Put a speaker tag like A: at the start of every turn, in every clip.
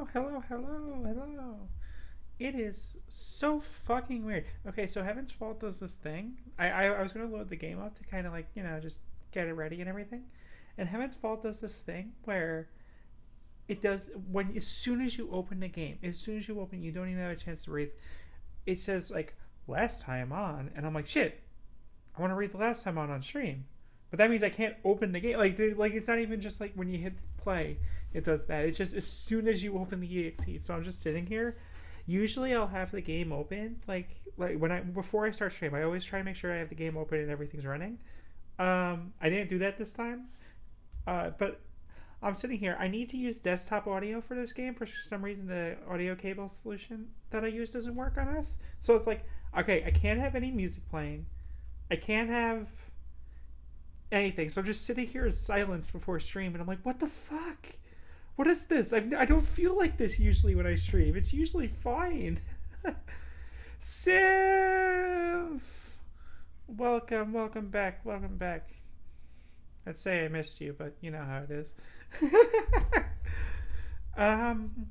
A: hello. It is so fucking weird. Okay, so Heaven's Fault does this thing. I was gonna load the game up to kind of like just get it ready and everything, and Heaven's Fault does this thing where it does when as soon as you open the game, as soon as you open, you don't even have a chance to read. It says like last time on, and I'm like shit. I want to read the last time on stream, but that means I can't open the game. Like it's not even just like when you hit play, it does that. It's just as soon as you open the exe. So I'm just sitting here. Usually I'll have the game open like when I before I start stream. I always try to make sure I have the game open and everything's running. I didn't do that this time, but I'm sitting here. I need to use desktop audio for this game. For some reason, the audio cable solution that I use doesn't work on this. So it's like, okay, I can't have any music playing. I can't have anything. So I'm just sitting here in silence before stream, and I'm like, what the fuck? What is this? I don't feel like this usually when I stream. It's usually fine. Siv! Welcome back. I'd say I missed you, but you know how it is. um,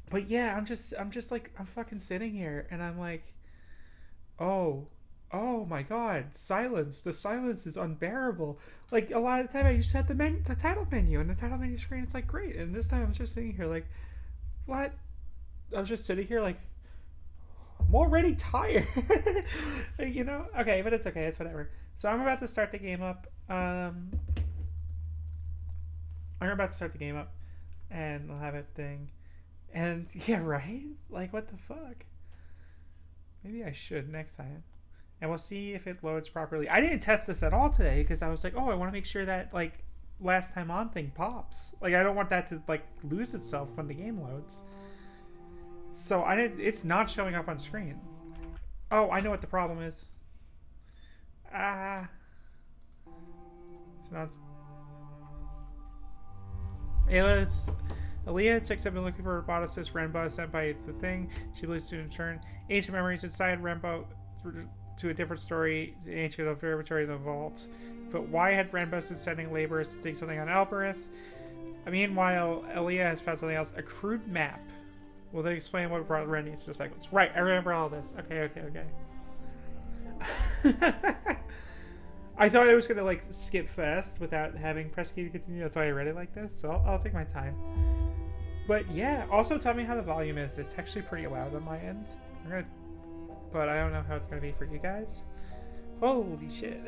A: but yeah, I'm just like I'm fucking sitting here, and I'm like, oh my god, silence. The silence is unbearable. Like a lot of the time, I just had the title menu, and the title menu screen. It's like great, and this time I'm just sitting here like, what? I was just sitting here like, I'm already tired. Okay, but it's okay. It's whatever. So I'm about to start the game up. And I'll have it thing. And yeah, right? Like, what the fuck? Maybe I should next time. And we'll see if it loads properly. I didn't test this at all today because I was like, oh, I want to make sure that like last time on thing pops. Like, I don't want that to like lose itself when the game loads. So it's not showing up on screen. Oh, I know what the problem is. So now it's Aaliyah and Six have been looking for roboticist Renbo sent by the thing. She believes to return ancient memories inside Renbo to a different story, the ancient observatory in the vault. But why had Renbo been sending laborers to take something on Albereth? Meanwhile, Aaliyah has found something else, a crude map. Will they explain what brought Ren needs to cycles? Right, I remember all this. Okay. I thought I was gonna like skip fast without having press key to continue. That's why I read it like this. So I'll take my time. But yeah, also tell me how the volume is. It's actually pretty loud on my end. But I don't know how it's gonna be for you guys. Holy shit.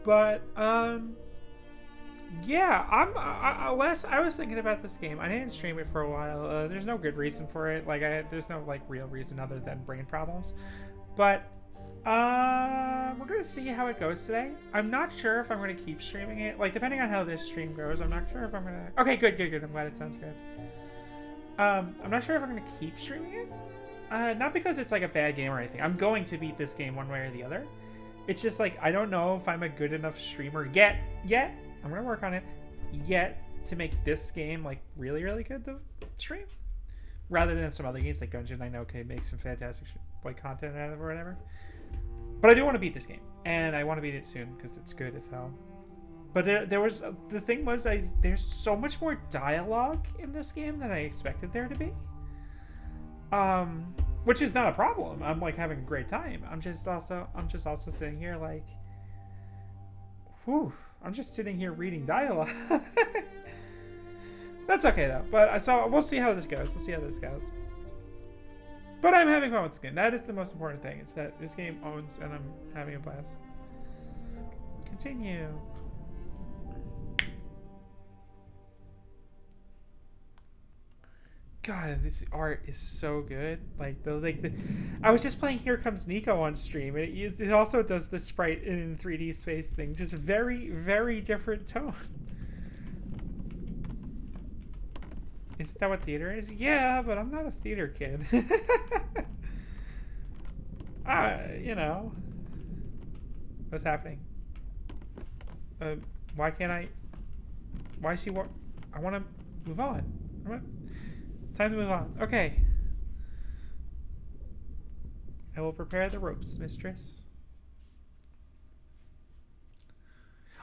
A: But yeah, I was thinking about this game. I didn't stream it for a while. There's no good reason for it. Like there's no like real reason other than brain problems. But we're gonna see how it goes today. I'm not sure if I'm gonna keep streaming it. Like depending on how this stream goes, I'm not sure if I'm gonna. Okay, good. I'm glad it sounds good. I'm not sure if I'm gonna keep streaming it. Not because it's like a bad game or anything. I'm going to beat this game one way or the other. It's just like I don't know if I'm a good enough streamer yet. I'm gonna work on it yet to make this game like really good to stream, rather than some other games like Gungeon. I know can make some fantastic like content out of it or whatever. But I do want to beat this game, and I want to beat it soon because it's good as hell. But the thing was there's so much more dialogue in this game than I expected there to be. Which is not a problem. I'm like having a great time. I'm just also sitting here like, whew. I'm just sitting here reading dialogue. That's okay though. But so we'll see how this goes. But I'm having fun with this game. That is the most important thing. It's that this game owns and I'm having a blast. Continue. God, this art is so good. I was just playing Here Comes Nico on stream, and it also does the sprite in 3D space thing. Just very different tone. Isn't that what theater is? Yeah, but I'm not a theater kid. What's happening? Why can't I? Why is she? I want to move on. Time to move on. Okay. I will prepare the ropes, mistress.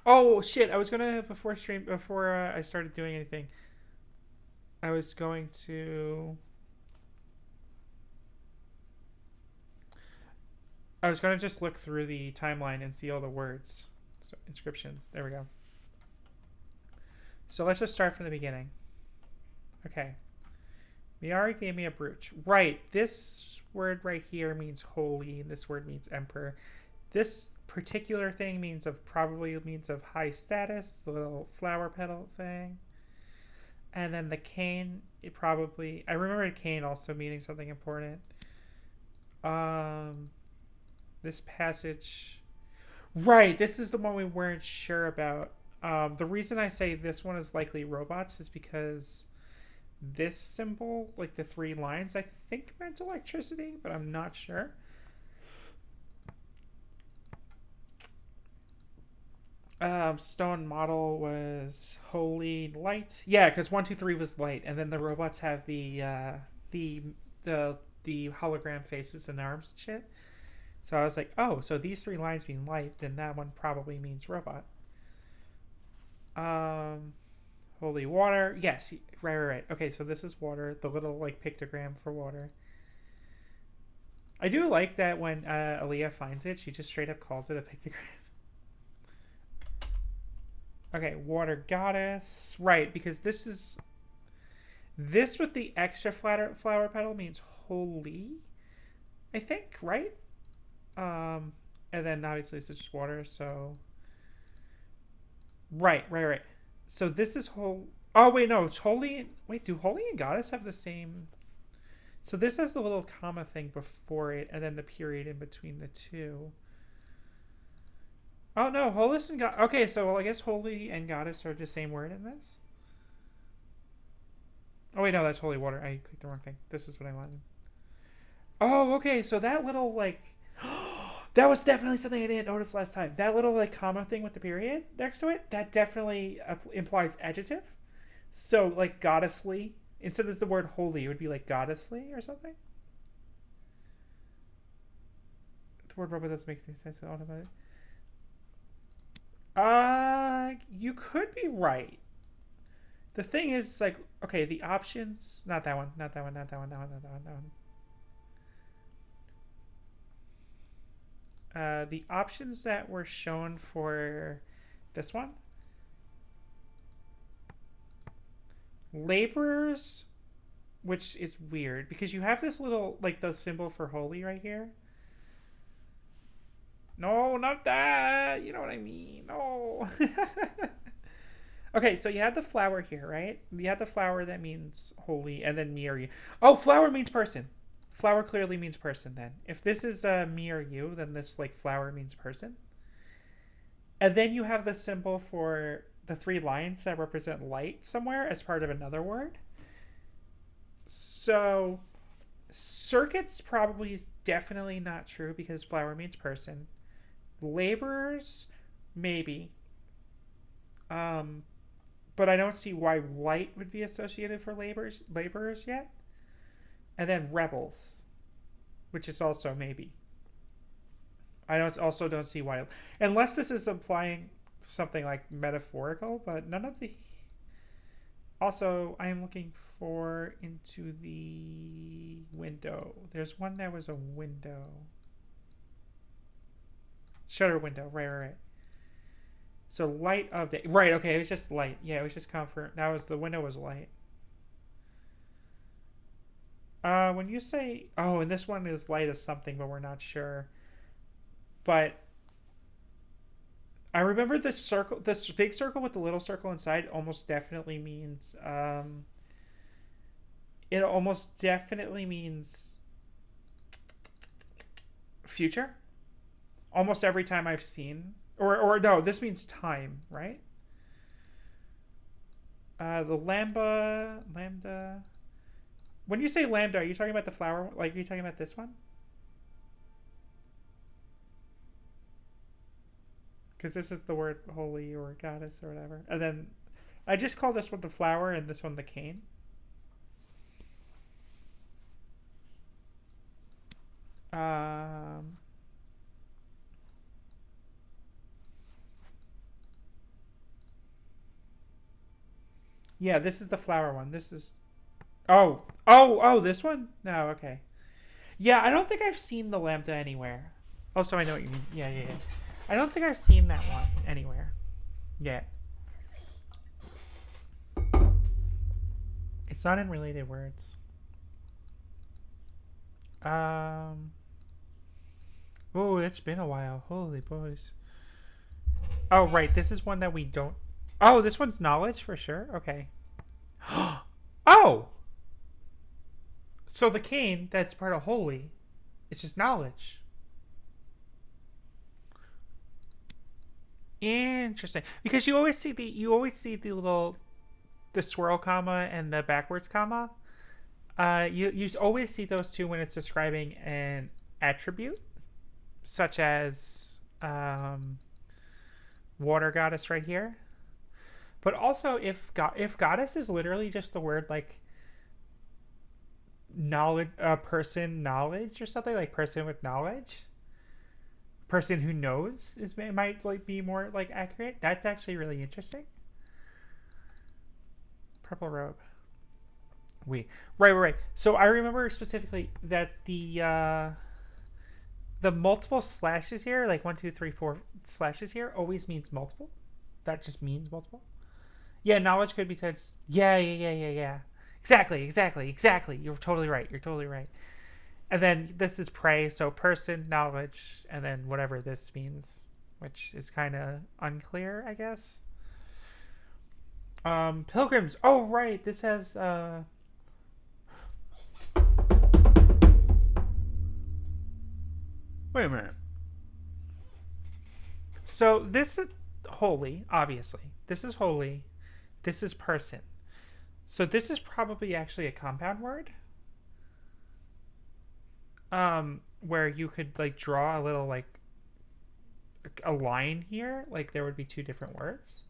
A: Oh shit! I was gonna before I started doing anything. I was going to. I was gonna just look through the timeline and see all the words, so inscriptions. There we go. So let's just start from the beginning. Okay. Miari gave me a brooch. Right. This word right here means holy. This word means emperor. This particular thing probably means of high status. The little flower petal thing. And then the cane, I remember cane also meaning something important. Um, this passage, right? This is the one we weren't sure about. The reason I say this one is likely robots is because this symbol, like the three lines, I think meant electricity, but I'm not sure. Stone model was holy light. Yeah, because 1, 2, 3 was light, and then the robots have the the the hologram faces and arms and shit. So I was like, oh, so these three lines mean light, then that one probably means robot. Um, holy water. Yes, right. Okay, so this is water. The little like pictogram for water. I do like that when Aaliyah finds it, she just straight up calls it a pictogram. Okay, water goddess. Right, because this with the extra flower petal means holy. I think, right? And then obviously it's just water, so right. So this is whole. Oh wait, no, it's holy. Wait, do holy and goddess have the same? So this has the little comma thing before it, and then the period in between the two. Oh no, holis and god. Okay, so I guess holy and goddess are the same word in this. Oh wait, no, that's holy water. I clicked the wrong thing. This is what I wanted. Oh, okay. So that little like, that was definitely something I didn't notice last time. That little like comma thing with the period next to it, that definitely implies adjective. So like goddessly, instead of the word holy, it would be like goddessly or something. The word robot doesn't make any sense at all about it. You could be right. The thing is, it's like, okay, the options, not that one, not that one, not that one, not that one, not that one, that one. The options that were shown for this one, laborers, which is weird because you have this little like the symbol for holy right here. No, not that. You know what I mean. No. Okay, so you have the flower here, right? You have the flower that means holy, and then me or you. Oh, flower means person. Flower clearly means person then. If this is me or you, then this like flower means person. And then you have the symbol for the three lines that represent light somewhere as part of another word. So circuits probably is definitely not true because flower means person. Laborers, maybe. But I don't see why light would be associated for laborers yet. And then rebels, which is also maybe. I don't see why, unless this is implying something like metaphorical, but none of the. Also, I am looking for into the window. There's one that was a window. Shutter window, right. So light of day, right? Okay, it was just light. Yeah, it was just comfort. That was the window was light. When you say, oh, and this one is light of something, but we're not sure. But I remember this circle, this big circle with the little circle inside, almost definitely means. It almost definitely means future. Almost every time I've seen, or no, this means time, right? The lambda. When you say lambda, are you talking about the flower? Like, are you talking about this one? Because this is the word holy or goddess or whatever. And then I just call this one the flower and this one the cane. Um, Yeah, this is the flower one. This is. Oh, this one? No, okay. Yeah, I don't think I've seen the lambda anywhere. Oh, so I know what you mean. Yeah. I don't think I've seen that one anywhere yet. It's not in related words. Um. Oh, it's been a while. Holy boys. Oh, right. This is one that we don't. Oh, this one's knowledge for sure. Okay. Oh! So the cane that's part of holy, it's just knowledge. Interesting. Because you always see the little the swirl comma and the backwards comma. You always see those two when it's describing an attribute, such as water goddess right here. But also, if goddess is literally just the word like knowledge, person knowledge or something like person with knowledge, person who knows is might like be more like accurate. That's actually really interesting. Purple robe. We right. So I remember specifically that the multiple slashes here, like 1, 2, 3, 4 slashes here, always means multiple. That just means multiple. Yeah, knowledge could be tense. Yeah. Exactly. You're totally right. And then this is prey, so person, knowledge, and then whatever this means, which is kind of unclear, I guess. Pilgrims. Oh, right. This has Wait a minute. So this is holy, obviously. This is holy. This is person. So this is probably actually a compound word. Where you could like draw a little like a line here, like there would be two different words.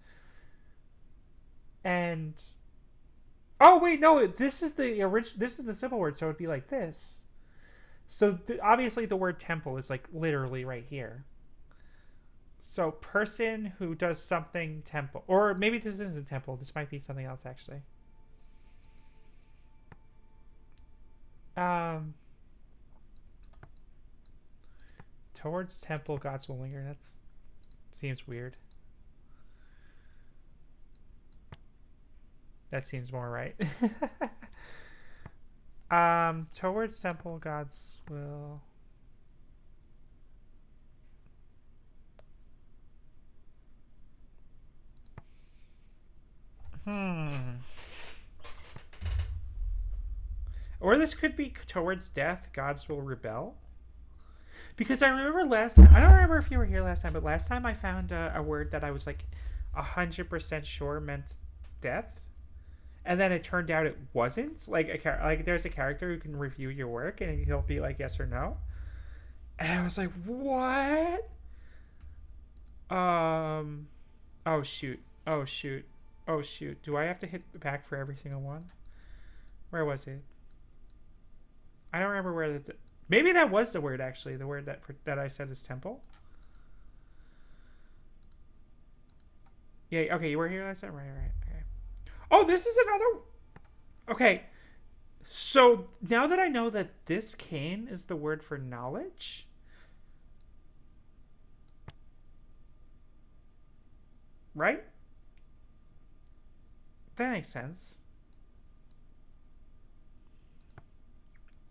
A: And oh wait, no, this is the original. This is the simple word, so it'd be like this. So obviously the word temple is like literally right here. So person who does something temple, or maybe this isn't temple. This might be something else actually. Um, towards temple, God's will linger. That seems weird. That seems more right. Towards temple, God's will. Or this could be towards death, God's will rebel. Because I remember last time, I don't remember if you were here last time, but last time I found a word that I was like 100% sure meant death. And then it turned out it wasn't. Like there's a character who can review your work and he'll be like yes or no. And I was like, what? Um, oh shoot. Do I have to hit back for every single one? Where was it? I don't remember where the. Maybe that was the word actually. The word that I said is temple. Yeah. Okay. You were here last time. Right. Okay. Oh, this is another. Okay. So now that I know that this cane is the word for knowledge. Right? That makes sense.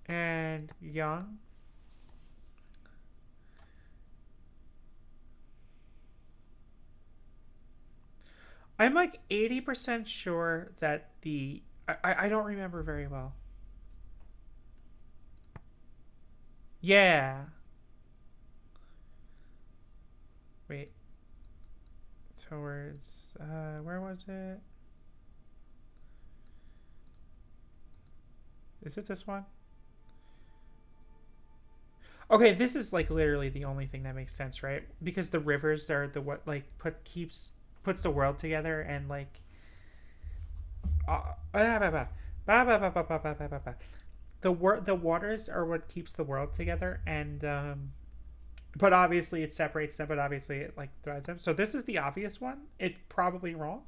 A: And young. I'm like 80% sure that the. I don't remember very well. Yeah. Wait. Towards. Where was it? Is it this one? Okay, this is like literally the only thing that makes sense, right? Because the rivers are the what like puts the world together and like the waters are what keeps the world together and but obviously it separates them, but obviously it like threads them. So this is the obvious one. It's probably wrong.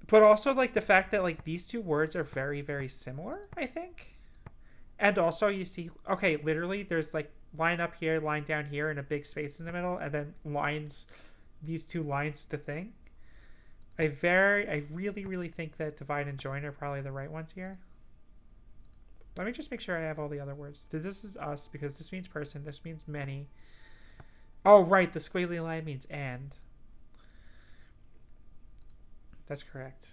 A: but also like the fact that like these two words are very very similar, I think. And also you see, okay, literally there's like line up here, line down here, and a big space in the middle, and then lines, these two lines with the thing. I really really think that divide and join are probably the right ones here. Let me just make sure I have all the other words. This is us because this means person. This means many. Oh, right. The squiggly line means and. That's correct.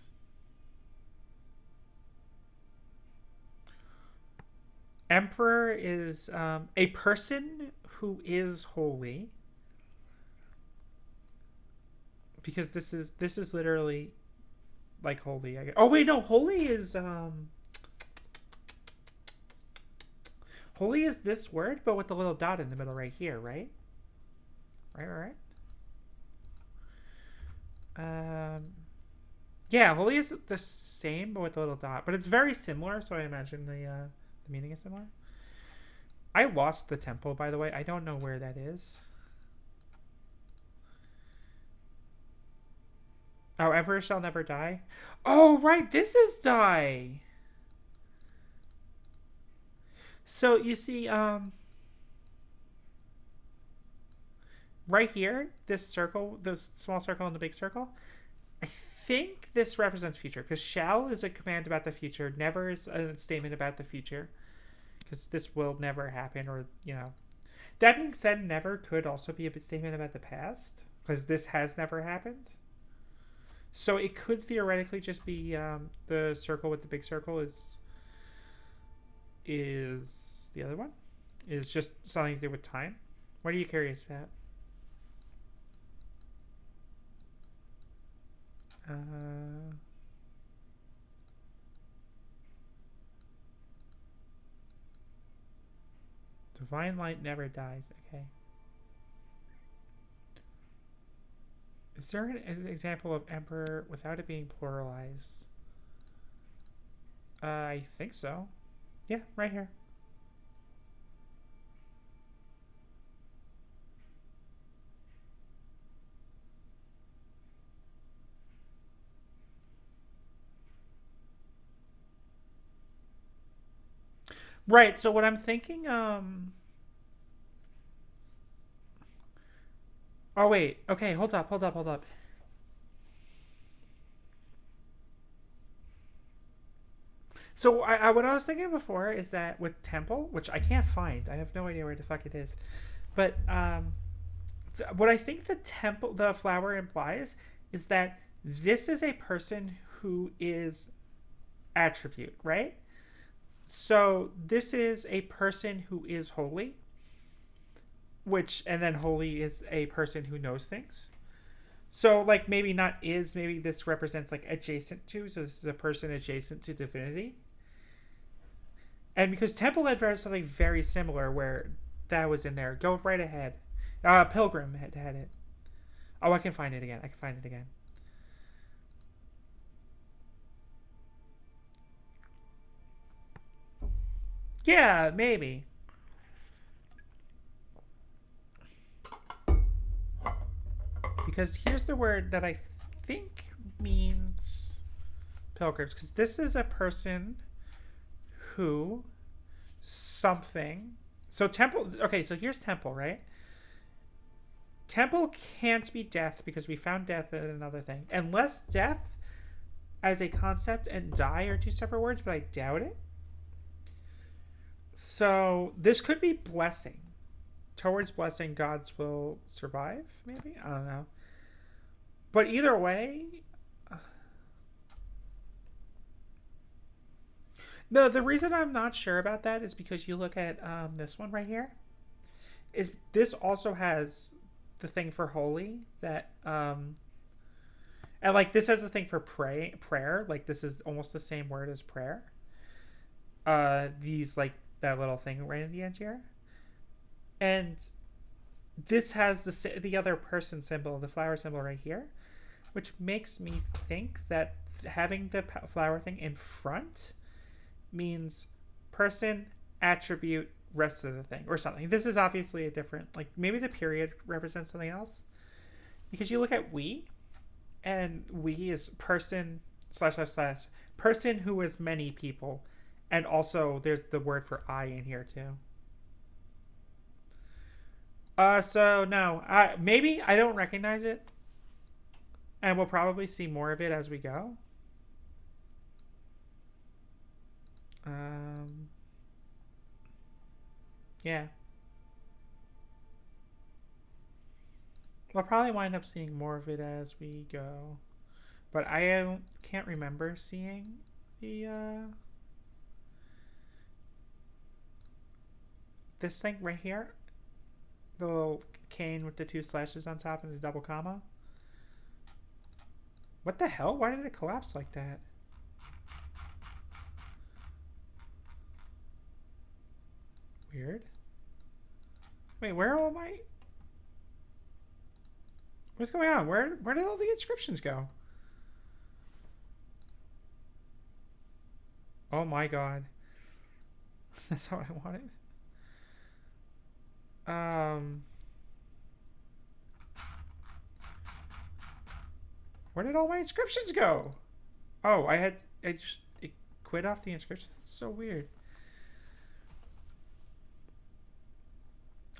A: Emperor is a person who is holy. Because this is literally like holy. Oh wait, no, holy is holy is this word, but with the little dot in the middle right here, right? Right. Yeah, holy is the same, but with the little dot. But it's very similar, so I imagine the meaning is similar. I lost the temple, by the way. I don't know where that is. Oh, Emperor shall never die. Oh, right. This is die. So you see, right here, this circle, this small circle and the big circle, I think this represents future because shall is a command about the future. Never is a statement about the future because this will never happen, or you know. That being said, never could also be a statement about the past because this has never happened. So it could theoretically just be the circle with the big circle is the other one is just something to do with time. What are you curious about? Divine light never dies. Okay. Is there an example of emperor without it being pluralized? I think so. Yeah, right here. Right, so what I'm thinking, oh wait, okay, hold up. So what I was thinking before is that with temple, which I can't find, I have no idea where the fuck it is, but what I think the temple, the flower implies is that this is a person who is attribute, right? So this is a person who is holy, which, and then holy is a person who knows things. So like maybe not is, maybe this represents like adjacent to, so this is a person adjacent to divinity. And because temple had something very similar where that was in there. Go right ahead. Pilgrim had it. Oh, I can find it again. Yeah, maybe. Because here's the word that I think means pilgrims. Because this is a person who something. So temple. Okay, so here's temple, right? Temple can't be death because we found death in another thing. Unless death as a concept and die are two separate words, but I doubt it. So this could be blessing. Towards blessing, gods will survive, maybe? I don't know. But either way... No, the reason I'm not sure about that is because you look at this one right here. Is this also has the thing for holy that... and like this has the thing for prayer. Like this is almost the same word as prayer. These like that little thing right in the end here. And this has the other person symbol, the flower symbol right here, which makes me think that having the flower thing in front means person, attribute, rest of the thing, or something. This is obviously a different, like maybe the period represents something else. Because you look at we, and we is person slash slash slash person who is many people, and also there's the word for I in here too. So no, maybe I don't recognize it, and we'll probably see more of it as we go. Um, yeah, we'll probably wind up seeing more of it as we go. But I can't remember seeing the this thing right here, the little cane with the two slashes on top and the double comma. What the hell? Why did it collapse like that? Weird. Wait, where are all my... What's going on? Where did all the inscriptions go? Oh my god. That's not what I wanted. Where did all my inscriptions go? Oh, I just it quit off the inscriptions. That's so weird.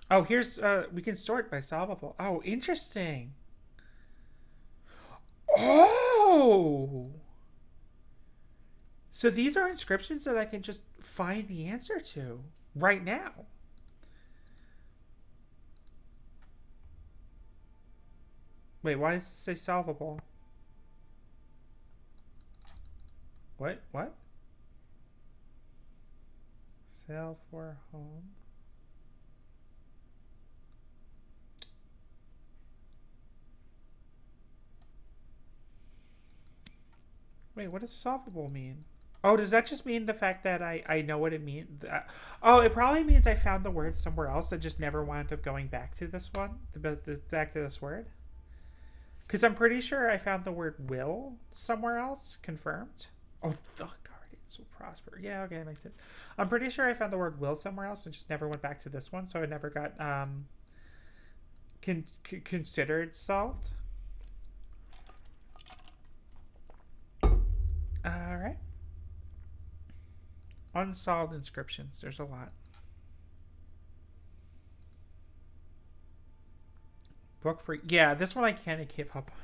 A: Oh, here's we can sort by solvable. Oh, interesting. Oh. So these are inscriptions that I can just find the answer to right now. Wait, why does it say solvable? What? What? Sell for home. Wait, what does solvable mean? Oh, does that just mean the fact that I know what it means? Oh, it probably means I found the word somewhere else and just never wound up going back to this one, back to this word. Because I'm pretty sure I found the word will somewhere else, confirmed. Oh, the guardians will prosper. Yeah, okay, that makes sense. I'm pretty sure I found the word will somewhere else and just never went back to this one, so it never got considered solved. All right. Unsolved inscriptions. There's a lot. Book for... Yeah, this one I kind of gave up on.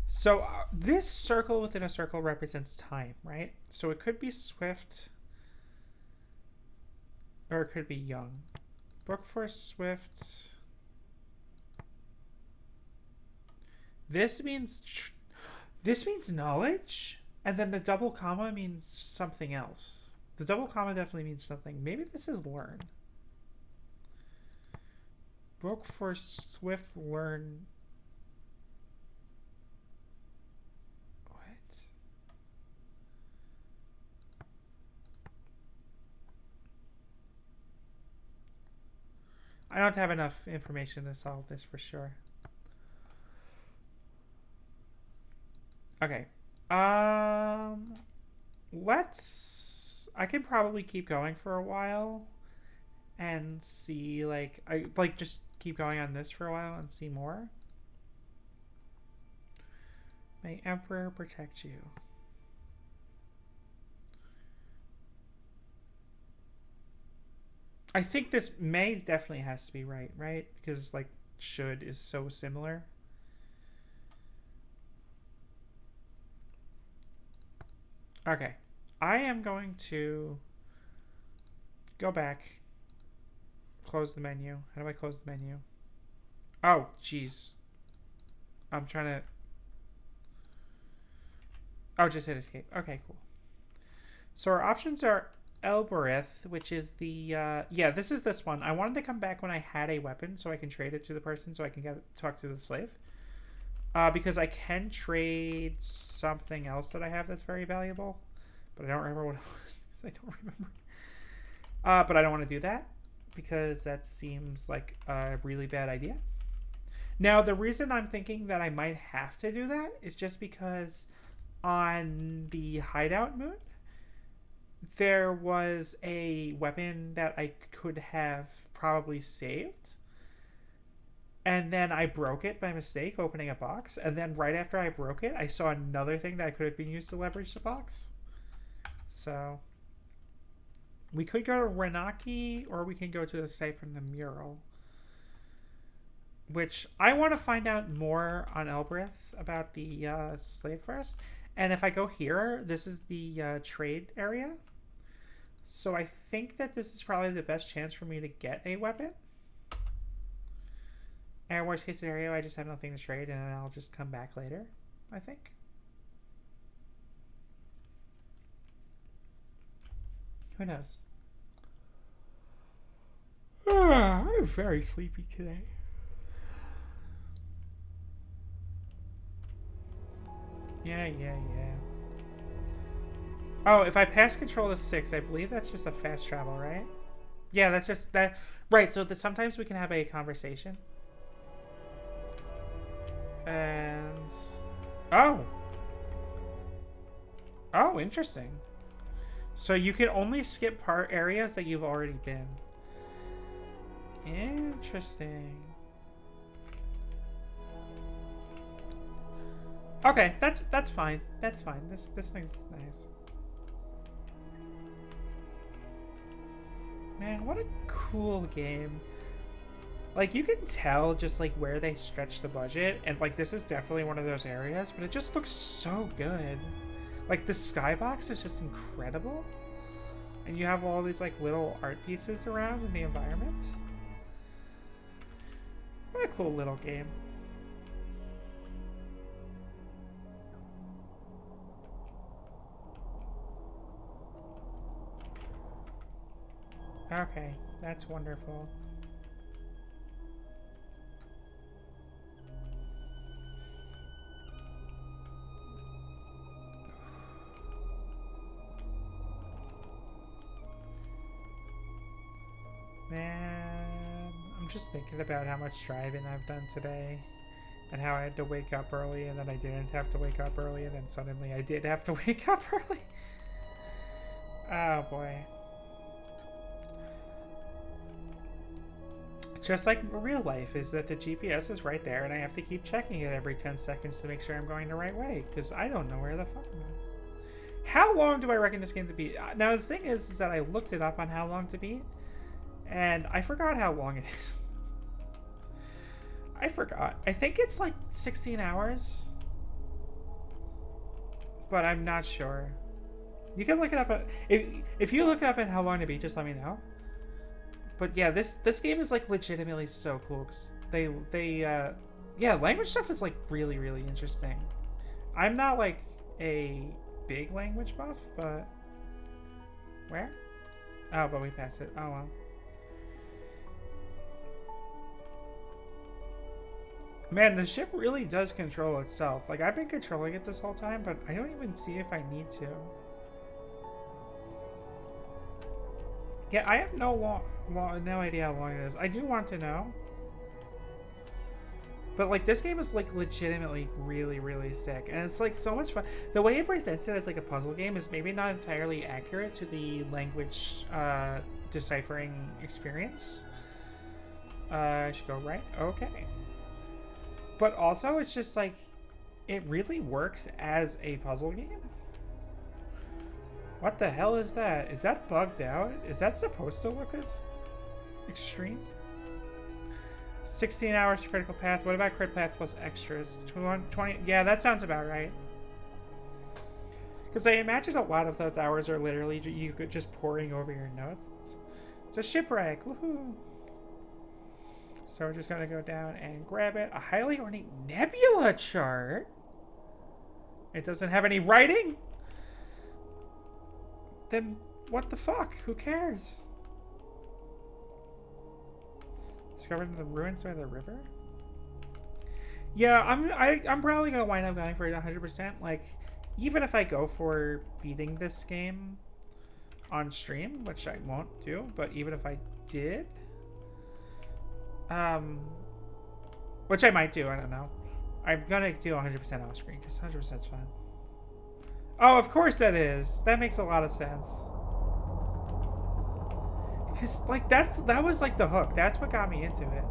A: So this circle within a circle represents time, right? So it could be swift or it could be young. Book for swift. This means knowledge, and then the double comma means something else. The double comma definitely means something. Maybe this is learn. Book for swift learn. What? I don't have enough information to solve this for sure. Okay. Let's... I can probably keep going for a while and see, like... I like just keep going on this for a while and see more. May Emperor protect you. I think this may definitely has to be right? Because, like, should is so similar. Okay. I am going to go back. Close the menu. How do I close the menu? Oh, jeez. I'm trying to... Oh, just hit escape. Okay, cool. So our options are Elbereth, which is the... yeah, this is this one. I wanted to come back when I had a weapon so I can trade it to the person so I can talk to the slave. Because I can trade something else that I have that's very valuable. But I don't remember what it was. I don't remember. But I don't want to do that because that seems like a really bad idea. Now, the reason I'm thinking that I might have to do that is just because on the hideout moon, there was a weapon that I could have probably saved. And then I broke it by mistake opening a box. And then right after I broke it, I saw another thing that could have been used to leverage the box. So we could go to Renaki, or we can go to the site from the mural. Which I want to find out more on Elbreth about the slave first. And if I go here, this is the trade area. So I think that this is probably the best chance for me to get a weapon. And worst case scenario, I just have nothing to trade and I'll just come back later, I think. Who knows? I'm very sleepy today. Yeah. Oh, if I pass control to 6, I believe that's just a fast travel, right? Yeah, that's just that. Right, so sometimes we can have a conversation. And... Oh, interesting. So you can only skip part areas that you've already been. Interesting. Okay, that's fine. That's fine. This thing's nice. Man, what a cool game. Like, you can tell just like where they stretch the budget, and like this is definitely one of those areas, but it just looks so good. Like the skybox is just incredible. And you have all these like little art pieces around in the environment. What a cool little game. Okay, that's wonderful. Man, I'm just thinking about how much driving I've done today and how I had to wake up early and then I didn't have to wake up early and then suddenly I did have to wake up early. Oh boy. Just like real life is that the GPS is right there and I have to keep checking it every 10 seconds to make sure I'm going the right way because I don't know where the fuck I'm going. How long do I reckon this game to beat? Now the thing is that I looked it up on how long to beat and I forgot how long it is. I forgot. I think it's like 16 hours. But I'm not sure. You can look it up. If you look it up and how long to beat, just let me know. But yeah, this game is like legitimately so cool because yeah, language stuff is like really, really interesting. I'm not like a big language buff, but where? Oh, but we passed it. Oh well. Man, the ship really does control itself. Like I've been controlling it this whole time, but I don't even see if I need to. Yeah, I have no idea how long it is. I do want to know. But like this game is like legitimately really, really sick. And it's like so much fun. The way it presents it as like a puzzle game is maybe not entirely accurate to the language deciphering experience. I should go right. Okay. But also it's just like it really works as a puzzle game. What the hell is that? Is that bugged out? Is that supposed to look as extreme? 16 hours to critical path. What about crit path plus extras? 20. Yeah, that sounds about right. Because I imagine a lot of those hours are literally you just pouring over your notes. It's a shipwreck. Woohoo! So we're just gonna go down and grab it. A highly ornate nebula chart. It doesn't have any writing. Then what the fuck? Who cares? Discovered in the ruins by the river? Yeah, I'm probably gonna wind up going for it 100%. Like, even if I go for beating this game on stream, which I won't do, but even if I did, which I might do, I don't know. I'm gonna do 100% off screen because 100% is fun. Oh, of course that is. That makes a lot of sense. Because like that was like the hook. That's what got me into it.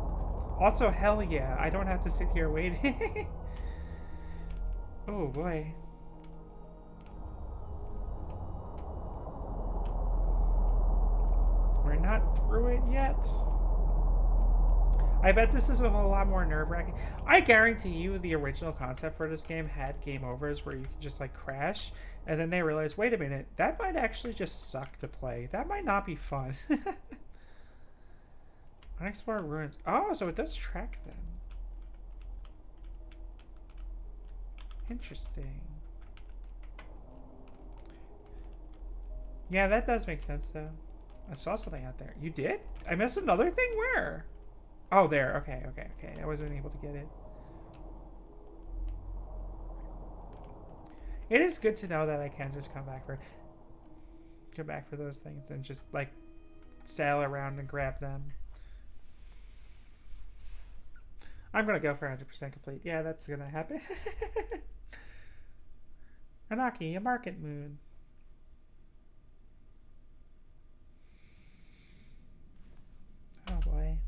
A: Also, hell yeah, I don't have to sit here waiting. Oh boy. We're not through it yet. I bet this is a whole lot more nerve-wracking. I guarantee you the original concept for this game had game overs where you can just like crash, and then they realize, wait a minute, that might actually just suck to play. That might not be fun. Unexplored ruins. Oh, so it does track them. Interesting. Yeah, that does make sense though. I saw something out there. You did? I missed another thing? Where? Oh, there. Okay. I wasn't able to get it. It is good to know that I can just come back for those things and just like sail around and grab them. I'm gonna go for 100% complete. Yeah, that's gonna happen. Anaki, a market moon. Oh boy.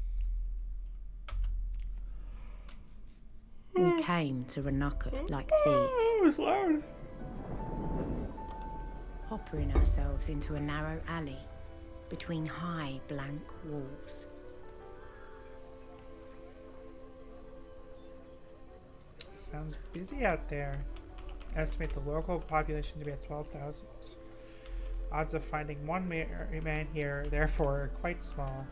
B: We came to Renaka like thieves.
A: Oh, it's loud.
B: Hoppering ourselves into a narrow alley between high, blank walls.
A: Sounds busy out there. Estimate the local population to be at 12,000. Odds of finding one man here, therefore, are quite small.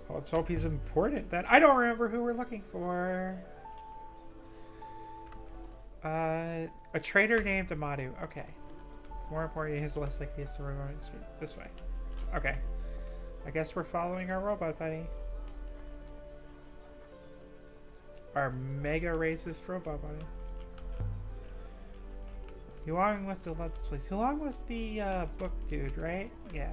A: Well, let's hope he's important then. I don't remember who we're looking for. A trader named Amadu. Okay. More importantly, his less likely is to run this way. Okay. I guess we're following our robot buddy. Our mega racist robot buddy. Yulong was the let's place. Yulong was the book dude, right? Yeah.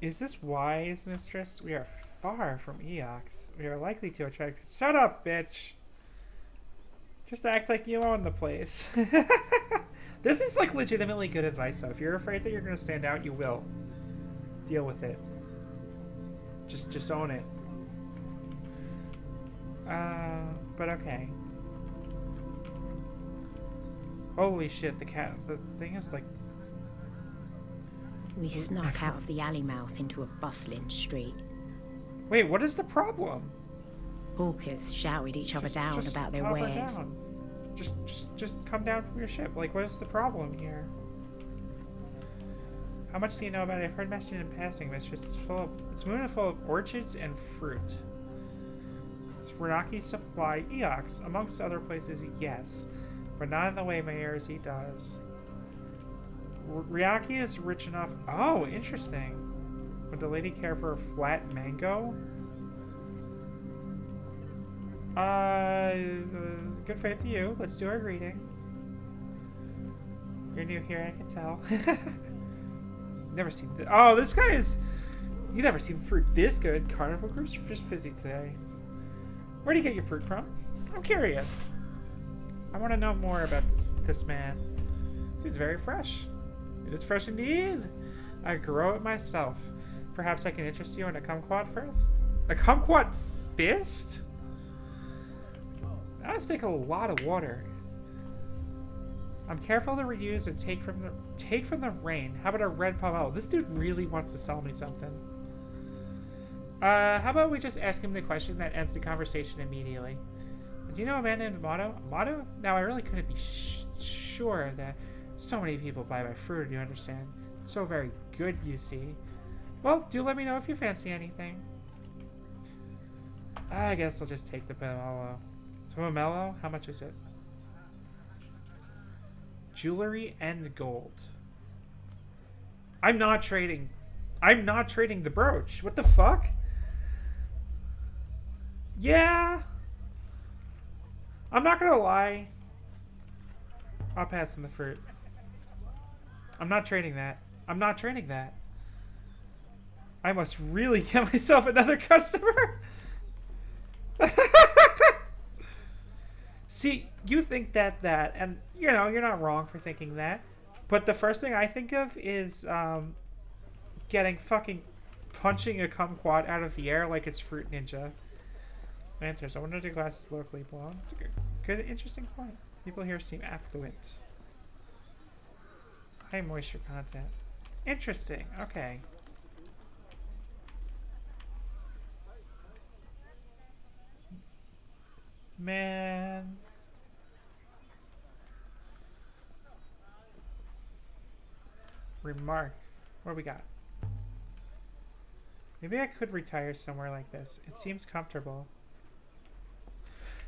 A: Is this wise, mistress? We are far from Eox. We are likely to attract. Shut up, bitch! Just act like you own the place. This is like legitimately good advice, though. If you're afraid that you're gonna stand out, you will. Deal with it. Just own it. But okay. Holy shit! The thing is like.
B: We snuck out of the alley mouth into a bustling street.
A: Wait, what is the problem?
B: Hawkers shouted each other down about their wares.
A: Down. Just come down from your ship. Like, what is the problem here? How much do you know about it? I've heard mentioned in passing, mistress. It's moon full of orchards and fruit. Renaki supply Eox, amongst other places, yes, but not in the way Mayorzi does. Ryaki is rich enough. Oh, interesting. Would the lady care for a flat mango? Good faith to you. Let's do our greeting. You're new here, I can tell. Never seen this. Oh, this guy is. You never seen fruit this good. Carnival groups are just busy today. Where do you get your fruit from? I'm curious. I want to know more about this man. Seems very fresh. It is fresh indeed. I grow it myself. Perhaps I can interest you in a kumquat first? A kumquat fist? That must take a lot of water. I'm careful to reuse and take from the rain. How about a red pomelo? This dude really wants to sell me something. How about we just ask him the question that ends the conversation immediately? Do you know a man named Amato? Amato? Now, I really couldn't be sure that so many people buy my fruit, you understand? It's so very good, you see. Well, do let me know if you fancy anything. I guess I'll just take the pomelo. Pomelo? How much is it? Jewelry and gold. I'm not trading the brooch. What the fuck? Yeah. I'm not gonna lie. I'll pass on the fruit. I'm not trading that. I must really get myself another customer. See, you think that, and you know, you're not wrong for thinking that. But the first thing I think of is getting fucking punching a kumquat out of the air like it's Fruit Ninja. Lanterns. I wonder if the glasses locally belong. That's a good, interesting point. People here seem affluent. High moisture content. Interesting. Okay. Man. Remark. What do we got? Maybe I could retire somewhere like this. It seems comfortable.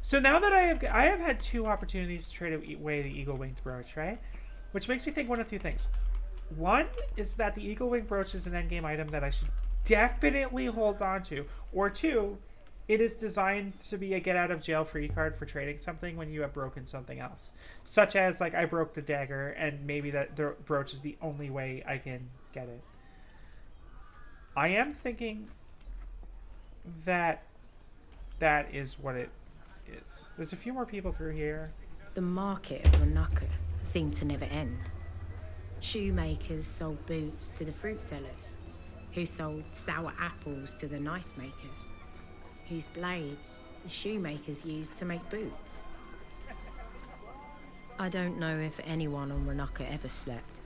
A: So now that I have had 2 opportunities to trade away the Eagle Winged Brooch, right? Which makes me think one of 2 things. One is that the Eagle Winged Brooch is an endgame item that I should definitely hold on to. Or 2, it is designed to be a get out of jail free card for trading something when you have broken something else. Such as, like, I broke the dagger and maybe that the brooch is the only way I can get it. I am thinking that that is what it is. There's a few more people through here.
B: The market of Ranaka seemed to never end. Shoemakers sold boots to the fruit sellers, who sold sour apples to the knife makers, whose blades the shoemakers used to make boots. I don't know if anyone on Ranaka ever slept,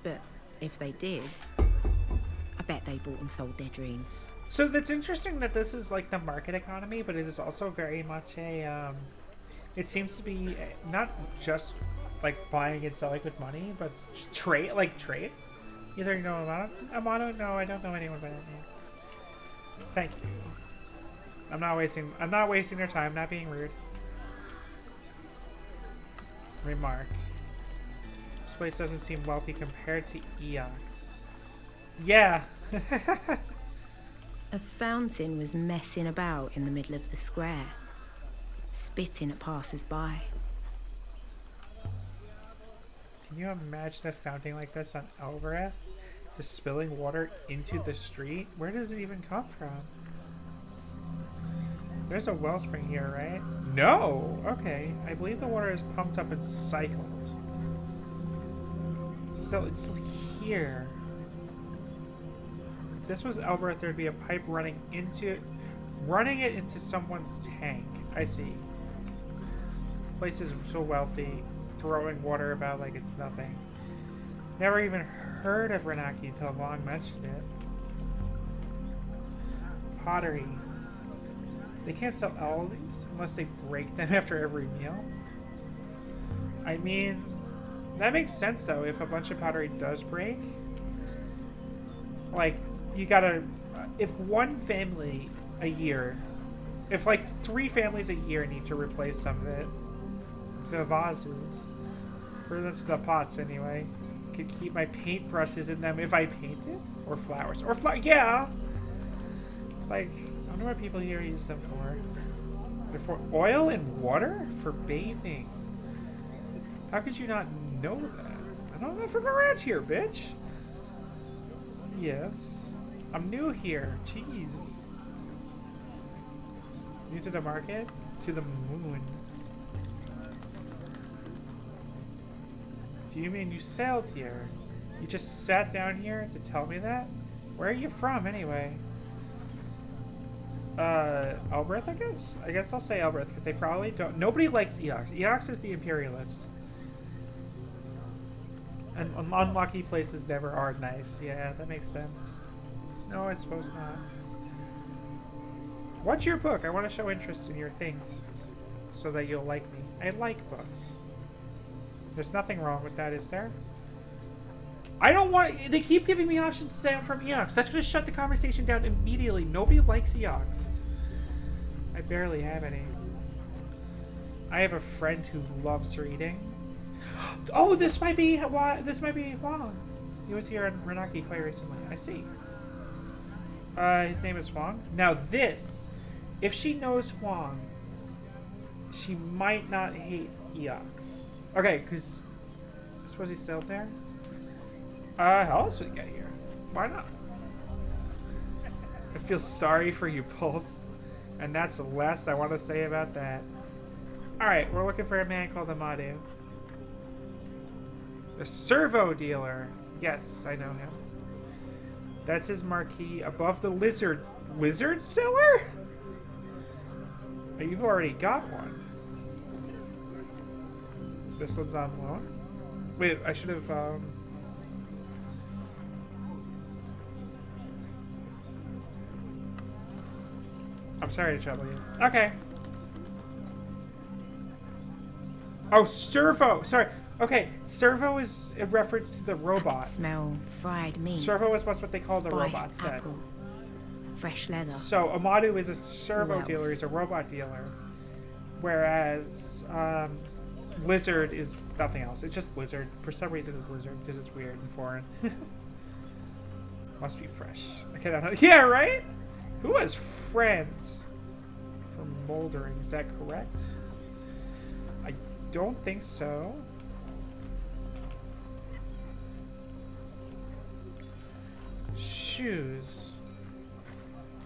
B: but if they did, I bet they bought and sold their dreams.
A: So that's interesting that this is like the market economy, but it is also very much a, it seems to be not just like buying and selling with money, but just trade, like trade. Either you know Amano? No, I don't know anyone by that name. Thank you. I'm not wasting their time, not being rude. Remark. This place doesn't seem wealthy compared to Eox. Yeah.
B: A fountain was messing about in the middle of the square, spitting at passers-by.
A: Can you imagine a fountain like this on Elbereth? Just spilling water into the street? Where does it even come from? There's a wellspring here, right? No! Okay. I believe the water is pumped up and cycled. So it's here. If this was Elbereth, there'd be a pipe running it into someone's tank. I see. Place is so wealthy, throwing water about like it's nothing. Never even heard of Renaki until Long mentioned it. Pottery. They can't sell all of these unless they break them after every meal. I mean, that makes sense though. If a bunch of pottery does break, like you gotta, if one family a year, if like 3 families a year need to replace some of it, the vases, for the pots anyway, could keep my paintbrushes in them if I painted, or flowers, yeah. Like, I wonder what people here use them for. They're for oil and water? For bathing. How could you not know that? I don't know from around here, bitch. Yes. I'm new here. Jeez. New to the market? To the moon. Do you mean you sailed here? You just sat down here to tell me that? Where are you from, anyway? Elbereth, I guess? I guess I'll say Elbereth, because they probably don't... Nobody likes Eox. Eox is the imperialist. And unlucky places never are nice. Yeah, that makes sense. No, I suppose not. What's your book? I want to show interest in your things, so that you'll like me. I like books. There's nothing wrong with that, is there? I don't want... They keep giving me options to say I'm from Eox. That's going to shut the conversation down immediately. Nobody likes Eox. I barely have any. I have a friend who loves reading. Oh, this might be Huang. He was here in Renaki quite recently. I see. His name is Huang. Now this, if she knows Huang, she might not hate Eox. Okay, because I suppose he sailed there. How else would he get here? Why not? I feel sorry for you both. And that's the last I want to say about that. Alright, we're looking for a man called Amadu. The servo dealer. Yes, I know him. That's his marquee above the lizard cellar? You've already got one. This one's on loan? Wait, I should have, I'm sorry to trouble you. Okay. Oh, servo! Sorry. Okay, servo is a reference to the robot.
B: I can smell fried meat.
A: Servo is what they call the robot set.
B: Apple, fresh leather.
A: So Amadu is a servo dealer, he's a robot dealer. Whereas Lizard is nothing else. It's just Lizard. For some reason it's Lizard, because it's weird and foreign. Must be fresh. Okay, I don't know. Yeah, right? Who has friends from moldering? Is that correct? I don't think so. Shoes.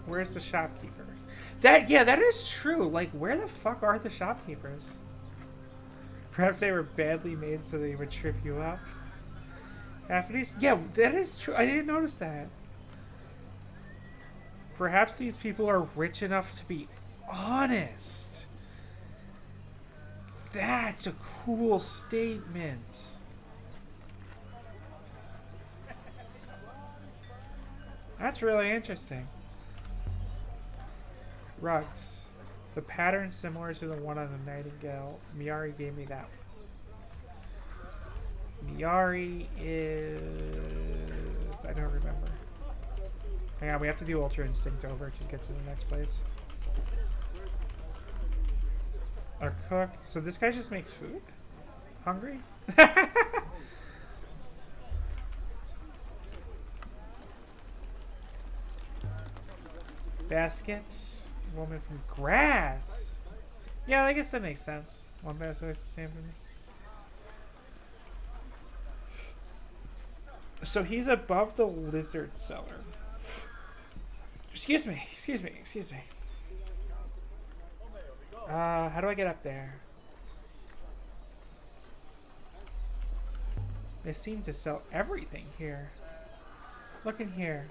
A: Where's the shopkeeper? That is true. Like, where the fuck are the shopkeepers? Perhaps they were badly made so they would trip you up. After these, yeah, that is true. I didn't notice that. Perhaps these people are rich enough to be honest. That's a cool statement. That's really interesting. Rugs. The pattern similar to the one on the Nightingale. Miari gave me that one. Miari is... I don't remember. Hang on, we have to do Ultra Instinct over to get to the next place. Our cook. So this guy just makes food? Hungry? Baskets. Woman from grass. Yeah, I guess that makes sense. One basket is the same for me. So he's above the lizard cellar. Excuse me. How do I get up there? They seem to sell everything here. Look in here.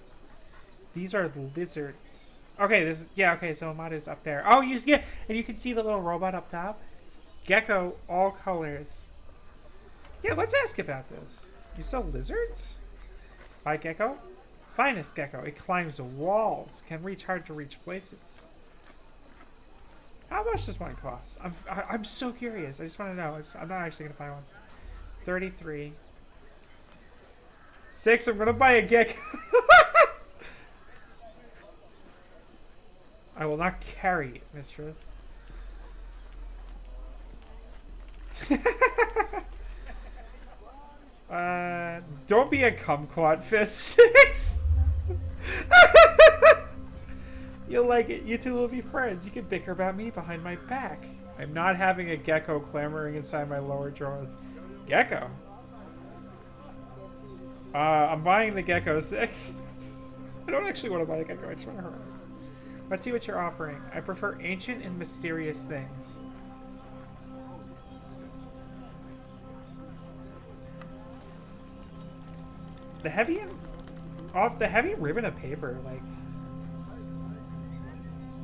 A: These are lizards. Okay, okay, so Amadu's up there. Oh, and you can see the little robot up top. Gecko, all colors. Yeah, let's ask about this. You sell lizards? Buy gecko? Finest gecko. It climbs walls, can reach hard to reach places. How much does one cost? I'm so curious. I just want to know. I'm not actually going to buy one. 33. 6, I'm going to buy a gecko. I will not carry it, mistress. Don't be a kumquat, Fist 6. You'll like it. You two will be friends. You can bicker about me behind my back. I'm not having a gecko clamoring inside my lower drawers. Gecko? I'm buying the gecko 6. I don't actually want to buy a gecko. I just want to harass. Let's see what you're offering. I prefer ancient and mysterious things. The heavy ribbon of paper, like...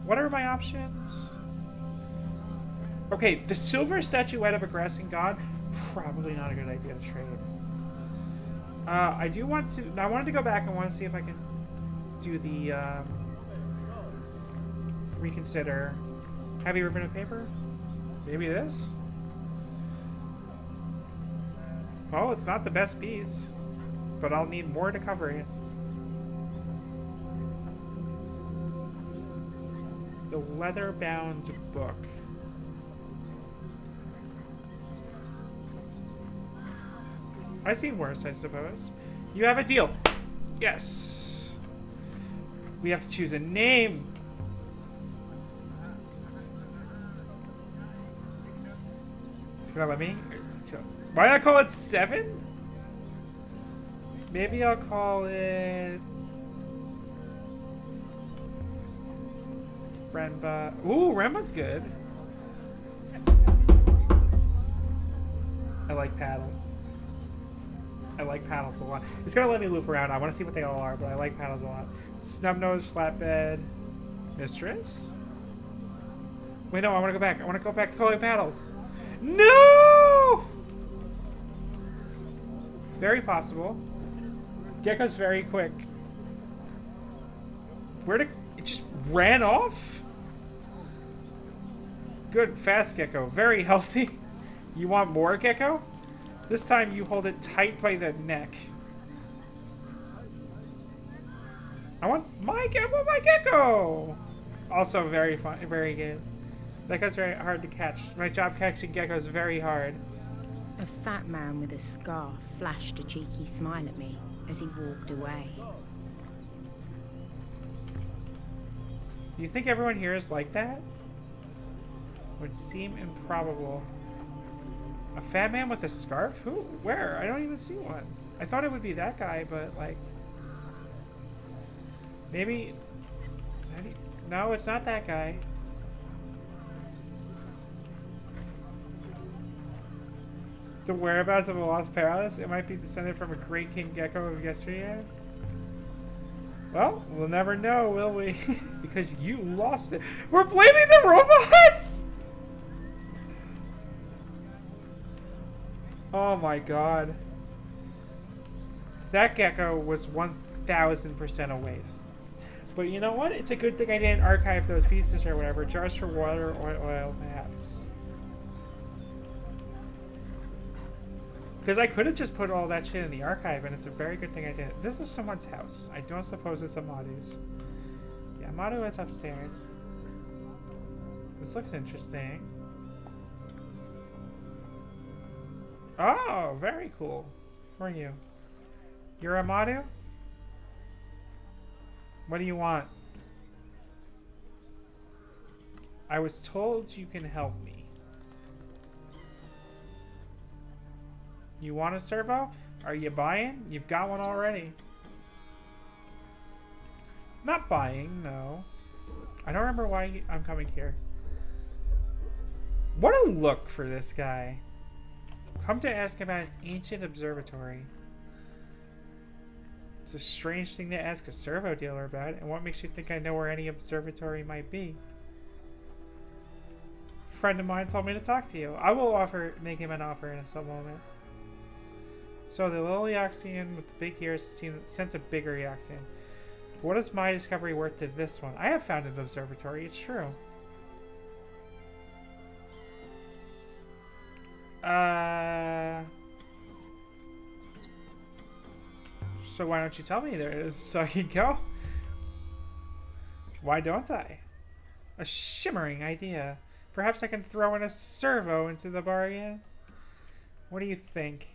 A: What are my options? Okay, the silver statuette of a grassing god, probably not a good idea to trade. I wanted to go back and want to see if I can do the, reconsider. Heavy ribbon of paper? Maybe this? Oh, it's not the best piece, but I'll need more to cover it. The leather-bound book. I've seen worse, I suppose. You have a deal. Yes. We have to choose a name. It's gonna let me? Why not call it 7? Maybe I'll call it... Renba. Ooh, Renba's good. I like paddles. I like paddles a lot. It's gonna let me loop around. I want to see what they all are, but I like paddles a lot. Snubnose, flatbed, mistress. Wait, no, I want to go back. I want to go back to calling paddles. No! Very possible. Gecko's very quick. Where did it just ran off? Good, fast Gecko. Very healthy. You want more Gecko? This time you hold it tight by the neck. I want my Gecko! Also very fun, very good. Gecko's very hard to catch. My job catching Gecko is very hard.
B: A fat man with a scarf flashed a cheeky smile at me as he walked away.
A: Do you think everyone here is like that? Would seem improbable. A fat man with a scarf? Who? Where? I don't even see one. I thought it would be that guy, but like... Maybe... No, it's not that guy. The whereabouts of a lost palace? It might be descended from a great king Gecko of yesteryear. Well, we'll never know, will we? Because you lost it. We're blaming the robots! Oh my god. That Gecko was 1000% a waste. But you know what? It's a good thing I didn't archive those pieces or whatever. Jars for water, oil, mats. Because I could have just put all that shit in the archive, and it's a very good thing I did. This is someone's house. I don't suppose it's Amadu's. Yeah, Amadu is upstairs. This looks interesting. Oh, very cool. Who are you? You're Amadu? What do you want? I was told you can help me. You want a servo? Are you buying? You've got one already. Not buying, no. I don't remember why I'm coming here. What a look for this guy. Come to ask about an ancient observatory. It's a strange thing to ask a servo dealer about, and what makes you think I know where any observatory might be? A friend of mine told me to talk to you. I will make him an offer in some moment. So the little Eoxian with the big ears sent a bigger Eoxian. What is my discovery worth to this one? I have found an observatory, it's true. So why don't you tell me there is so I can go? Why don't I? A shimmering idea. Perhaps I can throw in a servo into the bargain? What do you think?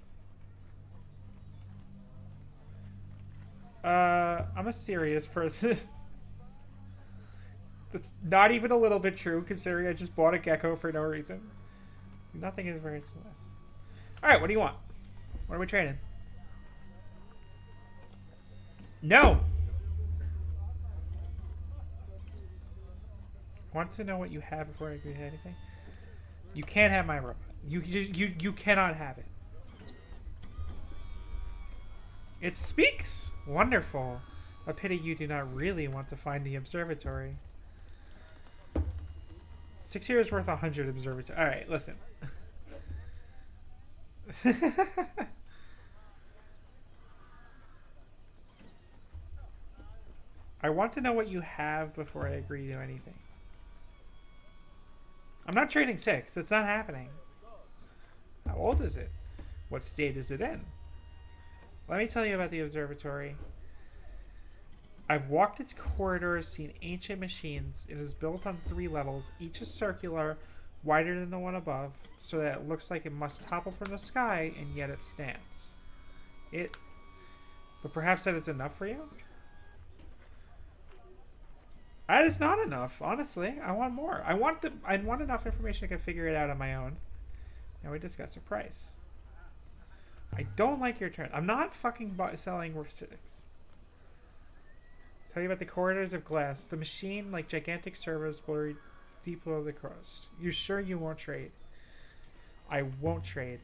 A: I'm a serious person. That's not even a little bit true, considering I just bought a Gecko for no reason. Nothing is very serious. Alright, what do you want? What are we trading? No! Want to know what you have before I agree to anything? You can't have my robot. You cannot have it. It speaks! Wonderful. A pity you do not really want to find the observatory. 6 years worth 100 observatory. Alright, listen. I want to know what you have before I agree to anything. I'm not trading 6. It's not happening. How old is it? What state is it in? Let me tell you about the observatory. I've walked its corridors, seen ancient machines. It is built on 3 levels. Each is circular, wider than the one above, so that it looks like it must topple from the sky, and yet it stands. But perhaps that is enough for you? That is not enough, honestly. I want more. I want enough information I can figure it out on my own. Now we discuss a price. I don't like your turn. I'm not fucking selling worth 6. Tell you about the corridors of glass. The machine, like gigantic servos, buried deep below the crust. You sure you won't trade? I won't trade.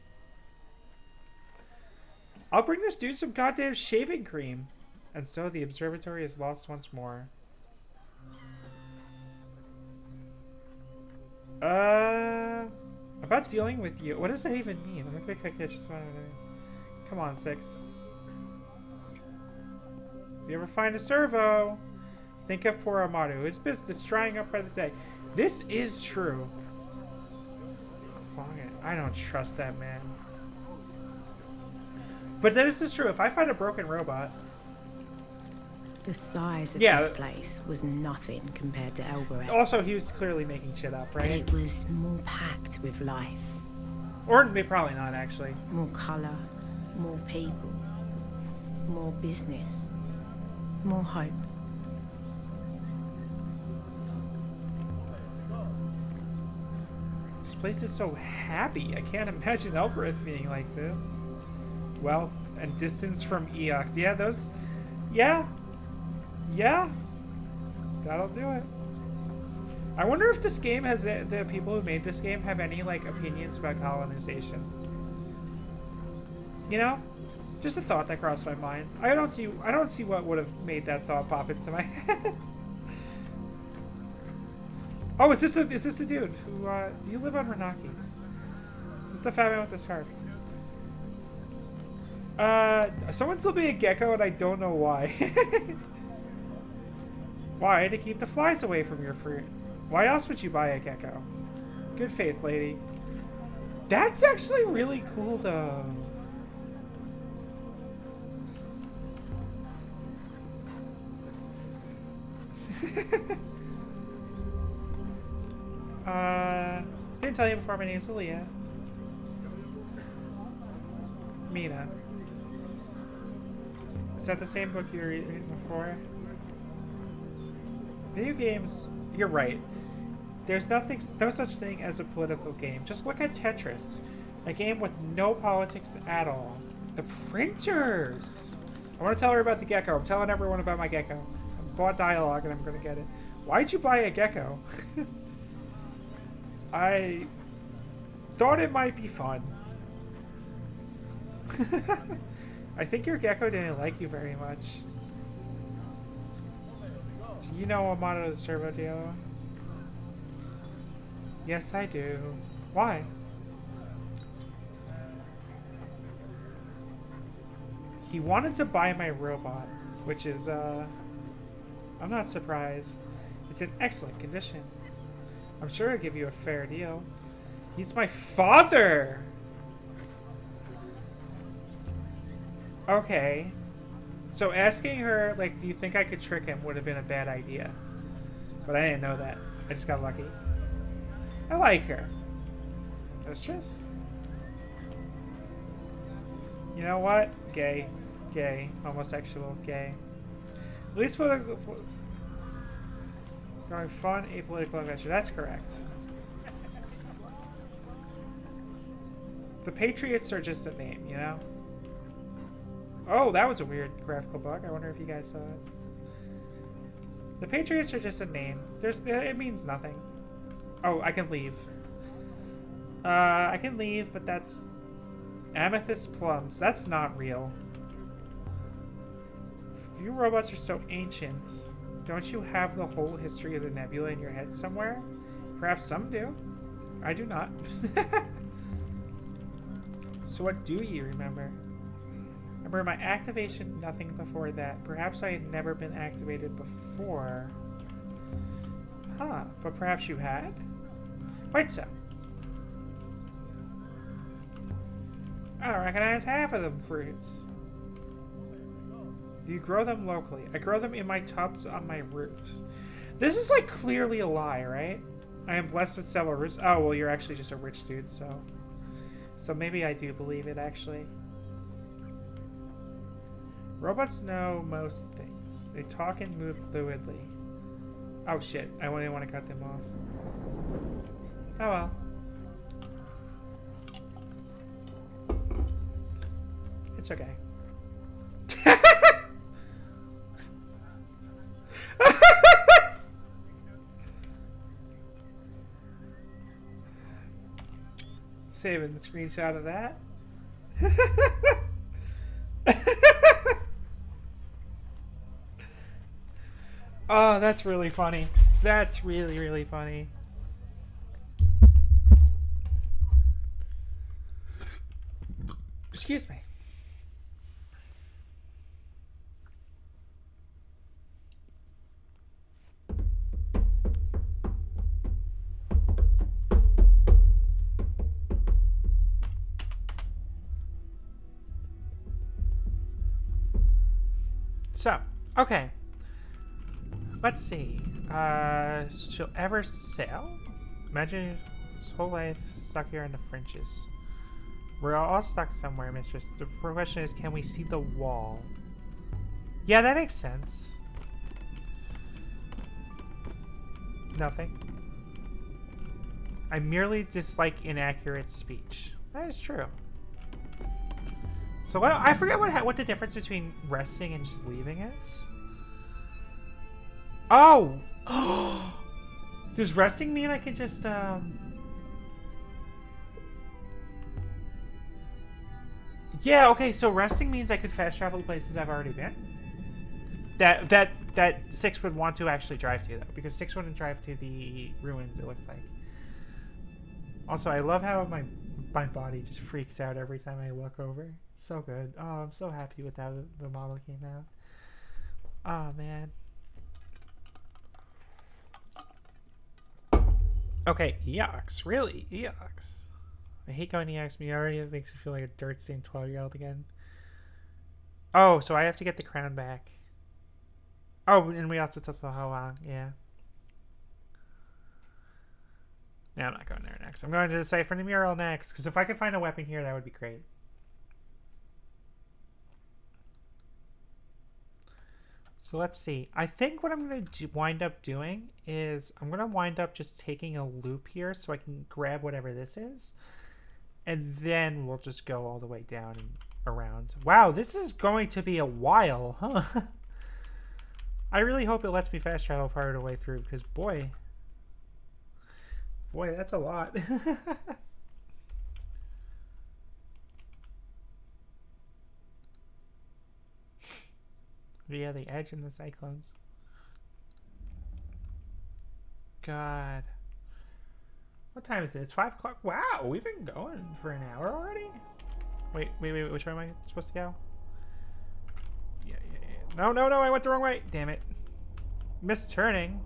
A: I'll bring this dude some goddamn shaving cream. And so the observatory is lost once more. About dealing with you. What does that even mean? I'm gonna click it. Just one of those. Come on, 6. If you ever find a servo, think of poor Amaru. His business drying up by the day. This is true. I don't trust that man. But this is true. If I find a broken robot...
B: The size of this place was nothing compared to Elbereth.
A: Also, he was clearly making shit up, right?
B: But it was more packed with life.
A: Or probably not, actually.
B: More colour, more people, more business, more hope.
A: This place is so happy. I can't imagine Elbereth being like this. Wealth and distance from Eox. Yeah, those... Yeah. Yeah. That'll do it. I wonder if this game has... The people who made this game have any, like, opinions about colonization. You know? Just a thought that crossed my mind. I don't see what would have made that thought pop into my head. Oh, is this a dude who, do you live on Renaki? Is this the fat man with the scarf? Someone still be a gecko and I don't know why. Why? To keep the flies away from your fruit. Why else would you buy a gecko? Good faith, lady. That's actually really cool, though. Didn't tell you before, my name's Aaliyah. Mina. Is that the same book you were reading before? Video games, you're right. There's no such thing as a political game. Just look at Tetris. A game with no politics at all. The printers! I want to tell her about the gecko. I'm telling everyone about my gecko. I bought dialogue and I'm going to get it. Why'd you buy a gecko? I thought it might be fun. I think your gecko didn't like you very much. Do you know Amato the servo dealer? Yes, I do. Why? He wanted to buy my robot, which is, I'm not surprised. It's in excellent condition. I'm sure I'll give you a fair deal. He's my father! Okay. So asking her, like, do you think I could trick him would have been a bad idea. But I didn't know that. I just got lucky. I like her. Mistress? You know what? Gay. Gay. Homosexual. Gay. At least political... Going fun, apolitical adventure. That's correct. The Patriots are just a name, you know? Oh, that was a weird graphical bug. I wonder if you guys saw it. The Patriots are just a name. It means nothing. Oh, I can leave. I can leave, but that's... Amethyst plums. That's not real. If you robots are so ancient, don't you have the whole history of the nebula in your head somewhere? Perhaps some do. I do not. So what do you remember? Remember my activation, nothing before that. Perhaps I had never been activated before. Huh, but perhaps you had? Quite so. I don't recognize half of them fruits. Do you grow them locally? I grow them in my tubs on my roof. This is like clearly a lie, right? I am blessed with several roofs. Oh, well, you're actually just a rich dude, so... So maybe I do believe it, actually. Robots know most things. They talk and move fluidly. Oh shit, I didn't want to cut them off. Oh well. It's okay. Saving the screenshot of that. Oh, that's really funny. That's really, really funny. Excuse me. So, okay. Let's see. She'll ever sail? Imagine his whole life stuck here in the fringes. We're all stuck somewhere, mistress. The question is, can we see the wall? Yeah, that makes sense. Nothing. I merely dislike inaccurate speech. That is true. So what? I forget what the difference between resting and just leaving is. Oh! Does resting mean I can just Yeah, okay, so resting means I could fast travel to places I've already been. That Six would want to actually drive to, though, because Six wouldn't drive to the ruins, it looks like. Also, I love how my body just freaks out every time I look over. It's so good. Oh, I'm so happy with how the model came out. Oh, man. Okay, Eox. Really? Eox. I hate going Eox. Me already, it makes me feel like a dirt-stained 12-year-old again. Oh, so I have to get the crown back. Oh, and we also took the how long. Yeah. No, I'm not going there next. I'm going to the site for the mural next, because if I could find a weapon here, that would be great. So let's see. I think what I'm going to wind up doing is I'm going to wind up just taking a loop here so I can grab whatever this is. And then we'll just go all the way down and around. Wow, this is going to be a while, huh? I really hope it lets me fast travel part of the way through, because boy, that's a lot. Yeah, the edge and the cyclones. God. What time is it? It's 5 o'clock. Wow, we've been going for an hour already? Wait. Which way am I supposed to go? Yeah. No, I went the wrong way. Damn it. Missed turning.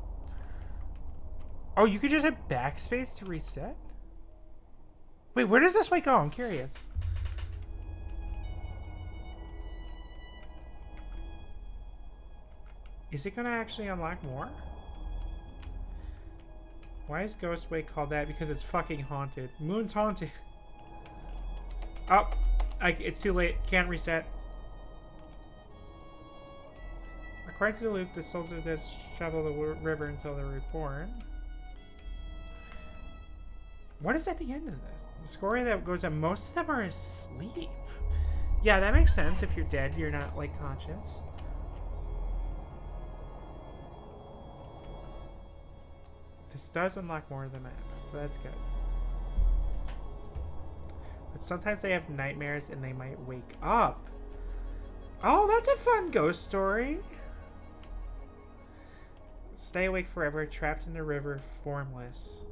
A: Oh, you could just hit backspace to reset? Wait, where does this way go? I'm curious. Is it gonna actually unlock more? Why is Ghostway called that? Because it's fucking haunted. Moon's haunted. Oh, it's too late. Can't reset. According to the loop, the souls of the dead travel the river until they're reborn. What is at the end of this? The story that goes on, most of them are asleep. Yeah, that makes sense. If you're dead, you're not, like, conscious. This does unlock more of the map, so that's good. But sometimes they have nightmares and they might wake up. Oh, that's a fun ghost story. Stay awake forever, trapped in the river, formless.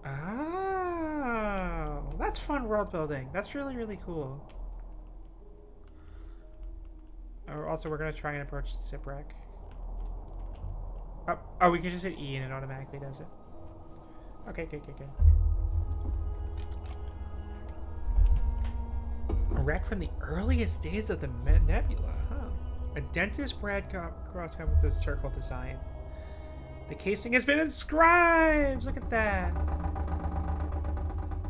A: Oh, that's fun world building. That's really, really cool. Also, we're going to try and approach the shipwreck. Oh, we can just hit E and it automatically does it. Okay, good. A wreck from the earliest days of the nebula, huh? A dentist brad crosscut with a circle design. The casing has been inscribed! Look at that.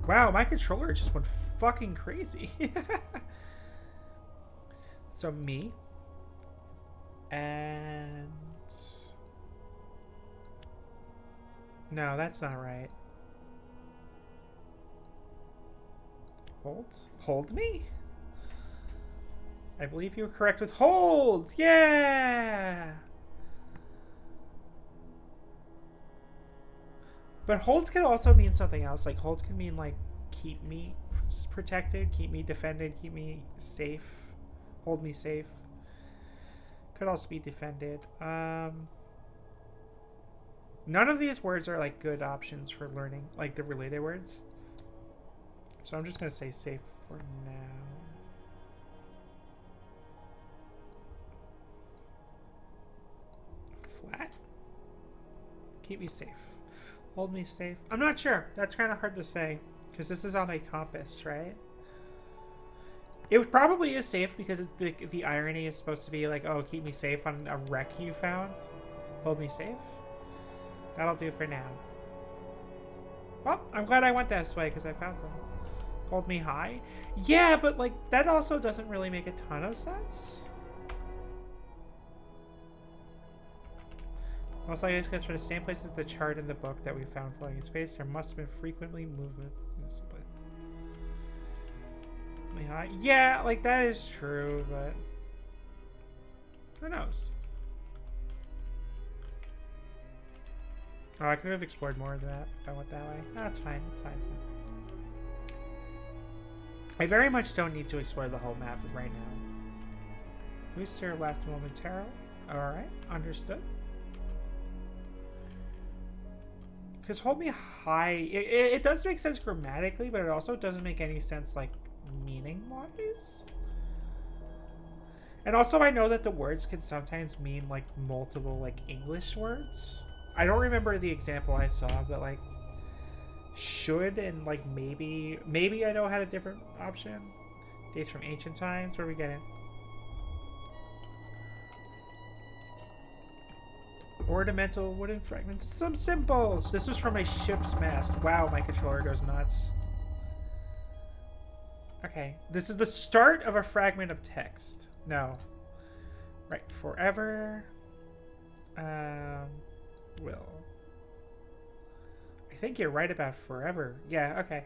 A: Wow, my controller just went fucking crazy. So me. And... No, that's not right. Hold me? I believe you were correct with hold! Yeah! But holds can also mean something else. Like, holds can mean, like, keep me protected, keep me defended, keep me safe. Hold me safe. Could also be defended. None of these words are like good options for learning, like the related words. So I'm just gonna say safe for now. Flat? Keep me safe. Hold me safe. I'm not sure. That's kind of hard to say because this is on a compass, right? It probably is safe because the irony is supposed to be like, oh, keep me safe on a wreck you found. Hold me safe. That'll do for now. Well, I'm glad I went this way because I found some. Hold me high? Yeah, but like that also doesn't really make a ton of sense. Most likely because for the same place as the chart in the book that we found floating in space, there must have been frequently movement. Hold me high? Yeah, like that is true, but who knows? Oh, I could have explored more of that if I went that way. No, it's fine. It's fine. It's fine. I very much don't need to explore the whole map right now. Booster left momentarily. Alright, understood. Because hold me high, it does make sense grammatically, but it also doesn't make any sense, like, meaning-wise. And also, I know that the words can sometimes mean, like, multiple, like, English words. I don't remember the example I saw, but, like, should and, like, maybe I know had a different option. Dates from ancient times, where we get it. Ornamental wooden fragments. Some symbols. This was from a ship's mast. Wow, my controller goes nuts. Okay, this is the start of a fragment of text. No. Right, forever. Will. I think you're right about forever. Yeah, okay.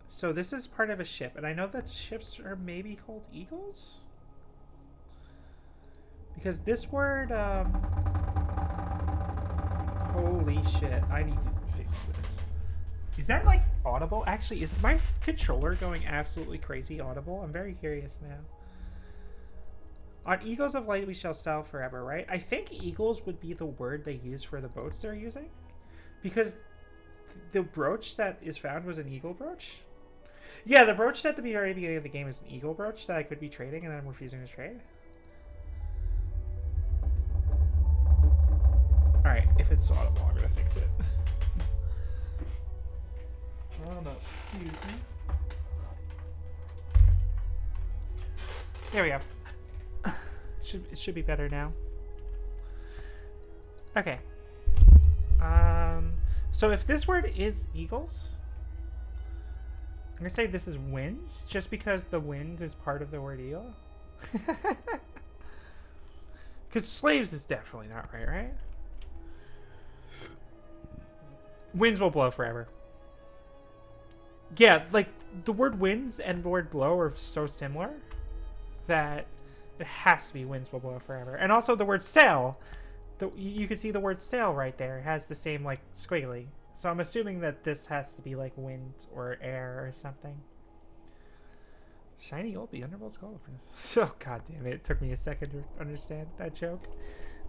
A: So this is part of a ship, and I know that ships are maybe called eagles? Because this word, holy shit, I need to fix this. Is that, like, audible? Actually, is my controller going absolutely crazy audible? I'm very curious now. On Eagles of Light we shall sail forever, right? I think eagles would be the word they use for the boats they're using. Because the brooch that is found was an eagle brooch. Yeah, the brooch at the very beginning of the game is an eagle brooch that I could be trading, and I'm refusing to trade. Alright, if it's audible, I'm gonna fix it. Oh no, excuse me. There we go. It should be better now. Okay. So if this word is eagles, I'm gonna say this is winds, just because the wind is part of the word eagle. Because slaves is definitely not right? Winds will blow forever. Yeah, like, the word winds and the word blow are so similar that it has to be winds will blow forever. And also the word sail, you can see the word sail right there. It has the same, like, squiggly. So I'm assuming that this has to be, like, wind or air or something. Shiny old, the underworld's gold. Oh, god damn it. It took me a second to understand that joke.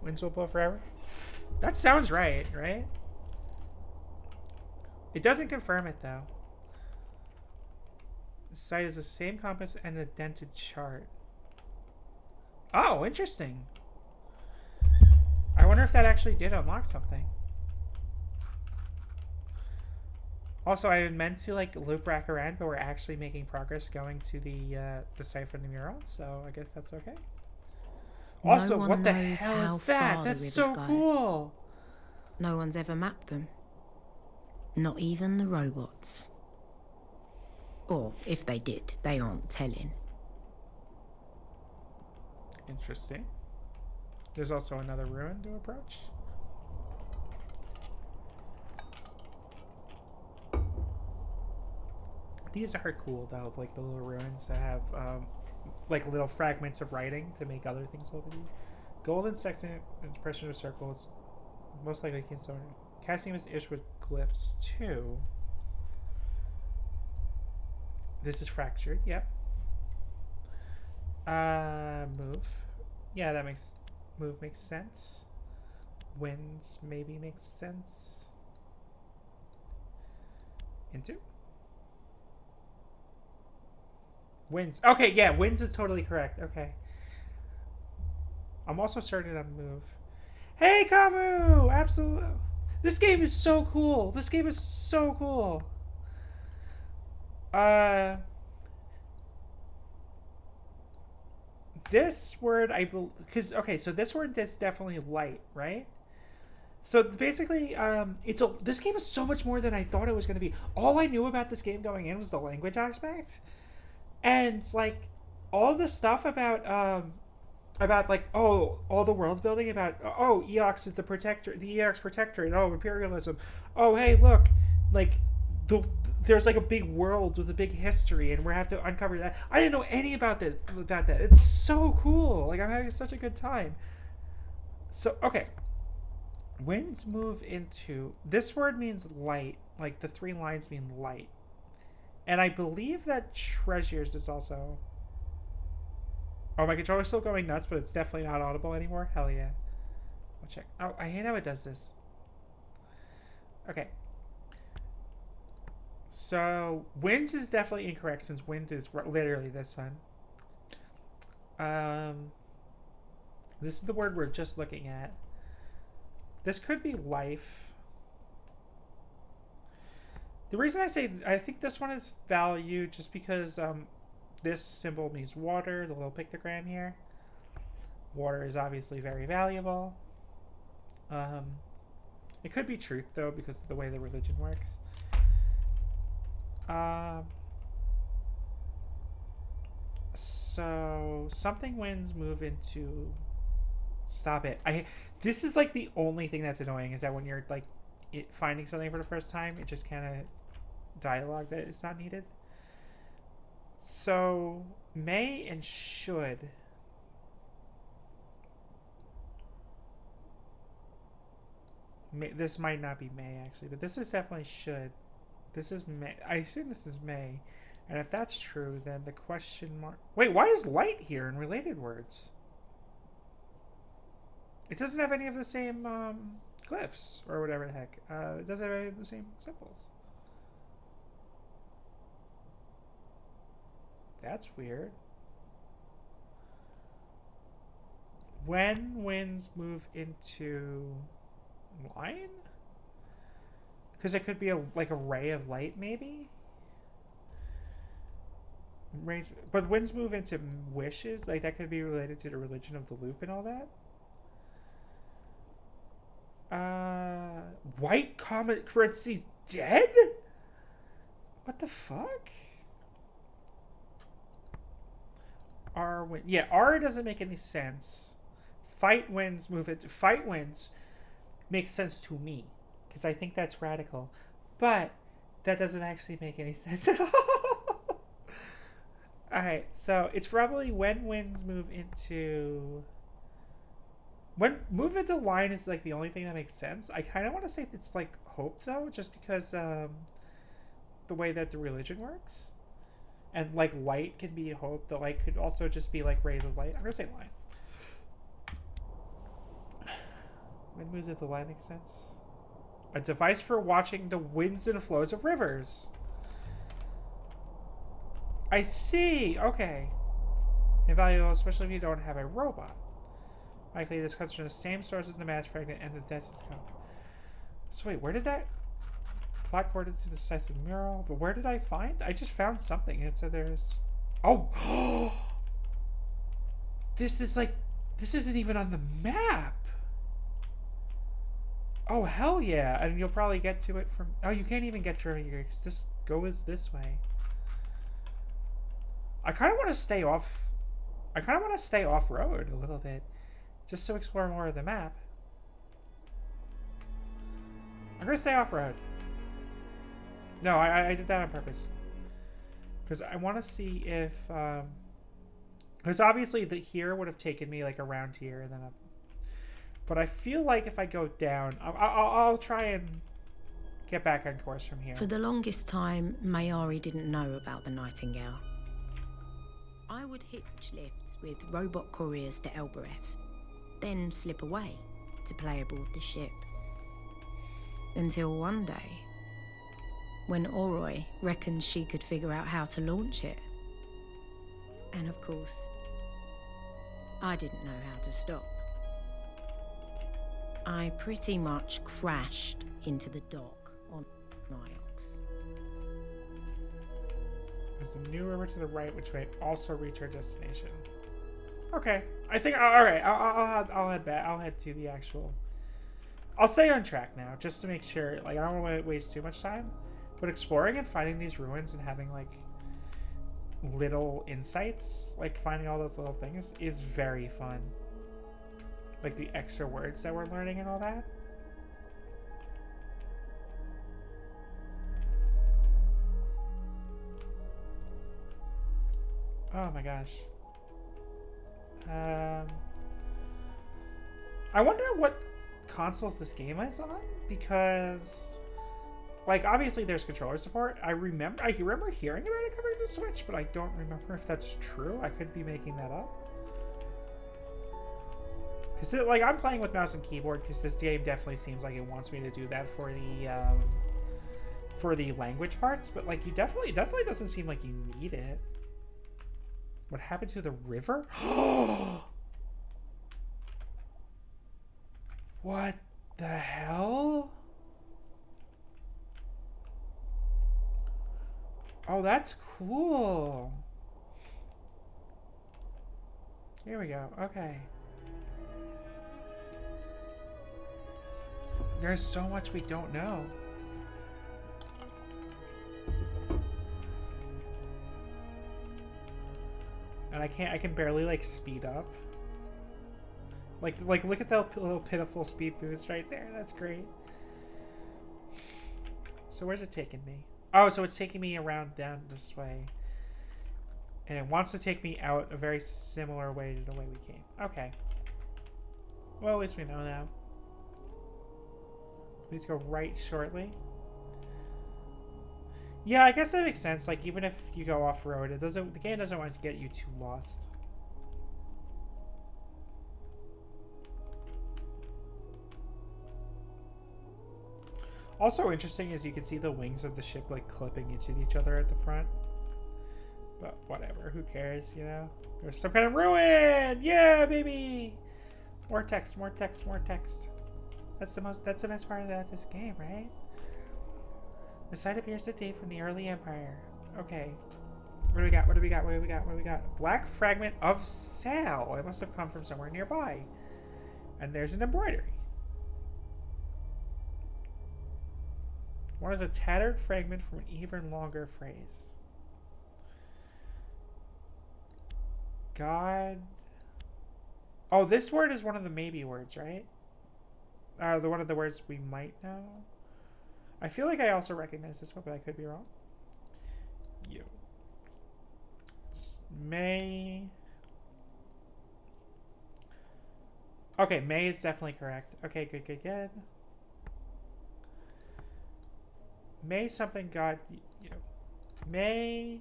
A: Winds will blow forever. That sounds right? It doesn't confirm it, though. The site is the same compass and a dented chart. Oh, interesting. I wonder if that actually did unlock something. Also, I meant to, like, loop back around, but we're actually making progress going to the site for the mural, so I guess that's okay. Also, what the hell is that? That's so cool.
B: No one's ever mapped them. Not even the robots. Or, if they did, they aren't telling.
A: Interesting. There's also another ruin to approach. These are cool, though, like the little ruins that have, like, little fragments of writing to make other things look at you. Golden sextant impression of circles. Most likely casting this ish with glyphs, too. This is fractured, yep. Move. Yeah, that makes... Move makes sense. Winds maybe makes sense. Into? Winds. Okay, yeah, winds is totally correct. Okay. I'm also certain on move. Hey, Kamu! Absolutely. This game is so cool. This game is so cool. Uh... This word, I believe... Because, okay, so this word is definitely light, right? So basically, this game is so much more than I thought it was going to be. All I knew about this game going in was the language aspect, and like all the stuff about like, oh, all the world building about, oh, Eox is the protector, the Eox protectorate, oh, imperialism, oh, hey, look, like the, there's like a big world with a big history, and we have to uncover that. I didn't know any about that. It's so cool. Like, I'm having such a good time. So okay. Winds move into... This word means light. Like, the 3 lines mean light. And I believe that treasures is also... Oh, my controller's still going nuts, but it's definitely not audible anymore. Hell yeah. I'll check. Oh, I hate how it does this. Okay. So, winds is definitely incorrect, since wind is literally this one. This is the word we're just looking at. This could be life. The reason I think this one is value just because this symbol means water, the little pictogram here. Water is obviously very valuable. It could be truth though because of the way the religion works. So something winds move into... Stop it. This is like the only thing that's annoying is that when you're like finding something for the first time, it just kind of dialogue that is not needed. So may and should. This might not be may actually, but this is definitely should. This is may. I assume this is may. And if that's true, then the question mark... Wait, why is light here in related words? It doesn't have any of the same glyphs or whatever the heck. It doesn't have any of the same symbols. That's weird. When winds move into line? Because it could be like a ray of light, maybe? But winds move into wishes? Like, that could be related to the religion of the loop and all that? White comet parentheses dead? What the fuck? R win. Yeah, R doesn't make any sense. Fight winds move it. Fight winds makes sense to me because I think that's radical, but that doesn't actually make any sense at all. All right, so it's probably when winds move into... When move into line is like the only thing that makes sense. I kind of want to say it's like hope though, just because the way that the religion works, and like light can be hope. The light could also just be like rays of light. I'm gonna say line. When moves into line makes sense. A device for watching the winds and flows of rivers. I see. Okay. Invaluable, especially if you don't have a robot. Likely this comes from the same source as the match fragment and the desert scope. So wait, where did that plot coordinates to the decisive mural? But where did I find? I just found something. It said there's... Oh! This is like... This isn't even on the map! Oh, hell yeah! And you'll probably get to it from... Oh, you can't even get to it here because this goes this way. I kind of want to stay off... I kind of want to stay off-road a little bit. Just to explore more of the map. I'm going to stay off-road. No, I did that on purpose. Because I want to see if... Because obviously the here would have taken me like around here and then up. But I feel like if I go down... I'll try and get back on course from here.
B: For the longest time, Mayari didn't know about the Nightingale. I would hitch lifts with robot couriers to Elbereth, then slip away to play aboard the ship. Until one day, when Oroi reckons she could figure out how to launch it. And of course, I didn't know how to stop. I pretty much crashed into the dock on Niox.
A: There's a new river to the right, which may also reach our destination. Okay, I think all right. I'll head back. I'll head to the actual. I'll stay on track now, just to make sure. Like, I don't want to waste too much time. But exploring and finding these ruins and having like little insights, like finding all those little things, is very fun. Like the extra words that we're learning and all that. Oh my gosh. I wonder what consoles this game is on, because like obviously there's controller support. I remember hearing about it coming to Switch, but I don't remember if that's true. I could be making that up. Because like I'm playing with mouse and keyboard because this game definitely seems like it wants me to do that for the language parts, but like you definitely doesn't seem like you need it. What happened to the river? What the hell? Oh, that's cool. Here we go. Okay. There's so much we don't know. And I can barely like speed up. Like look at that little pitiful speed boost right there. That's great. So where's it taking me? Oh, so it's taking me around down this way. And it wants to take me out a very similar way to the way we came. Okay. Well, at least we know now. Please go right shortly. Yeah, I guess that makes sense. Like, even if you go off-road, the game doesn't want to get you too lost. Also interesting is you can see the wings of the ship like clipping into each other at the front. But whatever, who cares, you know? There's some kind of ruin! Yeah, baby! More text, more text, more text. That's the best part of this game, right? The site appears to date from the early Empire. Okay. What do we got? What do we got? What do we got? What do we got? Black fragment of sail. It must have come from somewhere nearby. And there's an embroidery. One is a tattered fragment from an even longer phrase. God. Oh, this word is one of the maybe words, right? The one of the words we might know. I feel like I also recognize this one, but I could be wrong. You. May. Okay, May is definitely correct. Okay, good, good, good. May something God. You know, May.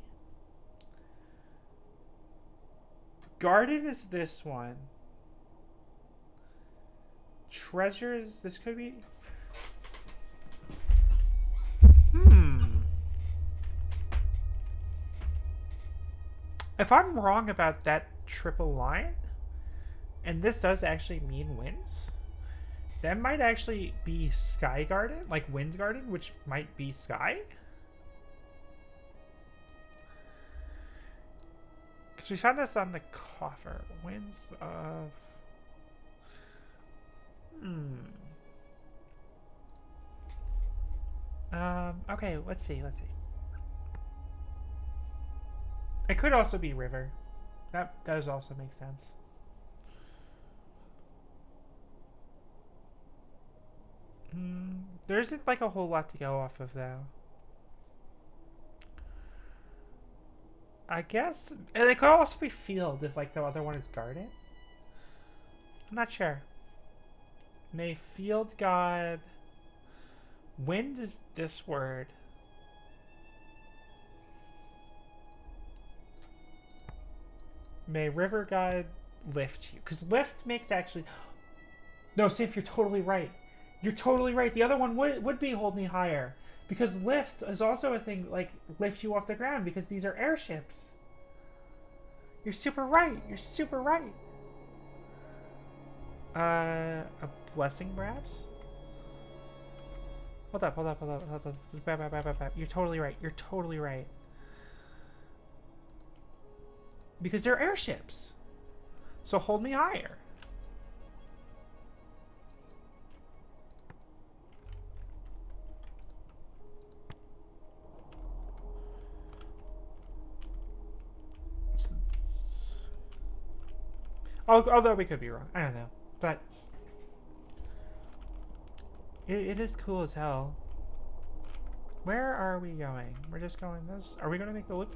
A: Garden is this one. Treasures. This could be. If I'm wrong about that triple line, and this does actually mean winds, that might actually be Sky Garden, like Wind Garden, which might be sky. Because we found this on the coffer. Winds of... Okay, let's see. It could also be river. That does also make sense. There isn't like a whole lot to go off of though. I guess, and it could also be field if like the other one is garden. I'm not sure. May field god. Wind is this word. May River God lift you. Because lift makes actually... No, Sif, you're totally right. You're totally right. The other one would be hold me higher. Because lift is also a thing, like, lift you off the ground. Because these are airships. You're super right. You're super right. A blessing, perhaps? Hold up. You're totally right. You're totally right. Because they're airships. So hold me higher. Although we could be wrong. I don't know. But it is cool as hell. Where are we going? We're just going this. Are we going to make the loop?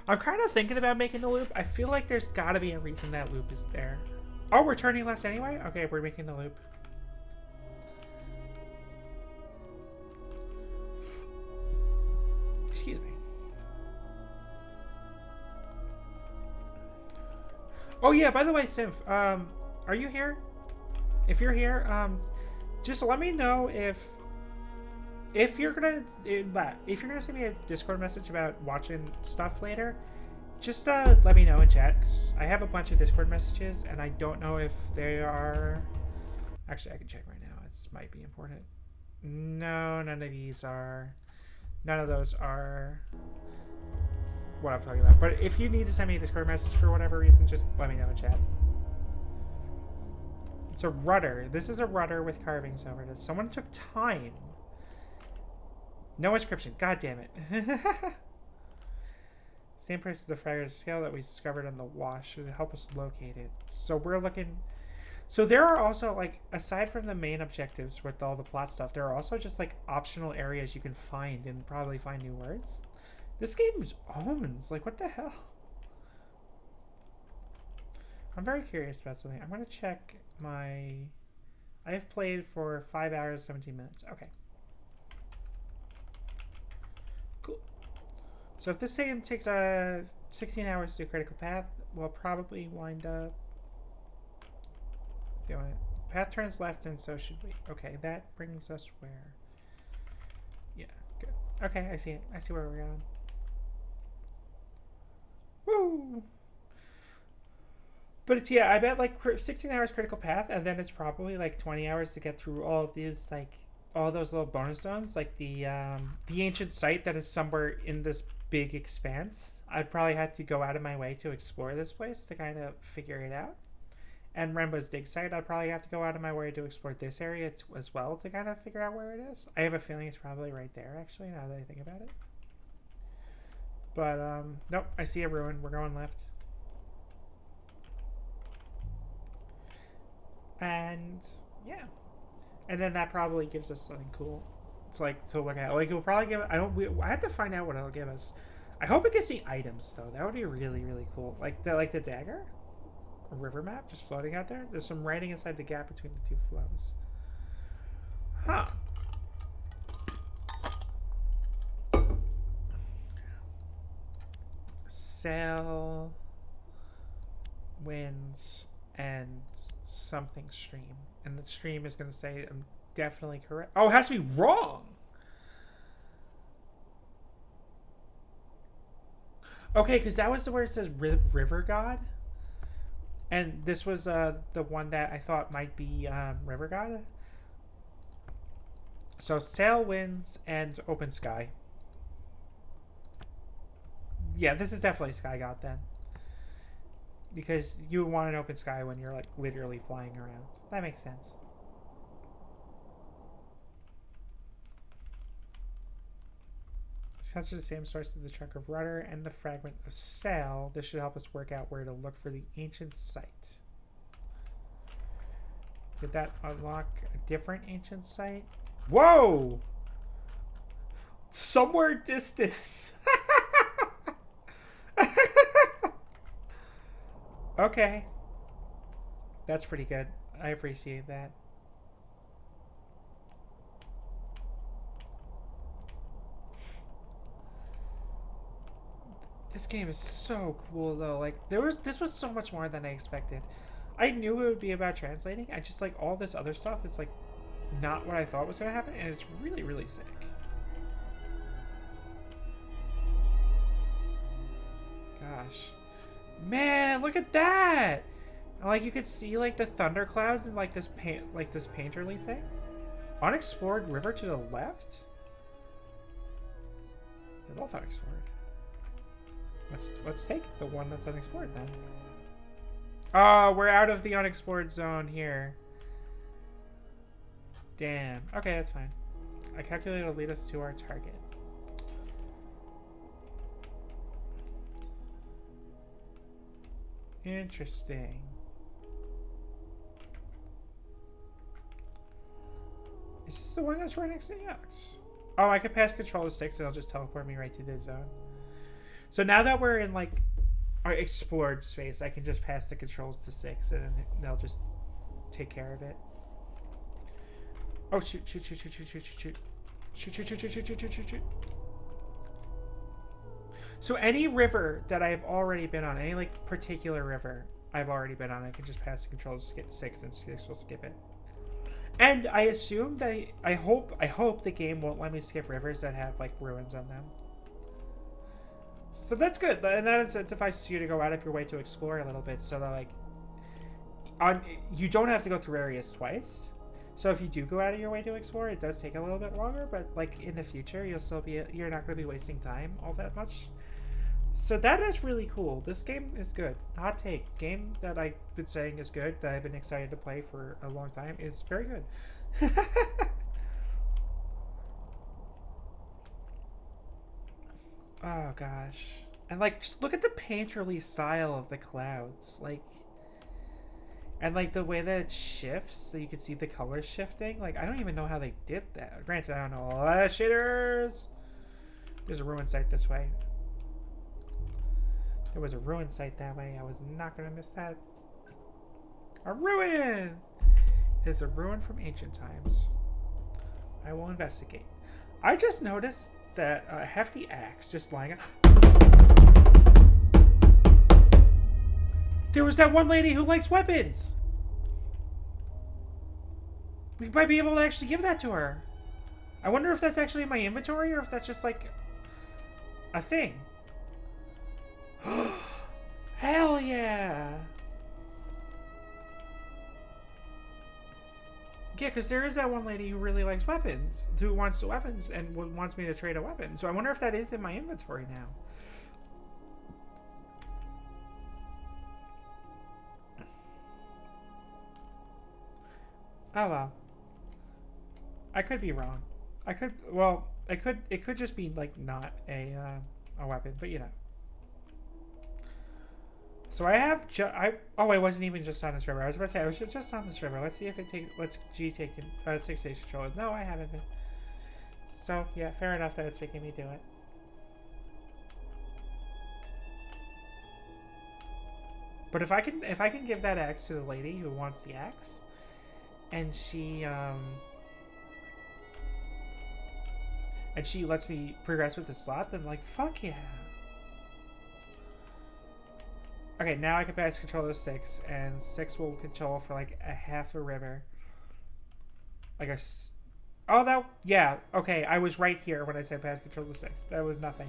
A: I'm kind of thinking about making the loop. I feel like there's got to be a reason that loop is there. Oh, we're turning left anyway? Okay, we're making the loop. Excuse me. Oh yeah, by the way, Symph, are you here? If you're here, just let me know if you're gonna send me a Discord message about watching stuff later. Just let me know in chat, 'cause I have a bunch of Discord messages and I don't know if they are. Actually, I can check right now. This might be important. No, none of these are. None of those are what I'm talking about. But if you need to send me a Discord message for whatever reason, just let me know in chat. It's a rudder. This is a rudder with carvings over it. Someone took time. No inscription. God damn it. Same price as the fragment scale that we discovered on the wash should help us locate it. So we're looking. So there are also, like, aside from the main objectives with all the plot stuff, there are also just like optional areas you can find and probably find new words. This game owns. Like, what the hell? I'm very curious about something. I'm gonna check my. I have played for 5 hours 17 minutes. Okay. Cool. So if this game takes 16 hours to do critical path, we'll probably wind up doing it. Path turns left, and so should we. Okay, that brings us where? Yeah, good. Okay, I see it. I see where we're going. Woo! But it's, yeah, I bet like 16 hours critical path, and then it's probably like 20 hours to get through all of these, like, all those little bonus zones, like the ancient site that is somewhere in this big expanse. I'd probably have to go out of my way to explore this place to kind of figure it out. And Rembo's dig site, I'd probably have to go out of my way to explore this area as well to kind of figure out where it is. I have a feeling it's probably right there, actually, now that I think about it. But, nope, I see a ruin. We're going left. And, yeah. And then that probably gives us something cool. It's like to look at. Like, it'll probably give. I have to find out what it'll give us. I hope it gives me items though. That would be really, really cool. Like the dagger, a river map just floating out there. There's some writing inside the gap between the two flows. Huh. Sail, winds, and something stream. And the stream is going to say I'm definitely correct. Oh, it has to be wrong. Okay, because that was the where it says river god. And this was the one that I thought might be river god. So sail, winds, and open sky. Yeah, this is definitely sky god then. Because you would want an open sky when you're like literally flying around. That makes sense. It's the same source as the chunk of rudder and the fragment of sail. This should help us work out where to look for the ancient site. Did that unlock a different ancient site? Whoa! Somewhere distant. Okay. That's pretty good. I appreciate that. This game is so cool though. Like this was so much more than I expected. I knew it would be about translating. I just like all this other stuff. It's like not what I thought was gonna happen, and it's really, really sick. Gosh, man, look at that! Like you could see like the thunderclouds and like this painterly thing. Unexplored river to the left. They're both unexplored. Let's take the one that's unexplored then. Oh, we're out of the unexplored zone here. Damn. Okay, that's fine. I calculated it'll lead us to our target. Interesting. Is this the one that's right next to the X? Oh, I could pass control to 6 and it'll just teleport me right to the zone. So now that we're in like our explored space, I can just pass the controls to 6 and they'll just take care of it. Oh, shoot. Shoot. So any river that I've already been on, any like particular river I've already been on, I can just pass the controls to 6 and 6 will skip it. And I assume that I hope the game won't let me skip rivers that have like ruins on them. So that's good, and that incentivizes you to go out of your way to explore a little bit, so that like you don't have to go through areas twice. So if you do go out of your way to explore, it does take a little bit longer, but like in the future, you're not going to be wasting time all that much. So that is really cool. This game is good. Hot take. Game that I've been saying is good, that I've been excited to play for a long time, is very good. Oh gosh. And like just look at the painterly style of the clouds. Like, and like the way that it shifts, so you can see the colors shifting. Like I don't even know how they did that. Granted, I don't know all that shaders. There's a ruin site this way. There was a ruin site that way. I was not gonna miss that. A ruin! There's a ruin from ancient times. I will investigate. I just noticed that a hefty axe just lying up. There was that one lady who likes weapons. We might be able to actually give that to her. I wonder if that's actually in my inventory or if that's just like a thing. Hell yeah! Yeah, because there is that one lady who really likes weapons, who wants weapons and wants me to trade a weapon. So I wonder if that is in my inventory now. Oh well. I could be wrong. It could just be like not a weapon, but you know. So I have I wasn't even just on this river. I was about to say I was just on this river. Let's see if it lets G take 6 days control. No, I haven't been. So yeah, fair enough that it's making me do it. But if I can give that axe to the lady who wants the axe, and she lets me progress with the slot, then like fuck yeah. Okay, now I can pass control to 6, and 6 will control for like a half a river. Like a... Oh, that... Yeah, okay, I was right here when I said pass control to 6. That was nothing.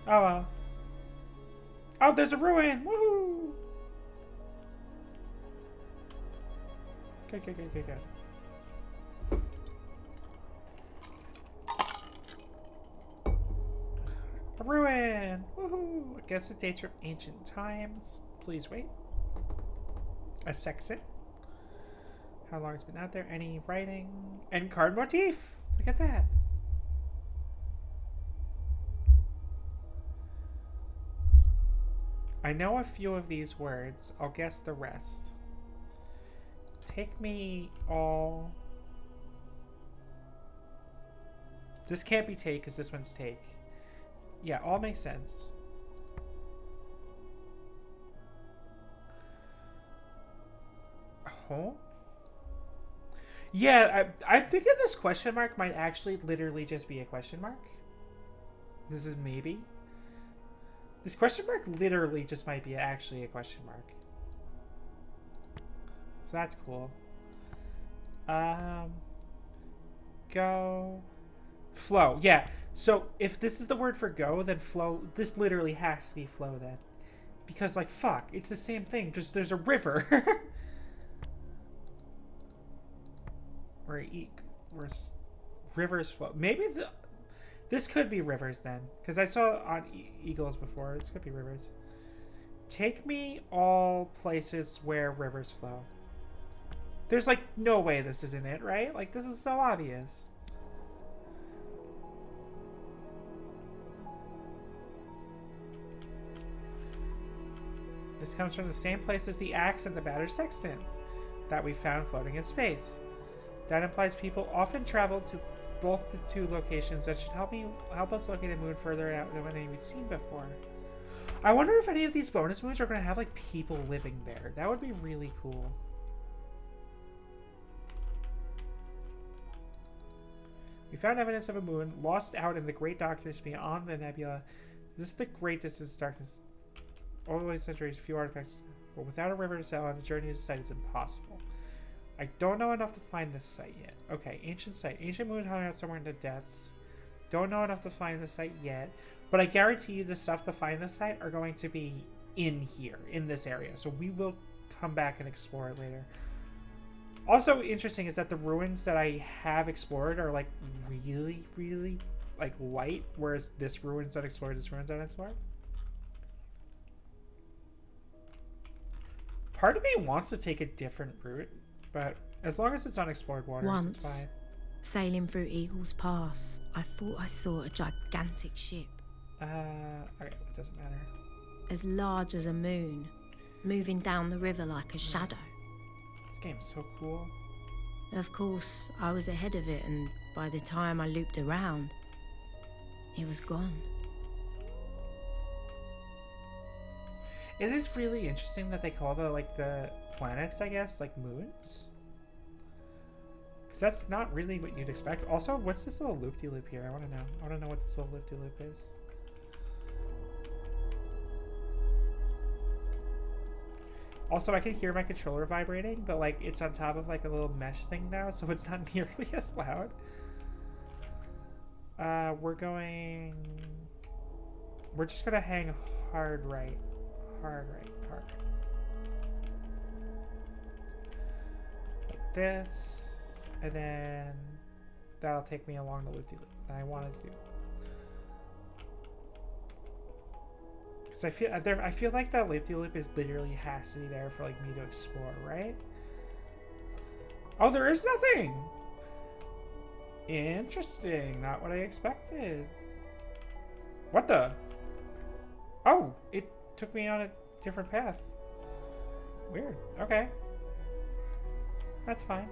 A: Oh, well. Oh, there's a ruin! Woohoo! Good. A ruin! Woohoo! I guess it dates from ancient times. Please wait. A sextant. How long it's been out there? Any writing? And card motif! Look at that. I know a few of these words. I'll guess the rest. Take me all... This can't be take because this one's take. Yeah, all makes sense. Oh? Yeah, I'm thinking this question mark might actually literally just be a question mark. This is maybe. This question mark literally just might be actually a question mark. So that's cool. Go. Flow. Yeah. So if this is the word for go, then flow. This literally has to be flow then. Because, like, fuck. It's the same thing. Just there's a river. where rivers flow. Maybe this could be rivers then. Because I saw on eagles before. This could be rivers. Take me all places where rivers flow. There's, like, no way this isn't it, right? Like, this is so obvious. This comes from the same place as the axe and the battered sextant that we found floating in space. That implies people often travel to both the two locations. That should help us locate a moon further out than any we've seen before. I wonder if any of these bonus moons are going to have, like, people living there. That would be really cool. We found evidence of a moon lost out in the great darkness beyond the nebula. This is the great distance darkness. Over the way centuries, few artifacts, but without a river to sail on, a journey to the site is impossible. I don't know enough to find this site yet. Okay, ancient site. Ancient moon hung out somewhere in the depths. Don't know enough to find the site yet, but I guarantee you the stuff to find the site are going to be in here, in this area. So we will come back and explore it later. Also interesting is that the ruins that I have explored are, like, really, really, like, light, whereas this ruins unexplored, this ruins unexplored. Part of me wants to take a different route, but as long as it's unexplored waters, it's fine.
B: Sailing through Eagle's Pass, I thought I saw a gigantic ship.
A: Okay, it doesn't matter.
B: As large as a moon, moving down the river like a shadow.
A: This game's so cool.
B: Of course, I was ahead of it, and by the time I looped around, it was gone.
A: It is really interesting that they call the planets, I guess, like moons. Because that's not really what you'd expect. Also, what's this little loop-de-loop here? I want to know. I want to know what this little loop-de-loop is. Also, I can hear my controller vibrating, but, like, it's on top of, like, a little mesh thing now, so it's not nearly as loud. We're just gonna hang hard right. Hard right. Like this. And then that'll take me along the loop-de-loop that I wanted to do. Because I feel like that loop-de-loop is literally has to be there for, like, me to explore, right? Oh, there is nothing! Interesting. Not what I expected. What the? Oh, it took me on a different path. Weird. Okay. That's fine.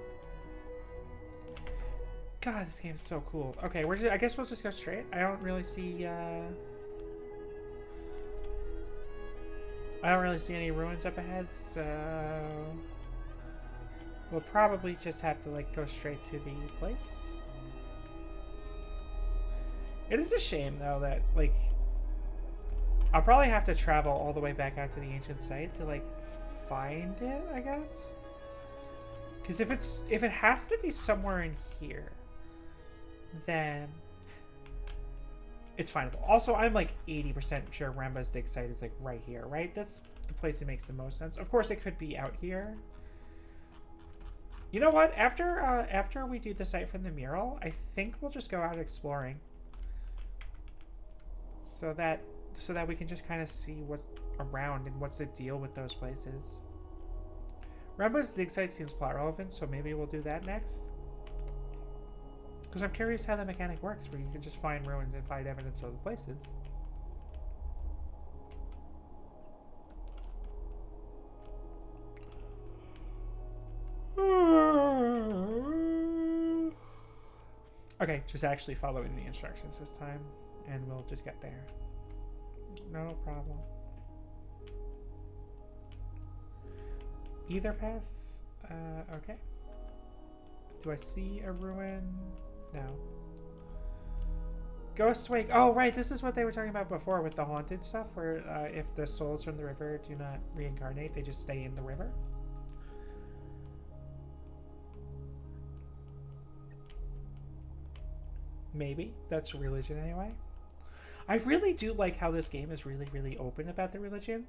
A: God, this game's so cool. Okay, I guess we'll just go straight. I don't really see any ruins up ahead, so we'll probably just have to, like, go straight to the place. It is a shame, though, that, like, I'll probably have to travel all the way back out to the ancient site to, like, find it, I guess. Because if it has to be somewhere in here, then it's findable. Also, I'm, like, 80% sure Remba's dig site is, like, right here, right? That's the place that makes the most sense. Of course, it could be out here. You know what? After we do the site from the mural, I think we'll just go out exploring. So that we can just kind of see what's around and what's the deal with those places. Remba's dig site seems plot relevant, so maybe we'll do that next. Because I'm curious how the mechanic works, where you can just find ruins and find evidence of the places. Okay, just actually following the instructions this time, and we'll just get there. No problem. Either path? Okay. Do I see a ruin? No. Ghost Wake. Oh, right. This is what they were talking about before with the haunted stuff, where if the souls from the river do not reincarnate, they just stay in the river. Maybe. That's religion anyway. I really do like how this game is really, really open about the religion.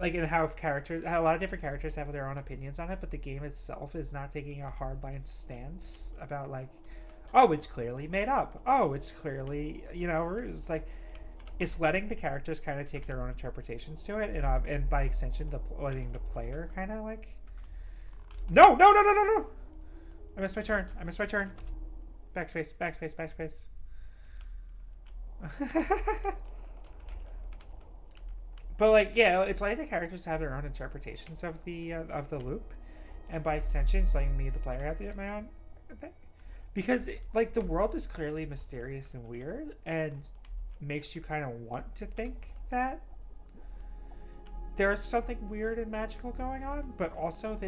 A: Like, in how a lot of different characters have their own opinions on it, but the game itself is not taking a hardline stance about, like, oh, it's clearly made up. Oh, it's clearly, it's like, it's letting the characters kind of take their own interpretations to it, and by extension, letting the player kind of, like, no, no, no, no, no, no! I missed my turn. Backspace, backspace, backspace. But, like, yeah, it's letting the characters have their own interpretations of the loop, and by extension, it's letting me, the player, have my own thing. Because, like, the world is clearly mysterious and weird, and makes you kind of want to think that there's something weird and magical going on, but also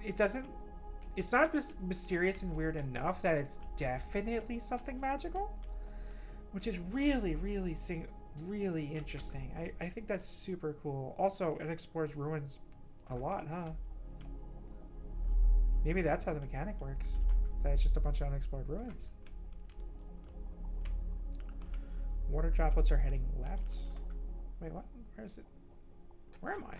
A: it's not just mysterious and weird enough that it's definitely something magical, which is really, really really interesting. I think that's super cool. Also, it explores ruins a lot, huh? Maybe that's how the mechanic works. Is that it's just a bunch of unexplored ruins. Water droplets are heading left. Wait, what? Where is it? Where am I?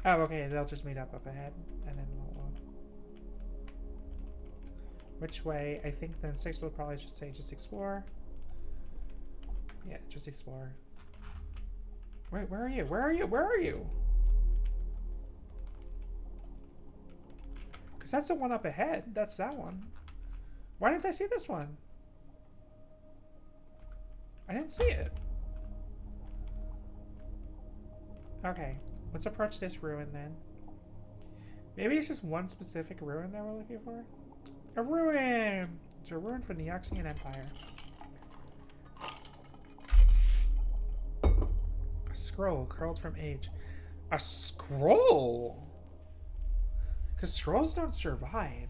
A: Oh, okay. They'll just meet up ahead, and then we'll... Which way? I think then 6 will probably just say just explore. Yeah, just explore. Wait, where are you? Where are you? Where are you? Because that's the one up ahead. That's that one. Why didn't I see this one? I didn't see it. Okay, let's approach this ruin then. Maybe it's just one specific ruin that we're looking for. A ruin! It's a ruin from the Oxyan Empire. A scroll curled from age. A scroll? Because scrolls don't survive.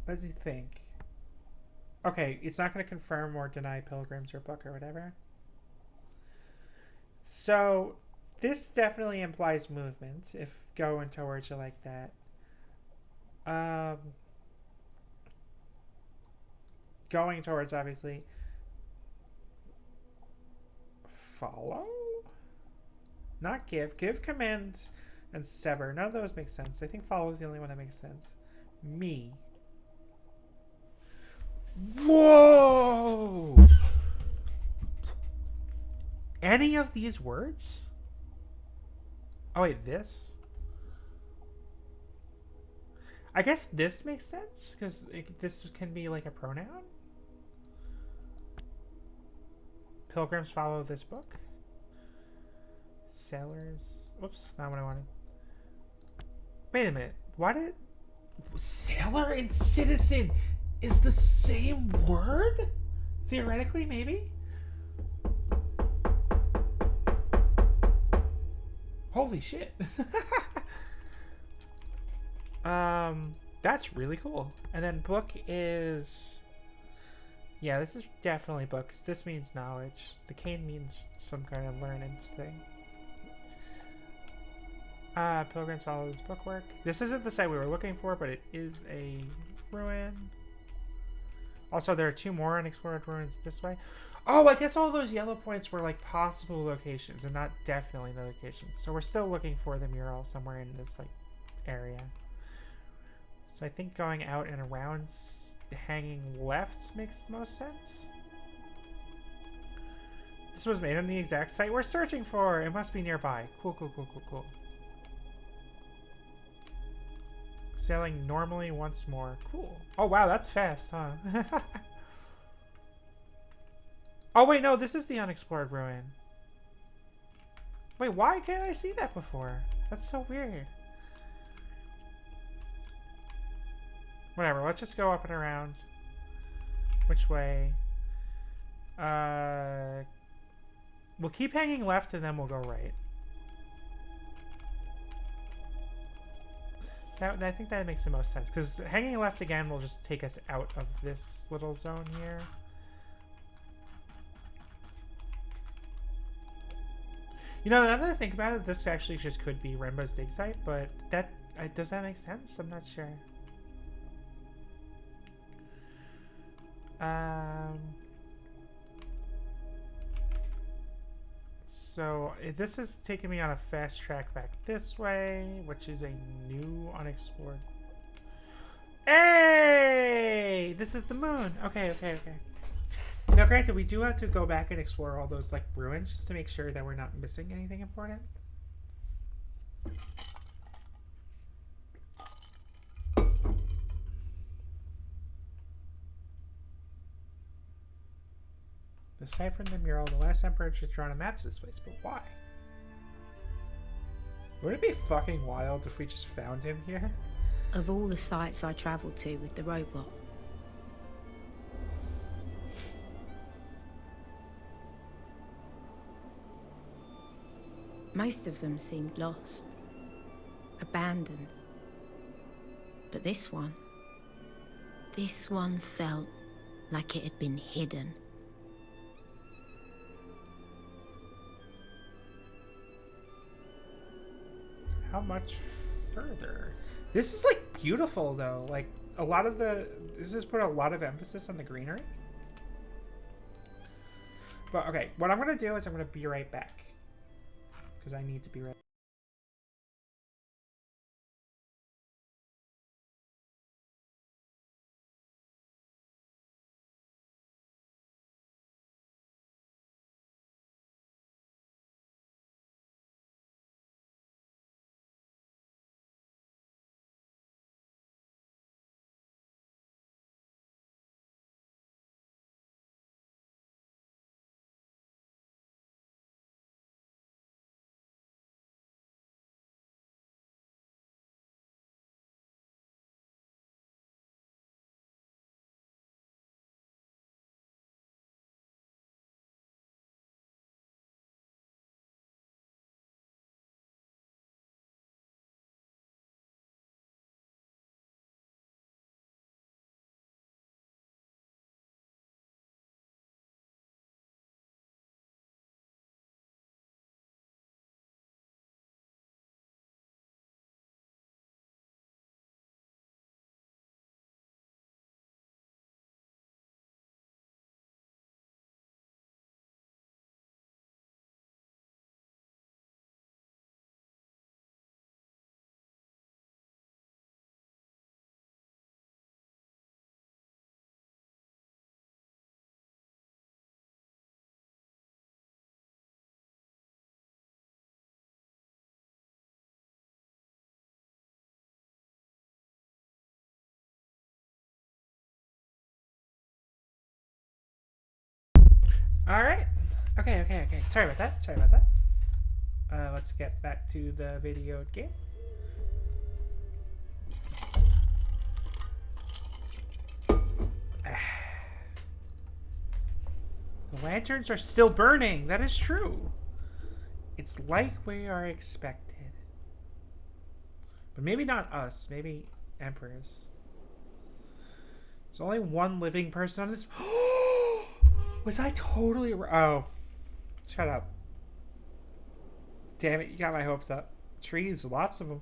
A: What do you think? Okay, it's not going to confirm or deny pilgrims or book or whatever. So, this definitely implies movement, if going towards it like that. Going towards, obviously. Follow? Not give. Give, command, and sever. None of those make sense. I think follow is the only one that makes sense. Me. Whoa! Any of these words? Oh, wait, this? I guess this makes sense, because this can be like a pronoun. Pilgrims follow this book. Sailors. Whoops, not what I wanted. Wait a minute. Why did... Sailor and citizen is the same word? Theoretically, maybe? Holy shit. That's really cool. And then book is... Yeah, this is definitely book, because this means knowledge. The cane means some kind of learning thing. Pilgrims follow this bookwork. This isn't the site we were looking for, but it is a ruin. Also, there are 2 more unexplored ruins this way. Oh, I guess all those yellow points were like possible locations and not definitely locations. So we're still looking for the mural somewhere in this like area. So I think going out and around hanging left makes the most sense. This was made on the exact site we're searching for. It must be nearby. Cool, cool, cool, cool, cool. Sailing normally once more. Cool. Oh, wow, that's fast, huh? Oh, wait, no, this is the unexplored ruin. Wait, why can't I see that before? That's so weird. Whatever, let's just go up and around. Which way? We'll keep hanging left and then we'll go right. I think that makes the most sense, because hanging left again will just take us out of this little zone here. You know, now that I think about it, this actually just could be Rembo's dig site, but does that make sense? I'm not sure. So this is taking me on a fast track back this way, which is a new unexplored. Hey! This is the moon. Okay. Now, granted, we do have to go back and explore all those like ruins just to make sure that we're not missing anything important. Aside from the mural, the last emperor just drawn a map to this place, but why? Would it be fucking wild if we just found him here?
B: Of all the sites I travelled to with the robot, most of them seemed lost, abandoned. But this one felt like it had been hidden.
A: How much further? This is like beautiful though. Like a lot of this has put a lot of emphasis on the greenery. But okay, what I'm gonna do is I'm gonna be right back, because I need to be right. All right. Okay. Sorry about that. Let's get back to the video game. The lanterns are still burning. That is true. It's like we are expected. But maybe not us. Maybe emperors. There's only one living person on this. Was I totally... Oh. Shut up. Damn it, you got my hopes up. Trees, lots of them.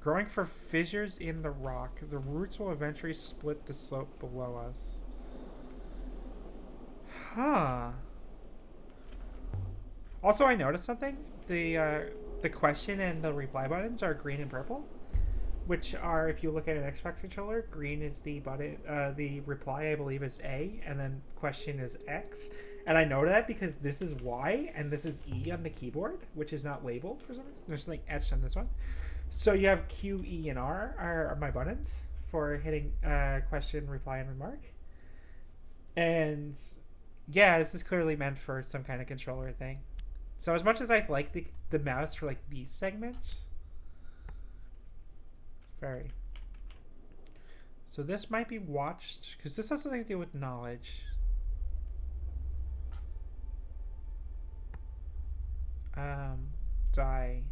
A: Growing for fissures in the rock. The roots will eventually split the slope below us. Huh. Also, I noticed something. The question and the reply buttons are green and purple, which are, if you look at an Xbox controller, green is the button, the reply, I believe, is A, and then question is X. And I know that because this is Y and this is E on the keyboard, which is not labeled for some reason. There's something etched on this one. So you have Q, E, and R are my buttons for hitting question, reply, and remark. And yeah, this is clearly meant for some kind of controller thing. So as much as I like the mouse for like these segments, very. So this might be watched because this has something to do with knowledge. Die.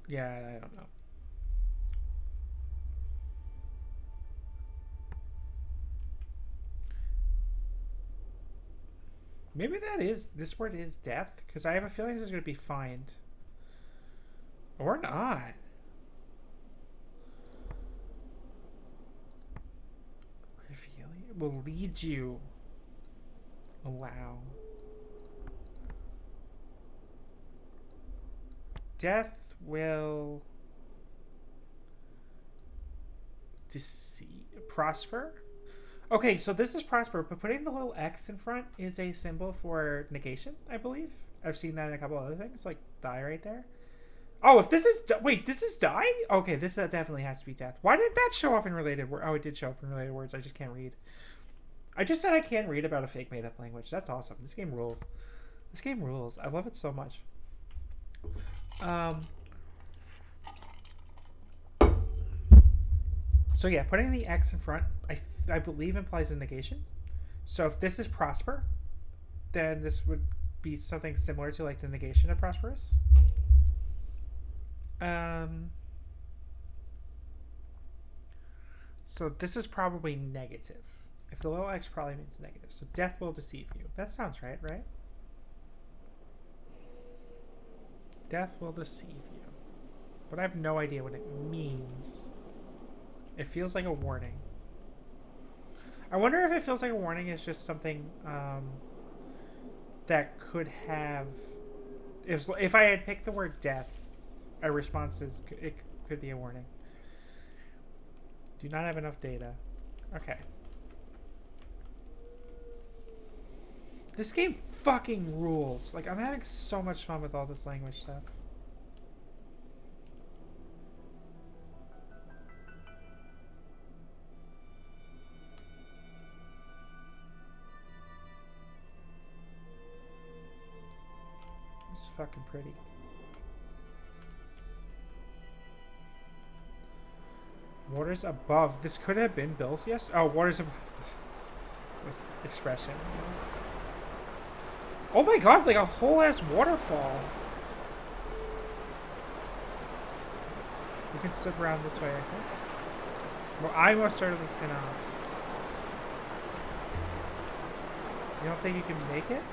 A: Yeah, I don't know. Maybe this word is death, because I have a feeling this is going to be find. Or not. Reveal will lead you. Allow. Death will deceive. Prosper? Okay, so this is prosper, but putting the little X in front is a symbol for negation, I believe. I've seen that in a couple other things, like die right there. Oh, if this is... Wait, this is die? Okay, this definitely has to be death. Why did that show up in related words? Oh, it did show up in related words. I just can't read. I just said I can't read about a fake made-up language. That's awesome. This game rules. This game rules. I love it so much. So yeah, putting the X in front, I believe implies a negation. So if this is prosper, then this would be something similar to like the negation of prosperous. So this is probably negative. If the little X probably means negative. So death will deceive you. That sounds right, right? Death will deceive you. But I have no idea what it means. It feels like a warning. I wonder if it feels like a warning is just something that could have... If I had picked the word death, a response is... It could be a warning. Do not have enough data. Okay. This game fucking rules. Like, I'm having so much fun with all this language stuff. It's fucking pretty. Waters above. This could have been built, yes? Oh, waters above. This expression. Yes. Oh my god, like a whole ass waterfall. We can slip around this way, I think. Well, I most certainly cannot. You don't think you can make it?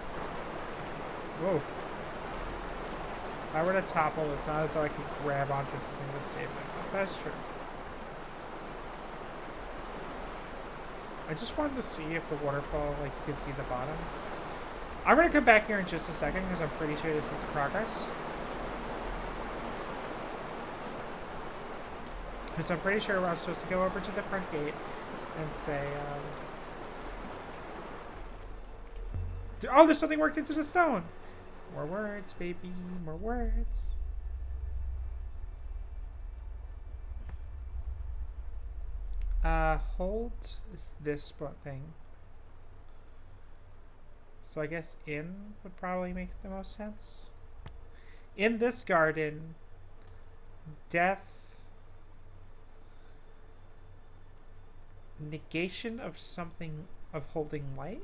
A: Whoa. If I were to topple, it's not as though I could grab onto something to save myself. That's true. I just wanted to see if the waterfall, like, you could see the bottom. I'm going to come back here in just a second because I'm pretty sure this is progress. Because I'm pretty sure I'm supposed to go over to the front gate and say, oh, there's something worked into the stone! More words, baby, more words. Hold is this thing. So I guess in would probably make the most sense. In this garden, death, negation of something, of holding light.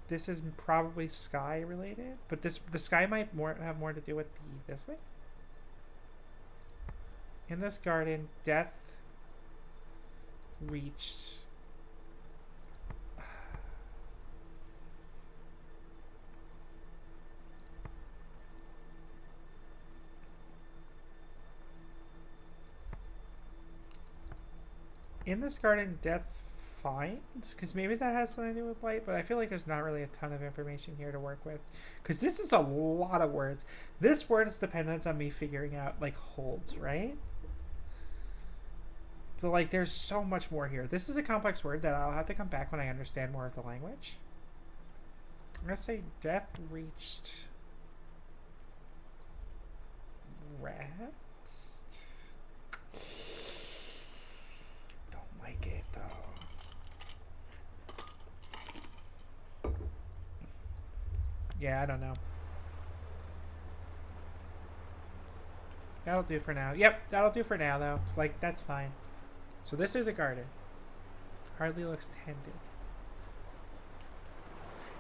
A: This is probably sky related, but the sky might have more to do with this thing. In this garden, death reached. In this garden, death find? Because maybe that has something to do with light, but I feel like there's not really a ton of information here to work with. Because this is a lot of words. This word is dependent on me figuring out, like, holds, right? But, like, there's so much more here. This is a complex word that I'll have to come back when I understand more of the language. I'm going to say death reached rest. Don't like it, though. Yeah, I don't know. That'll do for now. Yep, that'll do for now, though. Like, that's fine. So this is a garden. Hardly looks tended.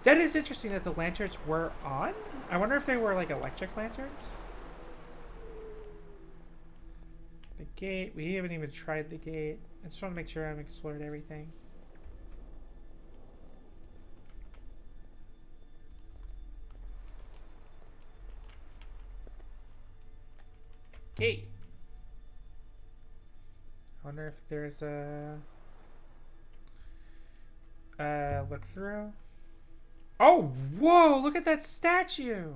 A: That is interesting that the lanterns were on. I wonder if they were like electric lanterns. The gate. We haven't even tried the gate. I just want to make sure I've explored everything. Gate. I wonder if there's a look through. Oh, whoa! Look at that statue.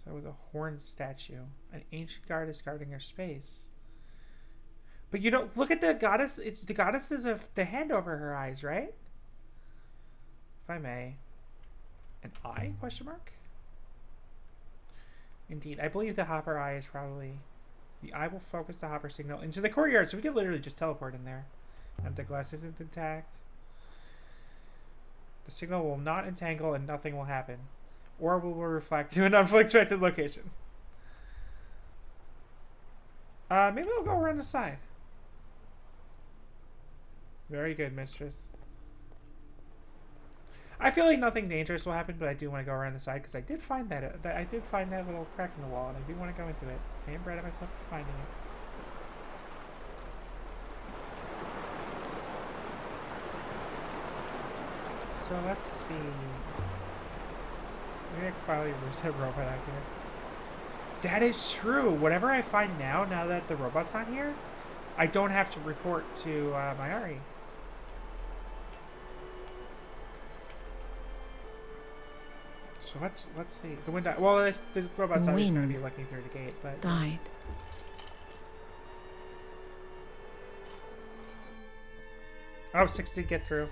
A: So with a horned statue, an ancient goddess guarding her space. But you don't look at the goddess. It's the goddesses of the hand over her eyes, right? If I may, an eye? Question mark. Indeed, I believe the hopper eye is probably. The eye will focus the hopper signal into the courtyard, so we could literally just teleport in there. And the glass isn't intact. The signal will not entangle and nothing will happen. Or will reflect to an unexpected location. Maybe I'll go around the side. Very good, mistress. I feel like nothing dangerous will happen, but I do want to go around the side because I did find that little crack in the wall, and I do want to go into it. I am proud of myself for finding it. So let's see. Maybe I can finally lose that robot out here. That is true. Whatever I find now that the robot's not here, I don't have to report to Mayari. So let's see. The wind. Well, the robot's not just going to be looking through the gate, but
B: died.
A: Oh, 6 did get through.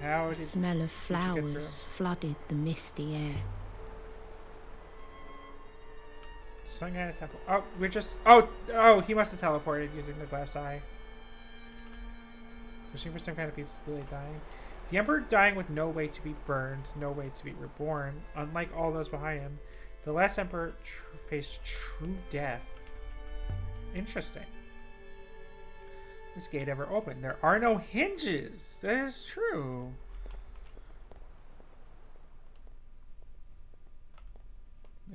A: How
B: The
A: did
B: smell of flowers flooded the misty air.
A: Sung at a temple. Oh, we're just. Oh, he must have teleported using the glass eye. Wishing for some kind of peace till they dying. The Emperor dying with no way to be burned, no way to be reborn. Unlike all those behind him, the last Emperor faced true death. Interesting. This gate ever opened? There are no hinges. That is true.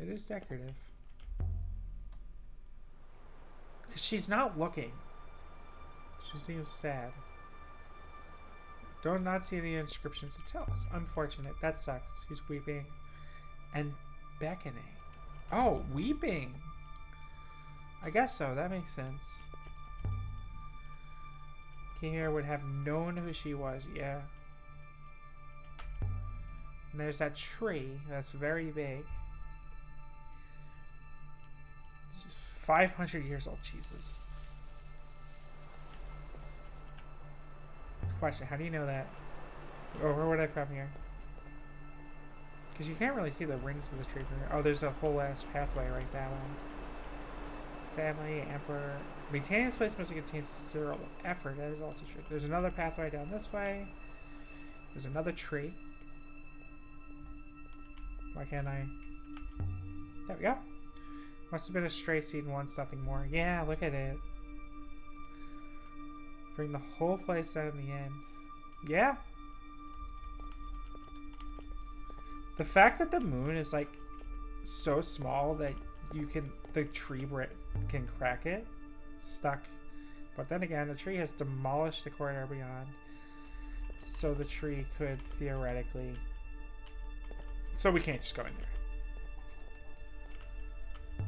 A: It is decorative. Because she's not looking. She seems sad. Do not see any inscriptions to tell us. Unfortunate. That sucks. She's weeping and beckoning. Oh, weeping. I guess so. That makes sense. King here would have known who she was. Yeah. And there's that tree that's very big. It's 500 years old. Jesus. Question, how do you know that? Or where would I come here? Because you can't really see the rings of the tree from here. Oh, there's a whole ass pathway right that way. Family, Emperor. Maintaining this place must contain considerable effort. That is also true. There's another pathway down this way. There's another tree. Why can't I? There we go. Must have been a stray seed once, nothing more. Yeah, look at it. Bring the whole place down in the end. Yeah. The fact that the moon is like so small that the tree can crack it. Stuck. But then again, the tree has demolished the corridor beyond. So the tree could theoretically. So we can't just go in there.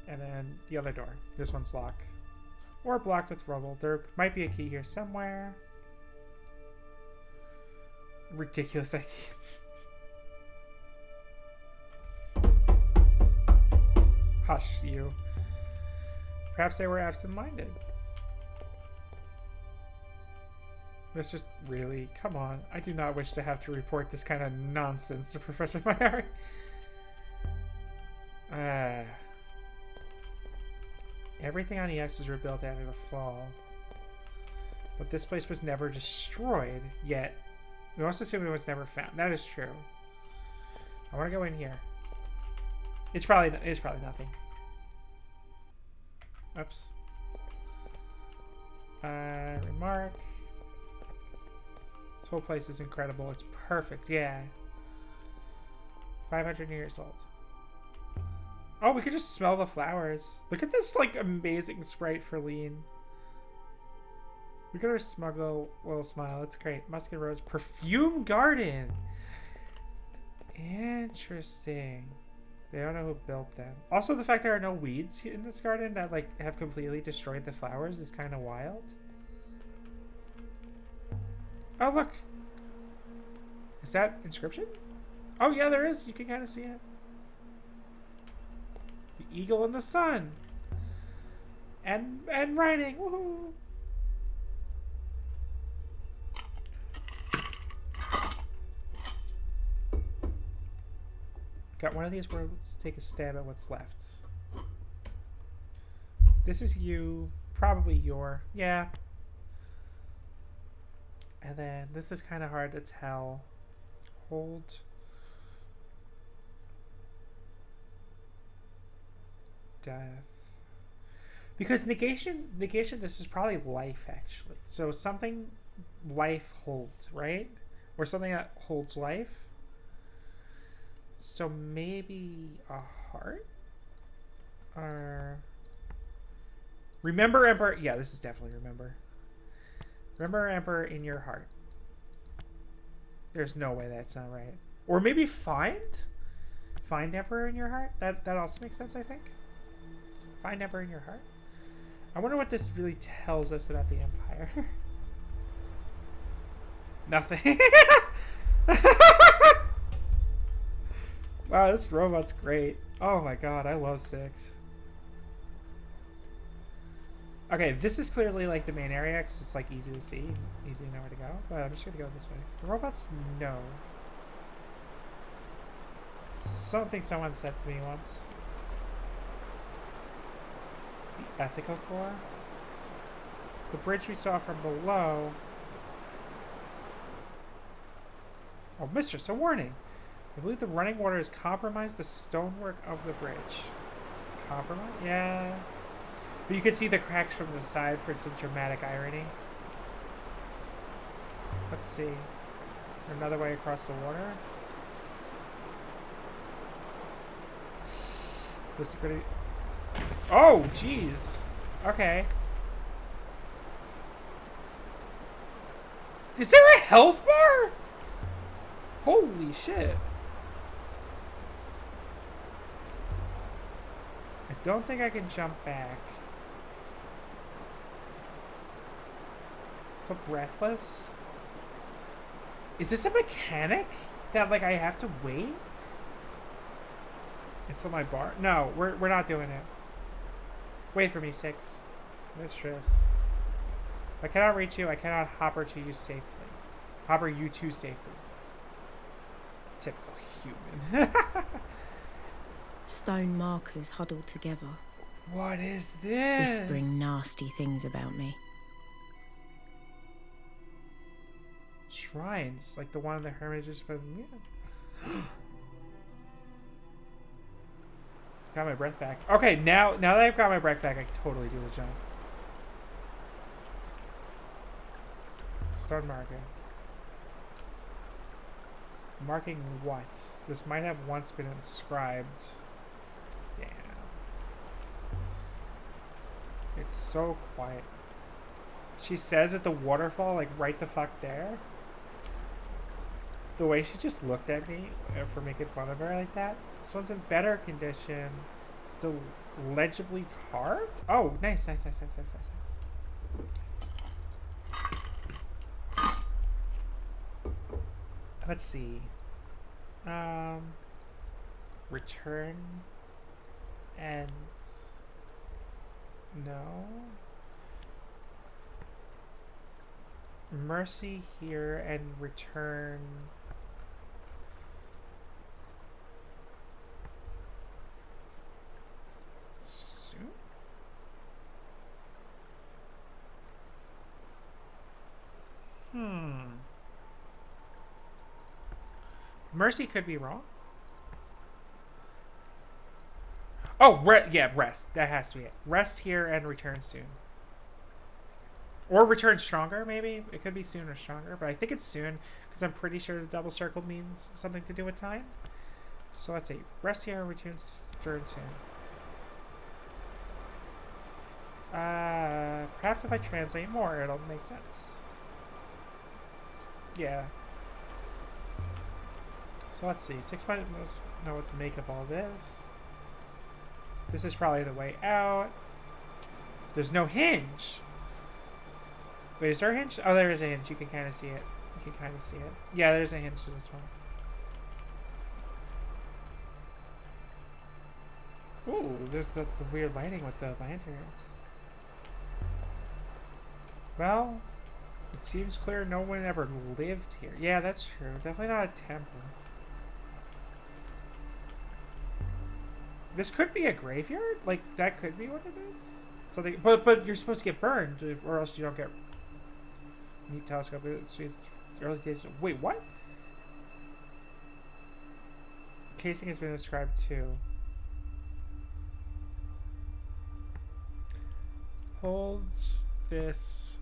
A: And then the other door. This one's locked. Or blocked with rubble. There might be a key here somewhere. Ridiculous idea. Hush, you. Perhaps they were absent-minded. It's just really, come on. I do not wish to have to report this kind of nonsense to Professor Mayari. Everything on EX was rebuilt after the fall. But this place was never destroyed, yet we must assume it was never found. That is true. I want to go in here. It's probably nothing. Oops. Remark. This whole place is incredible. It's perfect. Yeah. 500 years old. Oh, we could just smell the flowers. Look at this, like, amazing sprite for Lean. We got our smuggle little smile. It's great. Musket Rose. Perfume Garden. Interesting. They don't know who built them. Also, the fact there are no weeds in this garden that, like, have completely destroyed the flowers is kind of wild. Oh, look. Is that inscription? Oh, yeah, there is. You can kind of see it. The eagle in the sun. And writing. Woohoo. Got one of these where let's take a stab at what's left. This is you. Probably your. Yeah. And then this is kind of hard to tell. Hold. Death. Because negation, this is probably life, actually. So something life holds, right? Or something that holds life. So maybe a heart? Or... Remember Emperor... Yeah, this is definitely remember. Remember Emperor in your heart. There's no way that's not right. Or maybe find? Find Emperor in your heart? That also makes sense, I think. Find Emperor in your heart. I wonder what this really tells us about the Empire. Nothing. Wow, this robot's great. Oh my god, I love 6. Okay, this is clearly like the main area because it's like easy to see, easy to know where to go. But I'm just gonna go this way. The robots know. Something someone said to me once. The ethical core. The bridge we saw from below. Oh, mistress, a warning. I believe the running water has compromised the stonework of the bridge. Compromise? Yeah. But you can see the cracks from the side for some dramatic irony. Let's see. Another way across the water. This is pretty... Oh, jeez. Okay. Is there a health bar? Holy shit. I don't think I can jump back. So breathless. Is this a mechanic that like I have to wait until my bar? No, we're not doing it. Wait for me, 6. Mistress. I cannot reach you. I cannot hopper to you safely. Hopper you to safety. Typical human.
B: Stone markers huddled together.
A: What is this?
B: Whispering nasty things about me.
A: Shrines, like the one in the hermitages from... Yeah. Got my breath back. Okay, now that I've got my breath back, I can totally do the jump. Stone marker. Marking what? This might have once been inscribed. Damn. It's so quiet. She says at the waterfall, like right the fuck there. The way she just looked at me for making fun of her like that. This one's in better condition. Still legibly carved. Oh, nice. Let's see. Return and no. Mercy here and return. Soon? Mercy could be wrong. Oh, yeah, rest. That has to be it. Rest here and return soon. Or return stronger, maybe. It could be soon or stronger, but I think it's soon because I'm pretty sure the double circle means something to do with time. So let's see. Rest here, return soon. Perhaps if I translate more, it'll make sense. Yeah. So let's see. 6 months know what to make of all this. This is probably the way out. There's no hinge. Wait, is there a hinge? Oh, there is a hinge. You can kind of see it. You can kind of see it. Yeah, there's a hinge to this one. Ooh, there's the weird lighting with the lanterns. Well, it seems clear no one ever lived here. Yeah, that's true. Definitely not a temple. This could be a graveyard. Like, that could be what it is. So they, but you're supposed to get burned, or else you don't get. Neat telescope. It's early days. Wait, what? Casing has been described too. Holds this.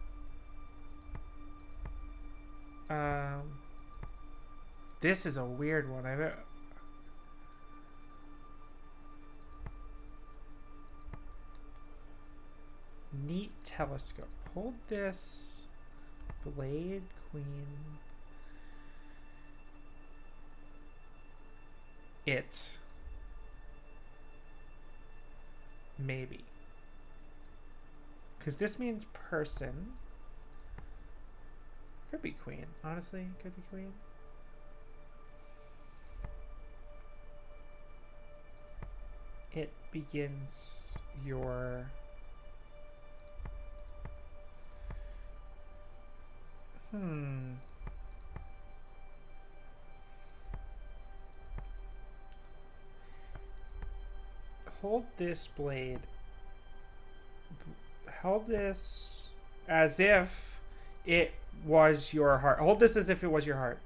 A: This is a weird one. I don't. Neat telescope. Hold this. Blade Queen. It. Maybe. Because this means person. Could be queen. Honestly, could be queen. It begins your... Hold this blade. Hold this as if it was your heart. Hold this as if it was your heart.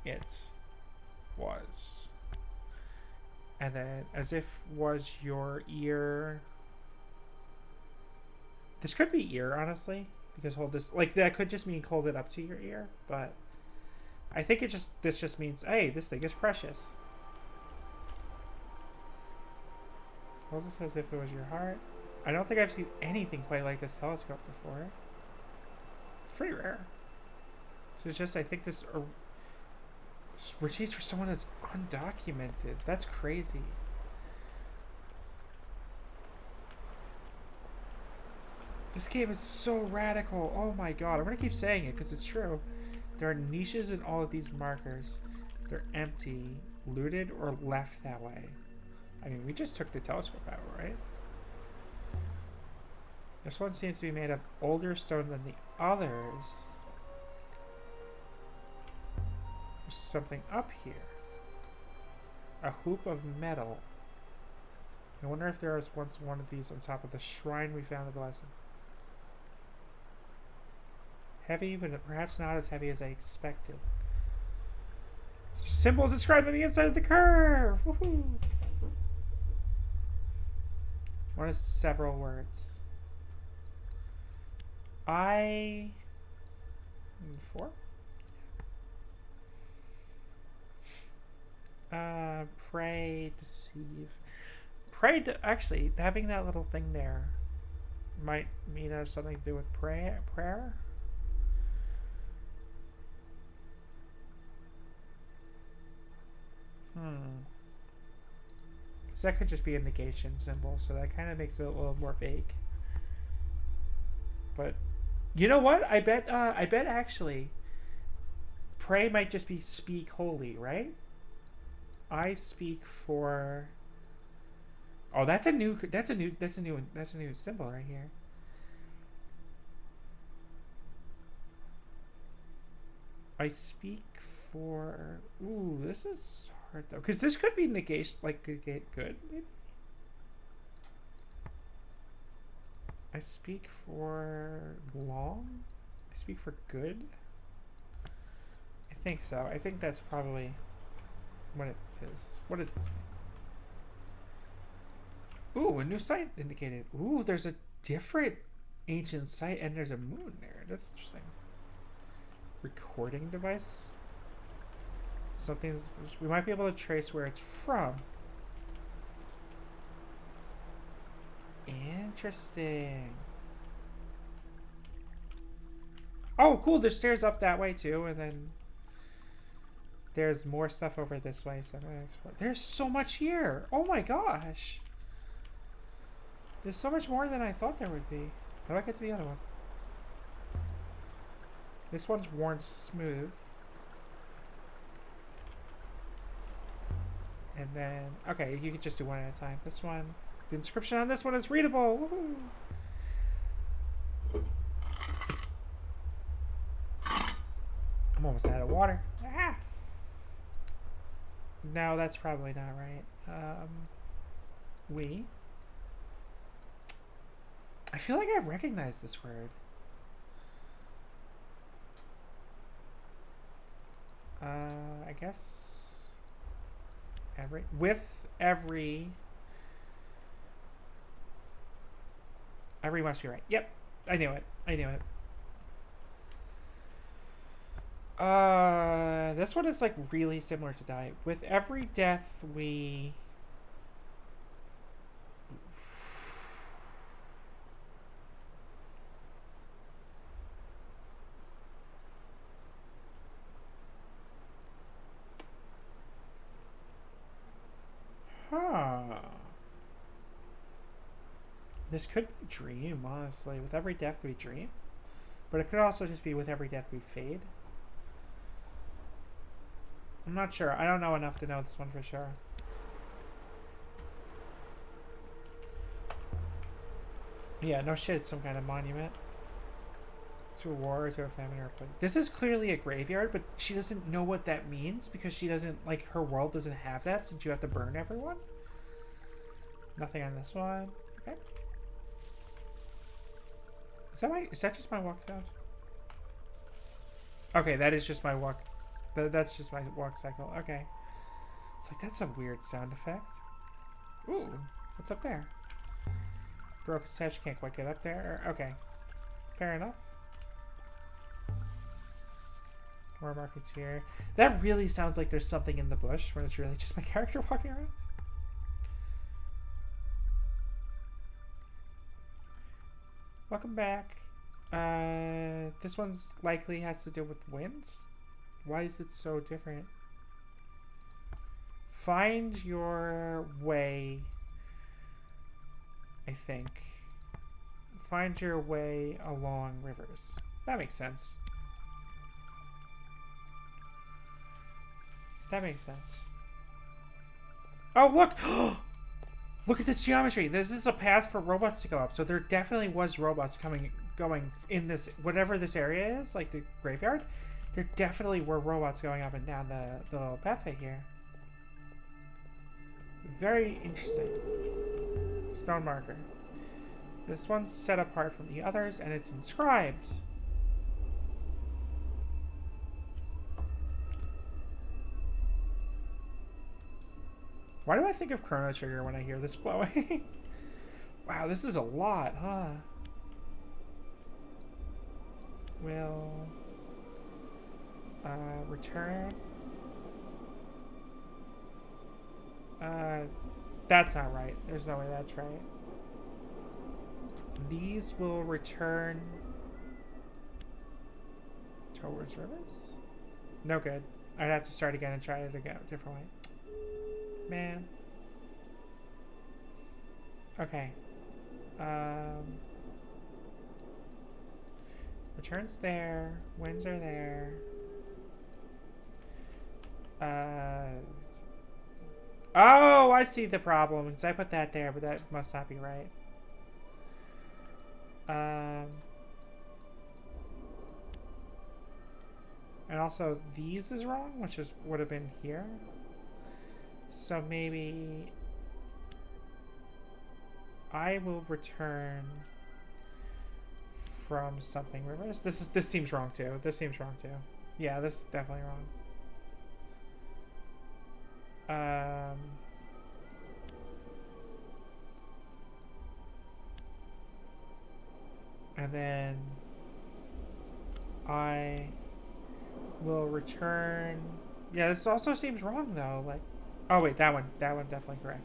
A: It was. And then as if was your ear. This could be ear, honestly. Because hold this, like, that could just mean hold it up to your ear. But I think this just means, hey, this thing is precious. Hold this as if it was your heart. I don't think I've seen anything quite like this telescope before. It's pretty rare. So it's just, I think this retreats for someone that's undocumented. That's crazy. This game is so radical. Oh my god. I'm going to keep saying it because it's true. There are niches in all of these markers. They're empty, looted, or left that way. I mean, we just took the telescope out, right? This one seems to be made of older stone than the others. There's something up here. A hoop of metal. I wonder if there was once one of these on top of the shrine we found at the lesson. Heavy, but perhaps not as heavy as I expected. Symbols described on the inside of the curve! Woohoo! One is several words. 4? Pray, deceive. Pray, actually, having that little thing there might mean it has something to do with prayer. Because that could just be a negation symbol, so that kind of makes it a little more vague. But you know what? I bet actually, pray might just be speak holy, right? I speak for. Oh, that's a new symbol right here. I speak for. Ooh, this is hard though, because this could be negation, like good, maybe. I speak for long. I speak for good. I think so. I think that's probably what it is. What is this thing? Ooh, a new site indicated. Ooh, there's a different ancient site and there's a moon there. That's interesting. Recording device. Something we might be able to trace where it's from. Interesting. Oh, cool. There's stairs up that way too, and then there's more stuff over this way. So I'm gonna explore. There's so much here. Oh my gosh. There's so much more than I thought there would be. How do I get to the other one? This one's worn smooth. And then, okay, you can just do one at a time. This one, the inscription on this one is readable. Woohoo! I'm almost out of water. Ah! No, that's probably not right. I feel like I recognize this word. I guess every must be right. Yep, I knew it. This one is like really similar to die. With every death we This could be dream, honestly. With every death we dream. But it could also just be with every death we fade. I'm not sure. I don't know enough to know this one for sure. Yeah, no shit, it's some kind of monument. To a war, to a famine, or a plague. This is clearly a graveyard, but she doesn't know what that means because she doesn't, like, her world doesn't have that since you have to burn everyone. Nothing on this one. Okay. Is that just my walk sound? Okay, that is just my walk. That's just my walk cycle. Okay. It's like, that's a weird sound effect. Ooh, what's up there? Broken steps, can't quite get up there. Okay. Fair enough. More markets here. That really sounds like there's something in the bush when it's really just my character walking around. Welcome back. This one's likely has to do with winds. Why is it so different? Find your way, I think. Find your way along rivers. That makes sense. That makes sense. Oh, look! Look at this geometry. This is a path for robots to go up. So there definitely was robots going in this, whatever this area is, like the graveyard. There definitely were robots going up and down the little pathway here. Very interesting. Stone marker. This one's set apart from the others, and it's inscribed. Why do I think of Chrono Trigger when I hear this blowing? Wow, this is a lot, huh? Will return. That's not right. There's no way that's right. These will return towards rivers? No good. I'd have to start again and try it again a different way. Man. Okay. Returns there. Winds are there. Oh, I see the problem. Because I put that there, but that must not be right. And also, these is wrong, which would have been here. So maybe I will return from something rivers. This seems wrong too. Yeah, this is definitely wrong. And then I will return. Yeah, this also seems wrong though. Like, oh wait, that one definitely correct.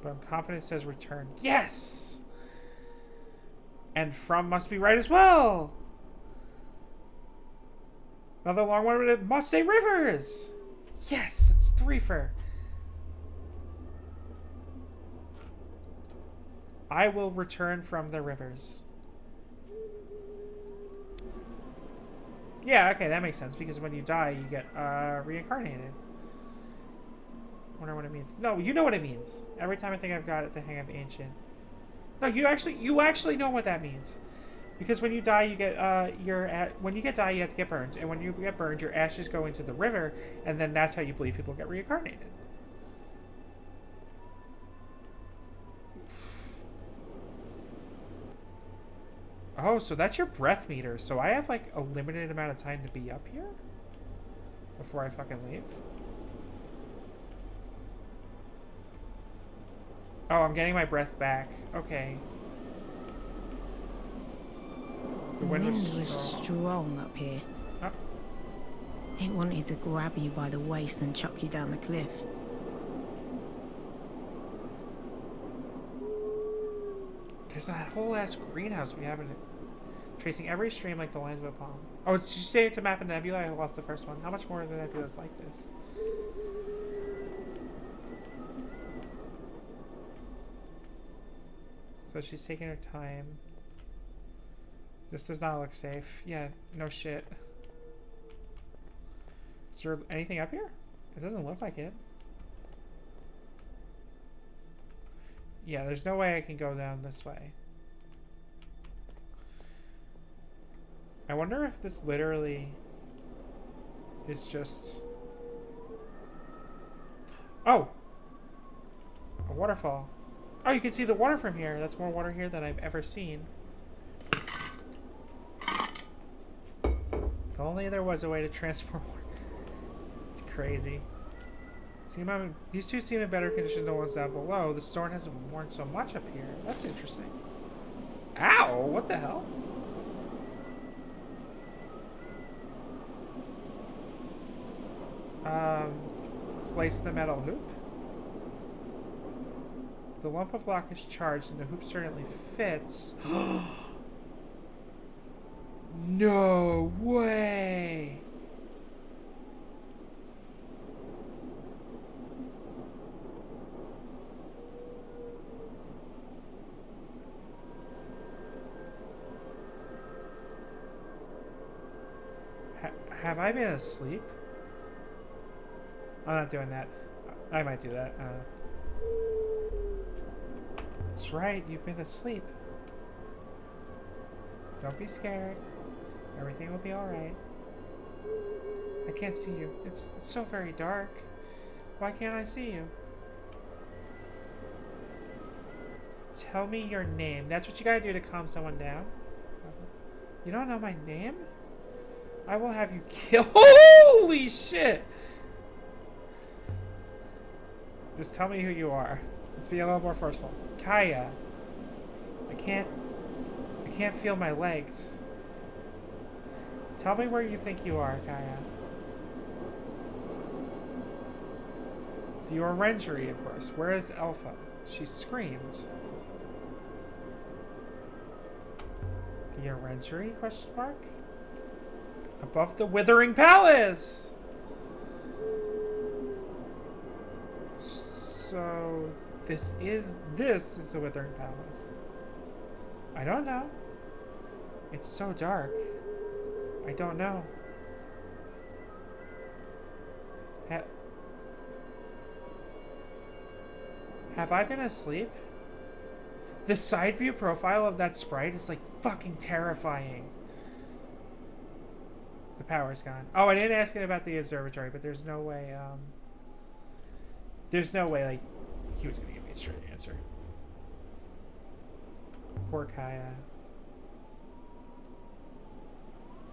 A: But I'm confident it says return. Yes! And from must be right as well. Another long one, but it must say rivers. Yes, that's 3 for. I will return from the rivers. Yeah, okay, that makes sense because when you die, you get reincarnated. Wonder what it means. No, you know what it means. Every time I think I've got it the hang of ancient. No, you actually know what that means. Because when you die, you get when you die, you have to get burned, and when you get burned, your ashes go into the river, and then that's how you believe people get reincarnated. Oh, so that's your breath meter. So I have like a limited amount of time to be up here before I fucking leave. Oh, I'm getting my breath back. Okay.
B: The wind was strong up here.
A: Oh.
B: It wanted to grab you by the waist and chuck you down the cliff.
A: There's that whole ass greenhouse we haven't. Tracing every stream like the lines of a palm. Oh, did you say it's a map of nebula? I lost the first one. How much more are the nebulas like this? So she's taking her time. This does not look safe. Yeah, no shit. Is there anything up here? It doesn't look like it. Yeah, there's no way I can go down this way. I wonder if this literally is just... Oh! A waterfall. Oh, you can see the water from here. That's more water here than I've ever seen. If only there was a way to transport water. It's crazy. These two seem in better condition than the ones down below. The storm hasn't worn so much up here. That's interesting. Ow! What the hell? Place the metal hoop. The lump of rock is charged and the hoop certainly fits. No way! Have I been asleep? I'm not doing that. I might do that. That's right, you've been asleep. Don't be scared. Everything will be alright. I can't see you. It's so very dark. Why can't I see you? Tell me your name. That's what you gotta do to calm someone down. You don't know my name? I will have you killed. Holy shit! Just tell me who you are. Let's be a little more forceful. Kaya. I can't feel my legs. Tell me where you think you are, Kaya. The orangery, of course. Where is Alpha? She screamed. The orangery? Question mark. Above the Withering Palace. So this is the Withering Palace. I don't know. It's so dark. I don't know. Have I been asleep? The side view profile of that sprite is like fucking terrifying. The power's gone. Oh, I didn't ask it about the observatory, but there's no way, like, he was gonna give me a straight answer. Poor Kaya.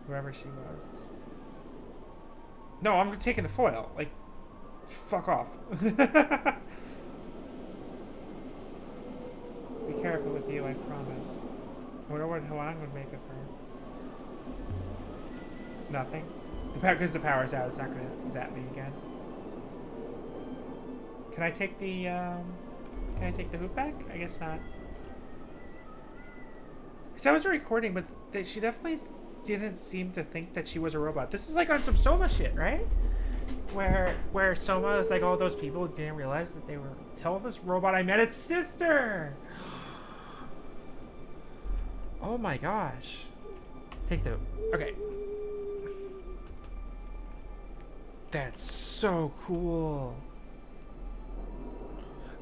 A: Whoever she was. No, I'm taking the foil. Like, fuck off. Be careful. careful with you, I promise. I wonder what Huang would make of her. Nothing. Because the power's out, it's not gonna zap me again. Can I take the hoop back? I guess not. Because I was recording, but she definitely didn't seem to think that she was a robot. This is like on some Soma shit, right? Where Soma is like, all those people didn't realize that they were. Tell this robot I met its sister. Oh my gosh. Take the. Okay. That's so cool.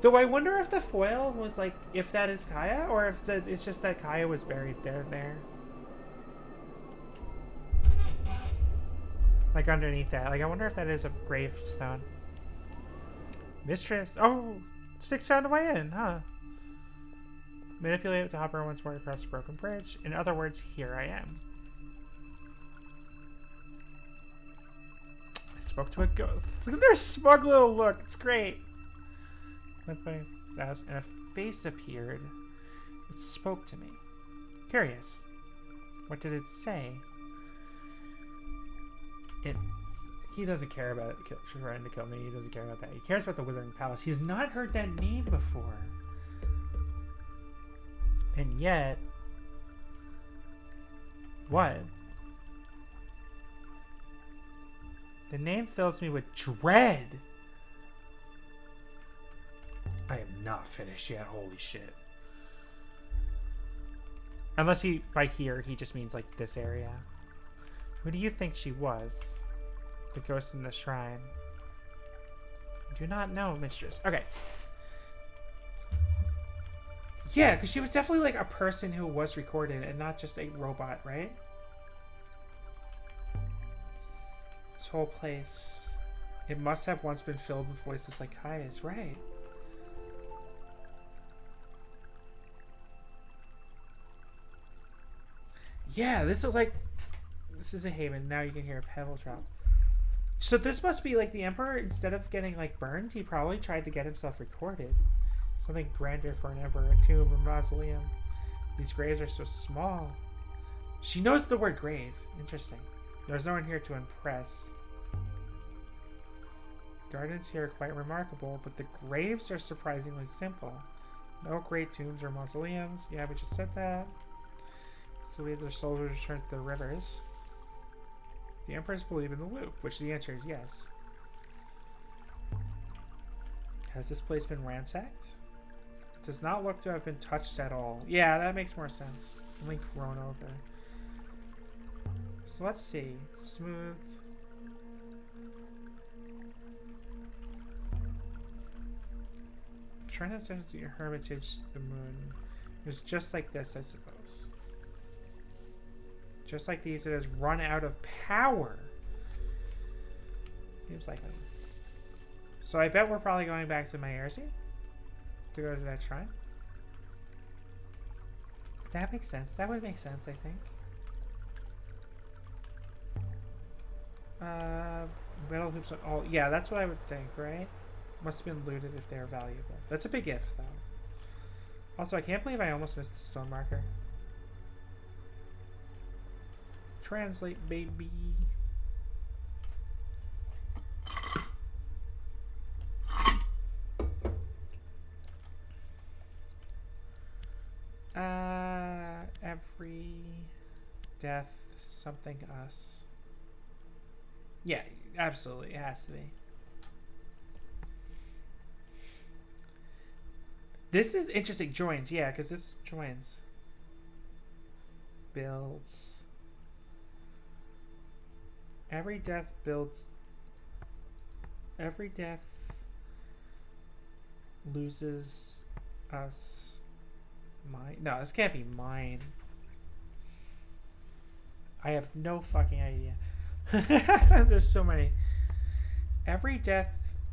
A: Though I wonder if the foil was like, if that is Kaya, or if it's just that Kaya was buried there. Like underneath that. Like I wonder if that is a gravestone. Mistress. Oh, Six found a way in, huh? Manipulate it to hop her once more across the broken bridge. In other words, here I am. I spoke to a ghost. Look at their smug little look. It's great. And a face appeared. It spoke to me. Curious. What did it say? He doesn't care about it. She's trying to kill me. He doesn't care about that. He cares about the Withering Palace. He's not heard that name before. And yet... What? The name fills me with dread. I am not finished yet. Holy shit. Unless by here, he just means like this area. Who do you think she was? The ghost in the shrine. I do not know, mistress. Okay. Yeah, because she was definitely like a person who was recorded and not just a robot, right? This whole place. It must have once been filled with voices like Kaya's, right? Yeah, this is a haven. Now you can hear a pebble drop. So this must be like the Emperor, instead of getting like burned, he probably tried to get himself recorded. Something grander for an emperor, a tomb or mausoleum. These graves are so small. She knows the word grave. Interesting. There's no one here to impress. Gardens here are quite remarkable, but the graves are surprisingly simple. No great tombs or mausoleums. Yeah, we just said that. So we have their soldiers return to the rivers. The emperors believe in the loop, which the answer is yes. Has this place been ransacked? It does not look to have been touched at all. Yeah, that makes more sense. Only grown over. So let's see. Smooth. Try not to see your hermitage, the moon. It was just like this, I suppose. Just like these, it has run out of power. Seems like it. So I bet we're probably going back to Maersi to go to that shrine. That makes sense. That would make sense, I think. Metal hoops on all. Yeah, that's what I would think, right? Must have been looted if they're valuable. That's a big if, though. Also, I can't believe I almost missed the stone marker. Translate, baby. Every death, something us. Yeah, absolutely. It has to be. This is interesting. Joins, yeah, because this joins. Builds. Every death builds. Every death loses us. Mine. No, this can't be mine. I have no fucking idea. There's so many. Every death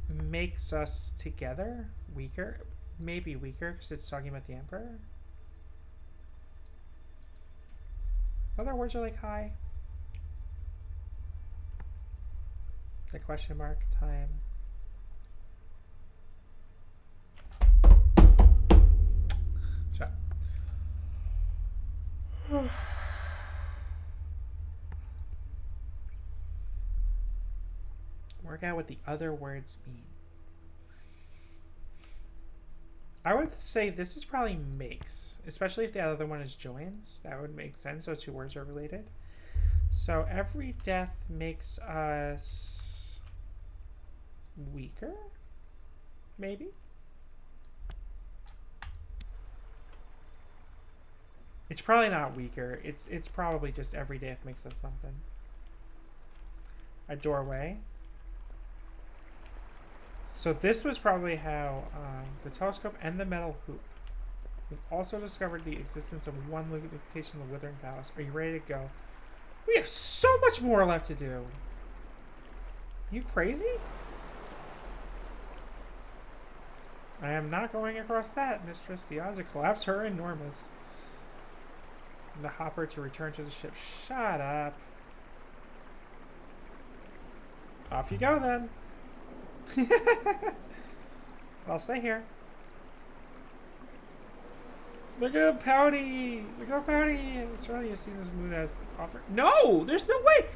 A: makes us together weaker. Maybe weaker because it's talking about the Emperor. Other words are like high. The question mark time. Shut. Work out what the other words mean. I would say this is probably makes, especially if the other one is joins. That would make sense. Those two words are related. So every death makes us weaker, maybe? It's probably not weaker. It's probably just every death makes us something. A doorway. So this was probably how the telescope and the metal hoop. We've also discovered the existence of one location in the Withering Palace. Are you ready to go? We have so much more left to do. You crazy? I am not going across that, mistress. The odds of collapse are enormous. And the hopper to return to the ship. Shut up. Off you go then. I'll stay here. Look at Pouty! Look at Pouty! Surely you've seen this moon as offer. No! There's no way!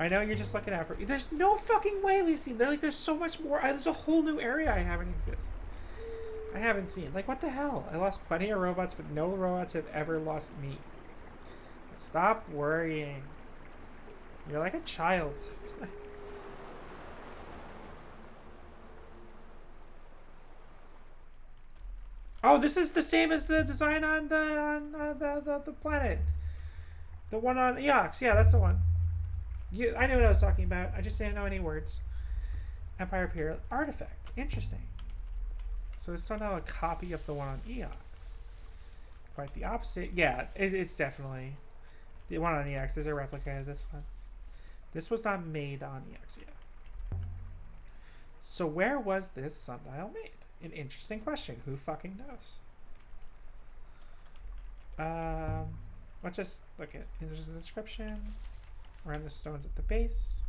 A: I know you're just looking out for. There's no fucking way we've seen. There's so much more. There's a whole new area I haven't seen. Like, what the hell? I lost plenty of robots, but no robots have ever lost me. Stop worrying. You're like a child. Oh, this is the same as the design on the planet. The one on Eox. Yeah, that's the one. I knew what I was talking about. I just didn't know any words. Empire Period artifact. Interesting. So it's somehow a copy of the one on Eox. Quite the opposite. Yeah, it's definitely the one on Eox is a replica of this one. This was not made on Eox yet. So where was this sundial made? An interesting question. Who fucking knows? Let's just look at. There's an inscription around the stones at the base.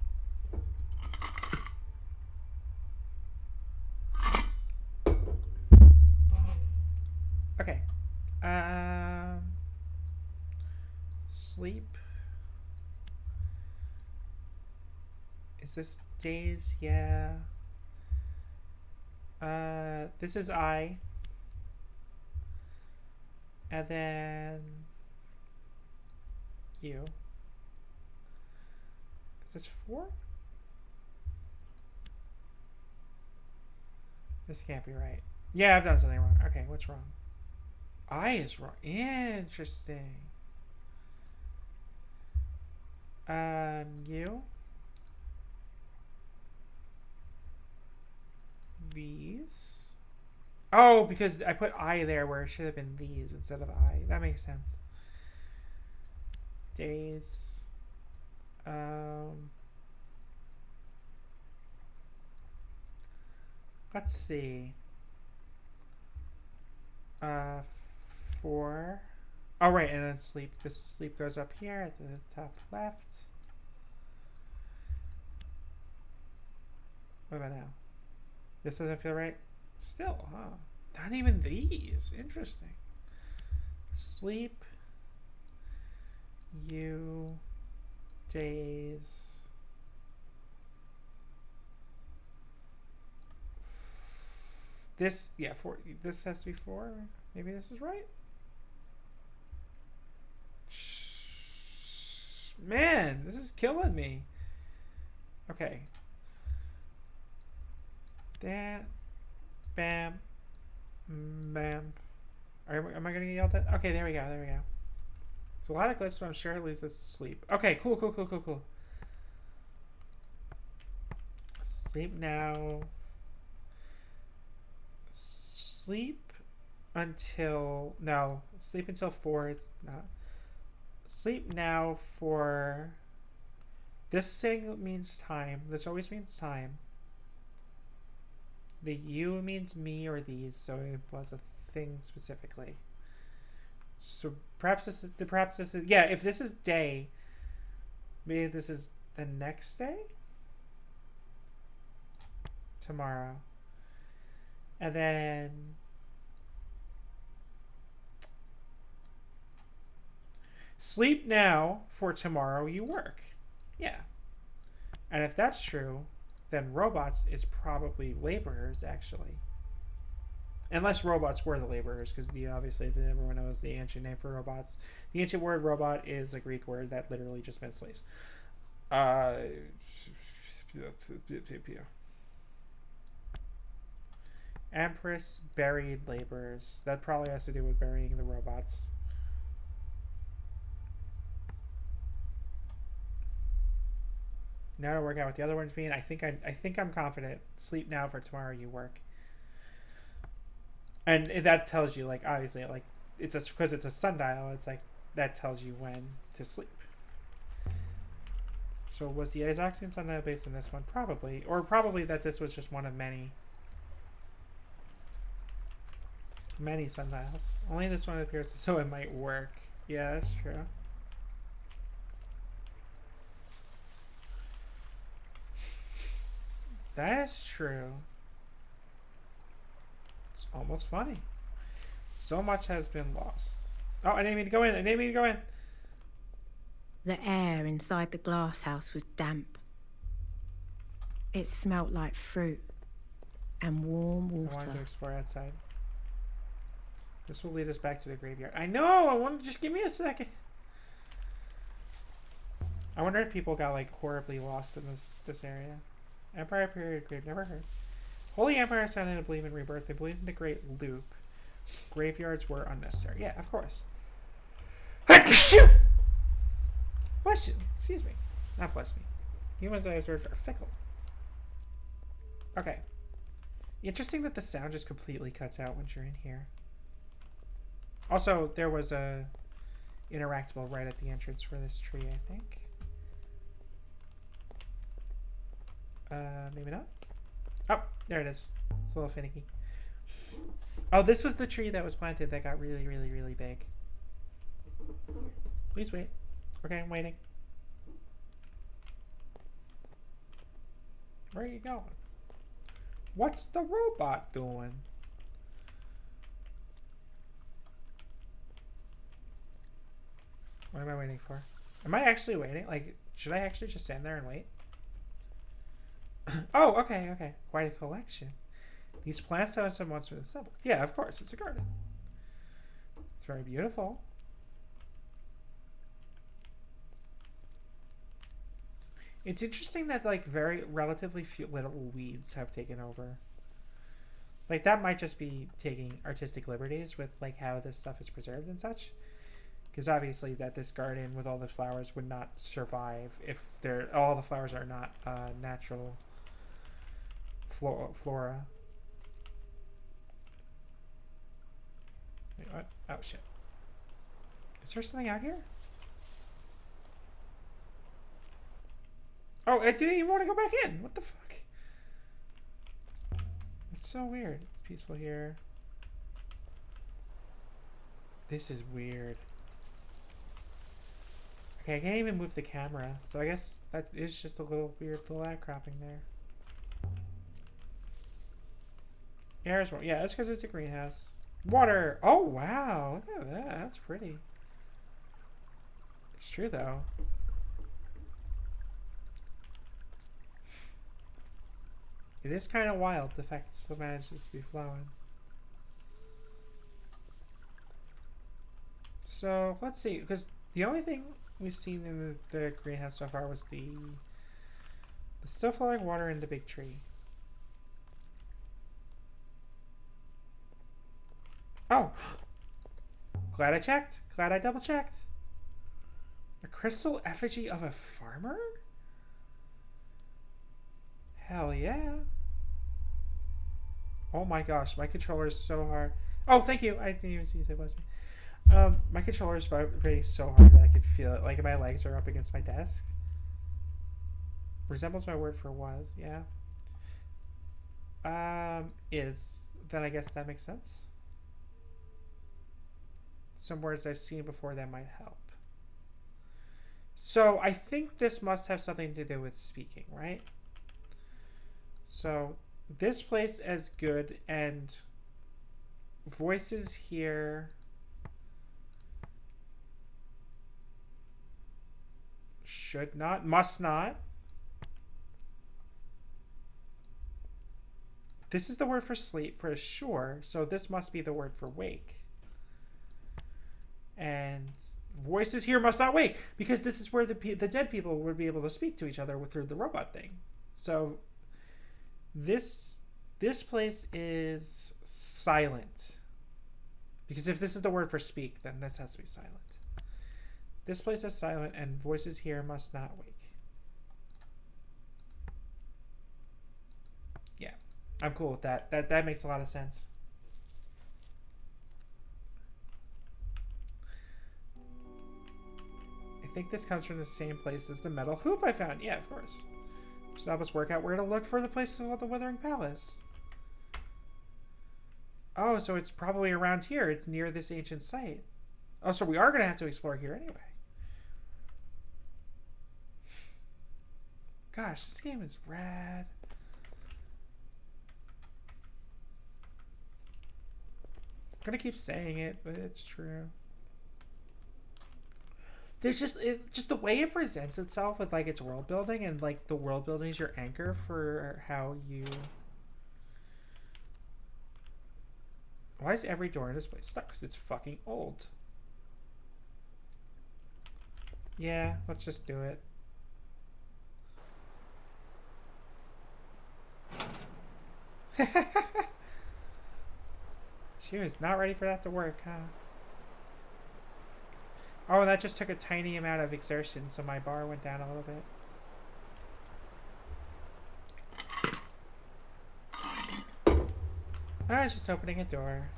A: Okay. Sleep. Is this days? Yeah. This is I. And then you. Is this 4? This can't be right. Yeah, I've done something wrong. Okay, what's wrong? I is wrong. Interesting. You. These. Oh, because I put I there where it should have been these instead of I. That makes sense. Days. Let's see. 4. Oh, right, and then sleep. This sleep goes up here at the top left. What about now? This doesn't feel right? Still, huh? Not even these. Interesting. Sleep. You. Days. This, yeah, 4. This has to be 4. Maybe this is right? Man, this is killing me. Okay. That. Bam. Bam. Am I going to get yelled at? Okay, there we go. There we go. It's a lot of glitches, but I'm sure it leads us to sleep. Okay, cool. Sleep now. Sleep until... No. Sleep until 4 is not... Sleep now for... This thing means time. This always means time. The you means me or these, so it was a thing specifically. So perhaps this is yeah, if this is day, maybe this is the next day? Tomorrow. And then Sleep now, for tomorrow you work. Yeah. And if that's true, then robots is probably laborers, actually. Unless robots were the laborers, because obviously everyone knows the ancient name for robots. The ancient word robot is a Greek word that literally just meant slaves. Uh, Empress buried laborers. That probably has to do with burying the robots. Now to work out what the other ones mean. I think I'm confident. Sleep now, for tomorrow you work. And that tells you, like, obviously, like, it's because it's a sundial. It's like that tells you when to sleep. So was the Isaacsian sundial based on this one? Probably, or probably that this was just one of many sundials. Only this one appears, so it might work. Yeah, that's true. That's true. It's almost funny. So much has been lost. Oh, I didn't mean to go in.
B: The air inside the glass house was damp. It smelt like fruit and warm water.
A: I wanted to explore outside. This will lead us back to the graveyard. I know! I want to just give me a second. I wonder if people got, like, horribly lost in this area. Empire period grave, never heard. Holy Empire sounded to believe in rebirth. They believed in the Great Loop. Graveyards were unnecessary. Yeah, of course. Bless you. Excuse me. Not bless me. Humans, I observed, are fickle. Okay. Interesting that the sound just completely cuts out once you're in here. Also, there was a interactable right at the entrance for this tree, I think. Maybe not. Oh, there it is. It's a little finicky. Oh, this was the tree that was planted that got really, really, really big. Please wait. Okay, I'm waiting. Where are you going? What's the robot doing? What am I waiting for? Am I actually waiting? Like, should I actually just stand there and wait? Oh, okay. Quite a collection. These plants have some monster assembled. Yeah, of course, it's a garden. It's very beautiful. It's interesting that, like, very relatively few little weeds have taken over. Like, that might just be taking artistic liberties with, like, how this stuff is preserved and such. Because obviously that this garden with all the flowers would not survive if all the flowers are not natural flora. Wait, what? Oh, shit. Is there something out here? Oh, I didn't even want to go back in. What the fuck? It's so weird. It's peaceful here. This is weird. Okay, I can't even move the camera, so I guess that is just a little weird little outcropping there. Yeah, that's because it's a greenhouse. Water! Oh, wow! Look at that. That's pretty. It's true, though. It is kind of wild, the fact it still manages to be flowing. So, let's see, because the only thing we've seen in the greenhouse so far was the still flowing water in the big tree. Oh! Glad I checked. Glad I double checked. A crystal effigy of a farmer? Hell yeah. Oh my gosh, my controller is so hard. Oh, thank you. I didn't even see it was me. My controller is vibrating so hard that I could feel it. Like my legs are up against my desk. Resembles my word for was, yeah. Is. Then I guess that makes sense. Some words I've seen before that might help. So I think this must have something to do with speaking, right? So this place is good, and voices here. should not, must not. This is the word for sleep for sure, so this must be the word for wake. And voices here must not wake, because this is where the dead people would be able to speak to each other through the robot thing. So this place is silent, because if this is the word for speak, then this has to be silent. This place is silent, and voices here must not wake. Yeah, I'm cool with that. That makes a lot of sense. I think this comes from the same place as the metal hoop I found. Yeah, of course. So help us work out where to look for the place called the Withering Palace. Oh, so it's probably around here. It's near this ancient site. Oh, so we are going to have to explore here anyway. Gosh, this game is rad. I'm going to keep saying it, but it's true. There's just the way it presents itself with like its world building, and like the world building is your anchor for how you. Why is every door in this place stuck? Because it's fucking old. Yeah, let's just do it. She was not ready for that to work, huh? Oh, that just took a tiny amount of exertion, so my bar went down a little bit. I was just opening a door.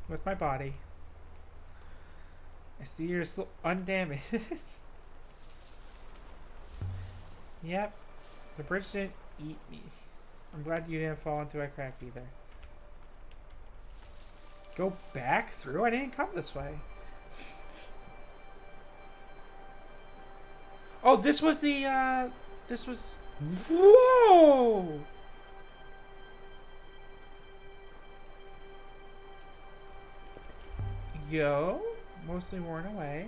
A: With my body. I see you're still undamaged. Yep. The bridge didn't eat me. I'm glad you didn't fall into a crack either. Go back through? I didn't come this way. Oh, this was the, this was... Whoa! Yo. Mostly worn away.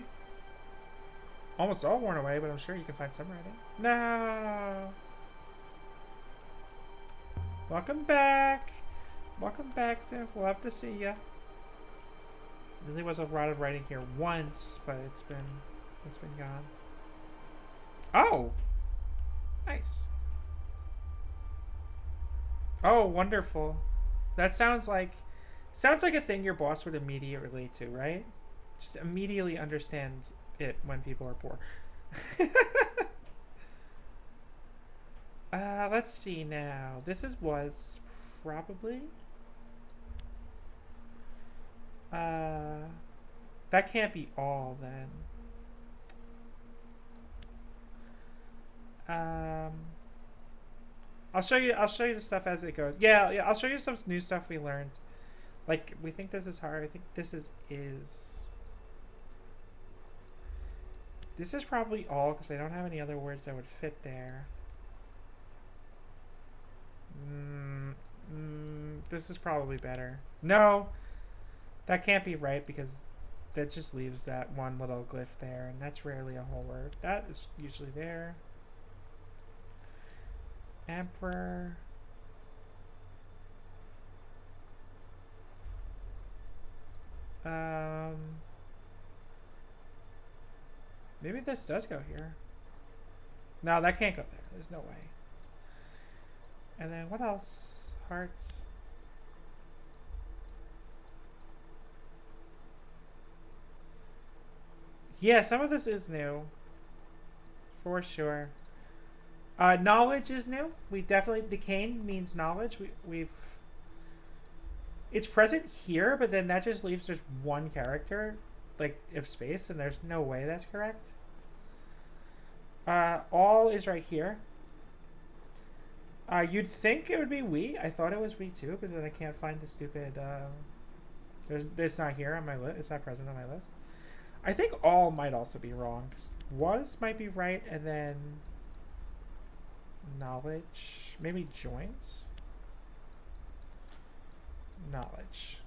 A: Almost all worn away, but I'm sure you can find some writing. No! Welcome back! Welcome back, Sif. We'll have to see ya. Really was a lot of writing here once, but it's been gone. Oh! Nice. Oh, wonderful. That sounds like a thing your boss would immediately relate to, right? Just immediately understand it when people are poor. Let's see now. This was probably... that can't be all then. I'll show you the stuff as it goes. Yeah, I'll show you some new stuff we learned. Like, we think this is hard. I think this is probably all, because I don't have any other words that would fit there. This is probably better. No, that can't be right, because that just leaves that one little glyph there, and that's rarely a whole word. That is usually there. Emperor. Maybe this does go here. No, that can't go there. There's no way. And then what else? Hearts. Yeah, some of this is new. For sure. Knowledge is new. We definitely... The cane means knowledge. We've... It's present here, but then that just leaves just one character, like, of space, and there's no way that's correct. All is right here. You'd think it would be we. I thought it was we too, but then I can't find the stupid... it's not here on my list. It's not present on my list. I think all might also be wrong. Was might be right, and then... Knowledge. Maybe joints? Knowledge.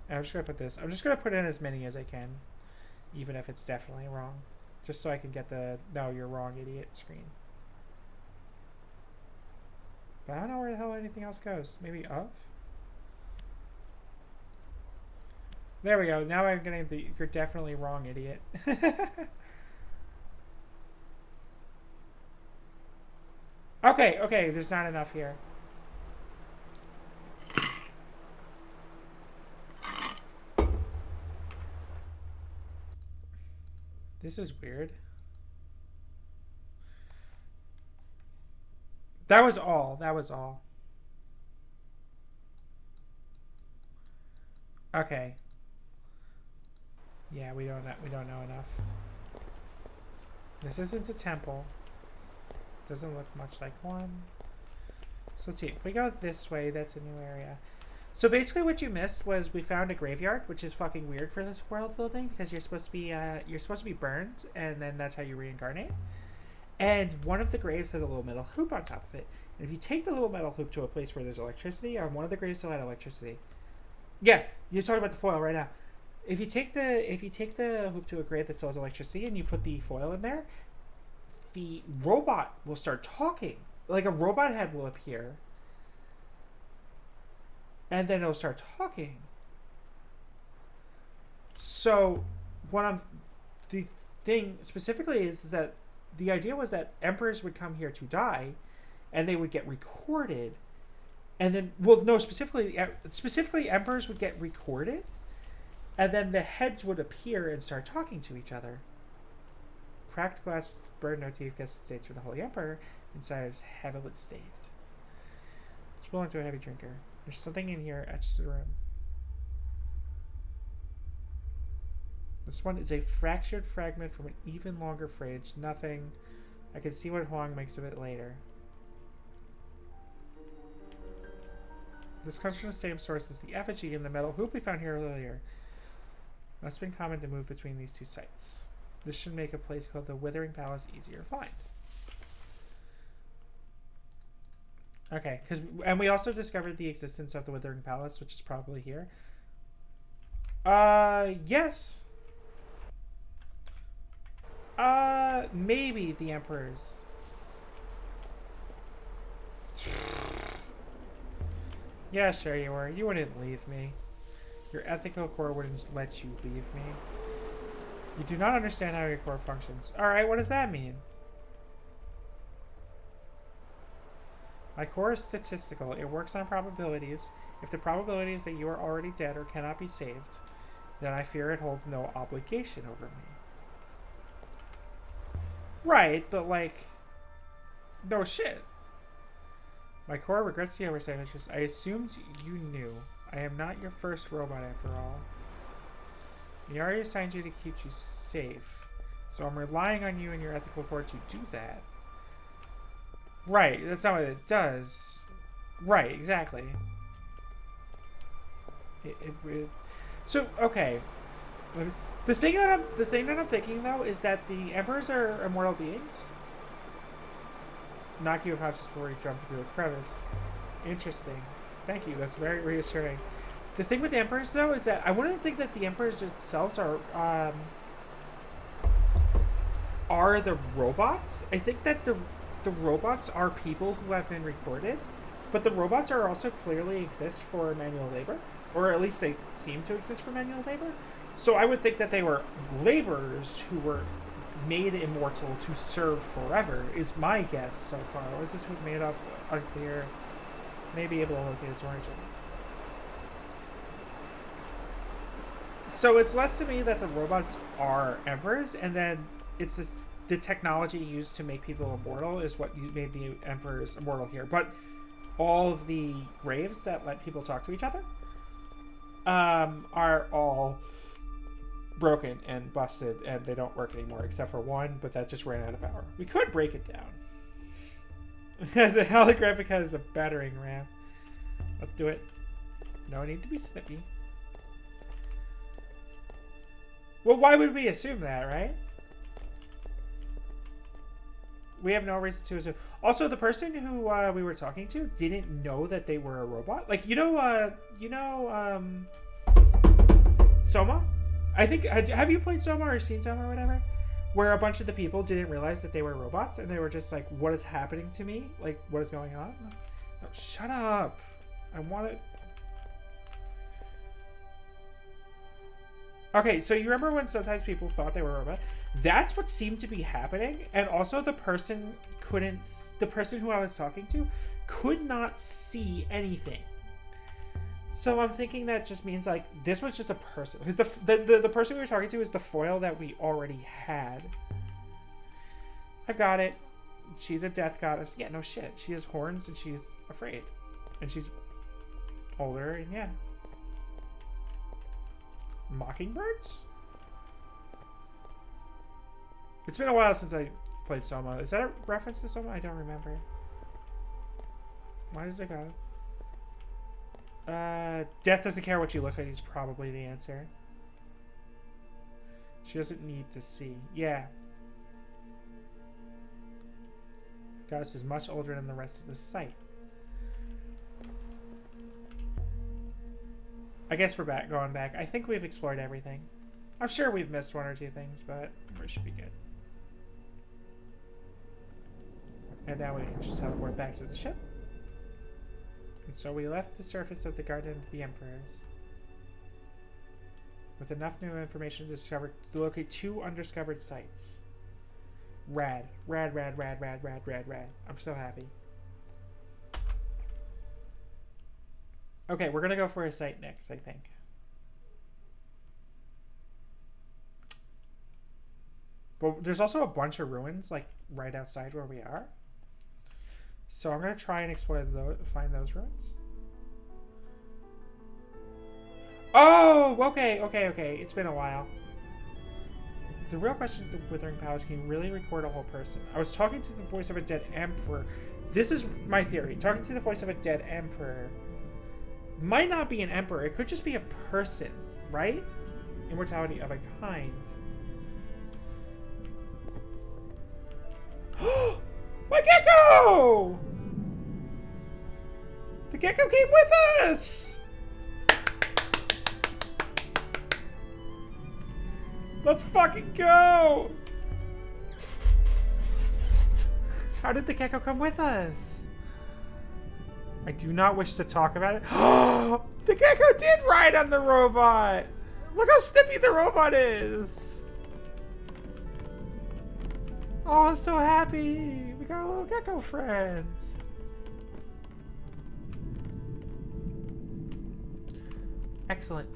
A: And I'm just gonna put this. I'm just gonna put in as many as I can, even if it's definitely wrong. Just so I can get the no, you're wrong, idiot screen. But I don't know where the hell anything else goes. Maybe up? There we go. Now I'm getting the you're definitely wrong, idiot. Okay, there's not enough here. This is weird. That was all. Okay. Yeah, we don't know enough. This isn't a temple. Doesn't look much like one. So let's see. If we go this way, that's a new area. So basically, what you missed was we found a graveyard, which is fucking weird for this world building because you're supposed to be burned, and then that's how you reincarnate. And one of the graves has a little metal hoop on top of it. And if you take the little metal hoop to a place where there's electricity, on one of the graves still had electricity. Yeah, you're talking about the foil right now. If you take the hoop to a grave that still has electricity and you put the foil in there, the robot will start talking. Like a robot head will appear. And then it'll start talking. So the thing specifically is that the idea was that emperors would come here to die and they would get recorded. And then, well, no, specifically emperors would get recorded and then the heads would appear and start talking to each other. Cracked glass bird motif guest states for the Holy Emperor. Inside is heavily staved. It's belong to a heavy drinker. There's something in here etched to the room. This one is a fractured fragment from an even longer fridge. Nothing. I can see what Huang makes of it later. This comes from the same source as the effigy in the metal hoop we found here earlier. Must have been common to move between these two sites. This should make a place called the Withering Palace easier to find. Okay, and we also discovered the existence of the Withering Palace, which is probably here. Yes. Maybe the Emperor's. Yeah, sure you were. You wouldn't leave me. Your ethical core wouldn't let you leave me. You do not understand how your core functions. Alright, what does that mean? My core is statistical. It works on probabilities. If the probability is that you are already dead or cannot be saved, then I fear it holds no obligation over me. Right, but like, no shit. My core regrets the oversight. I assumed you knew. I am not your first robot after all. Miyari assigned you to keep you safe, so I'm relying on you and your ethical core to do that. Right, that's not what it does. Right, exactly. So, okay. The thing that I'm thinking though is that the emperors are immortal beings. Knock you unconscious before you jump into a crevice. Interesting. Thank you. That's very reassuring. The thing with the emperors though is that I wouldn't think that the emperors themselves are the robots. I think that the robots are people who have been recorded, but the robots are also clearly exist for manual labor, or at least they seem to exist for manual labor. So I would think that they were laborers who were made immortal to serve forever, is my guess so far. Was this made up? Unclear. May be able to locate its origin. So it's less to me that the robots are emperors, and then it's this, the technology used to make people immortal is what made the emperors immortal here. But all of the graves that let people talk to each other are all broken and busted, and they don't work anymore except for one, but that just ran out of power. We could break it down. As a holographic has a battering ram. Let's do it. No need to be snippy. Well, why would we assume that, right? We have no reason to assume. Also, the person who we were talking to didn't know that they were a robot. Like, Soma? I think, have you played Soma or seen Soma or whatever? where a bunch of the people didn't realize that they were robots, and they were just like, what is happening to me? Like, what is going on? No, shut up. I want it. Okay, so you remember when sometimes people thought they were robots? That's what seemed to be happening, and also the person who I was talking to could not see anything. So I'm thinking that just means like this was just a person, because the person we were talking to is the foil that we already had. I've got it. She's a death goddess. Yeah, no shit. She has horns and she's afraid, and she's older, and yeah. Mockingbirds? It's been a while since I played Soma. Is that a reference to Soma? I don't remember. Why does it go? Death doesn't care what you look like is probably the answer. She doesn't need to see. Yeah. Goddess is much older than the rest of the site. I guess we're going back. I think we've explored everything. I'm sure we've missed one or two things, but we should be good. And now we can just teleport back to the ship. And so we left the surface of the Garden of the Emperors with enough new information to locate 2 undiscovered sites. Rad. Rad, rad, rad, rad, rad, rad, rad. I'm so happy. Okay, we're gonna go for a site next, I think. But there's also a bunch of ruins, like, right outside where we are. So I'm gonna try and explore find those ruins. Oh, okay. It's been a while. The real question with the Withering Palace, can you really record a whole person? I was talking to the voice of a dead emperor. This is my theory. Talking to the voice of a dead emperor might not be an emperor. It could just be a person, right? Immortality of a kind. My gecko! The gecko came with us! Let's fucking go! How did the gecko come with us? I do not wish to talk about it. The gecko did ride on the robot! Look how snippy the robot is! Oh, I'm so happy! We got a little gecko friends! Excellent.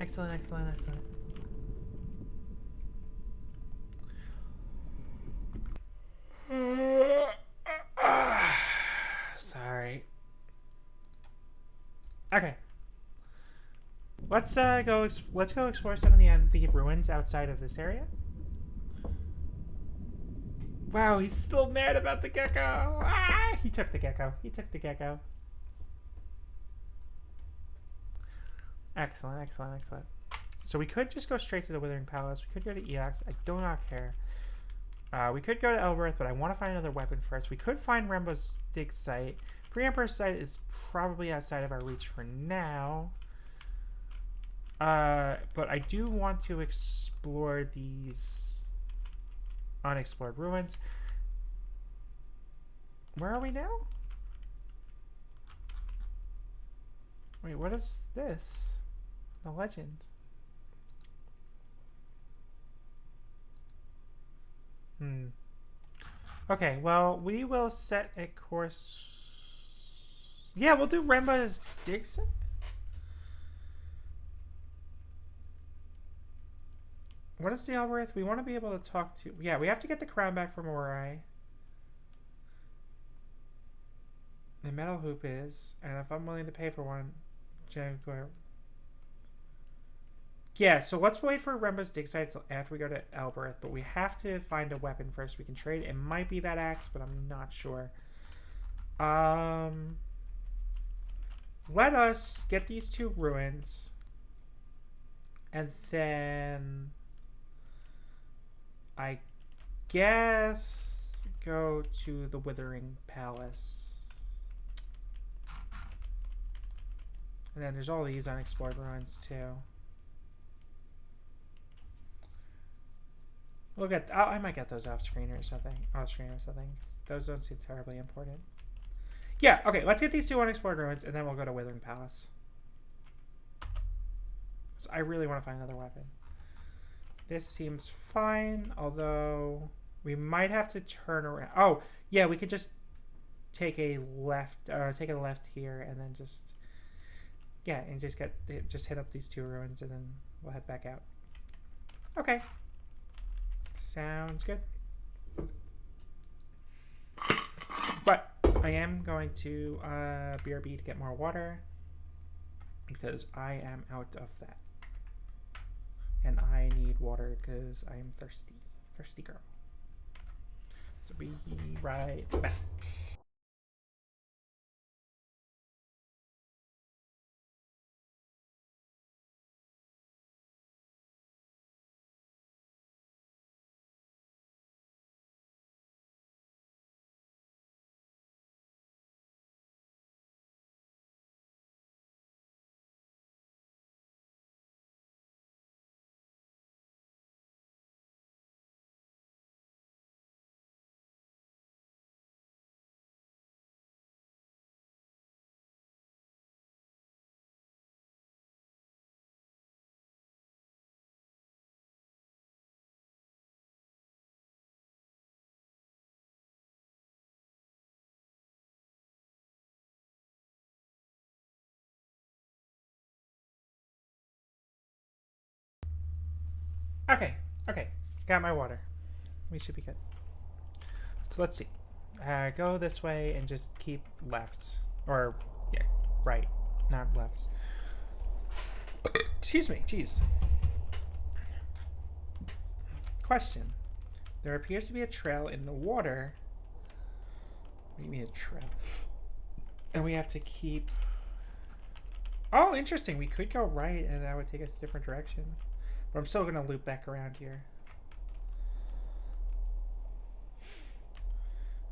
A: Sorry. Okay. Let's go explore some of the ruins outside of this area. Wow, he's still mad about the gecko. Ah, he took the gecko. Excellent. So we could just go straight to the Withering Palace. We could go to Eox. I do not care. We could go to Elbereth, but I want to find another weapon first. We could find Rembo's dig site. Pre-Emperor's site is probably outside of our reach for now. But I do want to explore these unexplored ruins. Where are we now? Wait, what is this? The legend. Okay, well, we will set a course. Yeah, we'll do Remba's dig site. What is the Albereth? We want to be able to talk to... Yeah, we have to get the crown back from Orai. The metal hoop is, and if I'm willing to pay for one, yeah, so let's wait for Remba's dig site after we go to Albereth, but we have to find a weapon first we can trade. It might be that axe, but I'm not sure. Let us get these 2 ruins, and then I guess go to the Withering Palace. And then there's all these unexplored ruins too. We'll get. Oh, I might get those off screen or something. Off screen or something. Those don't seem terribly important. Yeah. Okay. Let's get these two unexplored ruins, and then we'll go to Withering Palace. So I really want to find another weapon. This seems fine, although we might have to turn around. Oh, yeah. We could just take a left. Take a left here, and then just. Yeah, and just hit up these two ruins, and then we'll head back out. Okay. Sounds good. But I am going to BRB to get more water because I am out of that. And I need water because I am thirsty. Thirsty girl. So be right back. Okay, okay. Got my water. We should be good. So let's see. Go this way and just keep left. Or, yeah, right. Not left. Excuse me. Jeez. Question. There appears to be a trail in the water. What do you mean a trail? And we have to keep... Oh, interesting. We could go right and that would take us a different direction. But I'm still going to loop back around here.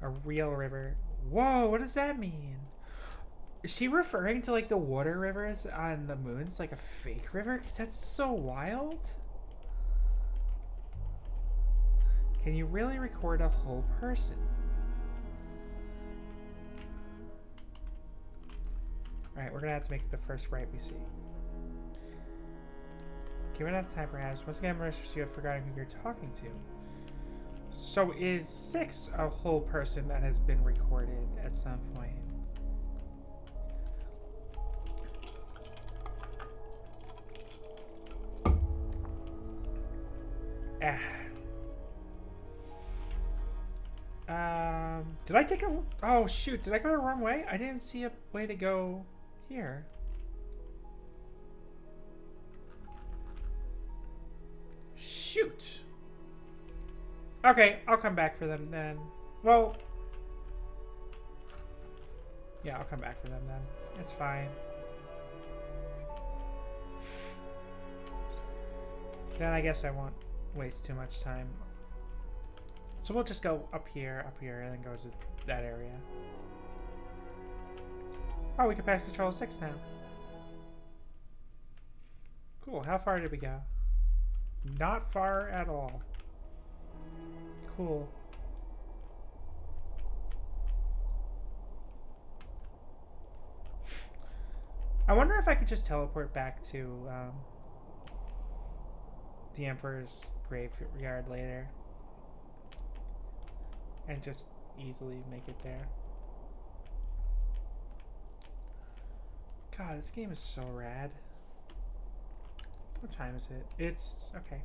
A: A real river. Whoa, what does that mean? Is she referring to like the water rivers on the moon's like a fake river? Because that's so wild. Can you really record a whole person? Alright, we're going to have to make it the first right we see. Given enough time, perhaps. Once again, you have forgotten who you're talking to. So is 6 a whole person that has been recorded at some point? Did I take a... Oh, shoot. Did I go the wrong way? I didn't see a way to go here. Shoot. Okay, I'll come back for them then. Well... Yeah, I'll come back for them then. It's fine. Then I guess I won't waste too much time. So we'll just go up here, and then go to that area. Oh, we can pass Control 6 now. Cool. How far did we go? Not far at all. Cool. I wonder if I could just teleport back to the Emperor's graveyard later. And just easily make it there. God, this game is so rad. What time is it? It's... okay.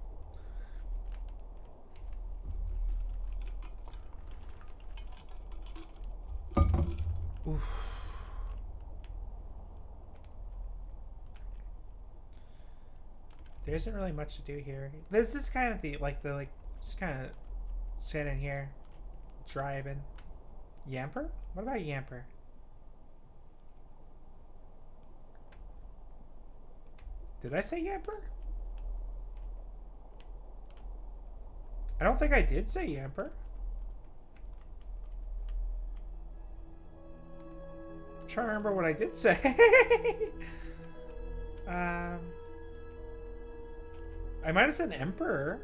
A: Oof. There isn't really much to do here. This is kind of just kind of sitting here. Driving. Yamper? What about Yamper? Did I say Yamper? I don't think I did say Yamper. I'm trying to remember what I did say. I might have said Emperor.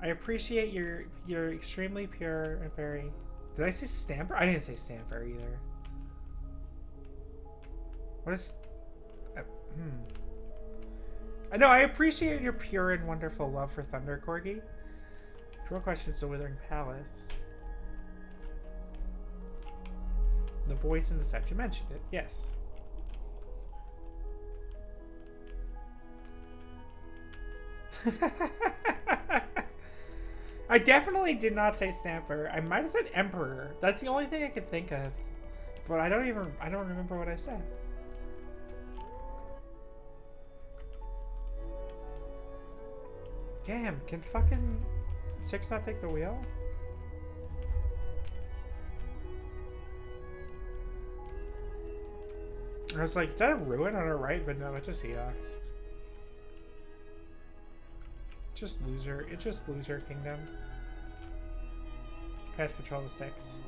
A: I appreciate your extremely pure and very... Did I say stamper? I didn't say stamper either. What is... I know, I appreciate your pure and wonderful love for Thunder Corgi. The real question is the Withering Palace. The voice in the set. You mentioned it. Yes. I definitely did not say Stamper. I might have said Emperor. That's the only thing I could think of. But I don't remember what I said. Damn, can fucking 6 not take the wheel? I was like, is that a ruin on our right? But no, it's just Eox. Just loser. It's just loser kingdom. Pass control to 6.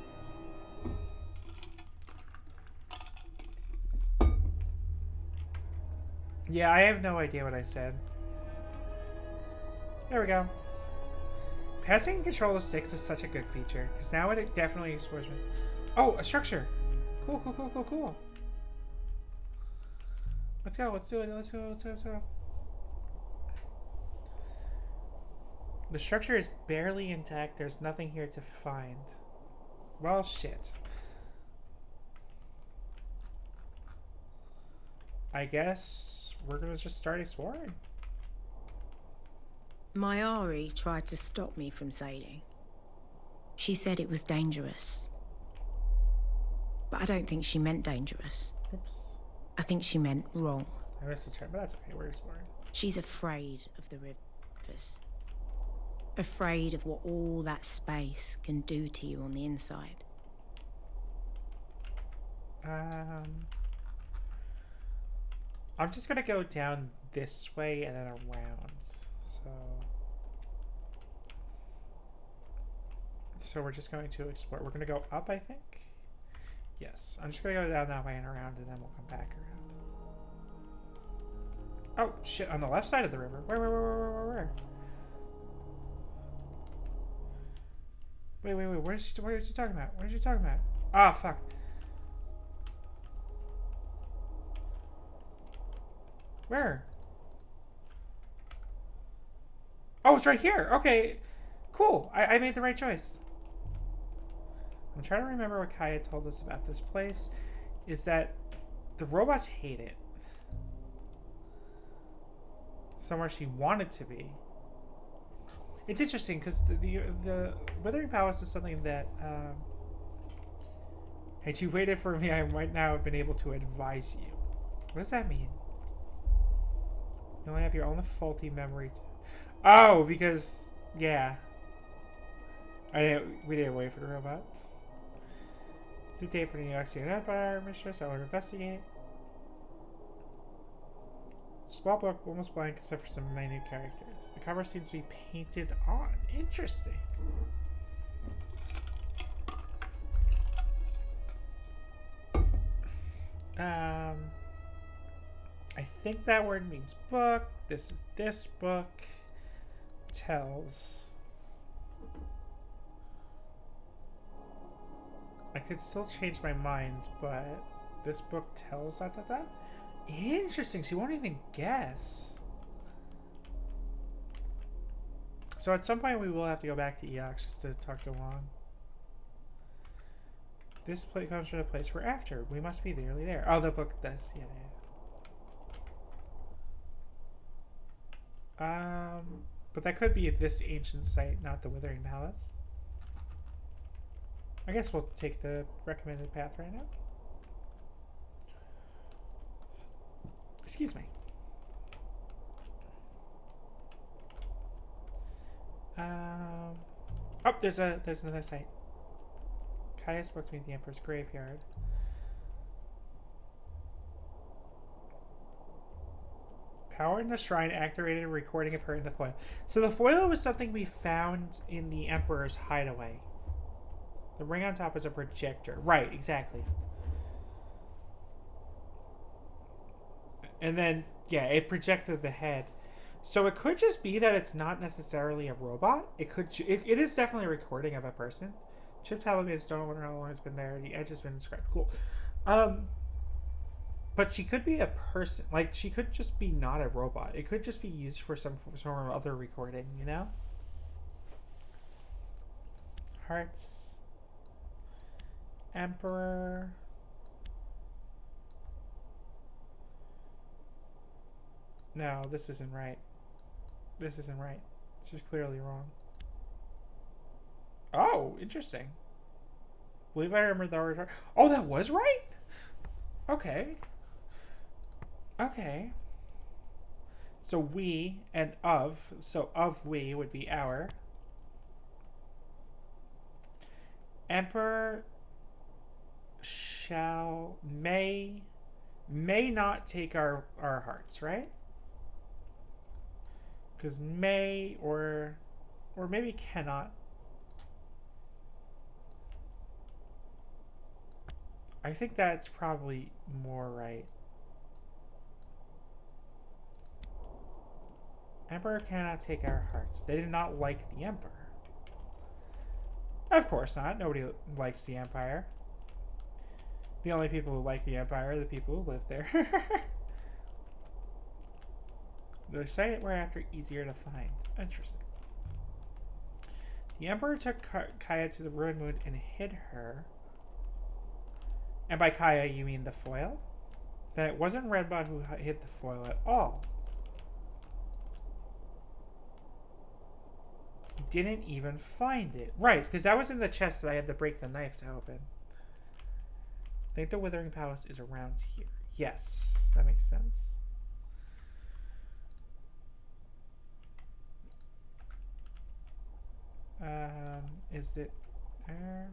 A: Yeah, I have no idea what I said. There we go. Passing control to 6 is such a good feature, because now it definitely explores me. Oh, a structure! Cool, cool, cool, cool, cool. Let's go, let's do it, let's go, let's go, let's go. The structure is barely intact. There's nothing here to find. Well, shit. I guess we're gonna just start exploring.
B: Mayari tried to stop me from sailing. She said it was dangerous. But I don't think she meant dangerous.
A: Oops.
B: I think she meant wrong.
A: I missed the turn, but that's okay. We're exploring.
B: She's afraid of the rivers. Afraid of what all that space can do to you on the inside.
A: I'm just gonna go down this way and then around. So we're just going to explore. We're gonna go up, I think. Yes, I'm just gonna go down that way and around, and then we'll come back around. Oh shit! On the left side of the river. Where? Wait. What is she talking about? What is she talking about? Ah, fuck. Where? Oh, it's right here. Okay. Cool. I made the right choice. I'm trying to remember what Kaya told us about this place. Is that the robots hate it. Somewhere she wanted to be. It's interesting because the Withering Palace is something that had you waited for me, I might now have been able to advise you. What does that mean? You only have your own faulty memory. Oh, because yeah, we didn't wait for the robot. It's a day for the New York City Empire, Mistress. I will investigate. Small book, almost blank except for some minute characters. The cover seems to be painted on. Interesting. I think that word means book. This is this book. Tells. I could still change my mind, but this book tells ... Interesting. She won't even guess. So at some point we will have to go back to Eox just to talk to Wong. This place comes from a place we're after. We must be nearly there. Oh, the book does. Yeah. But that could be this ancient site, not the Withering Palace. I guess we'll take the recommended path right now. Excuse me. Oh, there's another site. Kaya spoke to me at the Emperor's graveyard. Power in the shrine activated a recording of her in the foil. So the foil was something we found in the Emperor's hideaway. The ring on top is a projector. Right, exactly. And then, yeah, it projected the head. So it could just be that it's not necessarily a robot. It is definitely a recording of a person. Chip telemeters don't wonder how long it's been there. The edge has been described. Cool. Um, but she could be a person. Like she could just be not a robot. It could just be used for some other recording. You know. Hearts. Emperor. No, this isn't right. This isn't right. This is clearly wrong. Oh, interesting. Believe I remember the order. Oh, that was right? Okay. Okay. So we and of. So of we would be our. Emperor may not take our hearts, right? Because may or maybe cannot. I think that's probably more right. Emperor cannot take our hearts. They did not like the Emperor. Of course not. Nobody likes the Empire. The only people who like the Empire are the people who live there. The site were after easier to find. Interesting. The Emperor took Kaya to the ruined moon and hid her. And by Kaya, you mean the foil? Then it wasn't Redbot who hid the foil at all. He didn't even find it. Right, because that was in the chest that I had to break the knife to open. I think the Withering Palace is around here. Yes, that makes sense. Is it there?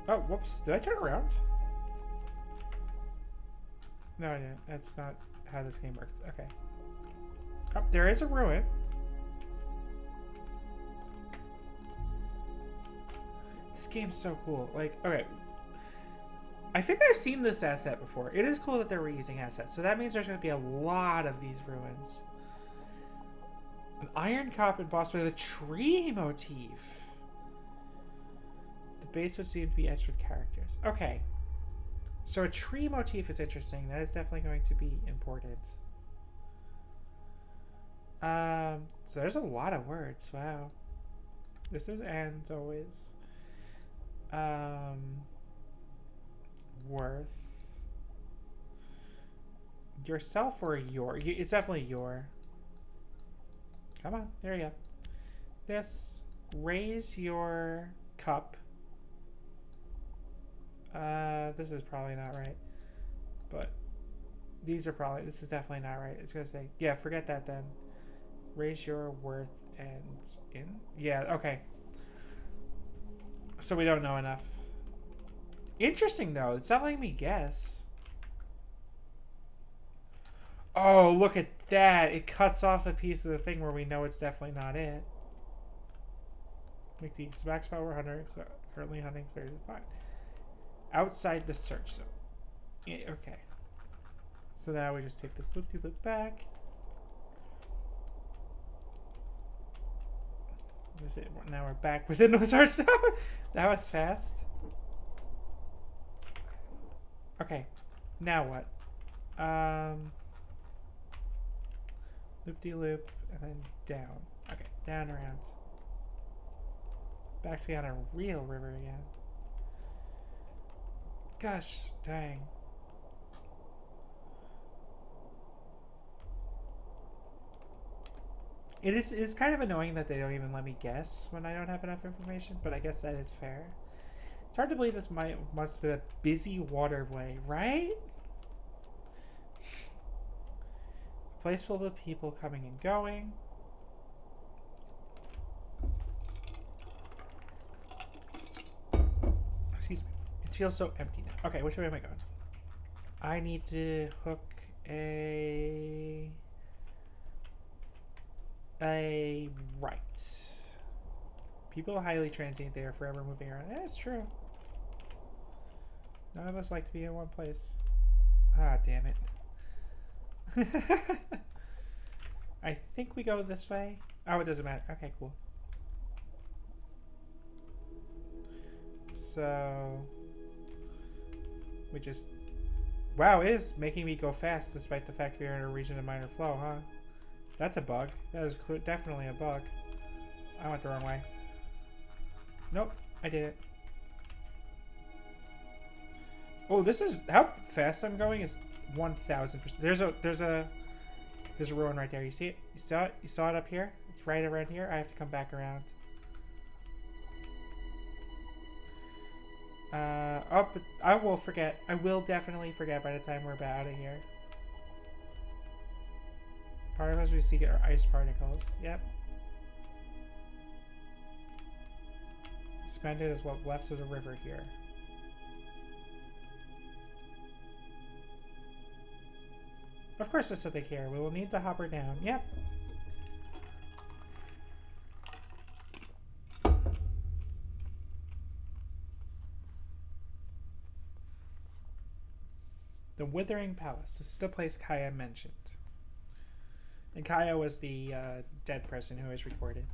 A: Oh, whoops. Did I turn around? No, I didn't. That's not how this game works. Okay. Oh, there is a ruin. This game's so cool. Like, okay. I think I've seen this asset before. It is cool that they're reusing assets. So that means there's going to be a lot of these ruins. An iron coffin boss with a tree motif. The base would seem to be etched with characters. Okay. So a tree motif is interesting. That is definitely going to be important. So there's a lot of words. Wow. This is and always. Worth. Yourself or your? It's definitely your. Come on. There you go. This. Raise your cup. This is probably not right. But these are probably, this is definitely not right. It's going to say, yeah, forget that then. Raise your worth and in. Yeah, okay. So we don't know enough. Interesting, though. It's not letting me guess. Oh, look at that. It cuts off a piece of the thing where we know it's definitely not it. Make the exact spot we're currently hunting clear to find. Outside the search zone. Yeah, okay. So now we just take this loop-de-loop back. Now we're back within the search zone. That was fast. Okay. Now what? Loop-de-loop and then down. Okay, down around. Back to be on a real river again. Gosh, dang. It's kind of annoying that they don't even let me guess when I don't have enough information, but I guess that is fair. It's hard to believe this must have been a busy waterway, right? A place full of people coming and going. Excuse me. It feels so empty now. Okay, which way am I going? I need to hook a right. People are highly transient. They are forever moving around. That's true. None of us like to be in one place. Ah, damn it. I think we go this way. Oh, it doesn't matter. Okay, cool. So we just... Wow, it is making me go fast despite the fact we are in a region of minor flow, huh? That's a bug. That is definitely a bug. I went the wrong way. Nope, I did it. Oh, this is... How fast I'm going is 1,000%. There's a ruin right there. You see it? You saw it? You saw it up here? It's right around here. I have to come back around. Oh, but I will forget. I will definitely forget by the time we're about out of here. Particles we seek are ice particles. Yep. Suspended is what's left of the river here. Of course there's something here. We will need to hop her down. Yep. The Withering Palace. This is the place Kaya mentioned. And Kaya was the dead person who was recorded.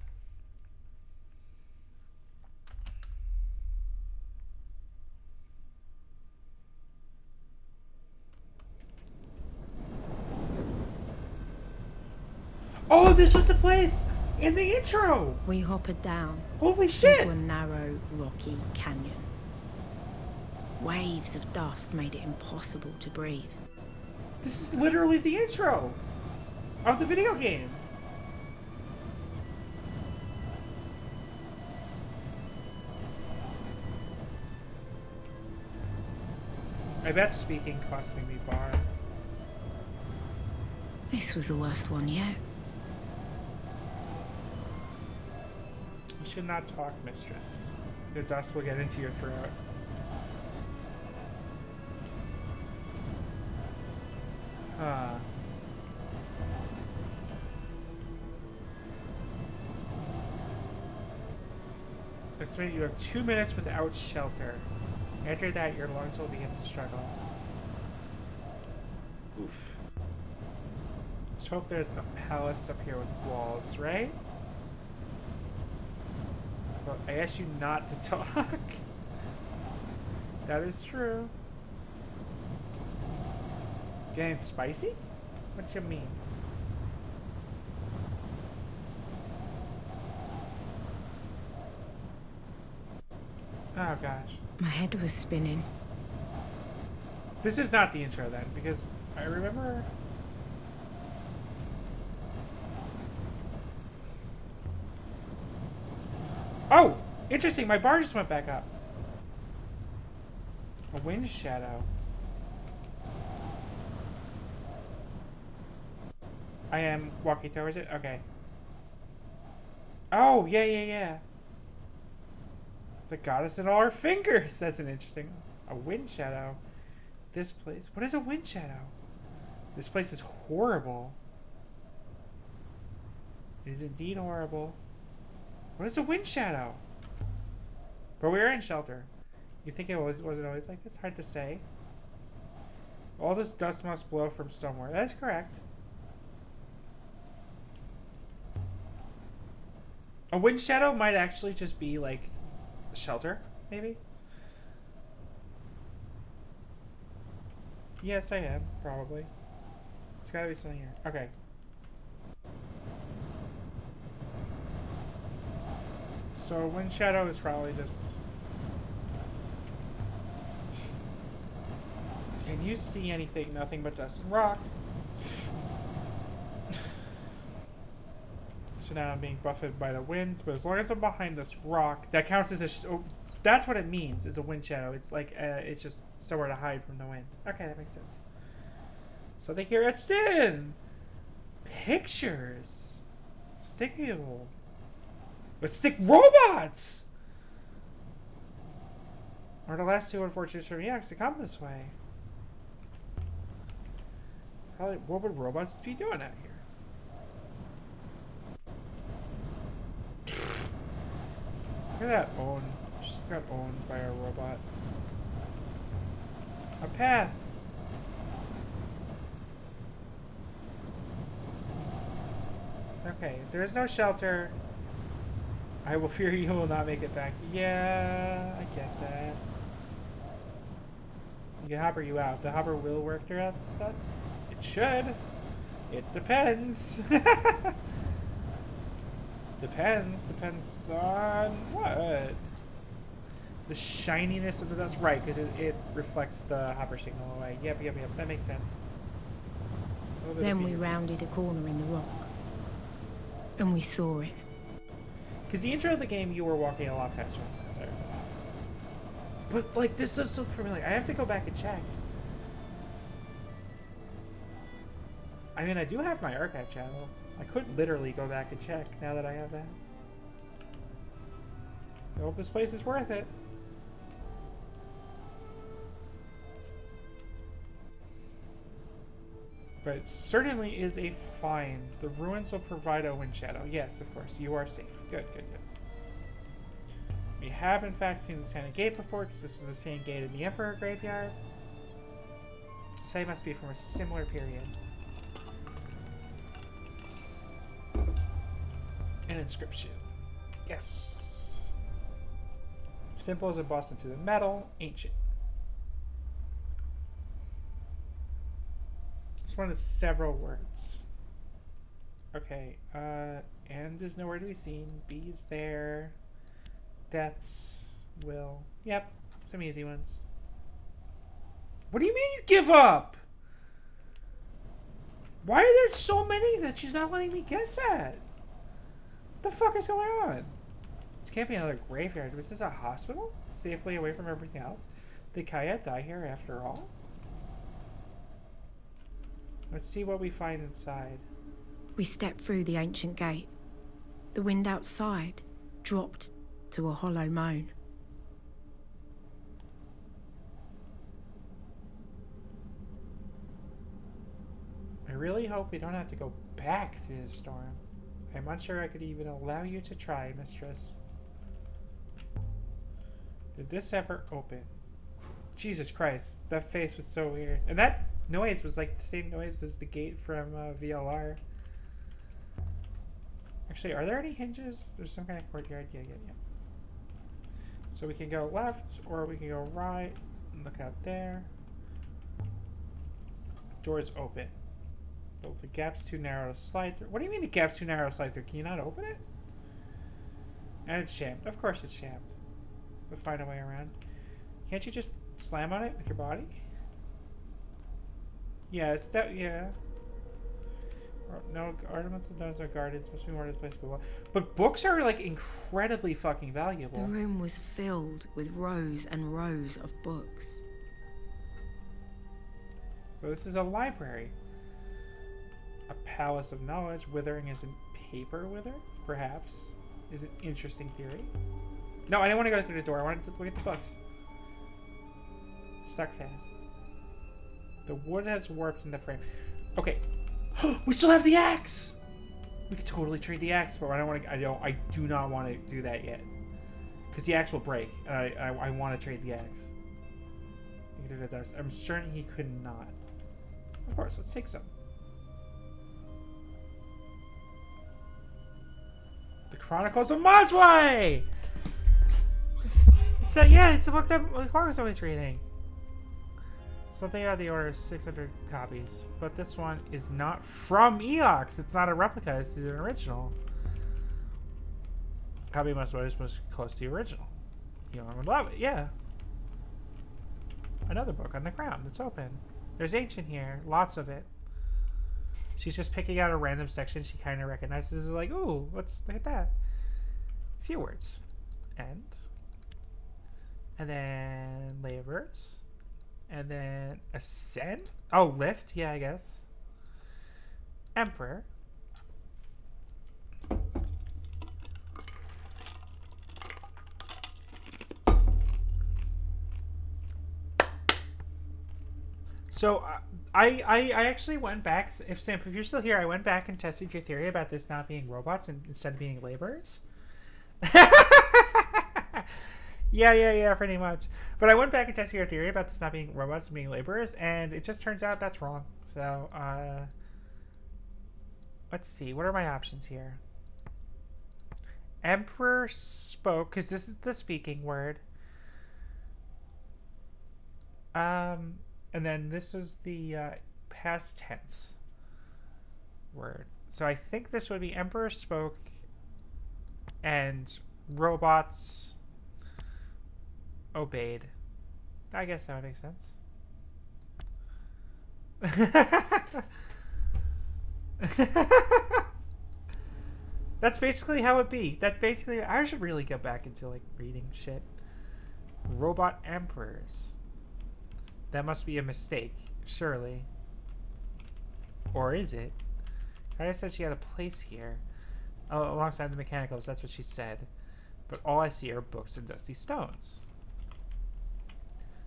A: Oh, this was the place in the intro!
B: We hoppered down.
A: Holy shit!
B: Into a narrow, rocky canyon. Waves of dust made it impossible to breathe.
A: This is literally the intro of the video game. I bet speaking costing me bar.
B: This was the worst one yet.
A: You should not talk, mistress. The dust will get into your throat. Huh. Estimated you have 2 minutes without shelter. After that, your lungs will begin to struggle. Oof. Let's hope there's a palace up here with walls, right? Well, I asked you not to talk. That is true. Getting spicy? What you mean? Oh gosh.
B: My head was spinning.
A: This is not the intro then, because I remember... Oh! Interesting, my bar just went back up. A wind shadow. I am walking towards it? Okay. Oh, yeah. The goddess in all her fingers! That's an interesting... A wind shadow. This place... What is a wind shadow? This place is horrible. It is indeed horrible. What is a wind shadow? But we're in shelter. You think it wasn't always like this? Hard to say. All this dust must blow from somewhere. That is correct. A wind shadow might actually just be like shelter, maybe? Yes, I am, probably. There's gotta be something here. Okay. So wind shadow is probably just... Can you see anything? Nothing but dust and rock. So now I'm being buffeted by the wind, but as long as I'm behind this rock, that counts as a... Oh, that's what it means, is a wind shadow. It's like, it's just somewhere to hide from the wind. Okay, that makes sense. Something here etched in! Pictures! Stickable. But stick robots! Are the last two unfortunates from EX to come this way? Probably, what would robots be doing out here? Look at that own. Just got owned by a robot. A path. Okay, if there is no shelter, I will fear you will not make it back. Yeah, I get that. You can hopper you out. The hopper will work throughout this test? It should. It depends. Depends. Depends on what? The shininess of the dust. Right, because it reflects the hopper signal away. Yep. That makes sense.
B: Then we rounded a corner in the rock. And we saw it.
A: Because the intro of the game, you were walking a lot faster. Sorry. But, like, this does look familiar. I have to go back and check. I mean, I do have my archive channel. I could literally go back and check now that I have that. I hope this place is worth it. But it certainly is a find. The ruins will provide a wind shadow. Yes, of course. You are safe. Good. We have, in fact, seen the Santa Gate before, because this was the same gate in the Emperor Graveyard. So they must be from a similar period. An inscription. Yes. Simple as embossed into the metal. Ancient. This one is several words. Okay. And is nowhere to be seen. B is there. Deaths. Will. Yep. Some easy ones. What do you mean you give up? Why are there so many that she's not letting me guess at? What the fuck is going on? This can't be another graveyard. Was this a hospital? Safely away from everything else? Did Kaya die here after all? Let's see what we find inside.
B: We stepped through the ancient gate. The wind outside dropped to a hollow moan.
A: I really hope we don't have to go back through the storm. I'm unsure I could even allow you to try, mistress. Did this ever open? Jesus Christ, that face was so weird. And that noise was like the same noise as the gate from VLR. Actually, are there any hinges? There's some kind of courtyard. Yeah. So we can go left, or we can go right. Look out there. Door's open. But the gap's too narrow to slide through. What do you mean the gap's too narrow to slide through? Can you not open it? And it's shammed. Of course it's shammed. We'll find a way around. Can't you just slam on it with your body? Yeah, it's that. Yeah. No ornamental domes or gardens. Must be more displaceable. But books are like incredibly fucking valuable.
B: The room was filled with rows and rows of books.
A: So this is a library. A palace of knowledge. Withering isn't paper wither, perhaps, is an interesting theory. No, I didn't want to go through the door. I wanted to look at the books. Stuck fast. The wood has warped in the frame. Okay. We still have the axe! We could totally trade the axe, but I don't want to. I do not want to do that yet, because the axe will break. And I want to trade the axe. I'm certain he could not. Of course, let's take some. The Chronicles of Mosway. It's that. Yeah, it's the book that Clark was always reading. Something out of the order of 600 copies. But this one is not from Eox. It's not a replica. It's an original. Copy must always most close to the original. You know, I would love it. Yeah. Another book on the ground. It's open. There's ancient here. Lots of it. She's just picking out a random section she kind of recognizes. Like, ooh, let's look at that. A few words. And then laborers. And then ascend? Oh, lift? Yeah, I guess. Emperor. So I actually went back. If you're still here, I went back and tested your theory about this not being robots and instead being laborers. Yeah, pretty much. But I went back and tested your theory about this not being robots and being laborers, and it just turns out that's wrong. So, Let's see. What are my options here? Emperor spoke, because this is the speaking word. And then this is the past tense word. So I think this would be Emperor spoke and robots obeyed. I guess that would make sense. That's basically how it be. That basically, I should really get back into like reading shit. Robot emperors. That must be a mistake, surely. Or is it? I said she had a place here. Oh, alongside the mechanicals, that's what she said. But all I see are books and dusty stones.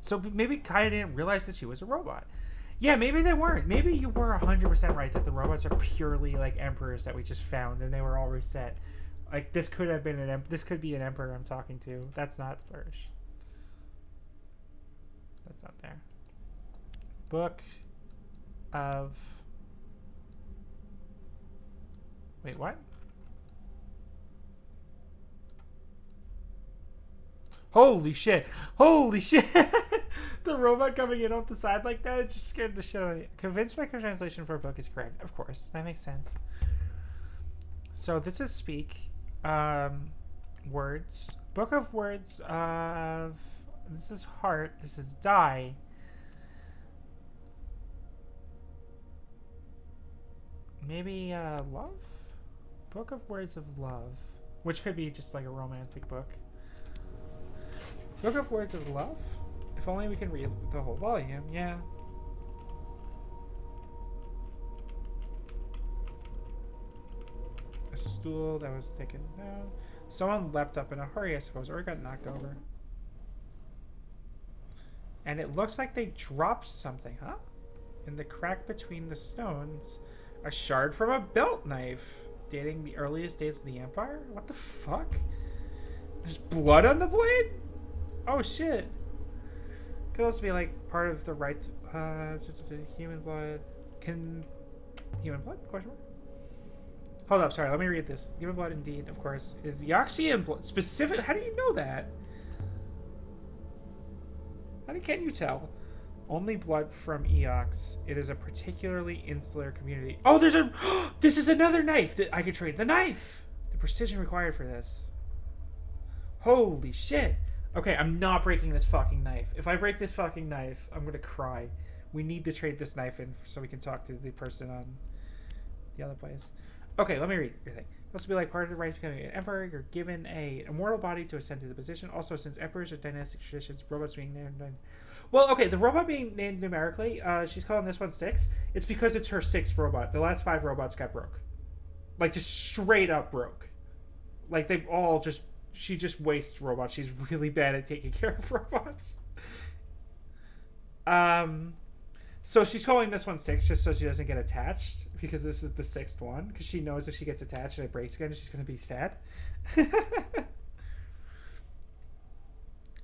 A: So maybe Kaya didn't realize that she was a robot. Yeah, maybe they weren't. Maybe you were 100% right that the robots are purely like emperors that we just found and they were all reset. Like this could have been this could be an emperor I'm talking to. That's not Flourish. That's not there. Book of... Wait, what? Holy shit! Holy shit! The robot coming in off the side like that, it just scared the shit out of me. Convinced my translation for a book is correct. Of course, that makes sense. So this is speak. Words. Book of words of... This is heart. This is die. Maybe love? Book of words of love. Which could be just like a romantic book. Book of words of love? If only we can read the whole volume, yeah. A stool that was taken down. Someone leapt up in a hurry, I suppose, or got knocked over. And it looks like they dropped something, huh? In the crack between the stones, a shard from a belt knife dating the earliest days of the Empire? What the fuck? There's blood on the blade? Oh shit. Could also be like part of the right human blood. Can human blood? Question mark. Hold up, sorry, let me read this. Human blood indeed, of course, is Yoxian blood. Specific, how do you know that? Can you tell? Only blood from Eox. It is a particularly insular community. Oh, there's a... This is another knife that I could trade. The knife! The precision required for this. Holy shit. Okay, I'm not breaking this fucking knife. If I break this fucking knife, I'm gonna cry. We need to trade this knife in so we can talk to the person on the other place. Okay, let me read your thing. Supposed to be like part of the right to becoming an emperor. You're given a immortal body to ascend to the position. Also, since emperors are dynastic traditions, robots being named... Well, okay, the robot being named numerically, she's calling this one 6. It's because it's her 6th robot. The last 5 robots got broke. Like, just straight up broke. Like, they all just... She just wastes robots. She's really bad at taking care of robots. So she's calling this one 6 just so she doesn't get attached. Because this is the 6th one. Because she knows if she gets attached and it breaks again, she's going to be sad.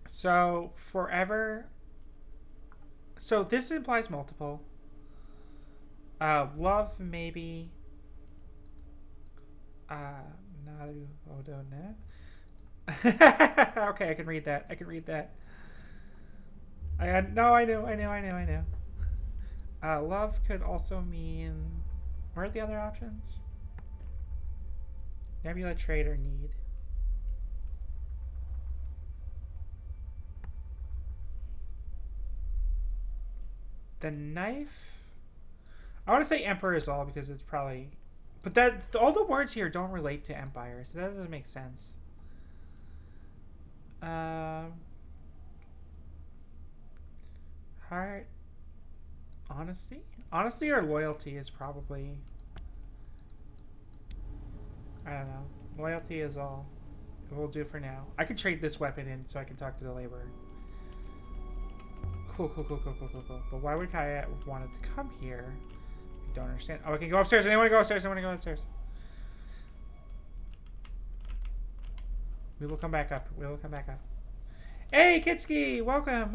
A: So, forever... So this implies multiple. Love, maybe. Okay, I can read that. I knew. Love could also mean... What are the other options? Nebula, trade, or need. The knife... I want to say Emperor is all because it's probably... But that all the words here don't relate to Empire, so that doesn't make sense. Heart... Honesty? Honesty or loyalty is probably... I don't know. Loyalty is all. We'll do for now. I could trade this weapon in so I can talk to the laborer. Cool. But why would I want it to come here? I don't understand. Oh, I can go upstairs. I want to go upstairs. We will come back up. Hey, Kitski! Welcome.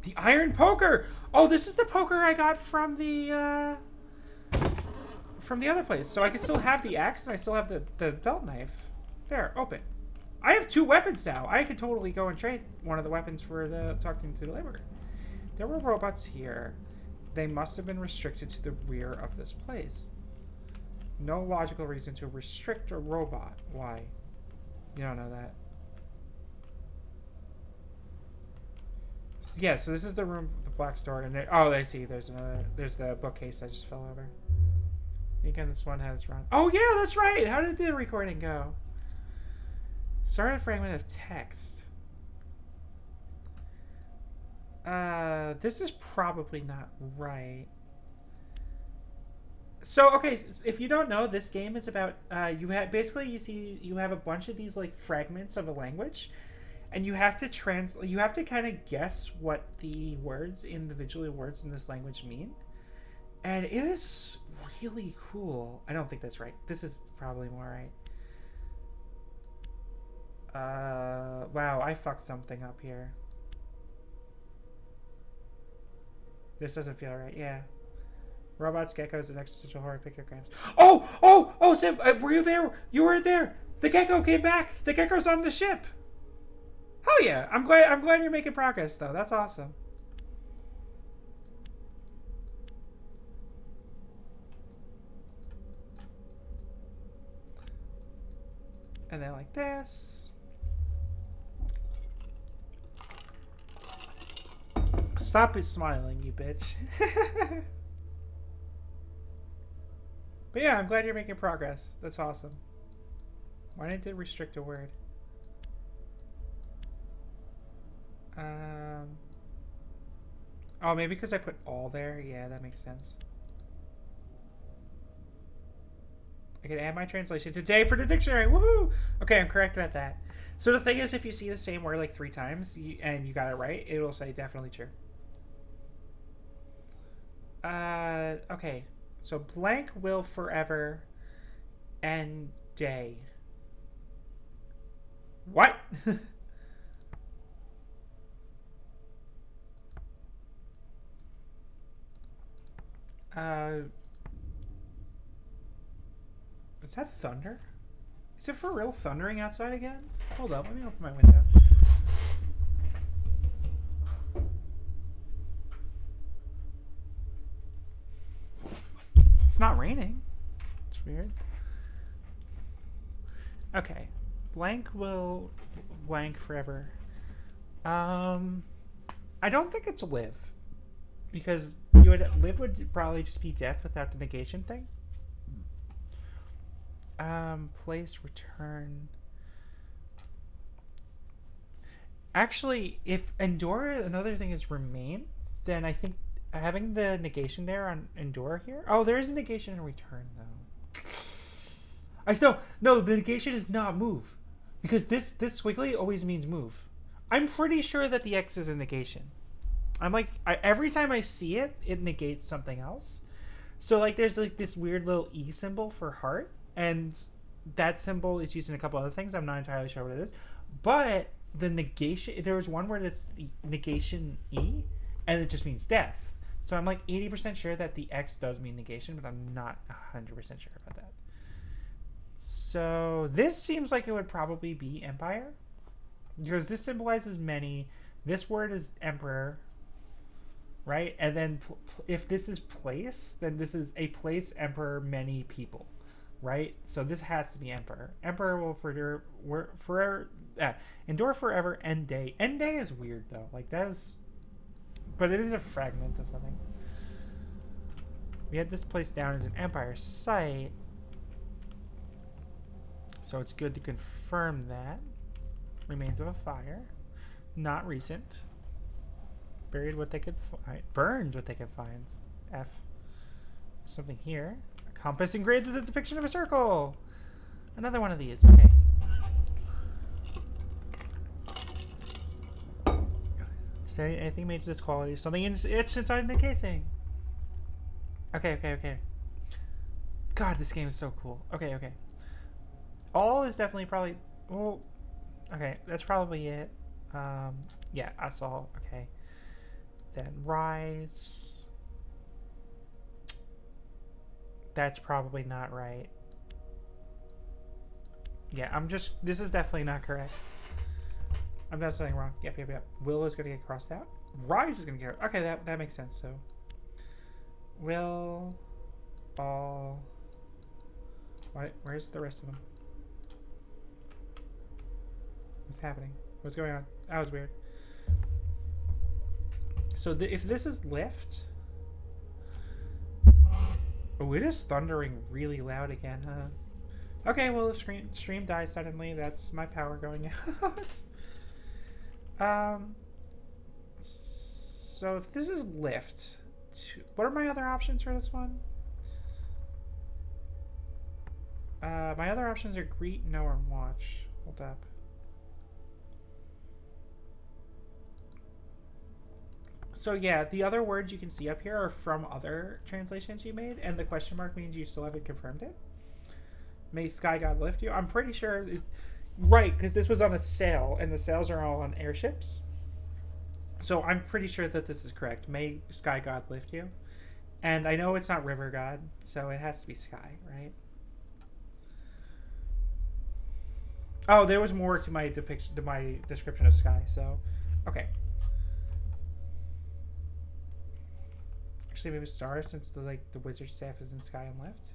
A: The iron poker! Oh, this is the poker I got from the other place. So I can still have the axe and I still have the belt knife. There, open. I have 2 weapons now. I could totally go and trade one of the weapons for the talking to the laborer. There were robots here. They must have been restricted to the rear of this place. No logical reason to restrict a robot. Why? You don't know that. Yeah, so this is the room, the black store, and oh, I see. There's another. There's the bookcase that just fell over. Again, this one has run. Oh yeah, that's right. How did the recording go? Start a fragment of text. This is probably not right. So okay, if you don't know, this game is about you have basically you have a bunch of these like fragments of a language. And you have to translate. You have to kind of guess what the words, individual words in this language mean, and it is really cool. I don't think that's right. This is probably more right. Wow, I fucked something up here. This doesn't feel right. Yeah. Robots, geckos, and existential horror pictograms. Oh, Sim, were you there? You were there. The gecko came back. The gecko's on the ship. Oh yeah, I'm glad you're making progress though. That's awesome. And then like this. Stop smiling, you bitch. But yeah, I'm glad you're making progress. That's awesome. Why didn't it restrict a word? Oh, maybe because I put all there? Yeah, that makes sense. I can add my translation today for the dictionary. Woohoo! Okay, I'm correct about that. So the thing is, if you see the same word like 3 times and you got it right, it'll say definitely true. Okay. So blank will forever end day. What? Is that thunder? Is it for real thundering outside again? Hold up, let me open my window. It's not raining. It's weird. Okay. Blank will blank forever. I don't think it's live. Because live would probably just be death without the negation thing. Place, return. Actually, if endure, another thing is remain, then I think having the negation there on endure here. Oh, there is a negation in return though. I still no. The negation is not move, because this squiggly always means move. I'm pretty sure that the X is a negation. I'm like every time I see it, it negates something else. So like there's like this weird little E symbol for heart, and that symbol is used in a couple other things. I'm not entirely sure what it is, but the negation. There was one where it's the negation E, and it just means death. So I'm like 80% sure that the X does mean negation, but I'm not 100% sure about that. So this seems like it would probably be empire, because this symbolizes many. This word is emperor, right? And then if this is place, then this is a place, emperor, many people, right? So this has to be emperor. Emperor will forever endure forever. End day. End day is weird though. Like that is, but it is a fragment of something. We had this place down as an empire site, so it's good to confirm that. Remains of a fire, not recent. Buried what they could find. Burned what they could find. F. Something here. A compass engraved with a depiction of a circle. Another one of these. Okay. Say anything made to this quality. Something itched inside the casing. Okay. God, this game is so cool. Okay. All is definitely probably. Okay, that's probably it. Yeah, us all. Okay. Then rise. That's probably not right. Yeah, this is definitely not correct. I'm done something wrong. Yep. Will is going to get crossed out. Rise is going to get... Okay, that makes sense. So, Will, Ball... What? Where's the rest of them? What's happening? What's going on? That was weird. So if this is lift... Oh, it is thundering really loud again, huh? Okay, well, if stream dies suddenly, that's my power going out. So if this is lift, what are my other options for this one? My other options are greet, know, or watch. Hold up. So yeah, the other words you can see up here are from other translations you made, and the question mark means you still haven't confirmed it. May Sky God lift you. I'm pretty sure... Right, because this was on a sale, and the sales are all on airships. So I'm pretty sure that this is correct. May Sky God lift you. And I know it's not River God, so it has to be Sky, right? Oh, there was more to my depiction, to my description of Sky, so... Okay. Actually, maybe Star, since the wizard staff is in Sky and lift.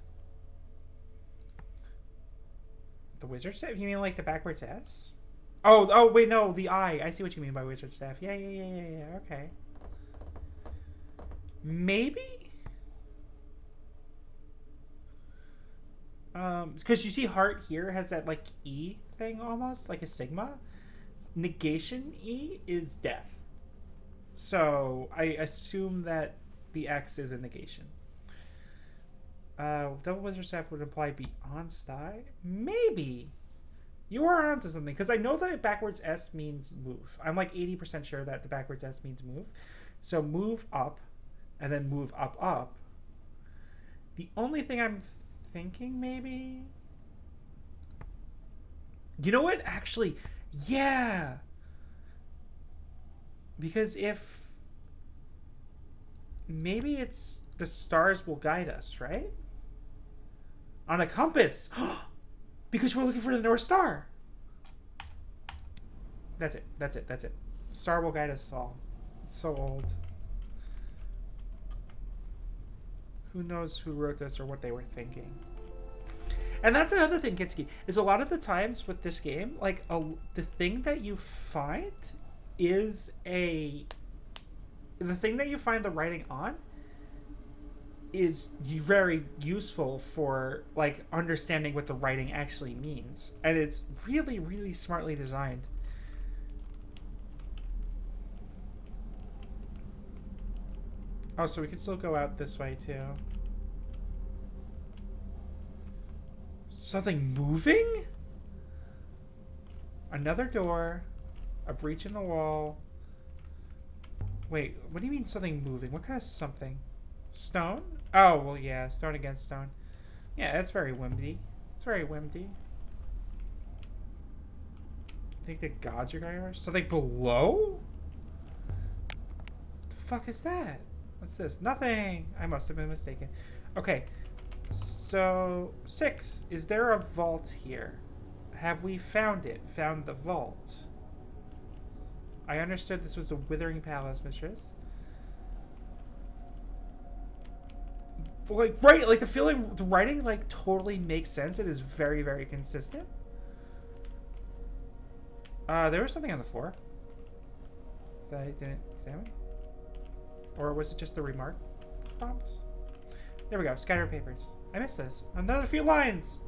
A: The wizard staff? You mean like the backwards S? Oh, wait, no, the I. I see what you mean by wizard staff. Yeah, okay. Maybe? Because you see heart here has that, like, E thing almost, like a sigma. Negation E is death. So, I assume that the X is a negation. Double wizard staff would imply beyond Sty? Maybe. You are onto something, because I know that backwards S means move. I'm like 80% sure that the backwards S means move. So move up, and then move up. The only thing I'm thinking, maybe... You know what? Actually, yeah! Because if... Maybe it's the stars will guide us, right? On a compass! Because we're looking for the North Star! That's it. Star will guide us all. It's so old. Who knows who wrote this or what they were thinking. And that's another thing, Kitsuki, is a lot of the times with this game, like, the thing that you find is the thing that you find the writing on is very useful for, like, understanding what the writing actually means. And it's really, really smartly designed. Oh, so we can still go out this way, too. Something moving? Another door. A breach in the wall. Wait, what do you mean something moving? What kind of something? Stone? Oh, well, yeah, stone against stone. Yeah, that's very whimsy. It's very whimsy. I think the gods are going over. Something below? The fuck is that? What's this? Nothing! I must have been mistaken. Okay, so 6. Is there a vault here? Have we found it? Found the vault? I understood this was a withering palace, mistress. Like, right, like the writing, like, totally makes sense. It is very, very consistent. There was something on the floor that I didn't examine. Or was it just the remark prompts? There we go. Scatter papers. I missed this. Another few lines.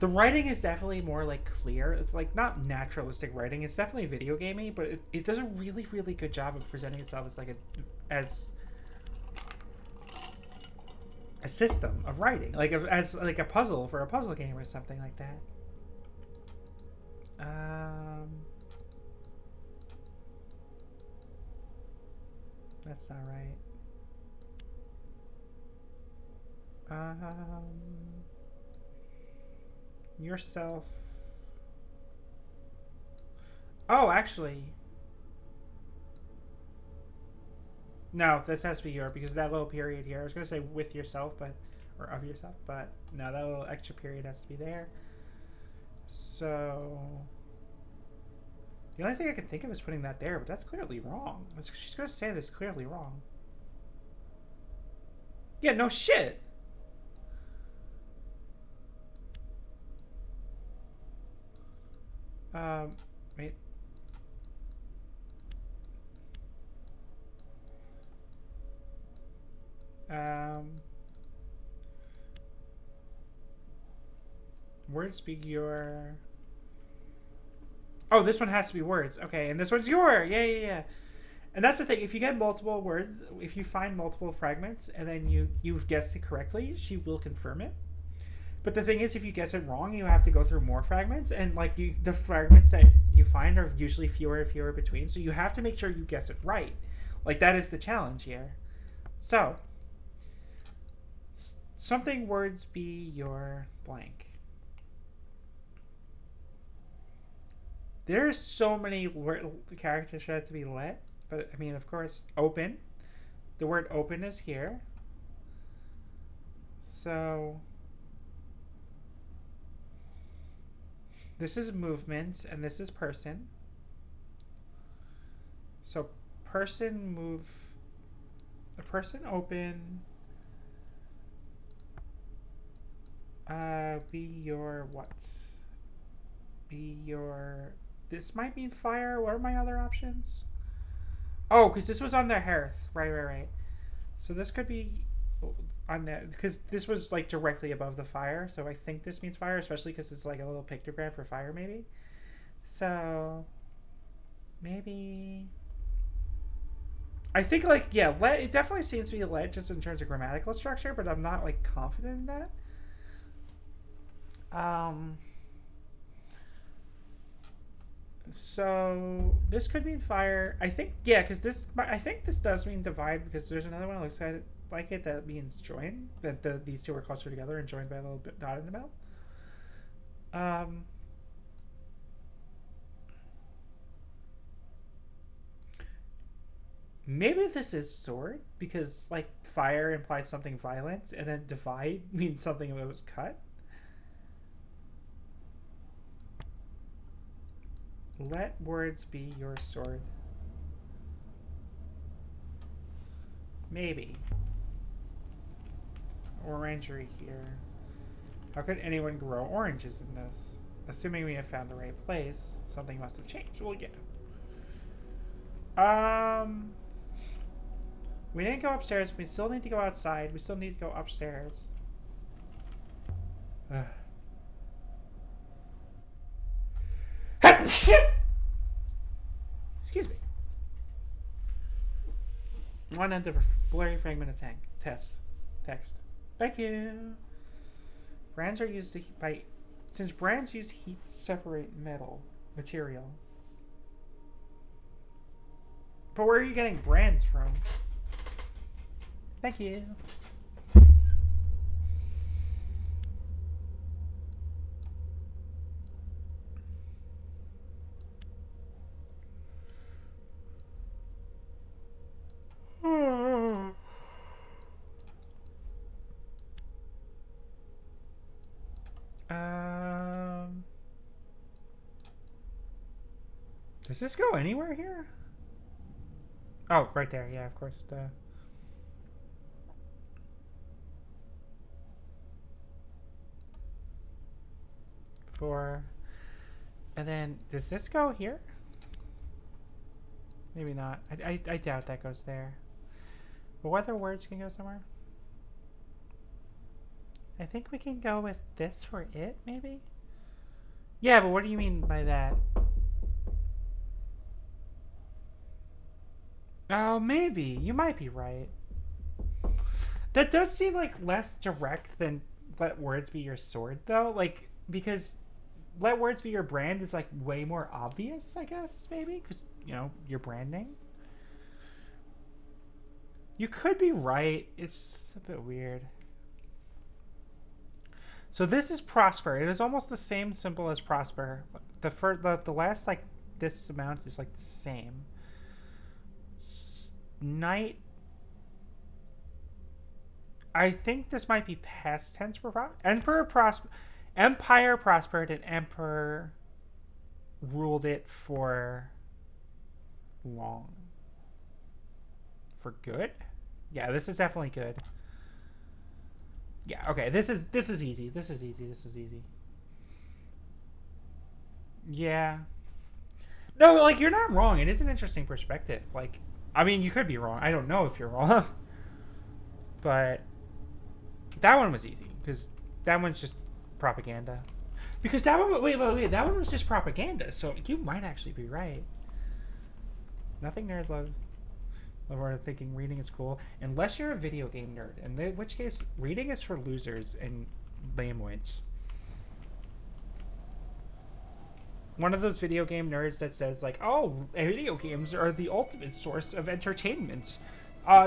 A: The writing is definitely more, like, clear. It's, like, not naturalistic writing. It's definitely video gamey, but it does a really, really good job of presenting itself as, like, as a system of writing. Like, as, like, a puzzle for a puzzle game or something like that. That's not right. Yourself. Oh, actually, No, this has to be your, because that little period here. I was gonna say with yourself, but or of yourself, but no, that little extra period has to be there. So the only thing I can think of is putting that there, but that's clearly wrong. She's gonna say this clearly wrong. Yeah, no shit. Wait. Words be your. Oh, this one has to be words. Okay, and this one's your. Yeah. And that's the thing. If you get multiple words, if you find multiple fragments, and then you've guessed it correctly, she will confirm it. But the thing is, if you guess it wrong, you have to go through more fragments, and like the fragments that you find are usually fewer and fewer between. So you have to make sure you guess it right. Like that is the challenge here. So something words be your blank. There's so many characters that have to be let, but I mean, of course, open. The word open is here. So this is movement, and this is person. So person move. A person open. Be your what? Be your. This might mean fire. What are my other options? Oh, because this was on the hearth. Right. So this could be on that, because this was like directly above the fire. So I think this means fire, especially because it's like a little pictogram for fire, maybe. So maybe. I think like, yeah, let, it definitely seems to be let just in terms of grammatical structure, but I'm not like confident in that. So this could mean fire. I think, yeah, because I think this does mean divide, because there's another one that looks at it like it that means join. That these two are closer together and joined by a little bit dot in the middle. Maybe this is sword, because like fire implies something violent, and then divide means something that was cut. Let words be your sword. Maybe. Orangery here. How could anyone grow oranges in this? Assuming we have found the right place, something must have changed. Well, yeah. We didn't go upstairs. We still need to go outside. We still need to go upstairs. Excuse me. One end of a blurry fragment of text. Thank you. Brands are used to since brands use heat to separate material. But where are you getting brands from? Thank you. Does this go anywhere here? Oh, right there. Yeah, of course. And then does this go here? Maybe not. I doubt that goes there. But what other words can go somewhere? I think we can go with this for it, maybe? Yeah, but what do you mean by that? Oh, maybe. You might be right. That does seem like less direct than let words be your sword, though. Like, because let words be your brand is like way more obvious, I guess, maybe, because your branding. You could be right. It's a bit weird. So this is prosper. It is almost the same symbol as prosper. The last like this amount is like the same. Night I think this might be past tense for Empire prospered and Emperor ruled it for long. For good? Yeah, this is definitely good. Yeah, okay, this is easy. This is easy. Yeah. No, like, you're not wrong. It is an interesting perspective. Like, I mean, you could be wrong. I don't know if you're wrong. But that one was easy because that one's just propaganda. Because that one, wait, that one was just propaganda. So you might actually be right. Nothing nerds love or thinking reading is cool, unless you're a video game nerd, in which case reading is for losers and lameoids. One of those video game nerds that says like, "Oh, video games are the ultimate source of entertainment,"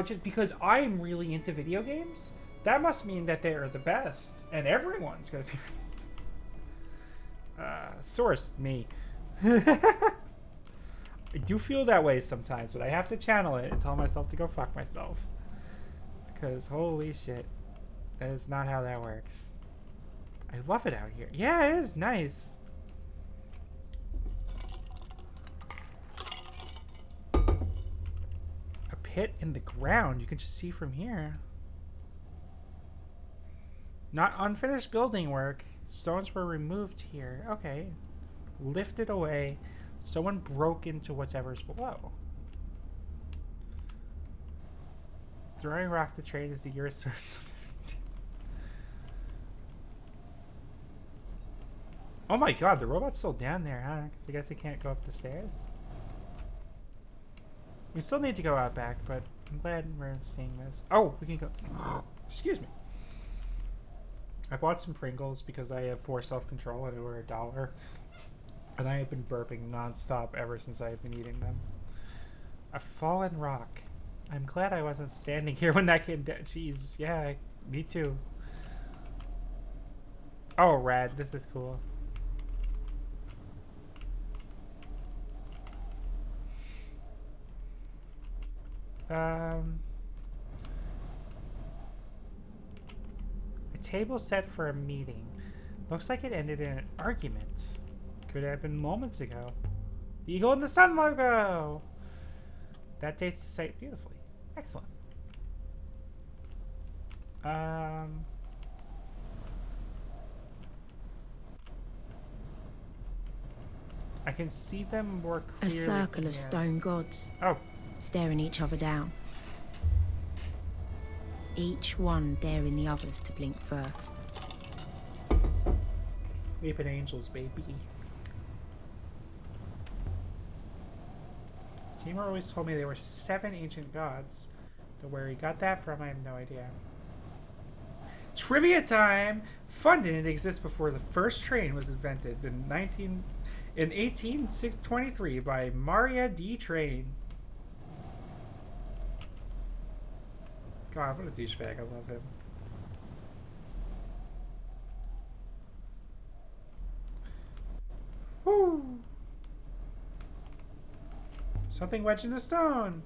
A: just because I'm really into video games, that must mean that they are the best, and everyone's gonna be. Source me. I do feel that way sometimes, but I have to channel it and tell myself to go fuck myself. Because holy shit, that is not how that works. I love it out here. Yeah, it is nice. A pit in the ground you can just see from here. Not unfinished building work. Stones were removed here. Okay. Lifted away. Someone broke into whatever's below. Throwing rocks to trade is the year source. Oh my god, the robot's still down there, huh? So I guess it can't go up the stairs. We still need to go out back, but I'm glad we're seeing this. Oh, we can go. Excuse me. I bought some Pringles because I have 4 self-control and they were $1. And I have been burping nonstop ever since I've been eating them. A fallen rock. I'm glad I wasn't standing here when that came down. Jeez, yeah, me too. Oh, rad. This is cool. A table set for a meeting. Looks like it ended in an argument. Could have been moments ago. The Eagle and the Sun logo! That dates the site beautifully. Excellent. I can see them more clearly.
B: A circle of stone gods.
A: Oh.
B: Staring each other down. Each one daring the others to blink first.
A: Weeping angels, baby. Timur always told me there were 7 ancient gods. But where he got that from, I have no idea. Trivia time! Fun didn't exist before the first train was invented in 1823 by Maria D. Train. God, what a douchebag. I love him. Woo! Something wedged in the stone.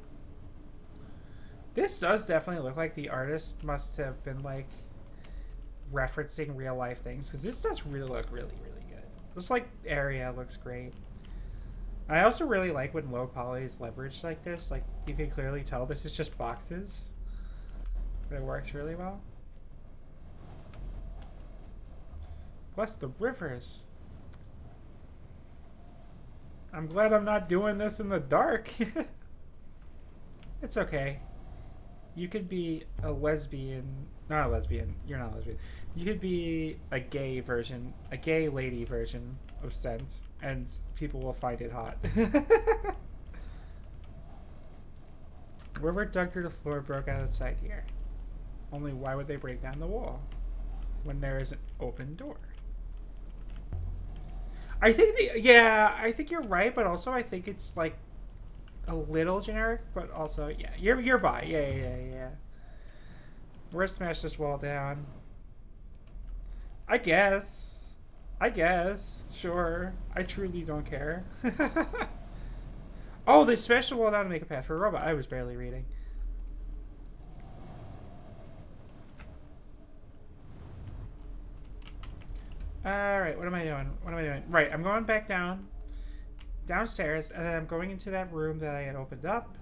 A: This does definitely look like the artist must have been like referencing real life things, because this does really look really good. This like area looks great. I also really like when low poly is leveraged like this. Like you can clearly tell this is just boxes, but it works really well. Plus the rivers. I'm glad I'm not doing this in the dark. It's okay. You could be a lesbian. Not a lesbian. You're not a lesbian. You could be a gay version, a gay lady version of Sense, and people will find it hot. River dug through the floor, broke out outside here. Only why would they break down the wall when there is an open door? I think I think you're right, but also I think it's like a little generic, but also yeah, you're by. Yeah. We're gonna smash this wall down. I guess. Sure. I truly don't care. Oh, they smashed the wall down to make a path for a robot. I was barely reading. Alright, what am I doing? What am I doing? Right, I'm going back downstairs, and then I'm going into that room that I had opened up.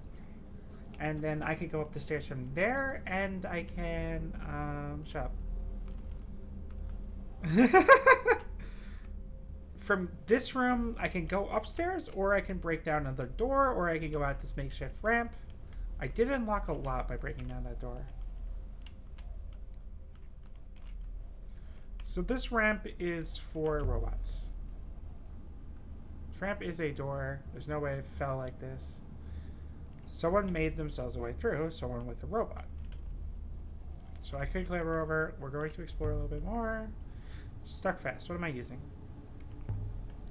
A: And then I could go up the stairs from there, and I can, shut up. From this room, I can go upstairs, or I can break down another door, or I can go out this makeshift ramp. I did unlock a lot by breaking down that door. So this ramp is for robots. This ramp is a door. There's no way it fell like this. Someone made themselves a way through, someone with a robot. So I could clamber over. We're going to explore a little bit more. Stuck fast. What am I using?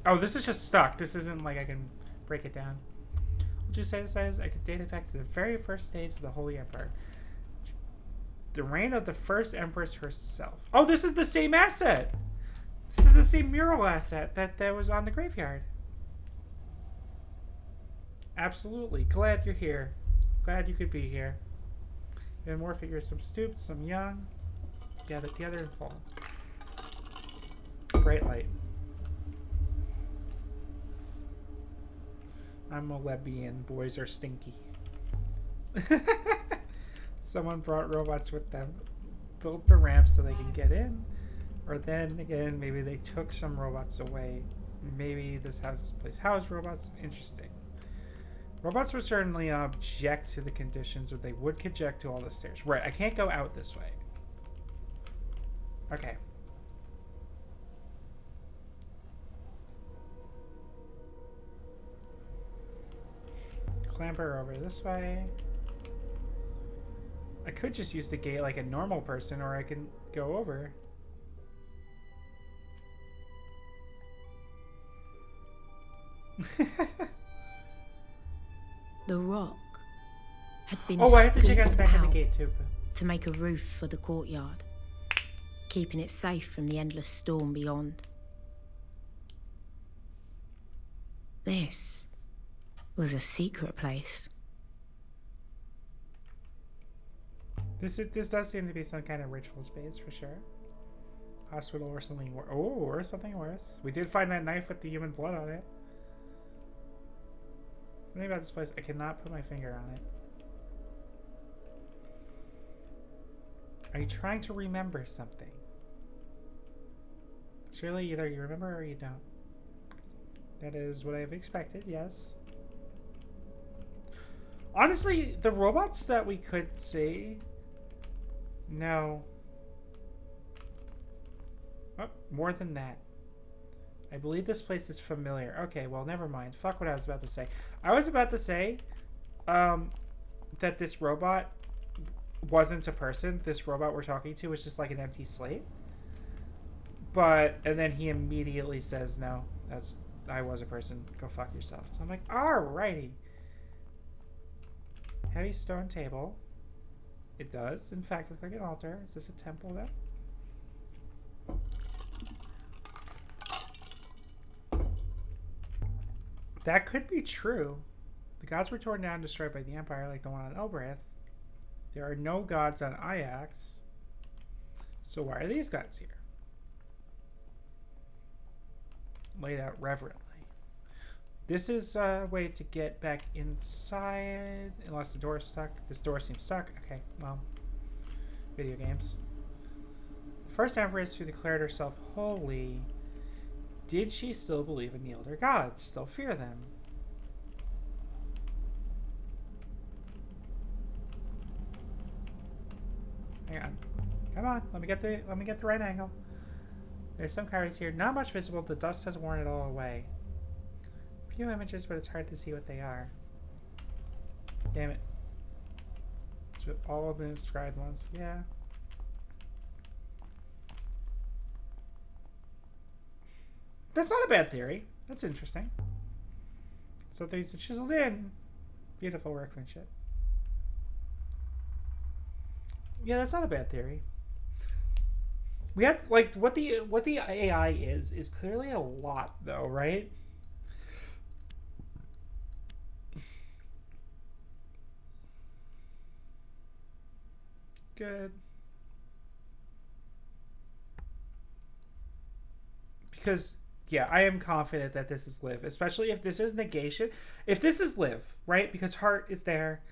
A: Oh, this is just stuck. This isn't like I can break it down. What you say this is? I could date it back to the very first days of the Holy Empire. The reign of the first empress herself. Oh, this is the same asset. This is the same mural asset that was on the graveyard. Absolutely. Glad you're here. Glad you could be here. And more figures. Some stooped, some young. Yeah, the other in full. Bright light. I'm a lesbian. Boys are stinky. Someone brought robots with them. Built the ramp so they can get in. Or then again, maybe they took some robots away. Maybe this place housed robots. Interesting. Robots would certainly object to the conditions, or they would object to all the stairs. Right, I can't go out this way. Okay. Clamber over this way. I could just use the gate like a normal person, or I can go over.
B: The rock had been
A: I have to check out the back of the
B: out
A: gate too.
B: to make a roof for the courtyard, keeping it safe from the endless storm beyond. This was a secret place.
A: This does seem to be some kind of ritual space for sure. Hospital or something worse. Oh, or something worse. We did find that knife with the human blood on it. Something about this place, I cannot put my finger on it. Are you trying to remember something? Surely either you remember or you don't. That is what I have expected, yes. Honestly, the robots that we could see... No. Oh, more than that. I believe this place is familiar. Okay, well, never mind. Fuck what I was about to say. I was about to say that this robot wasn't a person. This robot we're talking to was just like an empty slate. And then he immediately says, no, I was a person. Go fuck yourself. So I'm like, alrighty. Heavy stone table. It does, in fact, look like an altar. Is this a temple, then? That could be true. The gods were torn down and destroyed by the Empire, like the one on Elbreth. There are no gods on Ajax. So why are these gods here? Laid out reverently. This is a way to get back inside, unless the door is stuck. This door seems stuck. Okay, well, video games. The first empress who declared herself holy, did she still believe in the elder gods? Still fear them? Hang on. Come on, let me get the right angle. There's some carvings here. Not much visible. The dust has worn it all away. Few images, but it's hard to see what they are. Damn it. It's all been inscribed once. Yeah. That's not a bad theory. That's interesting. So things are chiseled in. Beautiful workmanship. Yeah, that's not a bad theory. We have like what the AI is clearly a lot though, right? Good. because yeah, I am confident that this is Liv, especially if this is negation. If this is Liv, right? Because heart is there,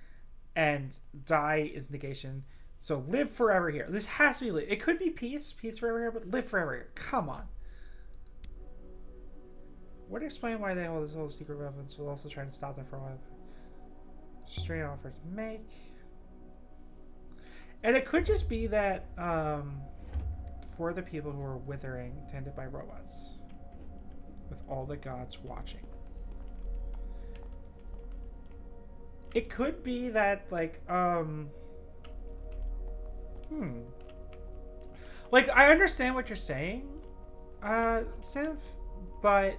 A: and die is negation. So live forever here. This has to be Liv. It could be peace forever here, but live forever here. Come on. Would explain why they hold this whole secret weapons while also trying to stop them from a straight offer to make. And it could just be that for the people who are withering, tended by robots, with all the gods watching. It could be that like like I understand what you're saying, Synth, but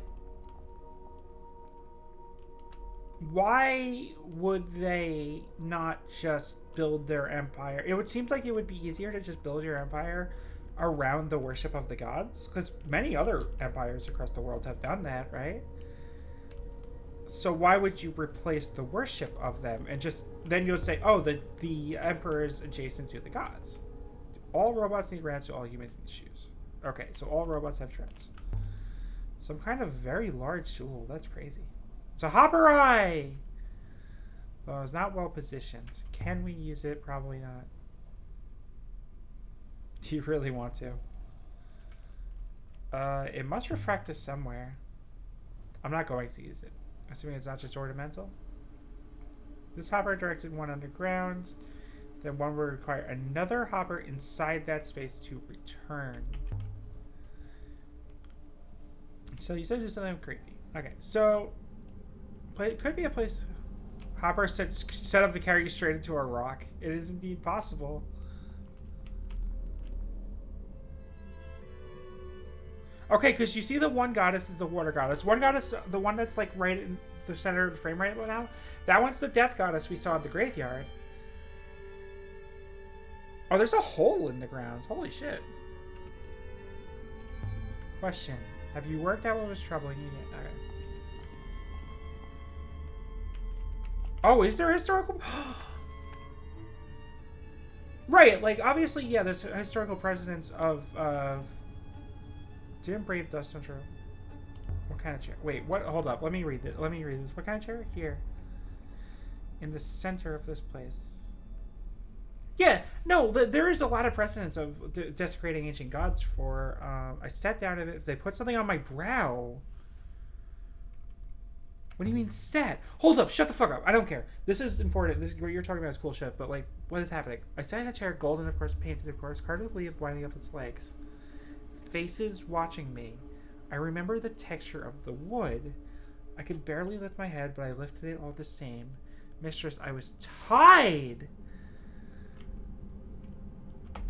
A: why would they not just build their empire? It would seem like it would be easier to just build your empire around the worship of the gods, because many other empires across the world have done that, right? So why would you replace the worship of them and just then you'll say, oh, the emperor is adjacent to the gods? All robots need rats, so all humans need shoes. Okay, so all robots have treads. Some kind of very large tool. That's crazy. It's a hopper eye! Well, it's not well positioned. Can we use it? Probably not. Do you really want to? It must refract to somewhere. I'm not going to use it. Assuming it's not just ornamental. This hopper directed one underground. Then one will require another hopper inside that space to return. So you said just something creepy. Okay, so it could be a place. Hopper set up to carry you straight into a rock. It is indeed possible. Okay, because you see the one goddess is the water goddess. One goddess, the one that's like right in the center of the frame right now, that one's the death goddess we saw at the graveyard. Oh, there's a hole in the ground. Holy shit. Question. Have you worked out what was troubling you yet? Okay. Oh, is there historical... Right, like, obviously, yeah, there's historical precedence of didn't brave dust on true. What kind of chair? Wait, what? Hold up. Let me read this. What kind of chair? Here. In the center of this place. Yeah, no, there is a lot of precedence of desecrating ancient gods for... I sat down and they put something on my brow. What do you mean set? Hold up, shut the fuck up. I don't care. This is important. This what you're talking about is cool shit, but like, what is happening? I sat in a chair, golden of course, painted of course, carved with leaves winding up its legs. Faces watching me. I remember the texture of the wood. I could barely lift my head, but I lifted it all the same. Mistress, I was tied!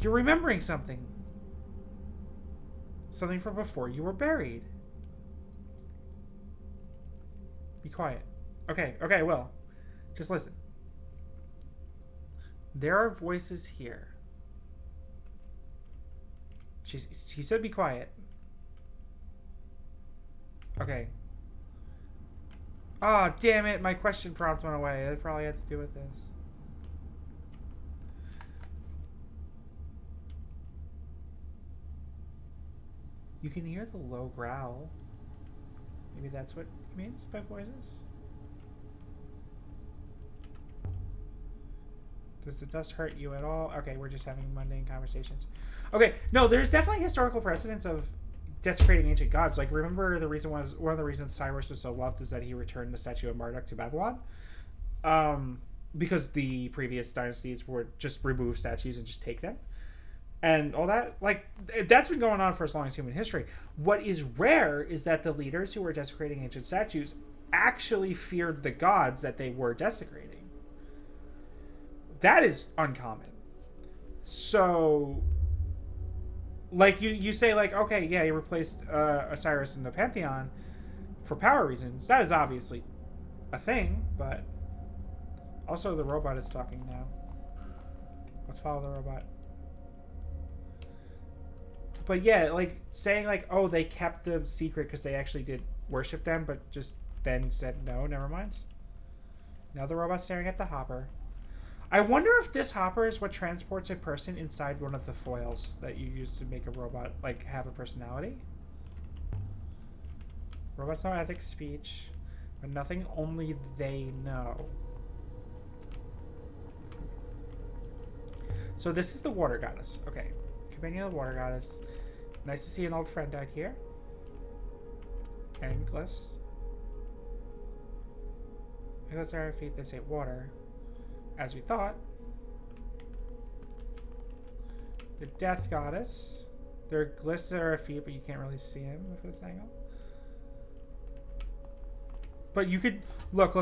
A: You're remembering something. Something from before you were buried. Be quiet. Okay, well. Just listen. There are voices here. She said be quiet. Okay. Ah, oh, damn it. My question prompt went away. It probably had to do with this. You can hear the low growl. Maybe that's what he means by voices. Does the dust hurt you at all? Okay, we're just having mundane conversations. Okay, no, there's definitely historical precedence of desecrating ancient gods. Like, remember the reason was one of the reasons Cyrus was so loved is that he returned the statue of Marduk to Babylon, because the previous dynasties would just remove statues and just take them, and all that. Like, that's been going on for as long as human history. What is rare is that the leaders who were desecrating ancient statues actually feared the gods that they were desecrating. That is uncommon. So, like, you say, like, okay, yeah, he replaced Osiris in the Pantheon for power reasons. That is obviously a thing, but also the robot is talking now. Let's follow the robot. But yeah, like, saying, like, oh, they kept the secret because they actually did worship them, but just then said, no, never mind. Now the robot's staring at the hopper. I wonder if this hopper is what transports a person inside one of the foils that you use to make a robot, like, have a personality. Robots know ethics speech, but nothing only they know. So this is the water goddess. Okay. Companion of the water goddess. Nice to see an old friend out here. And glyphs. Glyphs are our feet, they say water. As we thought. The death goddess. There are glyphs at our feet, but you can't really see him with this angle. But you could look.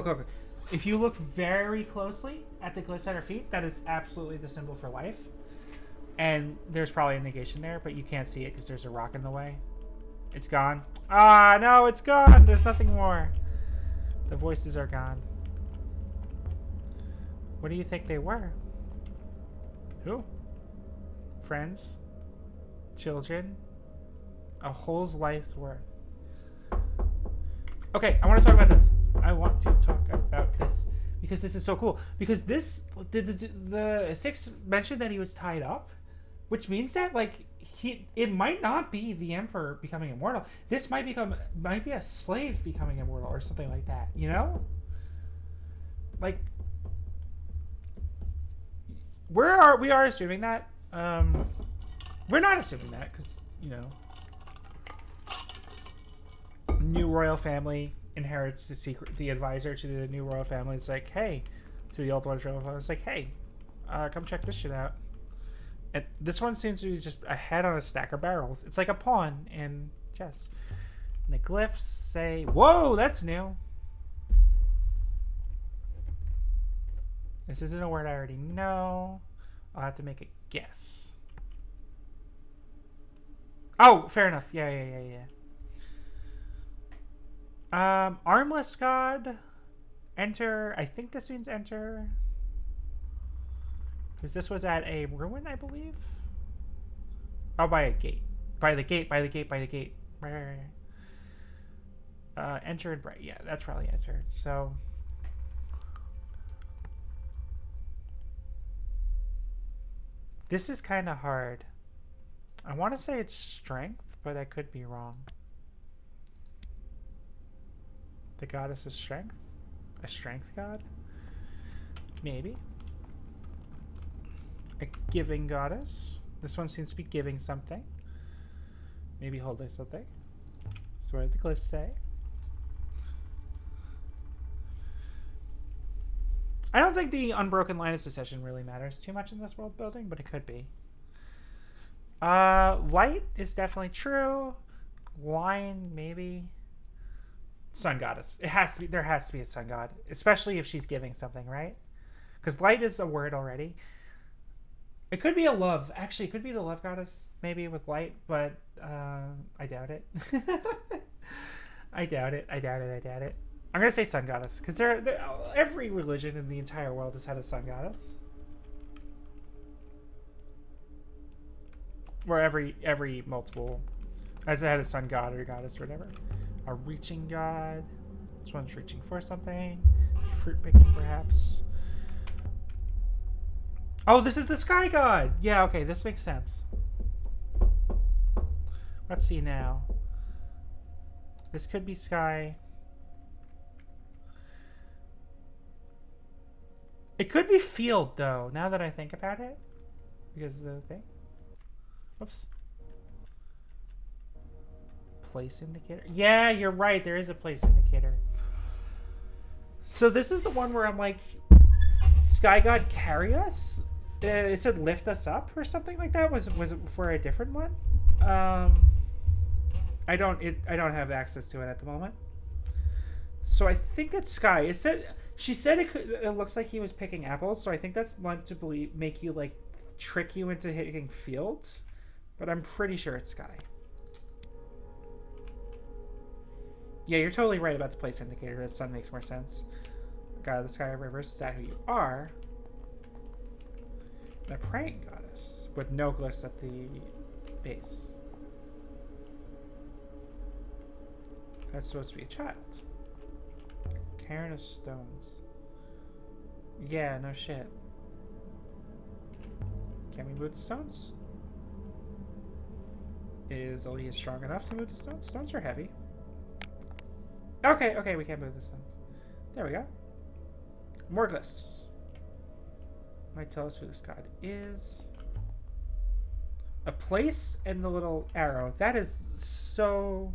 A: If you look very closely at the glyphs at our feet, that is absolutely the symbol for life. And there's probably a negation there, but you can't see it because there's a rock in the way. It's gone. Ah, no, it's gone. There's nothing more. The voices are gone. What do you think they were? Who? Friends? Children? A whole life's worth. Okay, I want to talk about this. I want to talk about this because this is so cool. Because this, the Six mentioned that he was tied up, which means that like it might not be the Emperor becoming immortal. This might be a slave becoming immortal or something like that. You know, like we are assuming that. We're not assuming that because you know, new royal family inherits the advisor to the new royal family. It's like, hey, to the old royal family. It's like, hey, come check this shit out. And this one seems to be just a head on a stack of barrels. It's like a pawn in chess. And the glyphs say, whoa, that's new. This isn't a word I already know. I'll have to make a guess. Oh, fair enough. Yeah. Armless god. Enter. I think this means enter. Because this was at a ruin, I believe. Oh, by a gate. By the gate. Right. Entered, right. Yeah, that's probably entered. So. This is kind of hard. I want to say it's strength, but I could be wrong. The goddess is strength? A strength god? Maybe. A giving goddess. This one seems to be giving something. Maybe holding something. So what did the glyphs say? I don't think the unbroken line of succession really matters too much in this world building, but it could be. Light is definitely true. Line, maybe. Sun goddess. It has to be. There has to be a sun god, especially if she's giving something, right? Because light is a word already. It could be a love. Actually, it could be the love goddess, maybe with light, but I doubt it. I doubt it. I'm gonna say sun goddess because every religion in the entire world has had a sun goddess, or every multiple has had a sun god or goddess or whatever. A reaching god. This one's reaching for something. Fruit picking, perhaps. Oh, this is the sky god. Yeah, okay, this makes sense. Let's see now. This could be sky. It could be field, though, now that I think about it. Because of the thing. Whoops. Place indicator. Yeah, you're right. There is a place indicator. So this is the one where I'm like, Sky God carry us? It said lift us up or something like that. Was it for a different one? I don't have access to it at the moment. So I think it's Sky. She said it looks like he was picking apples. So I think that's meant to make you like trick you into hitting field. But I'm pretty sure it's Sky. Yeah, you're totally right about the place indicator. The sun makes more sense. God of the sky reverse, is that who you are? And a praying goddess with no glyphs at the base. That's supposed to be a child. Cairn of stones. Yeah, no shit. Can we move the stones? Is Aaliyah strong enough to move the stones? Stones are heavy. Okay, okay, we can't move this thing. There we go. Morglis. Might tell us who this god is. A place and the little arrow. That is so...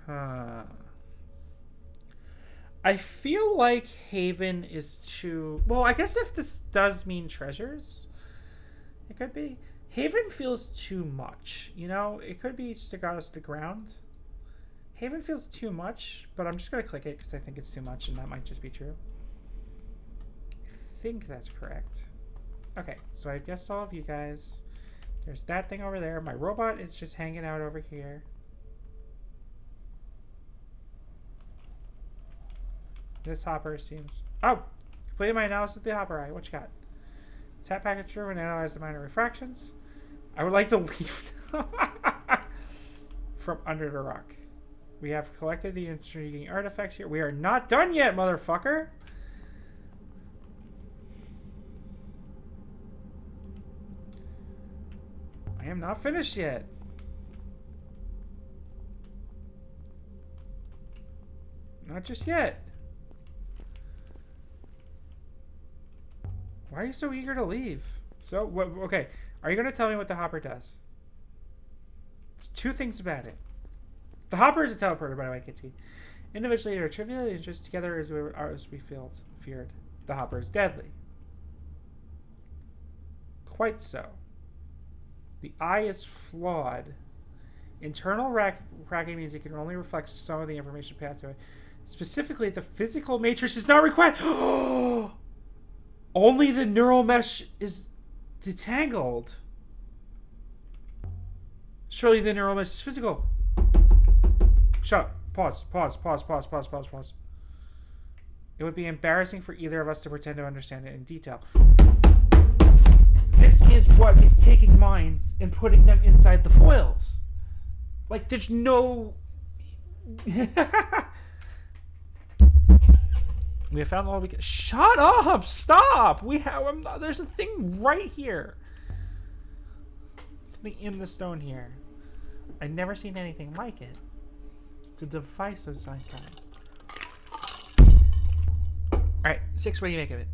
A: Huh. I feel like Haven is too... Well, I guess if this does mean treasures, it could be. Haven feels too much, you know? It could be just a goddess to ground. Haven feels too much, but I'm just going to click it because I think it's too much, and that might just be true. I think that's correct. Okay, so I've guessed all of you guys. There's that thing over there. My robot is just hanging out over here. This hopper seems... Oh! Completed my analysis of the hopper eye. What you got? Tap package through and analyze the minor refractions. I would like to leave from under the rock. We have collected the intriguing artifacts here. We are not done yet, motherfucker! I am not finished yet. Not just yet. Why are you so eager to leave? So, what? Okay, are you going to tell me what the hopper does? There's two things about it. The hopper is a teleporter, by the way, I can see. Individually or trivially, and just together as we feared. The hopper is deadly. Quite so. The eye is flawed. Internal racking means it can only reflect some of the information passed through it. Specifically, the physical matrix is not required. Only the neural mesh is detangled. Surely the neural mesh is physical. Shut up. Pause. It would be embarrassing for either of us to pretend to understand it in detail. This is what is taking minds and putting them inside the foils. Like, there's no... We have found all we can. Shut up! Stop! We have... there's a thing right here. Something in the stone here. I've never seen anything like it. It's a device of some kind. Alright, 6, what do you make of it?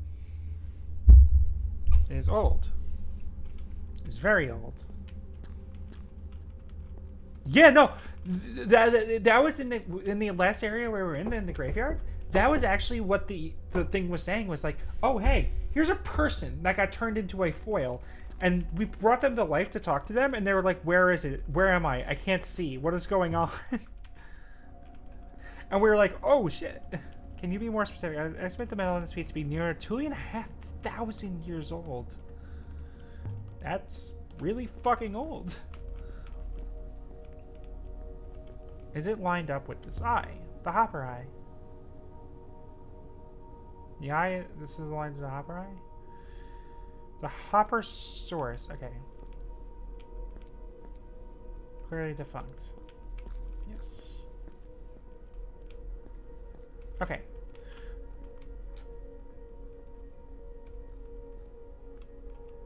A: It is old. It's very old. Yeah, no. That was in the last area where we were in the graveyard. That was actually what the thing was saying, was like, oh, hey, here's a person that got turned into a foil, and we brought them to life to talk to them, and they were like, where is it? Where am I? I can't see. What is going on? And we were like, oh, shit. Can you be more specific? I estimate the metal in this piece to be near 2,500 years old. That's really fucking old. Is it lined up with this eye? The hopper eye? The eye, this is aligned to the hopper eye? The hopper source, okay. Clearly defunct. Yes. Okay.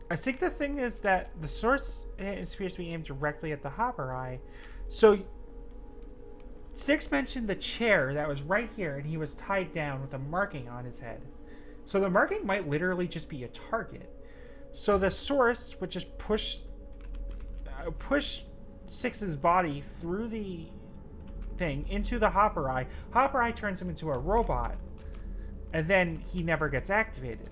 A: I think the thing is that the source appears to be aimed directly at the hopper eye. So 6 mentioned the chair that was right here, and he was tied down with a marking on his head. So the marking might literally just be a target. So the source would just push 6's body through the thing into the hopper eye. Hopper eye turns him into a robot, and then he never gets activated.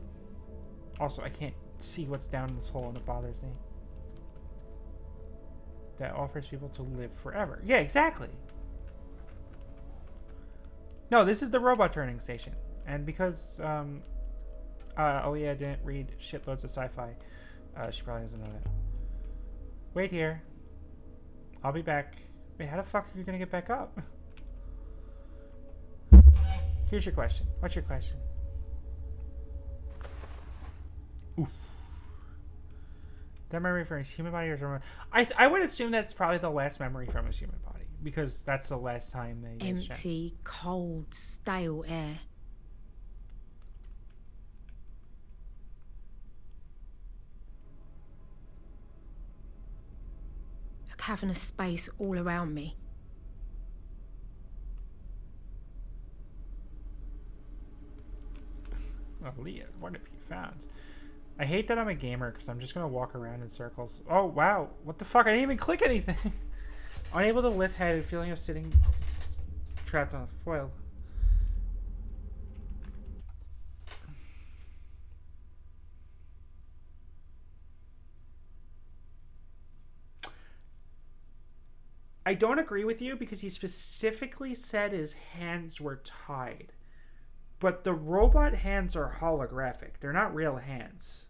A: Also, I can't see what's down in this hole, and it bothers me. That offers people to live forever. Yeah, exactly. No, this is the robot turning station. And because Aaliyah didn't read shitloads of sci-fi, she probably doesn't know that. Wait here. I'll be back. Wait, how the fuck are you gonna get back up? Here's your question. What's your question? Oof. That memory from his human body or I would assume that's probably the last memory from his human body, because that's the last time they
B: empty, cold, stale air. having a space all around me.
A: Oh, Leah, what have you found? I hate that I'm a gamer because I'm just going to walk around in circles. Oh, wow. What the fuck? I didn't even click anything. Unable to lift head and feeling of sitting trapped on a foil. I don't agree with you because he specifically said his hands were tied. But the robot hands are holographic. They're not real hands.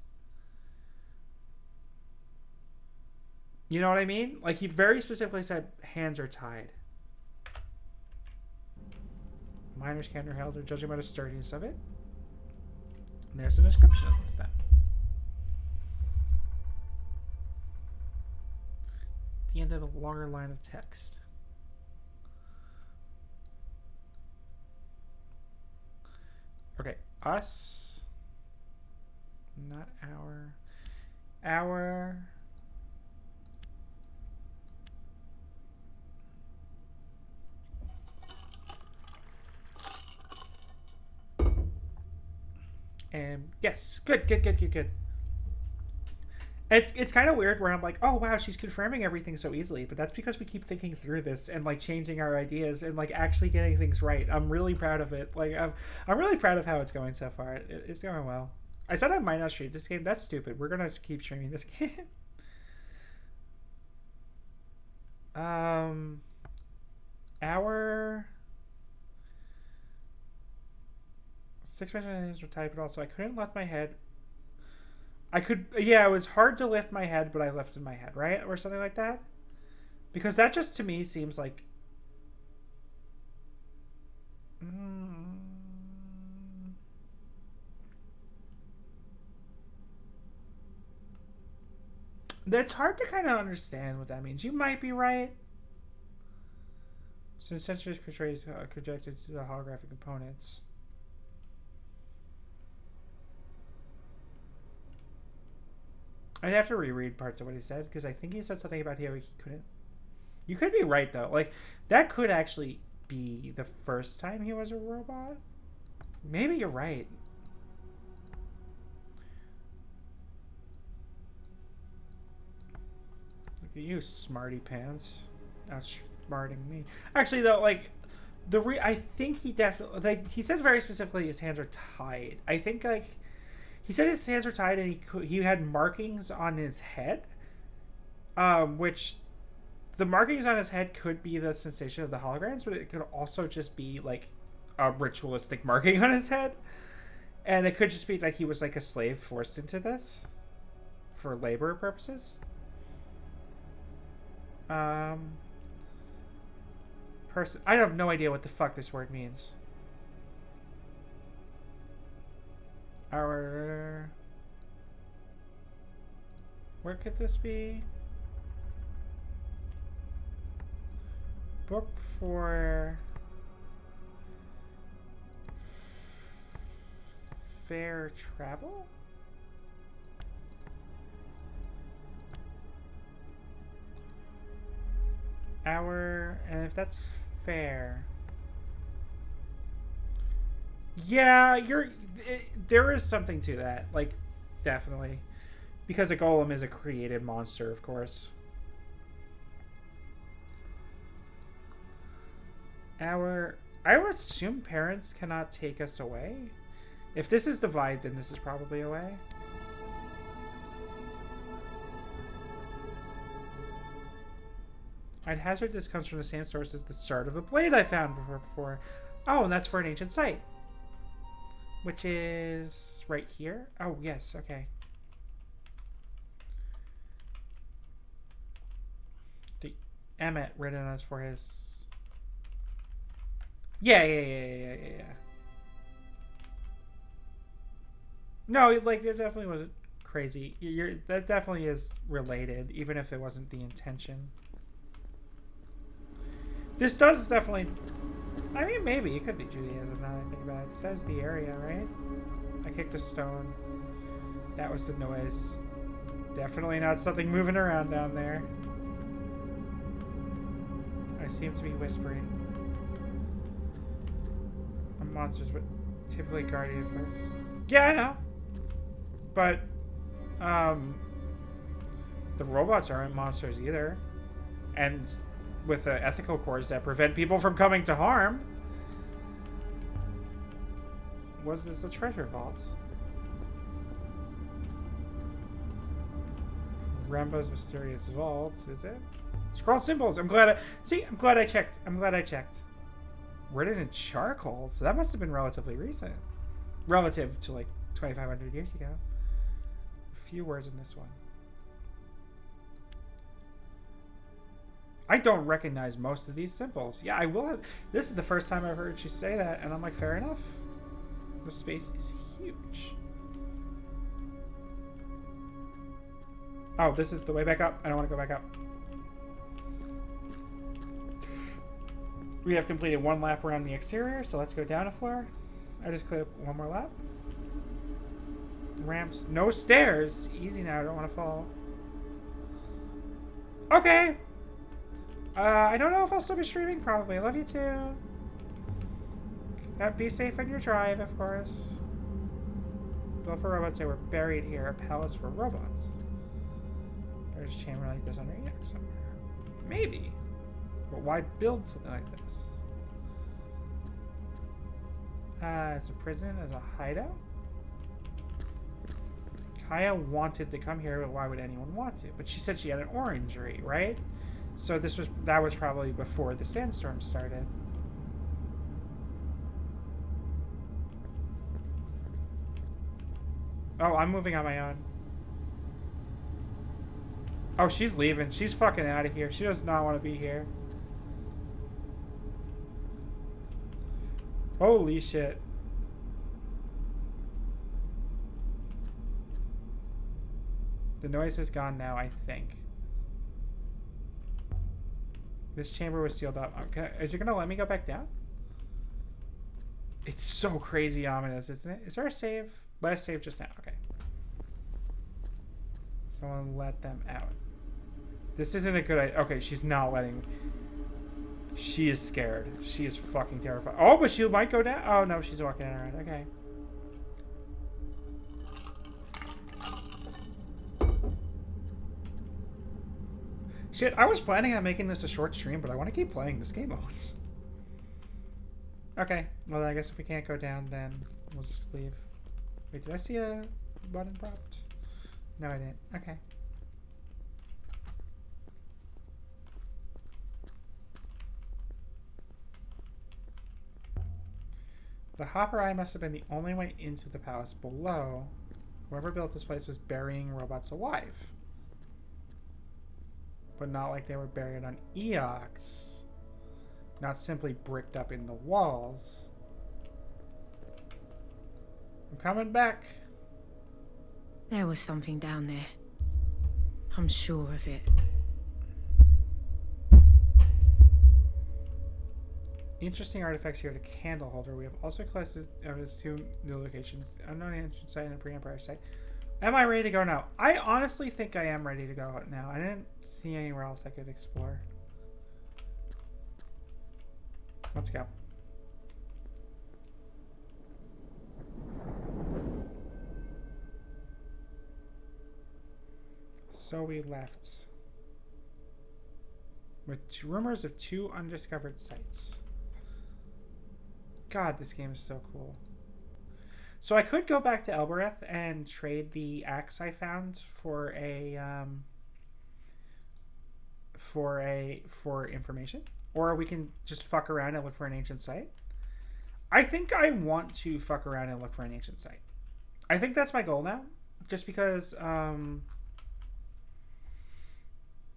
A: You know what I mean? Like, he very specifically said hands are tied. Miners can't held or judging by the sturdiness of it. And there's a description of this then. The end of a longer line of text. Okay, us. Not our. Our. And yes, good. It's kind of weird where I'm like, oh wow, she's confirming everything so easily, but that's because we keep thinking through this and like changing our ideas and like actually getting things right. I'm really proud of it. Like I'm really proud of how it's going so far. It's going well. I said I might not stream this game. That's stupid. We're gonna keep streaming this game. Our 6 mentions were typed also. I couldn't lift my head. I could, yeah, it was hard to lift my head, but I lifted my head, right? Or something like that. Because that just to me seems like. It's hard to kind of understand what that means. You might be right. Since sensors portrays projected to the holographic components. I'd have to reread parts of what he said because I think he said something about how he couldn't. You could be right though. Like that could actually be the first time he was a robot. Maybe you're right. Look at you, smarty pants. Outsmarting me. Actually though, like I think he definitely like he says very specifically his hands are tied. I think like. He said his hands were tied and he had markings on his head, which the markings on his head could be the sensation of the holograms, but it could also just be like a ritualistic marking on his head. And it could just be like he was like a slave forced into this for labor purposes. I have no idea what the fuck this word means. Where could this be? Book for fair travel? And if that's fair. Yeah, there is something to that. Like, definitely. Because a golem is a created monster, of course. I would assume parents cannot take us away. If this is divide, then this is probably a way. I'd hazard this comes from the same source as the start of the blade I found before. Oh, and that's for an ancient site. Which is right here. Oh, yes. Okay. The Emmet written as for his. Yeah. No, like it definitely wasn't crazy. That definitely is related, even if it wasn't the intention. This does definitely. I mean, maybe it could be Judaism now that I think about it. Because that was the area, right? I kicked a stone. That was the noise. Definitely not something moving around down there. seem to be whispering. I'm monsters, but typically guardian first. Yeah, I know. But, the robots aren't monsters either. And with the ethical cores that prevent people from coming to harm. Was this a treasure vault? Rambo's mysterious vault, is it? Scroll symbols. I'm glad I checked. Written in charcoal, so that must have been relatively recent. Relative to like 2,500 years ago. A few words in this one. I don't recognize most of these symbols. Yeah, I will have. This is the first time I've heard you say that, and I'm like, fair enough. The space is huge. Oh, this is the way back up. I don't want to go back up. We have completed one lap around the exterior, so let's go down a floor. I just click one more lap. Ramps. No stairs. Easy now. I don't want to fall. Okay. I don't know if I'll still be streaming. Probably. I love you too. Be safe on your drive, of course. Built for robots. They were buried here. A palace for robots. There's a chamber like this under EX somewhere. Maybe. But why build something like this? As a prison, as a hideout? Kaya wanted to come here, but why would anyone want to? But she said she had an ore injury, right? So that was probably before the sandstorm started. Oh, I'm moving on my own. Oh, she's leaving. She's fucking out of here. She does not want to be here. Holy shit. The noise is gone now, I think. This chamber was sealed up. Okay, is it gonna let me go back down? It's so crazy ominous, isn't it? Is there a save? Last save just now. Okay. Someone let them out. This isn't a good idea. Okay, she's not letting... She is scared. She is fucking terrified. Oh, but she might go down. Oh, no, she's walking around. Okay. Shit, I was planning on making this a short stream, but I want to keep playing this game modes. Okay, well, I guess if we can't go down, then we'll just leave. Wait, did I see a button propped? No, I didn't. Okay. The Hopper Eye must have been the only way into the palace below. Whoever built this place was burying robots alive. But not like they were buried on Eox. Not simply bricked up in the walls. I'm coming back.
B: There was something down there. I'm sure of it.
A: Interesting artifacts here at a candle holder. We have also collected evidence to new locations. Unknown ancient site and a pre-empire site. Am I ready to go now? I honestly think I am ready to go now. I didn't see anywhere else I could explore. Let's go. So we left with rumors of 2 undiscovered sites. God, this game is so cool. So I could go back to Elbereth and trade the axe I found for information, or we can just fuck around and look for an ancient site. I think I want to fuck around and look for an ancient site. I think that's my goal now, just because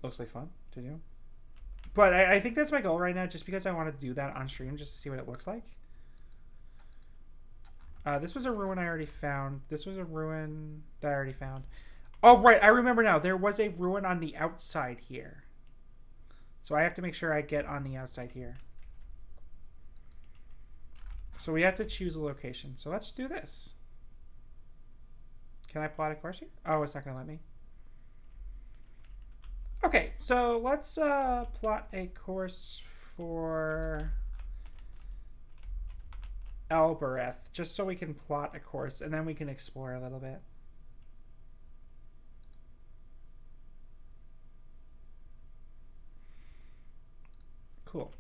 A: looks like fun to do. But I think that's my goal right now, just because I want to do that on stream, just to see what it looks like. This was a ruin I already found. This was a ruin that I already found. Oh, right. I remember now. There was a ruin on the outside here. So I have to make sure I get on the outside here. So we have to choose a location. So let's do this. Can I plot a course here? Oh, it's not going to let me. Okay, so let's plot a course for Elbereth, just so we can plot a course, and then we can explore a little bit. Cool.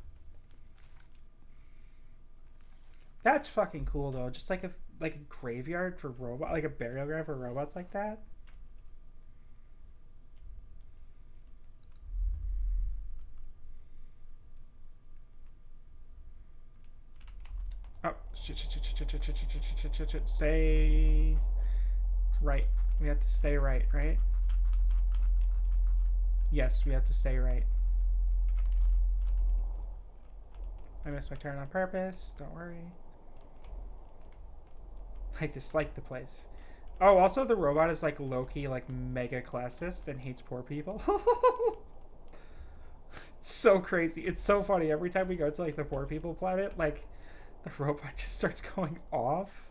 A: That's fucking cool though. Just like a graveyard for robot, like a burial ground for robots like that. Oh shit! Stay right. We have to stay right, right? Yes, we have to stay right. I missed my turn on purpose. Don't worry. I dislike the place. Oh, also the robot is like low-key like mega classist and hates poor people. It's so crazy. It's so funny. Every time we go to like the poor people planet, like the robot just starts going off.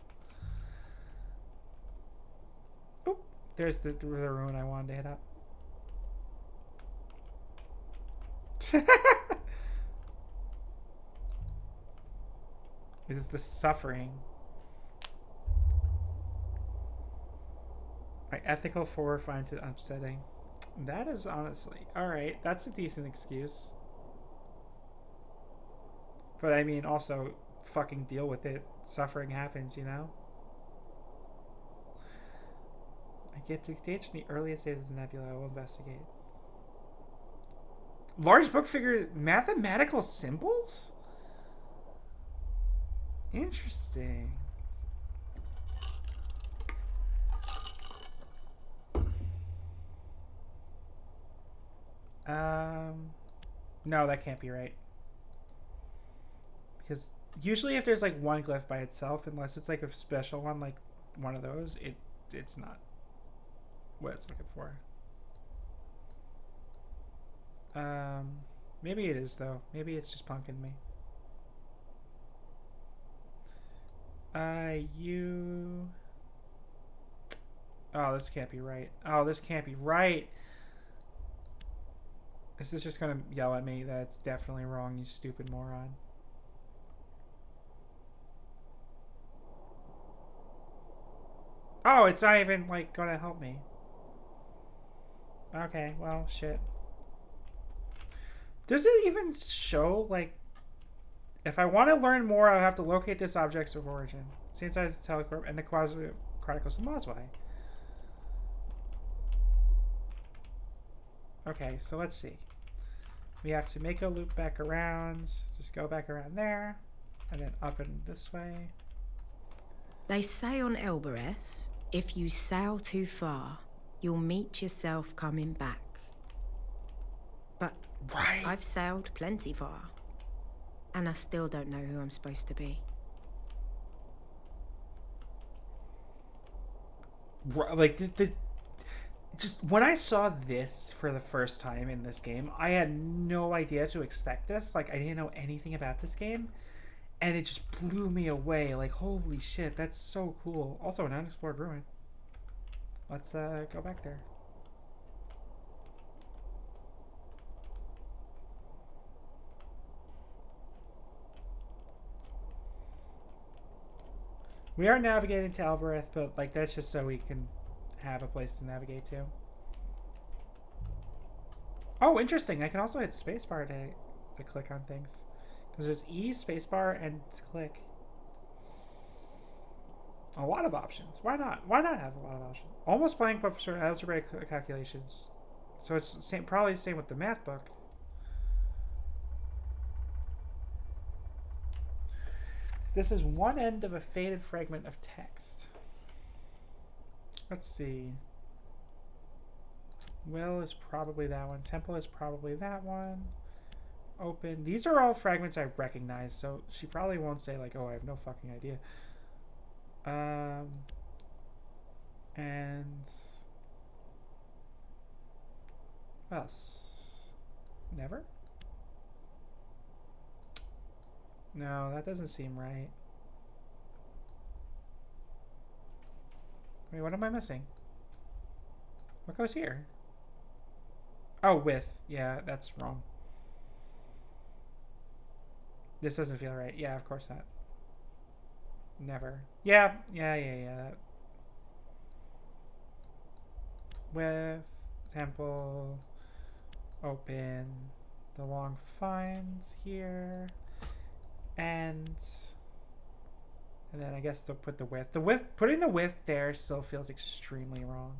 A: Oop, there's the ruin I wanted to hit up. It is the suffering. My ethical 4 finds it upsetting. That is honestly alright. That's a decent excuse. But I mean, also, fucking deal with it. Suffering happens, you know? I get dictates from the earliest days of the nebula. I will investigate. Large book figure mathematical symbols? Interesting. No, that can't be right. Because usually if there's like one glyph by itself, unless it's like a special one, like one of those, it's not what it's looking for. Maybe it is though. Maybe it's just punking me. You. Oh, this can't be right. Oh, this can't be right. This is just gonna yell at me that it's definitely wrong, you stupid moron. Oh, it's not even like gonna help me. Okay, well, shit. Does it even show like if I want to learn more, I'll have to locate this object of origin. See inside the telecorp and the Quasi Chronicles of Moswai. Okay, so let's see. We have to make a loop back around. Just go back around there. And then up and this way.
B: They say on Elbereth, if you sail too far, you'll meet yourself coming back. But
A: right.
B: I've sailed plenty far. And I still don't know who I'm supposed to be.
A: Like, this just when I saw this for the first time in this game, I had no idea to expect this. Like, I didn't know anything about this game. And it just blew me away. Like, holy shit, that's so cool. Also, an unexplored ruin. Let's go back there. We are navigating to Albereth, but like that's just so we can have a place to navigate to. Oh, interesting. I can also hit spacebar to click on things. Because there's E, spacebar, and click. A lot of options. Why not? Why not have a lot of options? Almost blank but for algebraic calculations. So it's probably the same with the math book. This is one end of a faded fragment of text. Let's see. Will is probably that one. Temple is probably that one. Open. These are all fragments I recognize, so she probably won't say like, oh, I have no fucking idea. And what else? Never? No, that doesn't seem right. Wait, what am I missing? What goes here? Oh, with. Yeah, that's wrong. This doesn't feel right. Yeah, of course not. Never. Yeah. With temple open the long fines here, and then I guess they'll put the width. Putting the width there still feels extremely wrong.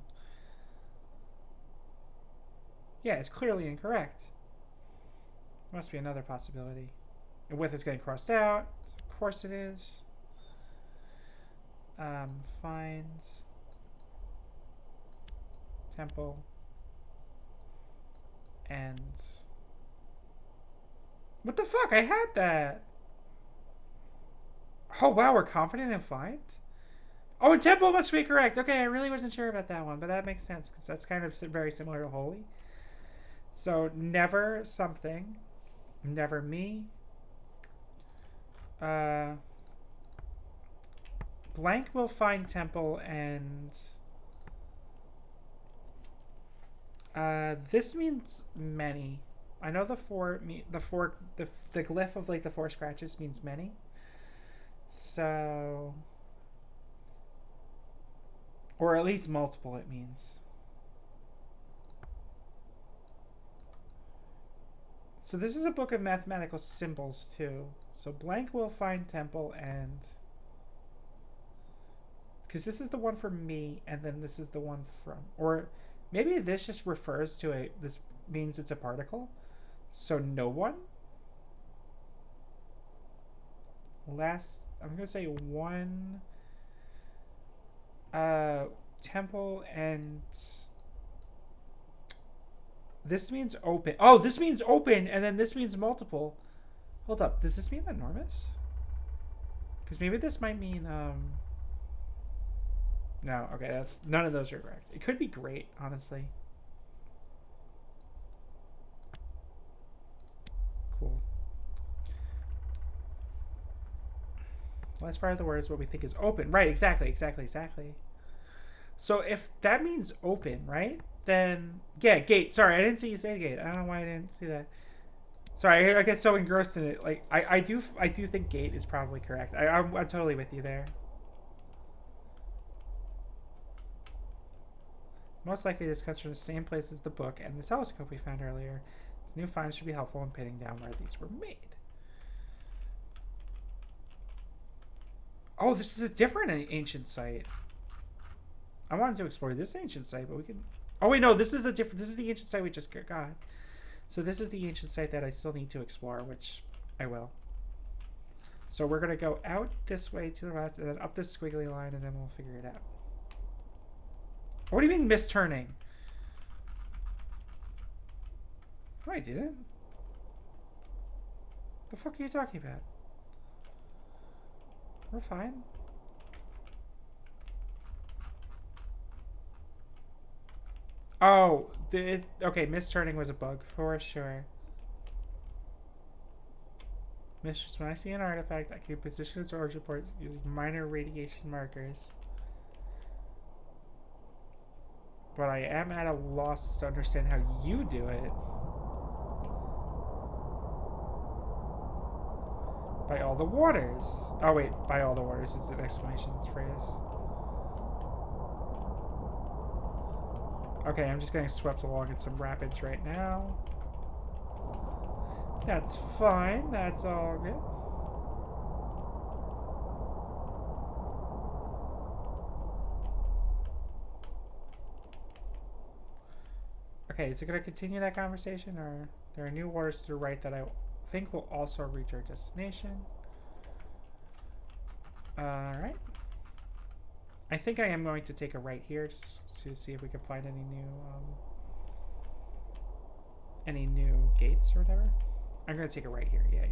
A: Yeah, it's clearly incorrect. Must be another possibility. The width is getting crossed out. So of course it is. Fines. Temple. And... What the fuck? I had that. Oh, wow, we're confident in find? Oh, and temple must be correct. Okay, I really wasn't sure about that one, but that makes sense because that's kind of very similar to holy. So, never something. Never me. Blank will find temple and... this means many. I know the glyph of like the 4 scratches means many. So... Or at least multiple it means. So this is a book of mathematical symbols too. So blank will find temple and... Because this is the one for me and then this is the one from... Or maybe this just refers to a... This means it's a particle. So no one? Last... I'm going to say one... temple and... This means open. Oh, this means open, and then this means multiple. Hold up. Does this mean enormous? Because maybe this might mean, No, okay, that's... None of those are correct. It could be great, honestly. Cool. Last part of the word is what we think is open. Right, exactly. So if that means open, right? Then, yeah, gate. Sorry, I didn't see you say gate. I don't know why I didn't see that. Sorry, I get so engrossed in it. Like, I do think gate is probably correct. I'm totally with you there. Most likely this comes from the same place as the book and the telescope we found earlier. This new find should be helpful in pinning down where these were made. Oh, this is a different ancient site. I wanted to explore this ancient site, but we can... Oh, wait, no, this is the ancient site we just got. So this is the ancient site that I still need to explore, which I will. So we're going to go out this way to the left, and then up this squiggly line, and then we'll figure it out. What do you mean misturning? Oh, I didn't. The fuck are you talking about? We're fine. Oh, okay, misturning was a bug for sure. Mistress, when I see an artifact, I can position its origin port using minor radiation markers. But I am at a loss to understand how you do it. By all the waters. Oh wait, by all the waters is an exclamation phrase. Okay, I'm just getting swept along in some rapids right now. That's fine. That's all good. Okay, is it going to continue that conversation, or there are new waters to the right that I think will also reach our destination? Alright. I think I am going to take a right here just to see if we can find any new gates or whatever. I'm going to take a right here. Yeah.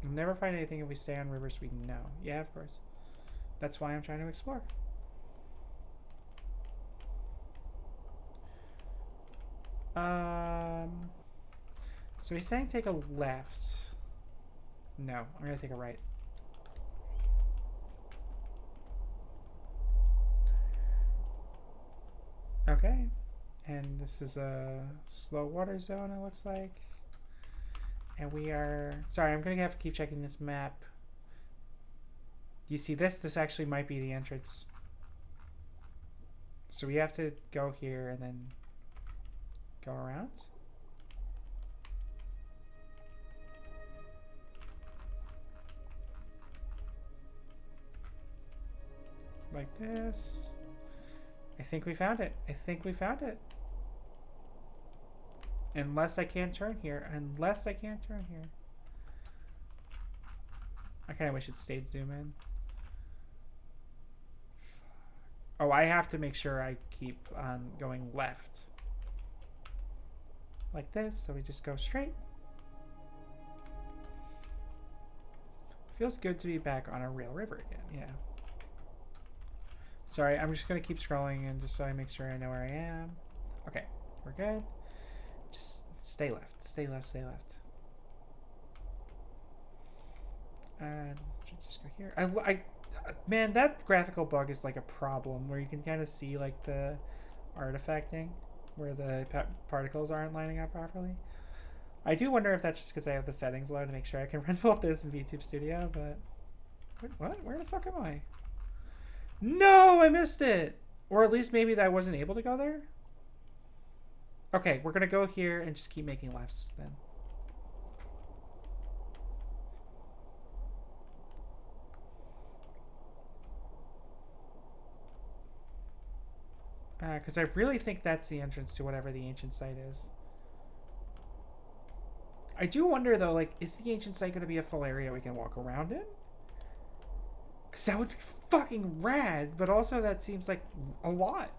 A: We'll never find anything if we stay on rivers we know. Yeah, of course. That's why I'm trying to explore. So he's saying take a left. No, I'm going to take a right. Okay. And this is a slow water zone, it looks like. And we are... Sorry, I'm going to have to keep checking this map. Do you see this? This actually might be the entrance. So we have to go here and then go around. Like this. I think we found it. I think we found it. Unless I can't turn here. Unless I can't turn here. I kind of wish it stayed zoom in. Oh, I have to make sure I keep on going left. Like this, so we just go straight. Feels good to be back on a real river again, yeah. Sorry, I'm just going to keep scrolling and just so I make sure I know where I am. Okay, we're good. Just stay left, stay left, stay left. And just go here. Man, that graphical bug is like a problem where you can kind of see like the artifacting where the particles aren't lining up properly. I do wonder if that's just because I have the settings low to make sure I can run both this in VTube Studio, but... What? Where the fuck am I? No, I missed it! Or at least maybe that I wasn't able to go there? Okay, we're gonna go here and just keep making lefts then. Because I really think that's the entrance to whatever the ancient site is. I do wonder, though, like, is the ancient site going to be a full area we can walk around in? Because that would be fucking rad, but also that seems like a lot.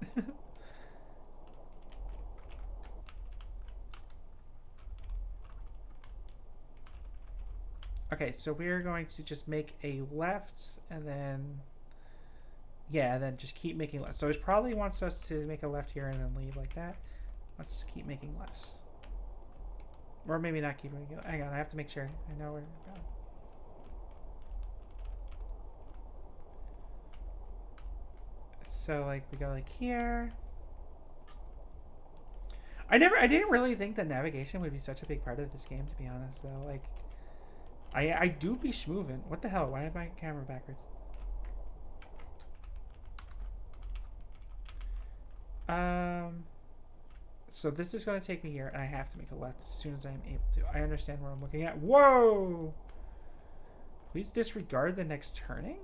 A: Okay, so we're going to just make a left and then... Yeah, and then just keep making lefts. So it probably wants us to make a left here and then leave like that. Let's keep making lefts. Or maybe not keep making... Hang on, I have to make sure I know where we're going. So, like, we go like here. I didn't really think that navigation would be such a big part of this game, to be honest, though. Like, I do be schmoovin'. What the hell? Why is my camera backwards? So this is going to take me here, and I have to make a left as soon as I am able to. I understand where I'm looking at. Whoa! Please disregard the next turning?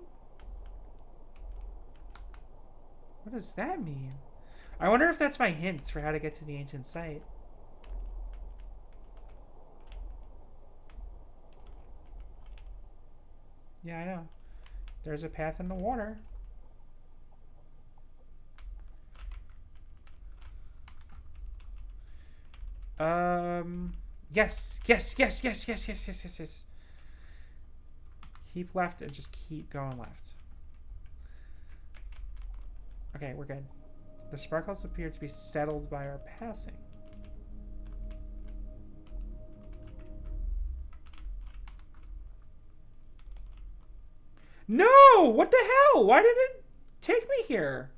A: What does that mean? I wonder if that's my hints for how to get to the ancient site. Yeah, I know. There's a path in the water. Yes. Keep left and just keep going left. Okay, we're good. The sparkles appear to be settled by our passing. No! What the hell? Why did it take me here?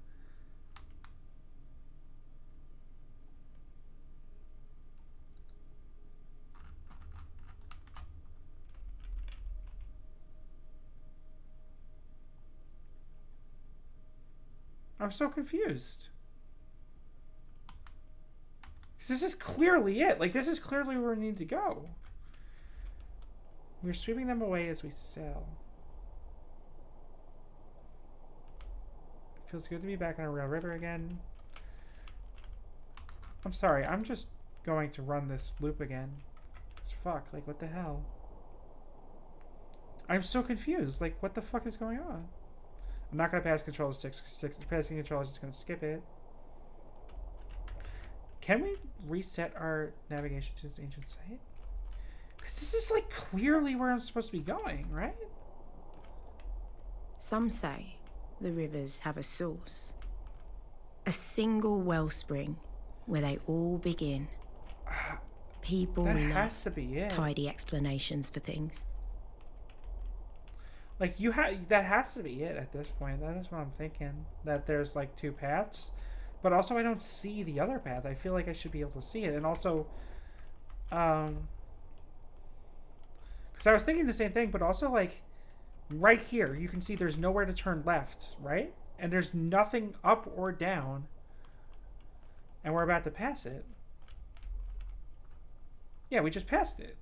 A: I'm so confused. This is clearly it. Like, this is clearly where we need to go. We're sweeping them away as we sail. It feels good to be back on a real river again. I'm sorry. I'm just going to run this loop again. Fuck. Like, what the hell? I'm so confused. Like, what the fuck is going on? I'm not going to pass control to 6. Passing control is just going to skip it. Can we reset our navigation to this ancient site? Because this is like clearly where I'm supposed to be going, right?
B: Some say the rivers have a source. A single wellspring where they all begin. People
A: that
B: love
A: has to be it.
B: tidy explanations for things.
A: Like, that has to be it at this point. That is what I'm thinking. That there's like two paths. But also I don't see the other path. I feel like I should be able to see it. And also, Because I was thinking the same thing, but also, like, right here, you can see there's nowhere to turn left, right? And there's nothing up or down. And we're about to pass it. Yeah, we just passed it.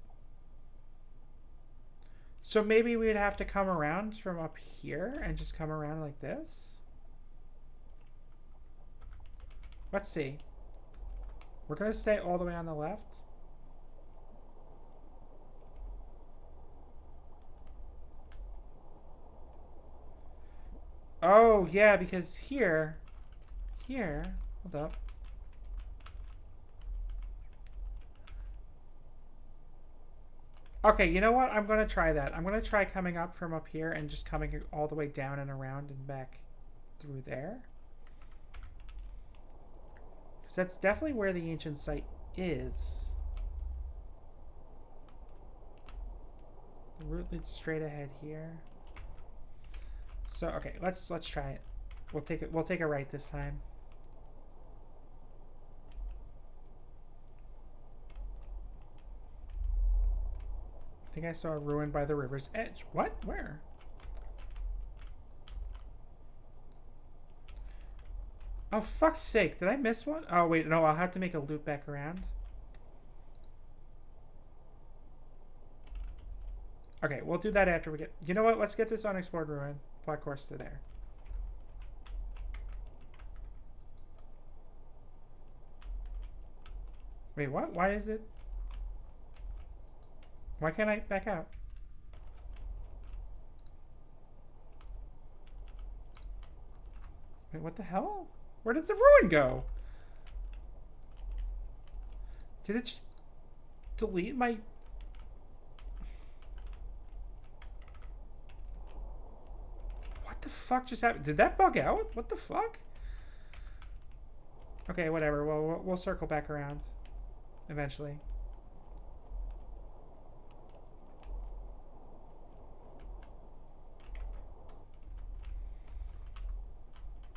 A: So maybe we'd have to come around from up here and just come around like this. Let's see. We're going to stay all the way on the left. Oh, yeah, because here, hold up. Okay, you know what? I'm going to try that. I'm going to try coming up from up here and just coming all the way down and around and back through there. Because that's definitely where the ancient site is. The route leads straight ahead here. So okay, let's try it. We'll take a right this time. I think I saw a ruin by the river's edge. What? Where? Oh, fuck's sake. Did I miss one? Oh, wait. No, I'll have to make a loop back around. Okay, we'll do that after we get... You know what? Let's get this unexplored ruin. Black course to there. Wait, what? Why is it... Why can't I back out? Wait, what the hell? Where did the ruin go? Did it just delete my... What the fuck just happened? Did that bug out? What the fuck? Okay, whatever. Well, we'll circle back around eventually.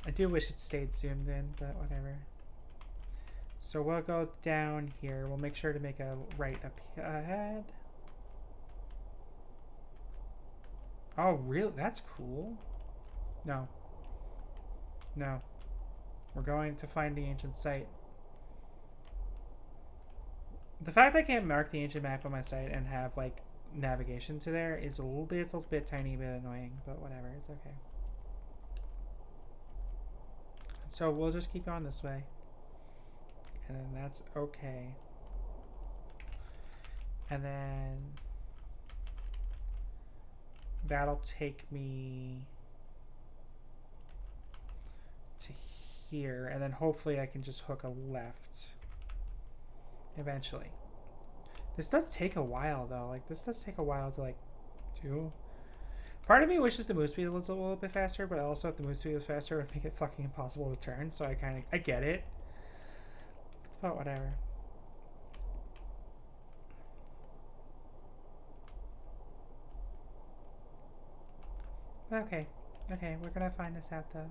A: I do wish it stayed zoomed in, but whatever. So we'll go down here. We'll make sure to make a right up ahead. Oh, really? That's cool. No. No. We're going to find the ancient site. The fact I can't mark the ancient map on my site and have, like, navigation to there is a little bit tiny bit annoying, but whatever. It's okay. So we'll just keep going this way. And then that's okay. And then that'll take me to here. And then hopefully I can just hook a left eventually. This does take a while though. Like this does take a while to like do. Part of me wishes the move speed was a little bit faster, but also if the move speed was faster, it would make it fucking impossible to turn. So I get it. But whatever. Okay. Okay, we're gonna find this out though.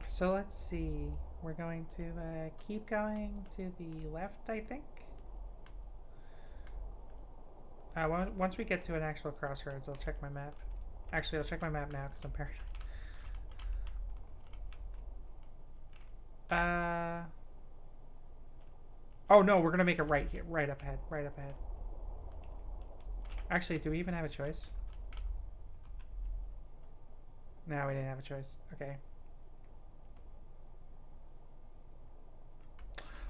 A: So let's see. We're going to keep going to the left, I think. Once we get to an actual crossroads, I'll check my map. Actually, I'll check my map now because I'm paranoid. Oh no, we're gonna make a right here, right up ahead, right up ahead. Actually, do we even have a choice? No, we didn't have a choice. Okay.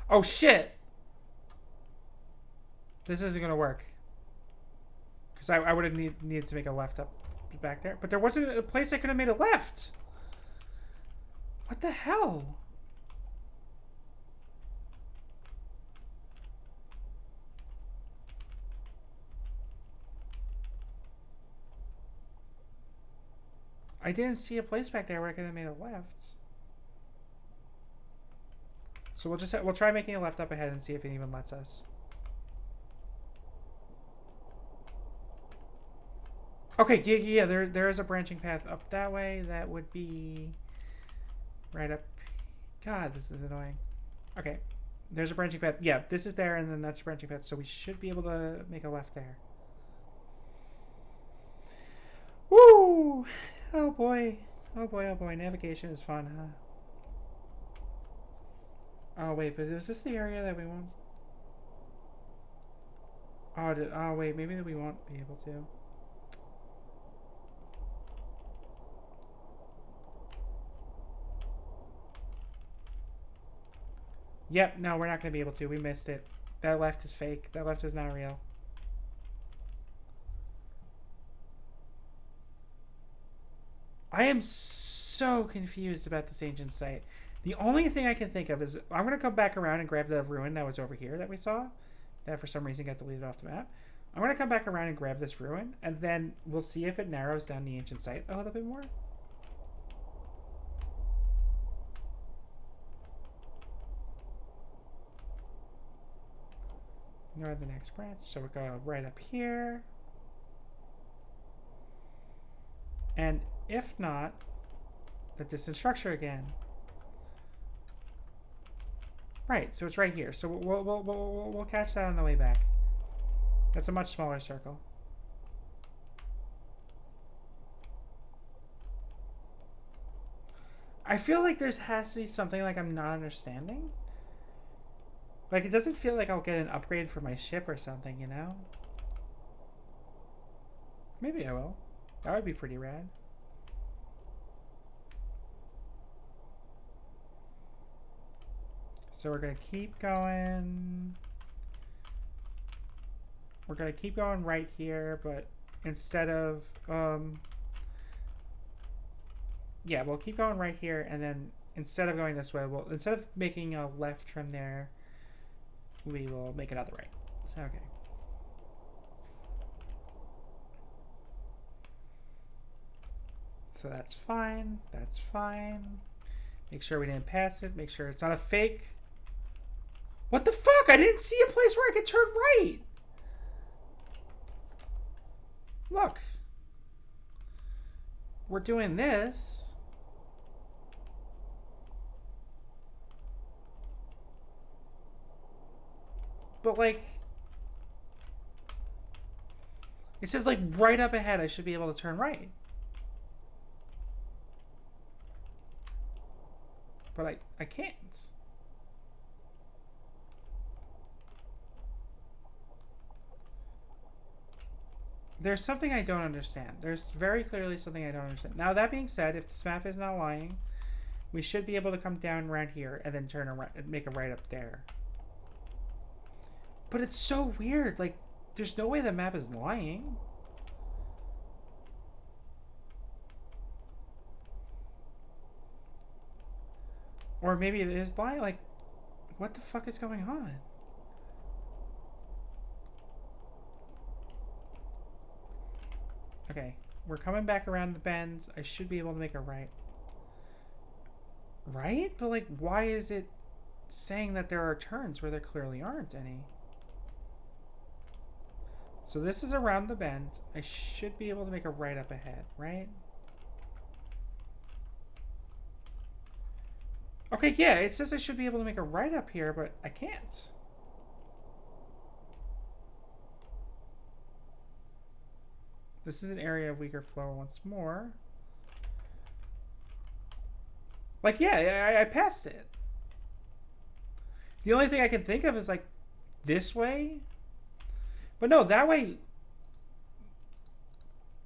A: Oh shit! This isn't gonna work. Because I would have needed to make a left up back there. But there wasn't a place I could have made a left! What the hell? I didn't see a place back there where I could have made a left. So we'll try making a left up ahead and see if it even lets us. Okay, yeah, there is a branching path up that way. That would be right up. God, this is annoying. Okay. There's a branching path. Yeah, this is there, and then that's a branching path. So we should be able to make a left there. Woo! Oh boy. Oh boy, oh boy. Navigation is fun, huh? Oh wait, but is this the area that we want? Oh wait, maybe we won't be able to. Yep, no, we're not going to be able to. We missed it. That left is fake. That left is not real. I am so confused about this ancient site. The only thing I can think of is I'm going to come back around and grab the ruin that was over here that we saw. That for some reason got deleted off the map. I'm going to come back around and grab this ruin, and then we'll see if it narrows down the ancient site a little bit more. Ignore the next branch. So we'll go right up here. And if not, the distant structure again. Right, so it's right here. So we'll catch that on the way back. That's a much smaller circle. I feel like there has to be something like I'm not understanding. Like, it doesn't feel like I'll get an upgrade for my ship or something, you know? Maybe I will. That would be pretty rad. So we're going to keep going. We're going to keep going right here, but instead of... yeah, we'll keep going right here, and then instead of going this way, instead of making a left from there, we will make another right. So, okay. So that's fine. That's fine. Make sure we didn't pass it. Make sure it's not a fake. What the fuck? I didn't see a place where I could turn right. Look. We're doing this. But like, it says like right up ahead I should be able to turn right. But I can't. There's something I don't understand. There's very clearly something I don't understand. Now, that being said, if this map is not lying, we should be able to come down around here and then turn around and make a right up there. But it's so weird. Like, there's no way the map is lying. Or maybe it is lying. Like, what the fuck is going on? Okay, we're coming back around the bends. I should be able to make a right. Right? But like, why is it saying that there are turns where there clearly aren't any? So this is around the bend. I should be able to make a right up ahead, right? Okay, yeah, it says I should be able to make a right up here, but I can't. This is an area of weaker flow once more. Like, yeah, I passed it. The only thing I can think of is like this way. But no, that way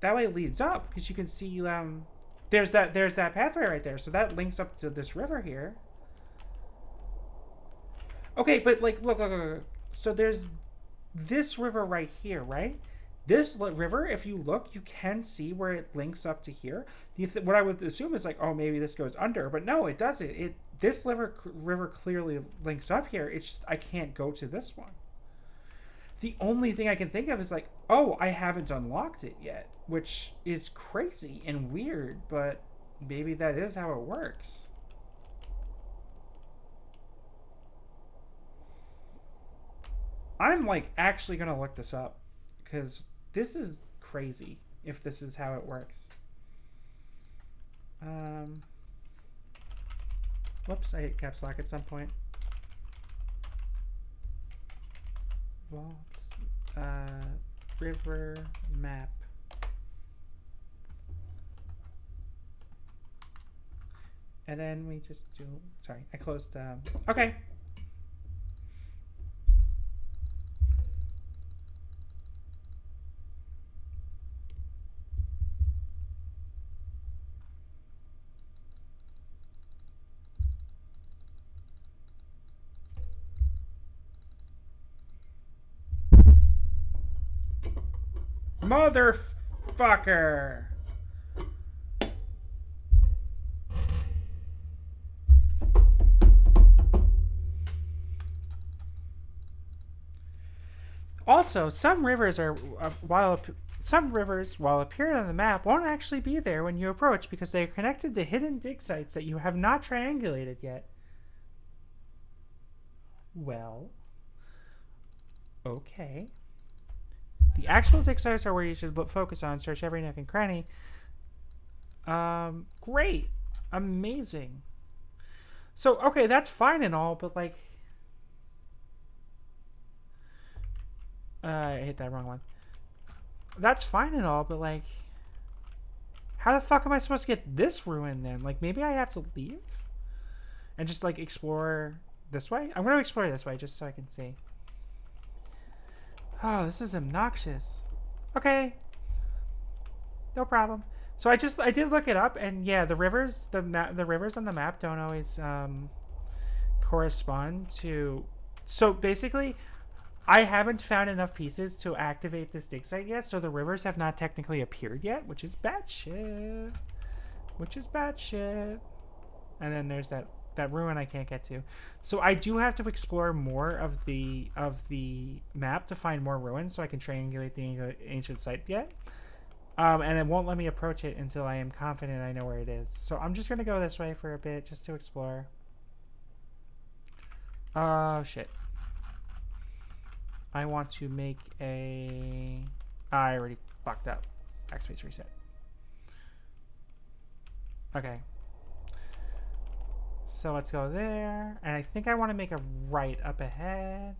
A: leads up because you can see there's that pathway right there. So that links up to this river here. Okay, but like look. So there's this river right here, right? This river, if you look, you can see where it links up to here. What I would assume is like, oh, maybe this goes under, but no, it doesn't. This river clearly links up here. It's just I can't go to this one. The only thing I can think of is like, oh, I haven't unlocked it yet, which is crazy and weird, but maybe that is how it works. I'm like actually gonna look this up because this is crazy if this is how it works. Whoops, I hit caps lock at some point. Vaults. River map. And then we just do. Sorry, I closed. Okay. Motherfucker! Also, some rivers are while appearing on the map, won't actually be there when you approach because they are connected to hidden dig sites that you have not triangulated yet. Well, okay. The actual dig sites are where you should focus on. Search every nook and cranny. Great, amazing. So okay, that's fine and all, but like, I hit that wrong one. That's fine and all, but like, how the fuck am I supposed to get this ruin then? Like, maybe I have to leave and just like explore this way. I'm gonna explore this way just so I can see. Oh, this is obnoxious. Okay, no problem. So I did look it up, and yeah, the rivers the rivers on the map don't always correspond to. So basically, I haven't found enough pieces to activate this dig site yet, so the rivers have not technically appeared yet, which is bad shit. And then there's that ruin I can't get to. So I do have to explore more of the map to find more ruins so I can triangulate the ancient site yet. And it won't let me approach it until I am confident I know where it is. So I'm just going to go this way for a bit just to explore. Oh, shit. I want to make a... I already fucked up. Backspace reset. Okay. So let's go there. And I think I want to make a right up ahead.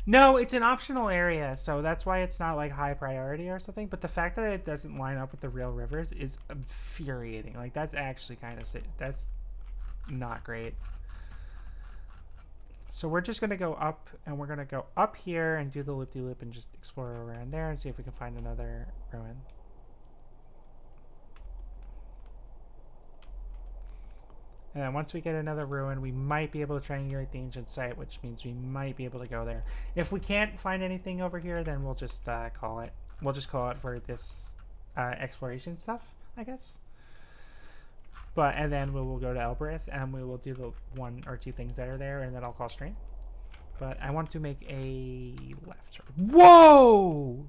A: No, it's an optional area, so that's why it's not like high priority or something. But the fact that it doesn't line up with the real rivers is infuriating. Like, that's actually kind of... That's not great. So we're just going to go up, and we're going to go up here and do the loop-de-loop and just explore around there and see if we can find another ruin. And then once we get another ruin, we might be able to triangulate the ancient site, which means we might be able to go there. If we can't find anything over here, then we'll just call it. We'll just call it for this exploration stuff, I guess. And then we will go to Elbereth, and we will do the 1 or 2 things that are there, and then I'll call stream. But I want to make a left. Whoa!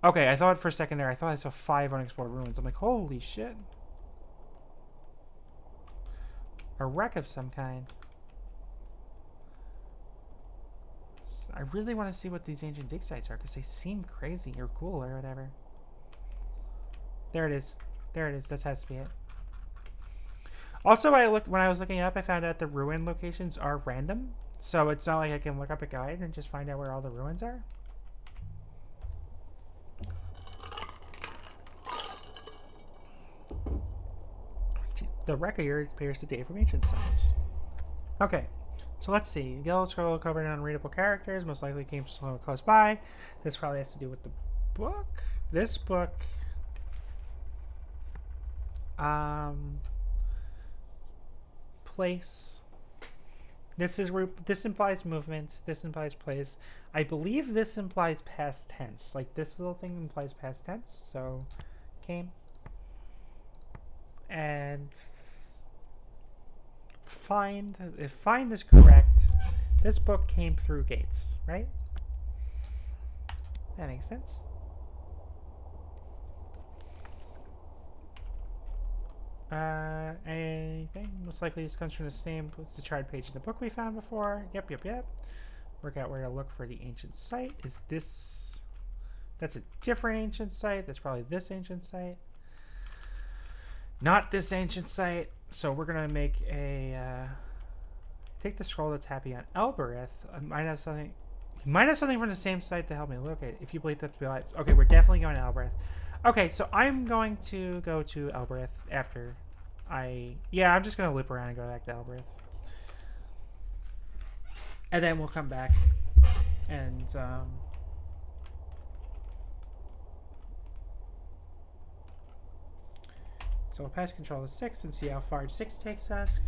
A: Okay, I thought for a second there, I thought I saw 5 unexplored ruins. I'm like, holy shit. A wreck of some kind. I really want to see what these ancient dig sites are because they seem crazy or cool or whatever. There it is. There it is. That has to be it. Also, when I was looking up, I found out the ruin locations are random. So it's not like I can look up a guide and just find out where all the ruins are. The record appears to date from ancient times. Okay, so let's see. Yellow scroll covered in unreadable characters most likely came from somewhere close by. This probably has to do with the book. This book. Place. This implies movement. This implies place. I believe this implies past tense. Like this little thing implies past tense. So, came. And if find is correct, this book came through gates, right? That makes sense. Anything? Most likely this comes from the same as the chart page in the book we found before. Yep. Work out where to look for the ancient site. Is this... That's a different ancient site. That's probably this ancient site. Not this ancient site. So we're going to make a... take the scroll that's happy on Elbereth. I might have something... You might have something from the same site to help me locate. If you believe that to be alive. Okay, we're definitely going to Albreth. Okay, so I'm going to go to Albreth after I'm just going to loop around and go back to Albreth. And then we'll come back and, so we'll pass control to 6 and see how far 6 takes us.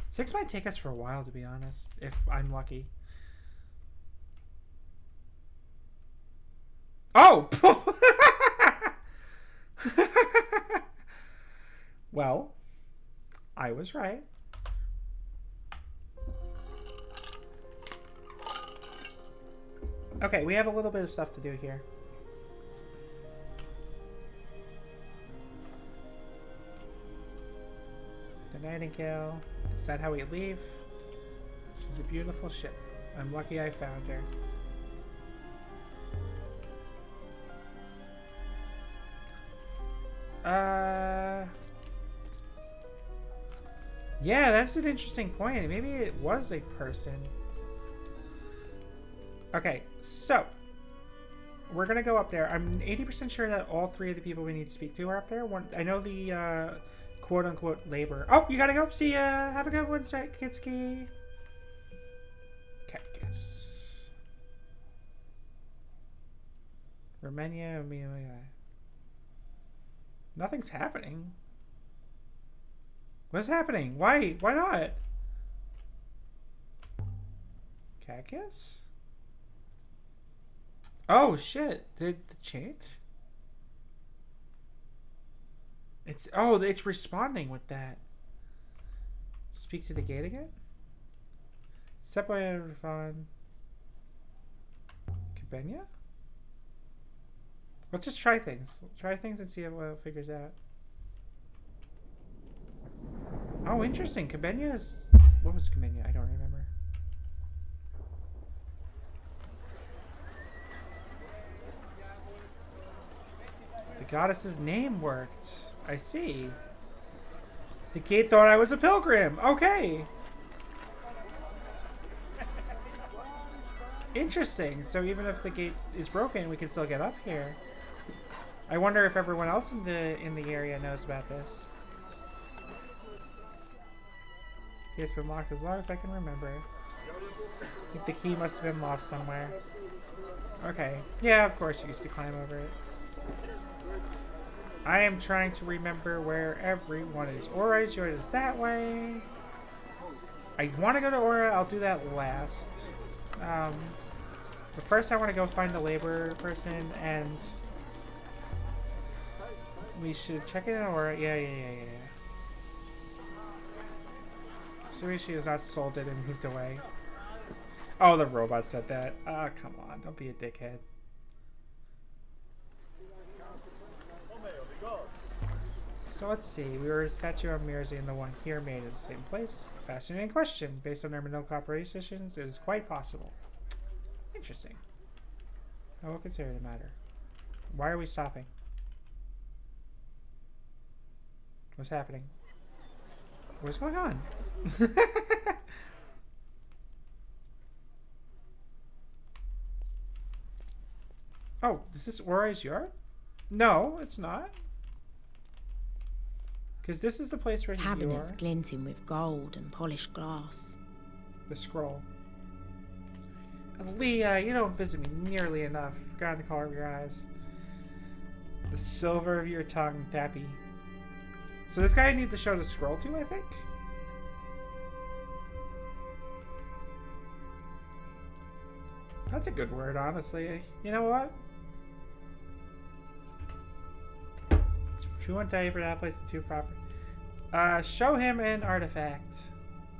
A: 6 might take us for a while, to be honest, if I'm lucky. Oh! Well, I was right. Okay, we have a little bit of stuff to do here. The Nightingale. Is that how we leave? She's a beautiful ship. I'm lucky I found her. Yeah, that's an interesting point. Maybe it was a person. Okay, so we're gonna go up there. I'm 80% sure that all 3 of the people we need to speak to are up there. I know the quote-unquote labor. Oh, you gotta go. See ya. Have a good one, Kitski. Cactus. Romania, Amelia. Nothing's happening. What's happening? Why? Why not? Cactus? Oh, shit. Did it change? It's responding with that. Speak to the gate again? Step by on Cabenia? Let's just try things. Try things and see what it figures out. Oh, interesting. Cabenia is... What was Cabenia? I don't remember. The goddess's name worked. I see. The gate thought I was a pilgrim. Okay. Interesting. So even if the gate is broken, we can still get up here. I wonder if everyone else in the area knows about this. It's been locked as long as I can remember. I think the key must have been lost somewhere. Okay. Yeah, of course you used to climb over it. I am trying to remember where everyone is. Aura is yours that way. I want to go to Aura. I'll do that last. But first I want to go find the labor person, and we should check it in Aura. Yeah. Assuming she has not sold it and moved away. Oh, the robot said that. Ah, come on. Don't be a dickhead. So let's see. We were a statue of Mirzi and the one here made in the same place. Fascinating question. Based on our no operations, it is quite possible. Interesting. I will consider the matter. Why are we stopping? What's happening? What's going on? Oh, is this Aura's yard? No, it's not. Because this is the place where
B: cabinets glinting with gold and polished glass.
A: The scroll. Leah, you don't visit me nearly enough. Forgotten the color of your eyes. The silver of your tongue, Tappy. So this guy I need to show the scroll to, I think? That's a good word, honestly. You know what? If you want to tell you for that place, the 2 proper. Show him an artifact.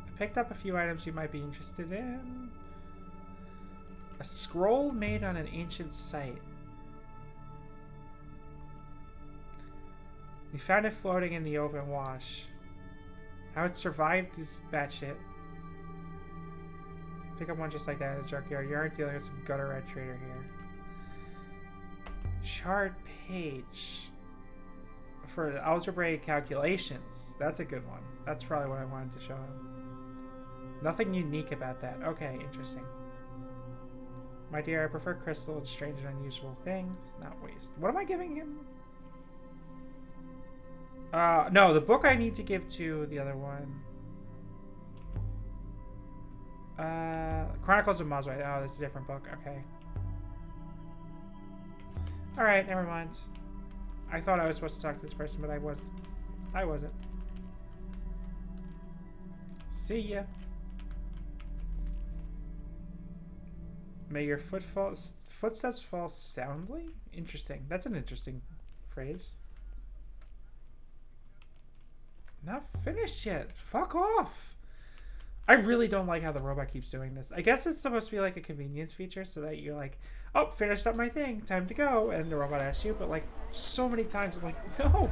A: I picked up a few items you might be interested in. A scroll made on an ancient site. We found it floating in the open wash. How it survived is batshit. Pick up one just like that in a junkyard. You aren't dealing with some gutter rat trader here. Chart page. For algebraic calculations. That's a good one. That's probably what I wanted to show him. Nothing unique about that. Okay, interesting. My dear, I prefer crystal and strange and unusual things, not waste. What am I giving him? No, the book I need to give to the other one. Chronicles of Moswite. Oh, this is a different book. Okay. Alright, never mind. I thought I was supposed to talk to this person, but I wasn't. See ya. May your footsteps fall soundly? Interesting. That's an interesting phrase. Not finished yet. Fuck off. I really don't like how the robot keeps doing this. I guess it's supposed to be like a convenience feature so that you're like, oh, finished up my thing. Time to go. And the robot asks you. But like so many times I'm like, no.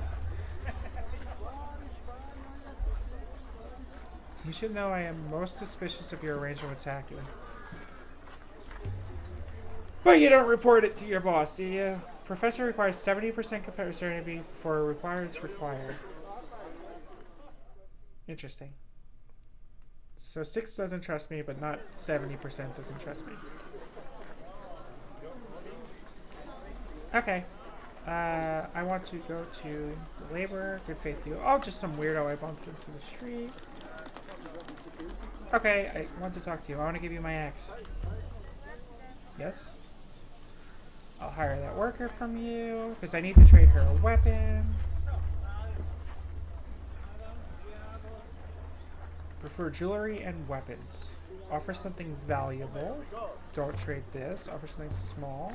A: You should know I am most suspicious of your arrangement with Taki. But you don't report it to your boss, do you? Professor requires 70% certainty for requires required. Interesting. So 6 doesn't trust me, but not 70% doesn't trust me. Okay. I want to go to the laborer. Good faith you. Oh, just some weirdo I bumped into the street. Okay, I want to talk to you. I want to give you my axe. Yes? I'll hire that worker from you, because I need to trade her a weapon. Prefer jewelry and weapons. Offer something valuable. Don't trade this. Offer something small.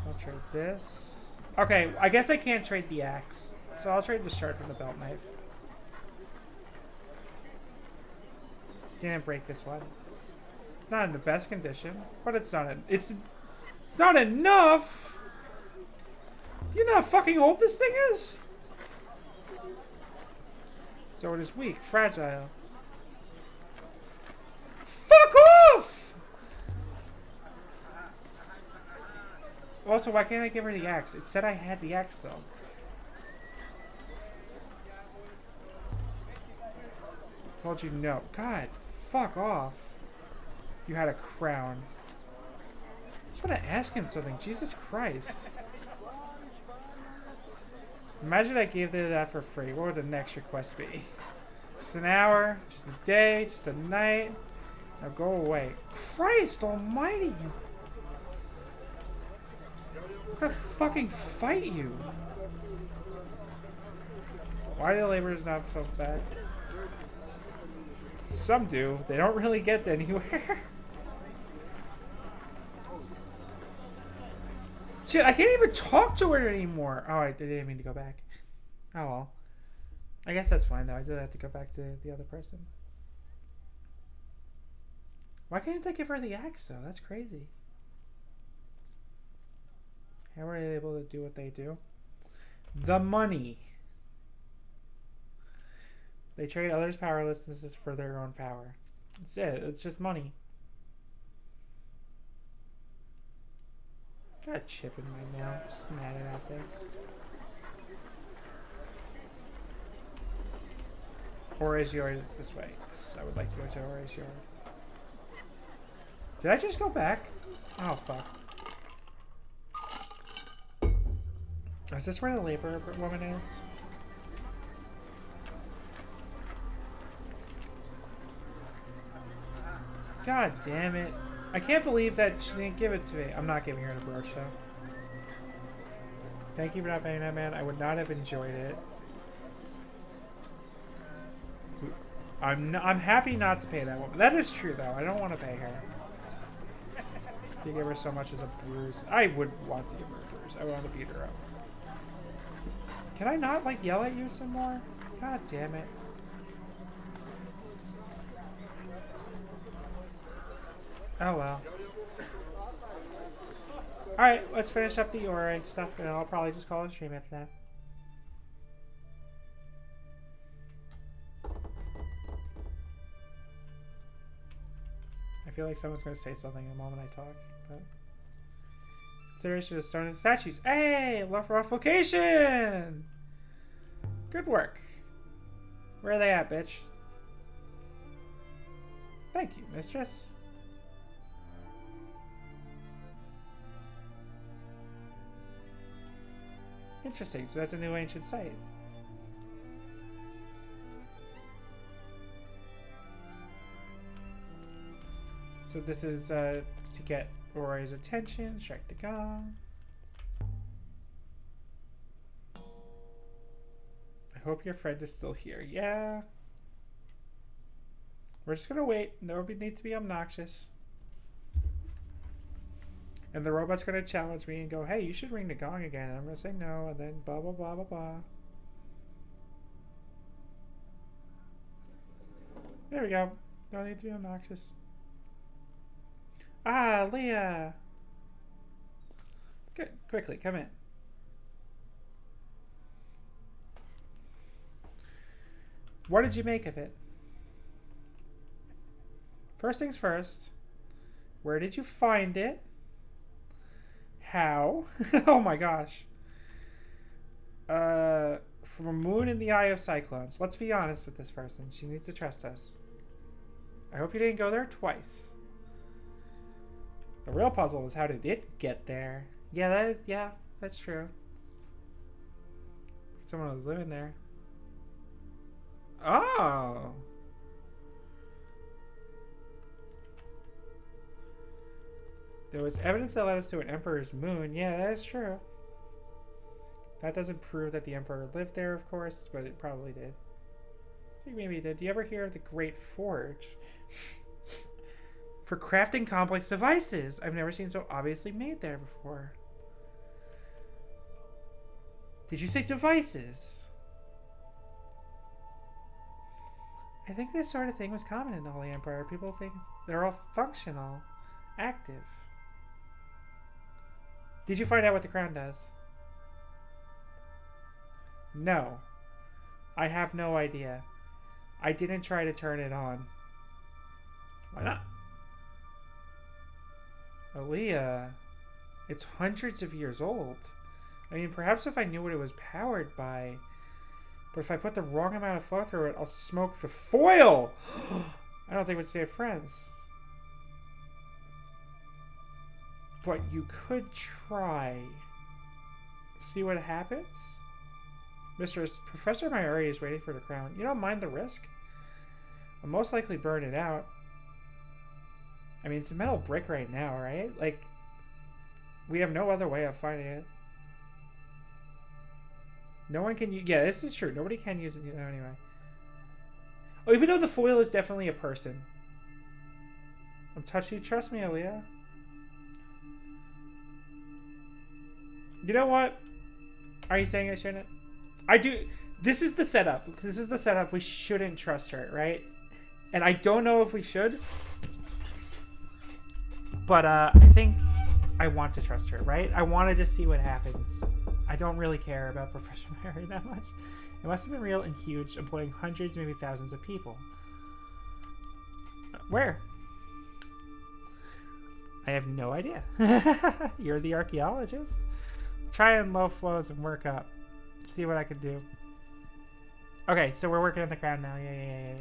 A: Don't trade this. Okay, I guess I can't trade the axe. So I'll trade the shard from the belt knife. Didn't break this one. It's not in the best condition, but it's not enough! Do you know how fucking old this thing is? So it is weak, fragile. Fuck off! Also, why can't I give her the axe? It said I had the axe, though. Told you no. God, fuck off. You had a crown. I just want to ask him something. Jesus Christ. Imagine I gave her that for free. What would the next request be? Just an hour, just a day, just a night. Now go away. Christ almighty, you. I'm gonna fucking fight you. Why do the laborers not feel bad? Some do. They don't really get anywhere. Shit, I can't even talk to her anymore. Oh, I didn't mean to go back. Oh well. I guess that's fine though. I do have to go back to the other person. Why can't I give her the axe though? That's crazy. How are they able to do what they do? The money. They trade others' powerlessnesses for their own power. That's it. It's just money. Got a chip in my mouth. Just mad about this. Orazior is this way. Yes, I would like to go to Orazior. Did I just go back? Oh, fuck. Is this where the labor woman is? God damn it. I can't believe that she didn't give it to me. I'm not giving her the brooch, though. Thank you for not paying that, man. I would not have enjoyed it. I'm happy not to pay that woman. That is true, though. I don't want to pay her. To give her so much as a bruise. I would want to give her a bruise. I want to beat her up. Can I not, like, yell at you some more? God damn it. Oh well. Alright, let's finish up the Aura stuff, and I'll probably just call it a stream after that. I feel like someone's going to say something the moment I talk, but... Consideration of stone and statues. Hey! Rough location! Good work. Where are they at, bitch? Thank you, mistress. Interesting. So that's a new ancient site. So this is to get Rory's attention. Strike the gong. I hope your friend is still here. Yeah. We're just gonna wait. No need to be obnoxious. And the robot's gonna challenge me and go, hey, you should ring the gong again. And I'm gonna say no, and then blah blah blah blah blah. There we go. No need to be obnoxious. Ah, Leah. Good. Quickly, come in. What did you make of it? First things first. Where did you find it? How? Oh my gosh. From a moon in the eye of cyclones. Let's be honest with this person. She needs to trust us. I hope you didn't go there twice. The real puzzle is how did it get there? Yeah, that's true. Someone was living there. Oh. There was evidence that led us to an emperor's moon. Yeah, that is true. That doesn't prove that the emperor lived there, of course, but it probably did. I think maybe it did. Do you ever hear of the Great Forge? For crafting complex devices. I've never seen so obviously made there before. Did you say devices? I think this sort of thing was common in the Holy Empire. People think they're all functional, active. Did you find out what the crown does? No. I have no idea. I didn't try to turn it on. Why not? Aaliyah. It's hundreds of years old. I mean, perhaps if I knew what it was powered by. But if I put the wrong amount of flow through it, I'll smoke the foil! I don't think we'd stay friends. But you could try. See what happens? Professor Mayuri is waiting for the crown. You don't mind the risk? I'll most likely burn it out. I mean, it's a metal brick right now, right? Like, we have no other way of finding it. No one can use... Yeah, this is true. Nobody can use it anyway. Oh, even though the foil is definitely a person. I'm touchy. Trust me, Aaliyah. You know what? Are you saying I shouldn't? I do. This is the setup. This is the setup. We shouldn't trust her, right? And I don't know if we should. But I think I want to trust her, right? I want to just see what happens. I don't really care about Professor Mary that much. It must have been real and huge, employing hundreds, maybe thousands of people. Where? I have no idea. You're the archaeologist. Try in low flows and work up. See what I can do. Okay, so we're working on the crown now. Yeah.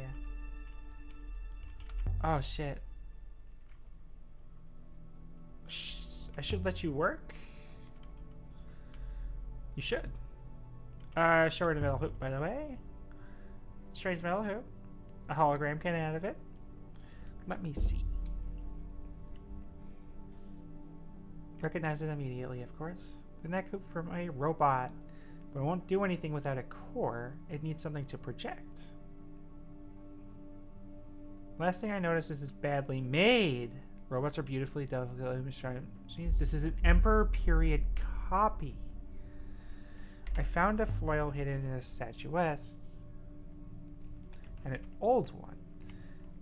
A: Oh, shit. I should let you work? You should. Show her the metal hoop, by the way. Strange metal hoop. A hologram came out of it. Let me see. Recognize it immediately, of course. The neck hoop from a robot. But it won't do anything without a core. It needs something to project. Last thing I noticed is it's badly made. Robots are beautifully, delicately machines. This is an Emperor period copy. I found a foil hidden in a statuette. And an old one.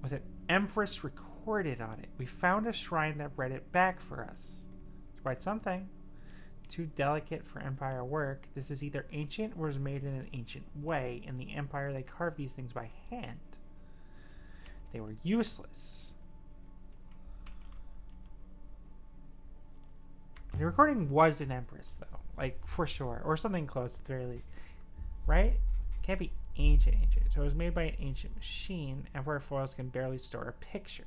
A: With an Empress recorded on it. We found a shrine that read it back for us. It's quite something. Too delicate for Empire work. This is either ancient or was made in an ancient way. In the Empire, they carved these things by hand. They were useless. The recording was an Empress, though. Like, for sure. Or something close, at the very least. Right? It can't be ancient. So it was made by an ancient machine. Emperor foils can barely store a picture.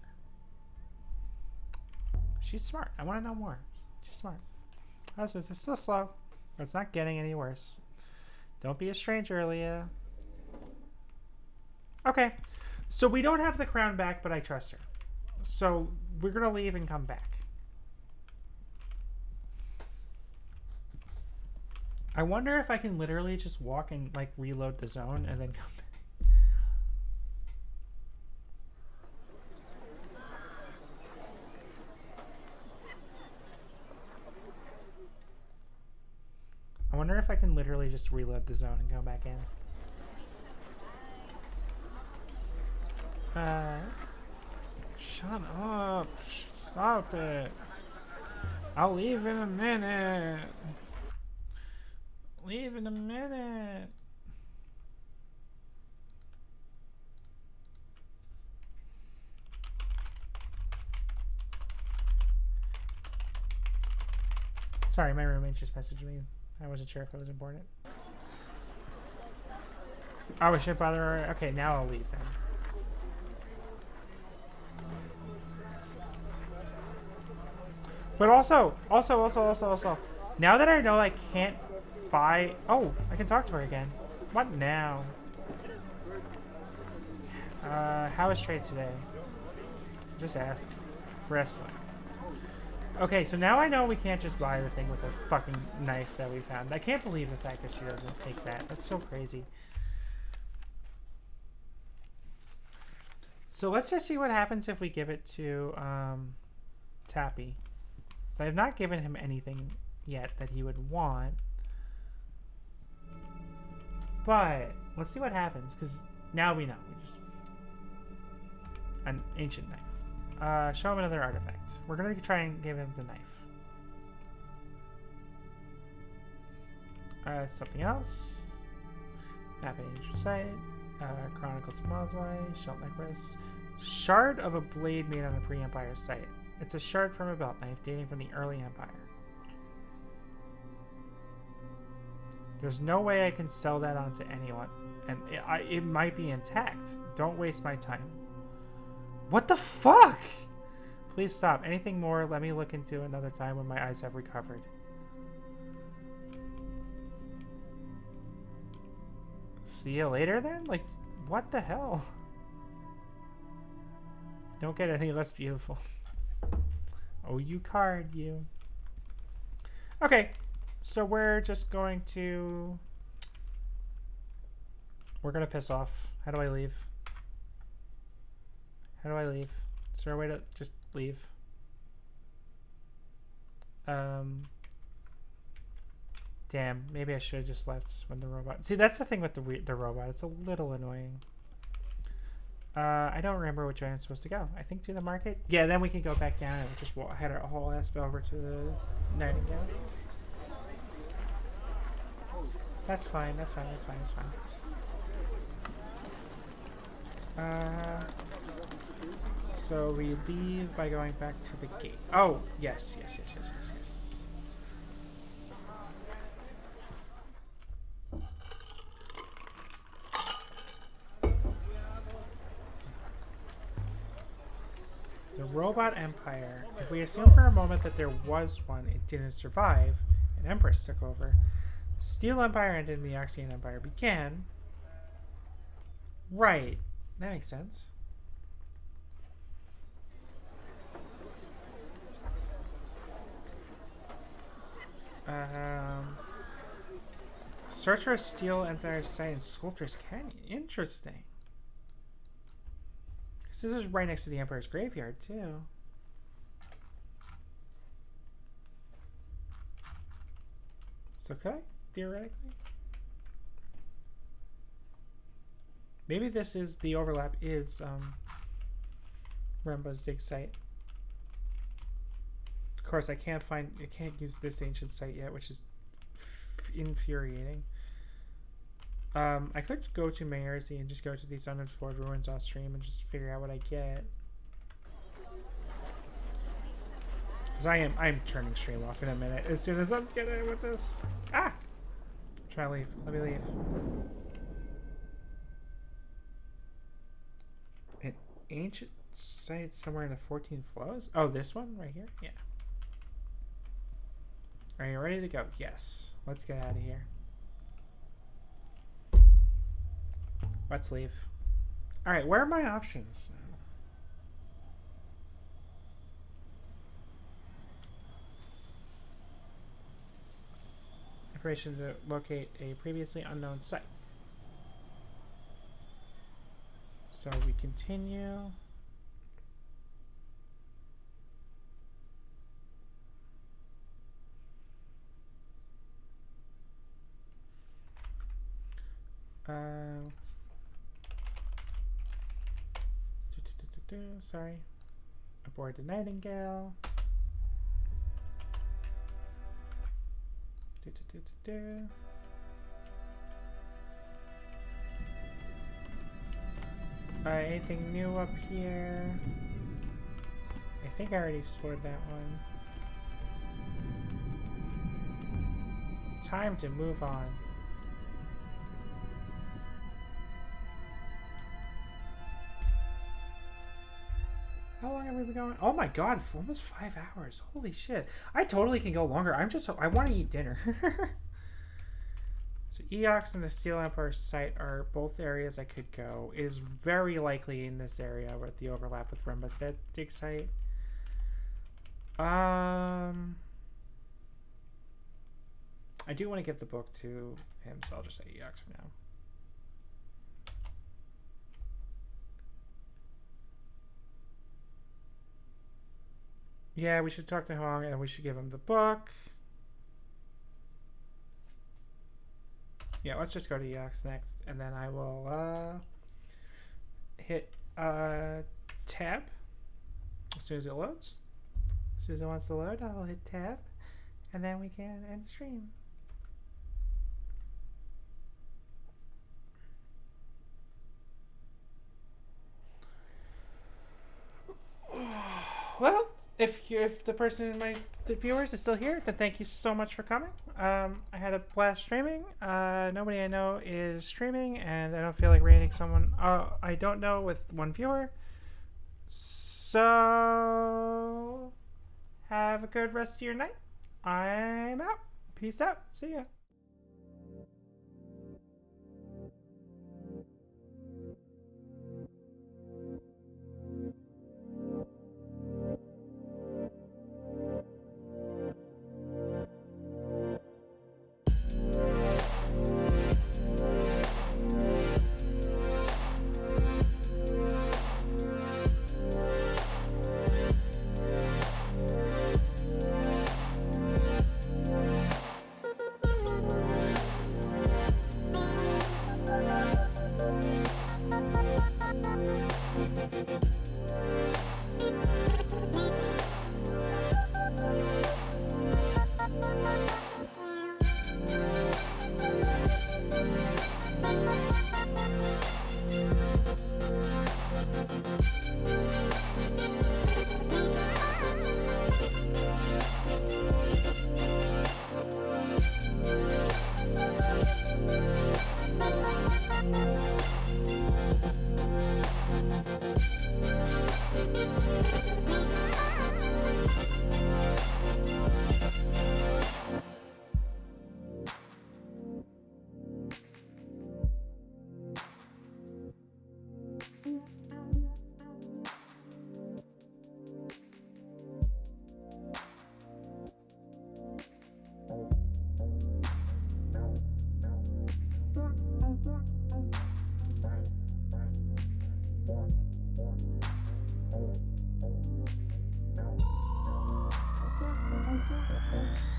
A: She's smart. I want to know more. She's smart. Oh, so it's still slow. It's not getting any worse. Don't be a stranger, Leah. Okay. So we don't have the crown back, but I trust her. So we're going to leave and come back. I wonder if I can literally just walk and like reload the zone and then come back. I wonder if I can literally just reload the zone and go back in. Shut up. Stop it. I'll leave in a minute. Leave in a minute. Sorry, my roommate just messaged me. I wasn't sure if it was important. Oh, we shouldn't bother her. Okay, now I'll leave then. But also, now that I know I can't buy... Oh, I can talk to her again. What now? How is trade today? Just ask. Wrestling. Okay, so now I know we can't just buy the thing with a fucking knife that we found. I can't believe the fact that she doesn't take that. That's so crazy. So let's just see what happens if we give it to Tappy. So I have not given him anything yet that he would want. But let's see what happens, because now we know. An ancient knife. Show him another artifact. We're going to try and give him the knife. Something else. Map an ancient site. Chronicles of Moswai. Shell necklace. Shard of a blade made on a pre-Empire site. It's a shard from a belt knife dating from the early Empire. There's no way I can sell that on to anyone. And it might be intact. Don't waste my time. What the fuck? Please stop. Anything more, let me look into another time when my eyes have recovered. See you later then? Like, what the hell? Don't get any less beautiful. Oh, you card, you. Okay, so we're just going to... We're going to piss off. How do I leave? How do I leave? Is there a way to just leave? Damn, maybe I should have just left when the robot... See, that's the thing with the robot. It's a little annoying. I don't remember which way I'm supposed to go. I think to the market? Yeah, then we can go back down and just head our whole ass over to the Nightingale. That's fine, that's fine, that's fine, that's fine. So we leave by going back to the gate. Oh, yes. The Robot Empire. If we assume for a moment that there was one, it didn't survive, an Empress took over. Steel Empire ended and the Oxian Empire began. Right. That makes sense. Search for a Steel Empire site in Sculptor's Canyon. Interesting. This is right next to the Emperor's graveyard, too. It's okay, theoretically. Maybe this is the overlap is Rembo's dig site. Of course, I can't use this ancient site yet, which is infuriating. I could go to Mayorzi and just go to these unexplored ruins off stream and just figure out what I get. Because I'm turning stream off in a minute as soon as I'm getting with this. Ah! Try to leave. Let me leave. An ancient site somewhere in the 14 flows? Oh, this one right here? Yeah. Are you ready to go? Yes. Let's get out of here. Let's leave. Alright, where are my options now? Information to locate a previously unknown site. So we continue. Sorry. Aboard the Nightingale. Anything new up here? I think I already explored that one. Time to move on. How long have we been going? Oh my god, almost 5 hours. Holy shit. I totally can go longer. I want to eat dinner. So Eox and the Steel Empire site are both areas I could go. It is very likely in this area with the overlap with Remba's dig site. I do want to give the book to him, so I'll just say Eox for now. Yeah, we should talk to Hong and we should give him the book. Yeah, let's just go to Eox next, and then I will hit tab as soon as it loads. As soon as it wants to load, I'll hit tab, and then we can end stream. Well, if the person in the viewers is still here, then thank you so much for coming. I had a blast streaming. Nobody I know is streaming, and I don't feel like rating someone I don't know with one viewer. So have a good rest of your night. I'm out. Peace out. See ya.
C: Okay.